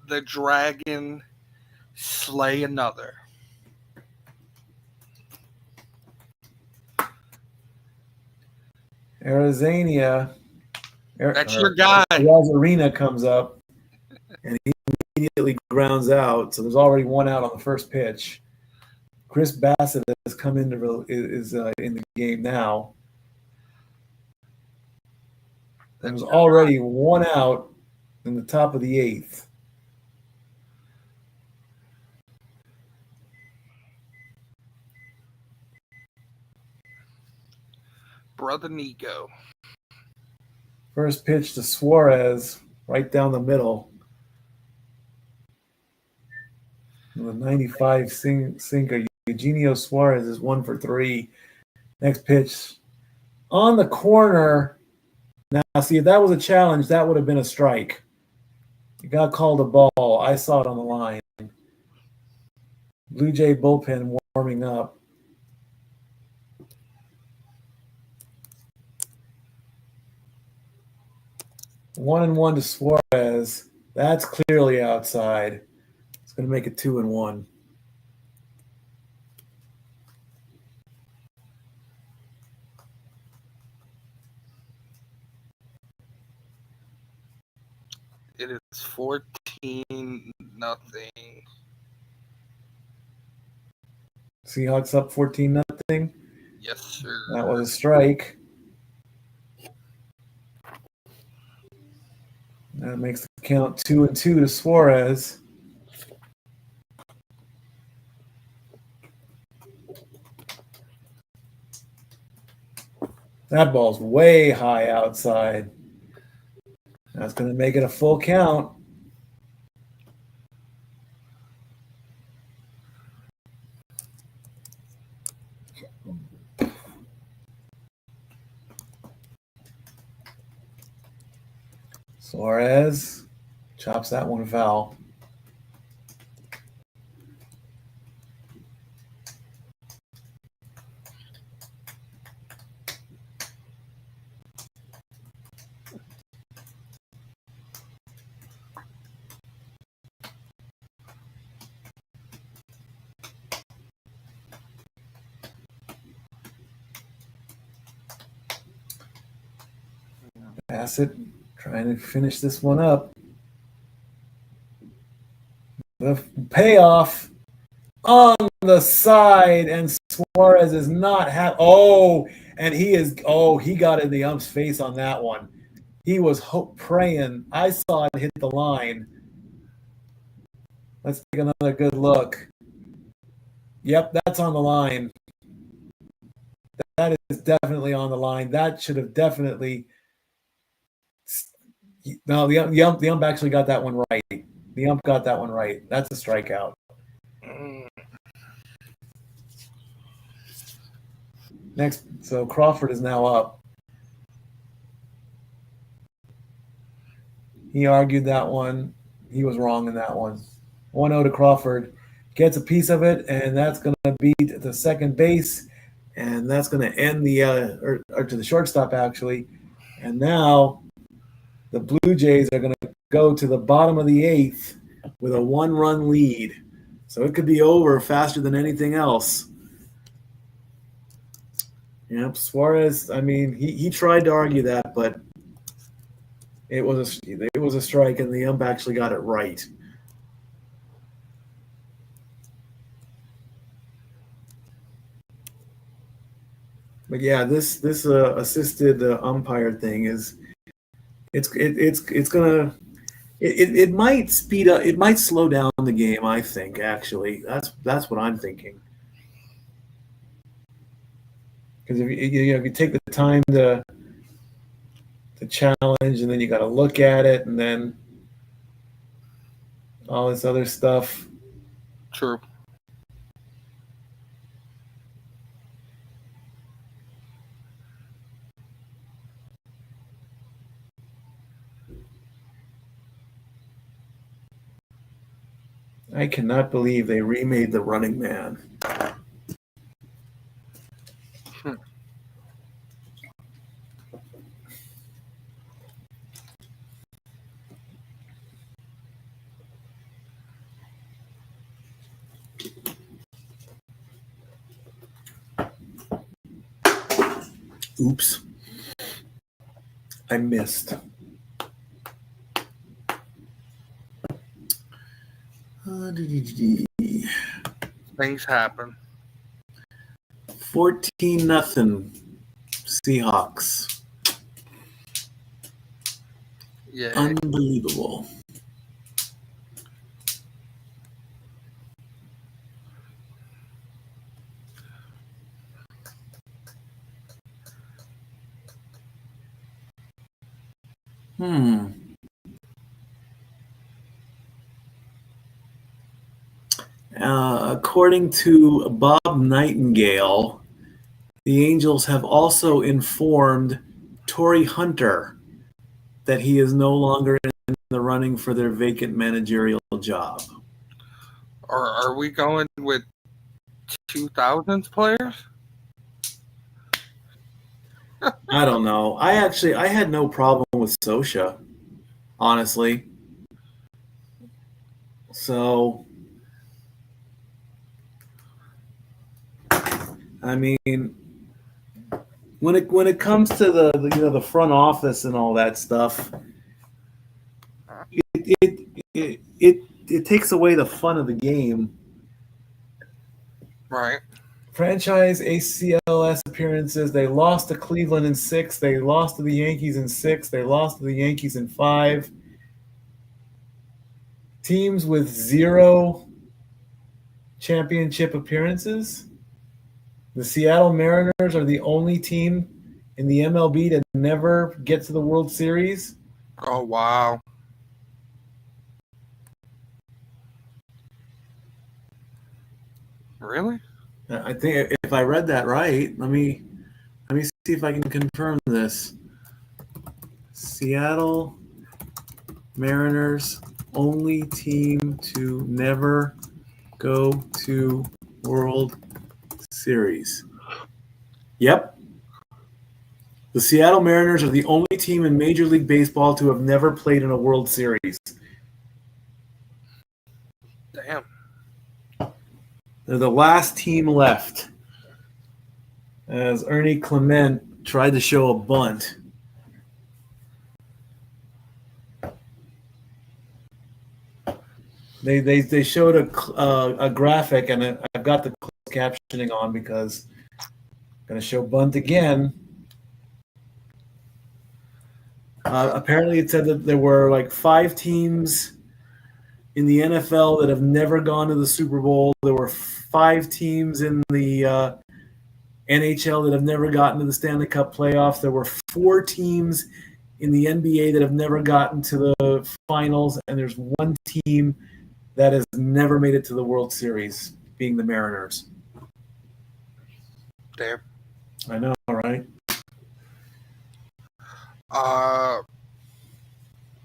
S2: the dragon slay another?
S1: Arizona.
S2: That's your guy.
S1: Arena comes up, and he immediately grounds out. So there's already one out on the first pitch. Chris Bassett has come in the game now. There's already one out in the top of the 8th.
S2: Brother Nico.
S1: First pitch to Suarez, right down the middle. The 95 sinker Eugenio Suarez is 1 for 3. Next pitch on the corner. Now, see, if that was a challenge, that would have been a strike. It got called a ball. I saw it on the line. Blue Jay bullpen warming up. One and one to Suarez. That's clearly outside. It's going to make it 2-1.
S2: It is 14-0.
S1: Seahawks up 14-0.
S2: Yes, sir.
S1: That was a strike. That makes the count 2-2 to Suarez. That ball's way high outside. That's going to make it a full count. Suarez chops that one foul. Bassett trying to finish this one up. The payoff on the side, and Suarez is not and he got in the ump's face on that one. He was praying. I saw it hit the line. Let's take another good look. Yep, that's on the line. That is definitely on the line. That should have definitely. No, the ump actually got that one right. The ump got that one right. That's a strikeout. Next, so Crawford is now up. He argued that one. He was wrong in that one. 1-0 to Crawford. Gets a piece of it, and that's going to be the second base, and that's going to end or to the shortstop, actually. And now the Blue Jays are going to go to the bottom of the 8th with a 1-run lead. So it could be over faster than anything else. Yep, Suarez, I mean, he tried to argue that, but it was a strike, and the ump actually got it right. But yeah, this assisted umpire thing it might speed up, it might slow down the game. I think actually that's what I'm thinking. Because if you take the time to challenge, and then you got to look at it, and then all this other stuff.
S2: True.
S1: I cannot believe they remade The Running Man. Oops. I missed.
S2: Things happen.
S1: 14-0 Seahawks.
S2: Yeah.
S1: Unbelievable. According to Bob Nightingale, the Angels have also informed Torrey Hunter that he is no longer in the running for their vacant managerial job.
S2: Are we going with 2000s players?
S1: I don't know. I had no problem with Sosha, honestly. So, I mean, when it comes to the front office and all that stuff, it takes away the fun of the game.
S2: Right.
S1: Franchise ACLS appearances. They lost to Cleveland in 6. They lost to the Yankees in 6. They lost to the Yankees in 5. Teams with 0 championship appearances. The Seattle Mariners are the only team in the MLB to never get to the World Series.
S2: Oh, wow. Really?
S1: I think if I read that right, let me see if I can confirm this. Seattle Mariners only team to never go to World Series. Yep. The Seattle Mariners are the only team in Major League Baseball to have never played in a World Series.
S2: Damn.
S1: They're the last team left. As Ernie Clement tried to show a bunt. They showed a graphic, and I've got the captioning on because I'm going to show bunt again. Apparently, it said that there were like 5 teams in the NFL that have never gone to the Super Bowl. There were 5 teams in the NHL that have never gotten to the Stanley Cup playoffs. There were 4 teams in the NBA that have never gotten to the finals, and there's 1 team that has never made it to the World Series, being the Mariners.
S2: Damn.
S1: I know, right?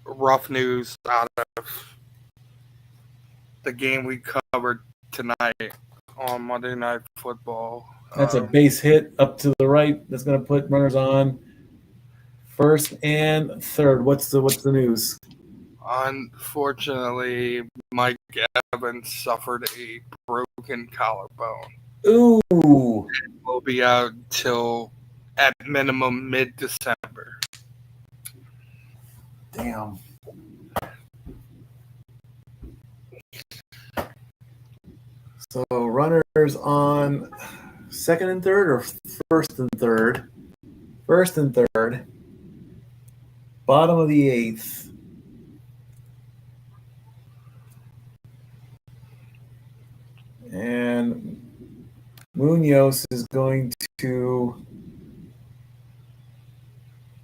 S2: Rough news out of the game we covered tonight on Monday Night Football.
S1: That's a base hit up to the right. That's going to put runners on first and third. What's the news?
S2: Unfortunately, Mike Evans suffered a broken collarbone.
S1: Ooh.
S2: Will be out till at minimum mid-December.
S1: Damn. So runners on second and third or first and third? First and third. Bottom of the 8th. And Munoz is going to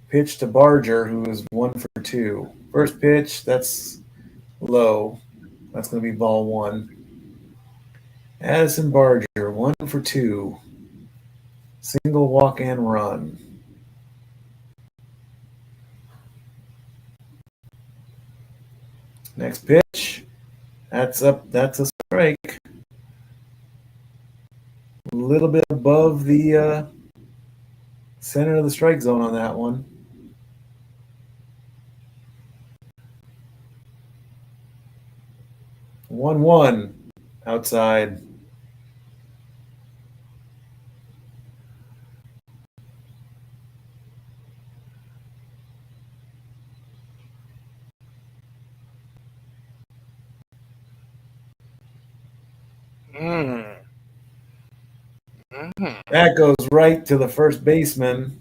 S1: pitch to Barger, who is 1 for 2. First pitch, that's low. That's going to be ball 1. Addison Barger, 1 for 2. Single, walk, and run. Next pitch, that's up. That's a strike. A little bit above the center of the strike zone on that one. One outside. That goes right to the first baseman.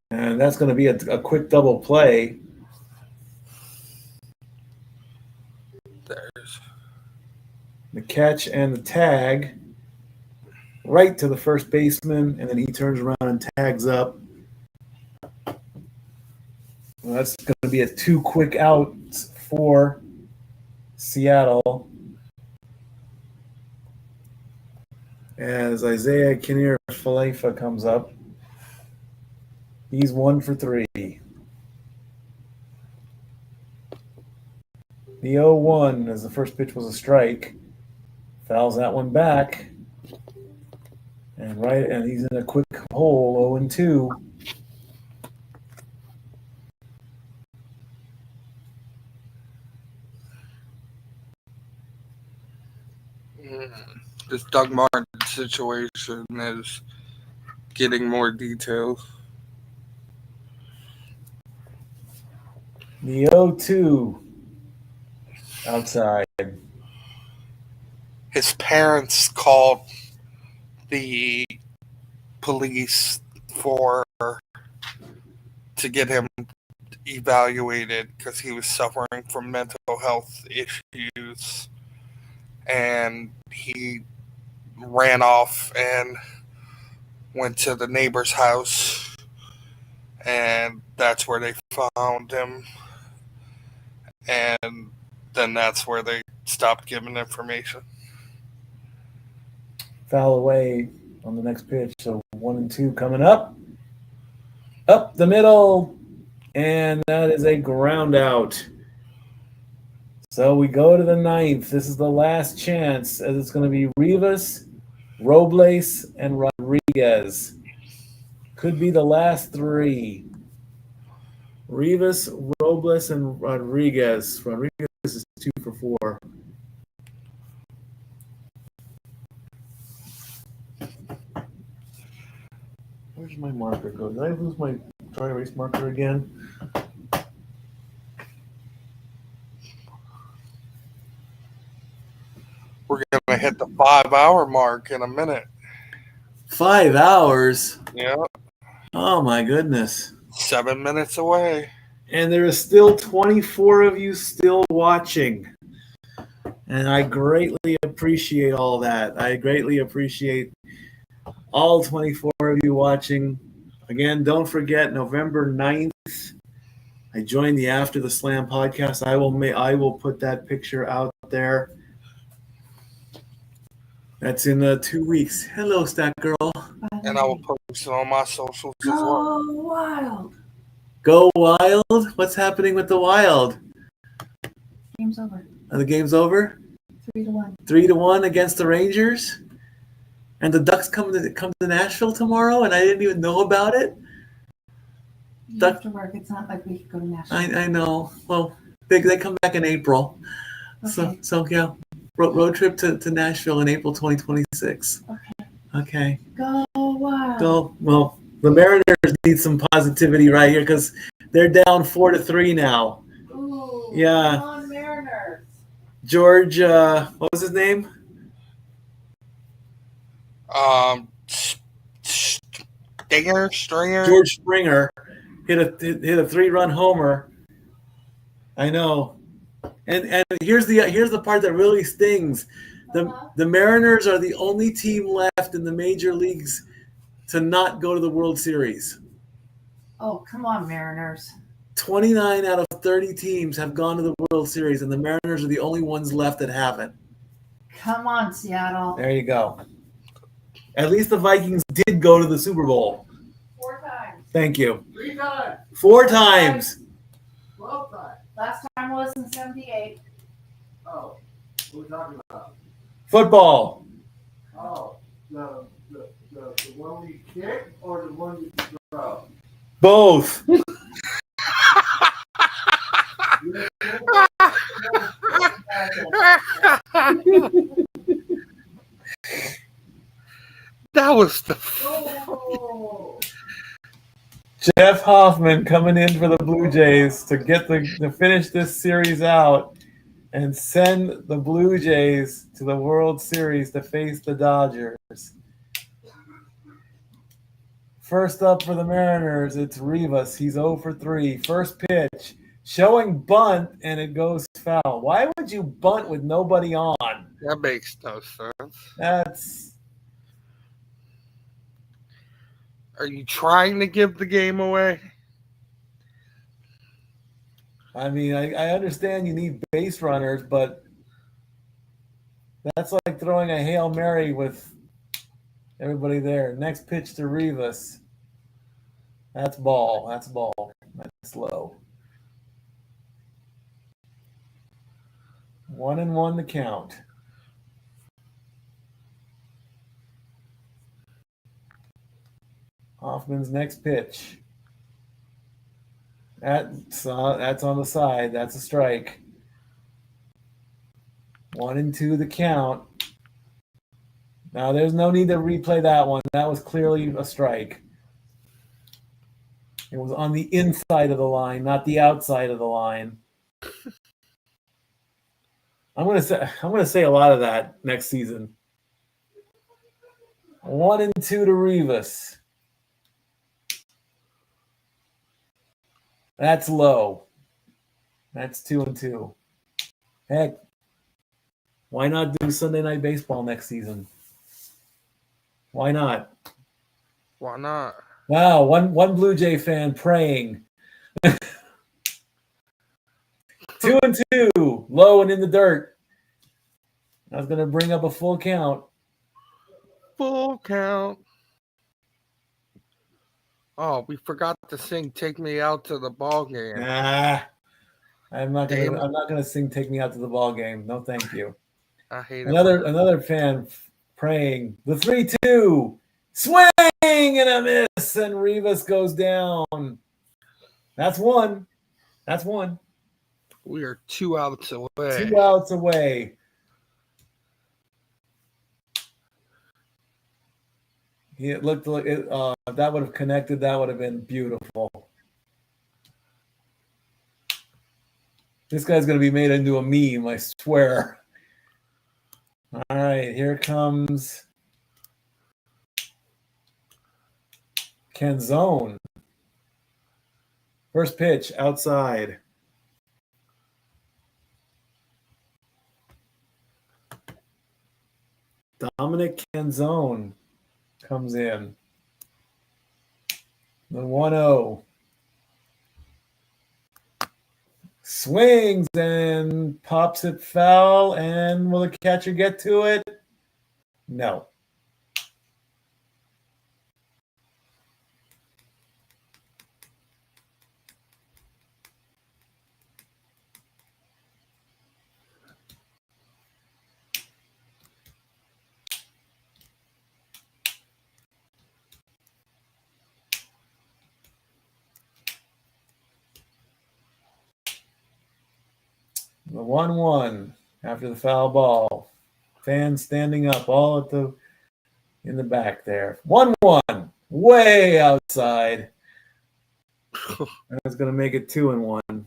S1: And that's going to be a quick double play.
S2: There's
S1: The catch and the tag right to the first baseman, and then he turns around and tags up. Well, that's going to be a 2 quick outs for Seattle. As Isaiah Kinnear Falefa comes up. He's 1 for 3. The 0-1 as the first pitch was a strike. Fouls that one back. And he's in a quick hole, 0-2.
S2: This Doug Martin situation is getting more details.
S1: The 0-2 outside.
S2: His parents called the police to get him evaluated because he was suffering from mental health issues, and he ran off and went to the neighbor's house, and that's where they found him, and then that's where they stopped giving information.
S1: Foul away on the next pitch. So 1-2 coming up. Up the middle. And that is a ground out. So we go to the 9th. This is the last chance, as it's going to be Rivas, Robles, and Rodriguez. Could be the last 3. Rivas, Robles, and Rodriguez. Rodriguez is 2 for 4. Where's my marker go? Did I lose my dry erase marker again?
S2: We're going to hit the 5-hour mark in a minute.
S1: 5 hours?
S2: Yeah.
S1: Oh, my goodness.
S2: 7 minutes away.
S1: And there is still 24 of you still watching. And I greatly appreciate all that. I greatly appreciate all 24 of you watching. Again, don't forget, November 9th, I joined the After the Slam podcast. I will put that picture out there. That's in 2 weeks. Hello, Stat Girl.
S2: And I will post it on my socials as well.
S3: Go Wild.
S1: Go Wild? What's happening with the Wild?
S3: Game's over.
S1: The game's over?
S3: 3-1.
S1: 3-1 against the Rangers? And the Ducks come to Nashville tomorrow, and I didn't even know about it?
S3: You have to work. It's not like we could go to Nashville.
S1: I know. Well, they come back in April.
S3: Okay.
S1: So yeah, road trip to Nashville in April 2026. Okay.
S3: Go Wild.
S1: Go. Well, the Mariners need some positivity right here because they're down 4-3 now.
S3: Ooh.
S1: Yeah.
S3: Come on, Mariners.
S1: George, what was his name?
S2: Stringer.
S1: George Springer hit a 3-run homer. I know. And here's the part that really stings. The Mariners are the only team left in the major leagues to not go to the World Series.
S3: Oh, come on, Mariners.
S1: 29 out of 30 teams have gone to the World Series, and the Mariners are the only ones left that haven't.
S3: Come on, Seattle.
S1: There you go. At least the Vikings did go to the Super Bowl.
S3: 4 times.
S1: Thank you.
S5: 3 times.
S1: 4 times.
S5: 12 times.
S3: Last time was in 78.
S5: Oh, what are we talking about?
S1: Football.
S5: Oh, the one you kick or the one you throw?
S1: Both.
S2: That was the.
S5: Oh.
S1: Jeff Hoffman coming in for the Blue Jays to finish this series out and send the Blue Jays to the World Series to face the Dodgers. First up for the Mariners, it's Rivas. He's 0 for 3. First pitch, showing bunt, and it goes foul. Why would you bunt with nobody on?
S2: That makes no sense.
S1: That's...
S2: Are you trying to give the game away?
S1: I mean, I understand you need base runners, but that's like throwing a Hail Mary with everybody there. Next pitch to Rivas. That's ball. That's ball. That's low. 1-1 to count. Hoffman's next pitch. That's on the side. That's a strike. 1-2 the count. Now there's no need to replay that one. That was clearly a strike. It was on the inside of the line, not the outside of the line. I'm gonna say a lot of that next season. 1-2 to Rivas. That's low. That's 2-2. Heck, why not do Sunday Night Baseball next season? Why not?
S2: Why not?
S1: Wow, one Blue Jay fan praying. 2-2, low and in the dirt. I was going to bring up a full count.
S2: Full count. Oh, we forgot to sing "Take Me Out to the Ball Game."
S1: I'm not gonna sing "Take Me Out to the Ball Game." No, thank you.
S2: I hate
S1: another fan praying. The 3-2 swing and a miss, and Rivas goes down. That's one. That's one.
S2: We are 2 outs away.
S1: 2 outs away. It looked like if that would have connected, that would have been beautiful. This guy's going to be made into a meme, I swear. All right, here comes Canzone. First pitch, outside. Dominic Canzone comes in. The 1-0. Swings and pops it foul, and will the catcher get to it? No. The 1-1 after the foul ball. Fans standing up all in the back there. 1-1, way outside. That's going to make it 2-1.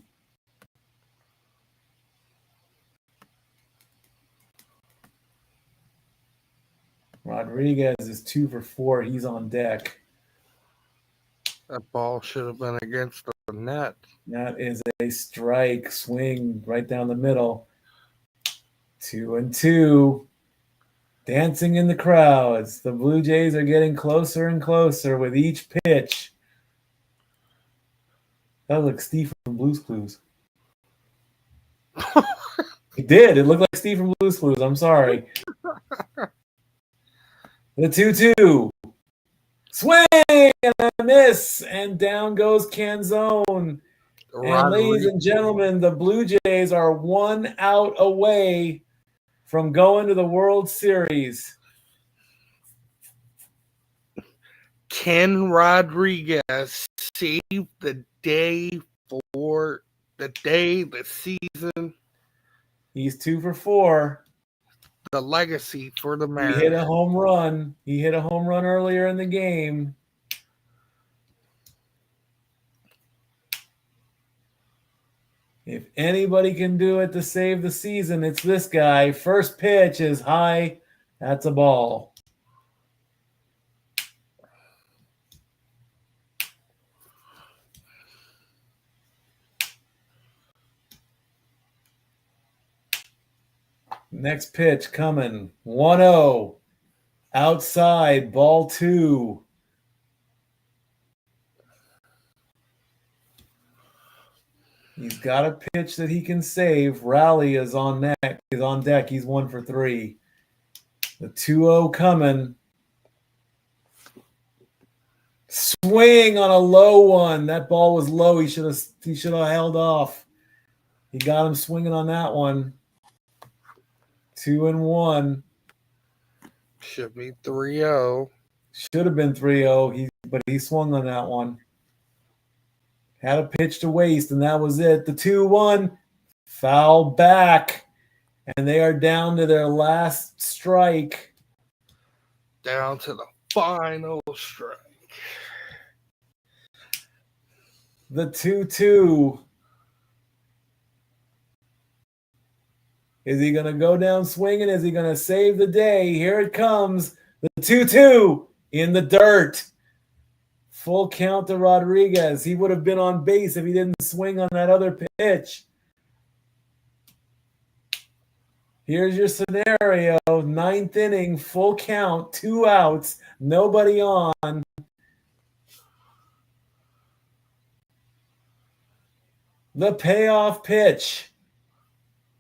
S1: Rodriguez is 2 for 4. He's on deck.
S2: That ball should have been against the net.
S1: That is a strike. Swing right down the middle. 2-2. Dancing in the crowds. The Blue Jays are getting closer and closer with each pitch. That looked like Steve from Blue's Clues. It did. It looked like Steve from Blue's Clues. I'm sorry. The 2-2. Swing and a miss. And down goes Canzone. And ladies and gentlemen, the Blue Jays are 1 out away from going to the World Series.
S2: Ken Rodriguez saved the day for the season,
S1: He's 2 for 4.
S2: the legacy for the man.
S1: He hit a home run. He hit a home run earlier in the game. If anybody can do it to save the season, it's this guy. First pitch is high. That's a ball. Next pitch coming. 1-0. Outside, ball 2. He's got a pitch that he can save. Rally is on deck. He's 1 for 3. The 2-0 coming. Swing on a low one. That ball was low. He should have held off. He got him swinging on that one. 2-1.
S2: Should be 3-0.
S1: Should have been 3-0. But he swung on that one. Had a pitch to waste, and that was it. The 2-1, foul back, and they are down to their last strike.
S2: Down to the final strike.
S1: The 2-2. Is he going to go down swinging? Is he going to save the day? Here it comes. The 2-2 in the dirt. Full count to Rodriguez. He would have been on base if he didn't swing on that other pitch. Here's your scenario. 9th inning, full count, 2 outs, nobody on. The payoff pitch.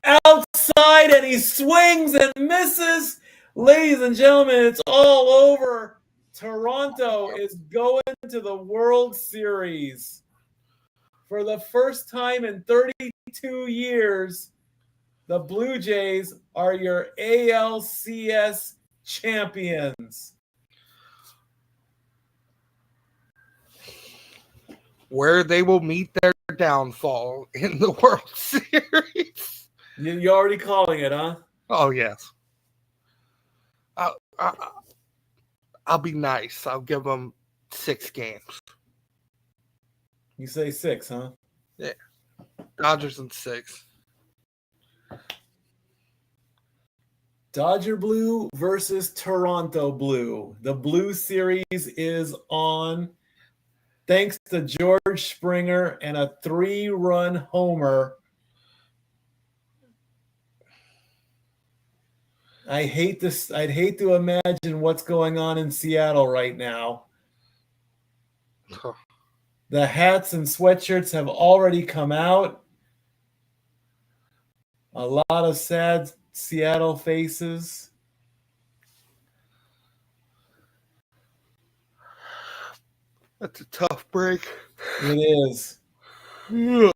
S1: Outside, and he swings and misses. Ladies and gentlemen, it's all over. Toronto is going to the World Series. For the first time in 32 years, the Blue Jays are your ALCS champions.
S2: Where they will meet their downfall in the World Series.
S1: You're already calling it, huh?
S2: Oh, yes. I'll be nice. I'll give them 6 games.
S1: You say 6, huh?
S2: Yeah. Dodgers in 6.
S1: Dodger Blue versus Toronto Blue. The Blue Series is on. Thanks to George Springer and a 3-run homer. I'd hate to imagine what's going on in Seattle right now. The hats and sweatshirts have already come out. A lot of sad Seattle faces.
S2: That's a tough break.
S1: It is.
S2: Yeah.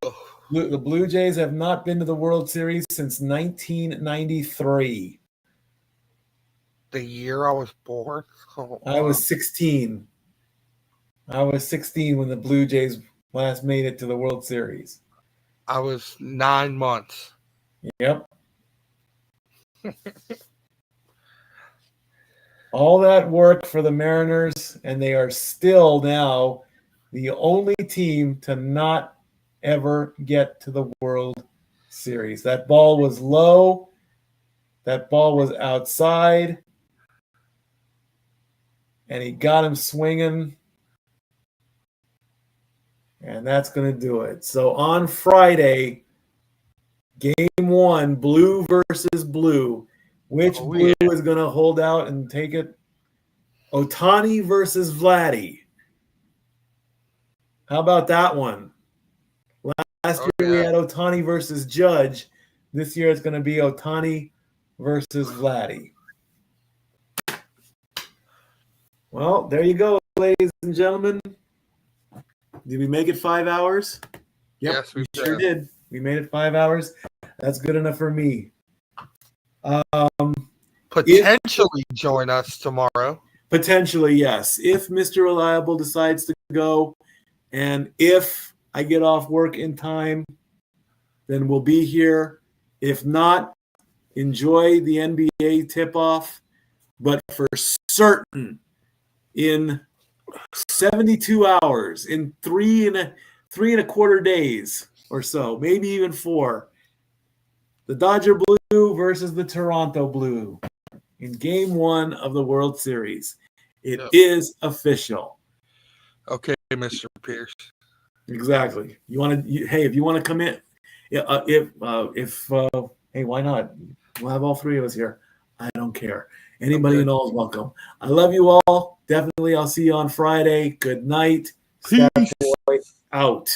S1: The Blue Jays have not been to the World Series since 1993.
S2: The year I was born? Oh,
S1: I was 16. I was 16 when the Blue Jays last made it to the World Series.
S2: I was 9 months.
S1: Yep. All that work for the Mariners, and they are still now the only team to not ever get to the World Series. That ball was low. That ball was outside. And he got him swinging. And that's going to do it. So on Friday, game 1, blue versus blue. Which blue is going to hold out and take it? Ohtani versus Vladdy. How about that one? Last year we had Ohtani versus Judge. This year it's going to be Ohtani versus Vladdy. Well, there you go, ladies and gentlemen. Did we make it 5 hours? Yep,
S2: Yes, we
S1: sure did. We made it 5 hours. That's good enough for me.
S2: Potentially join us tomorrow.
S1: Potentially, yes. If Mr. Reliable decides to go, and if I get off work in time, then we'll be here. If not, enjoy the NBA tip-off. But for certain, in 72 hours, in three and a quarter days or so, maybe even 4, the Dodger Blue versus the Toronto Blue in Game 1 of the World Series. It is official.
S2: Okay, Mr. Pierce.
S1: Exactly. If you want to come in, hey, why not? We'll have all 3 of us here. I don't care. Anybody and all is welcome. I love you all. Definitely, I'll see you on Friday. Good night.
S2: Peace.
S1: Stat Boy out.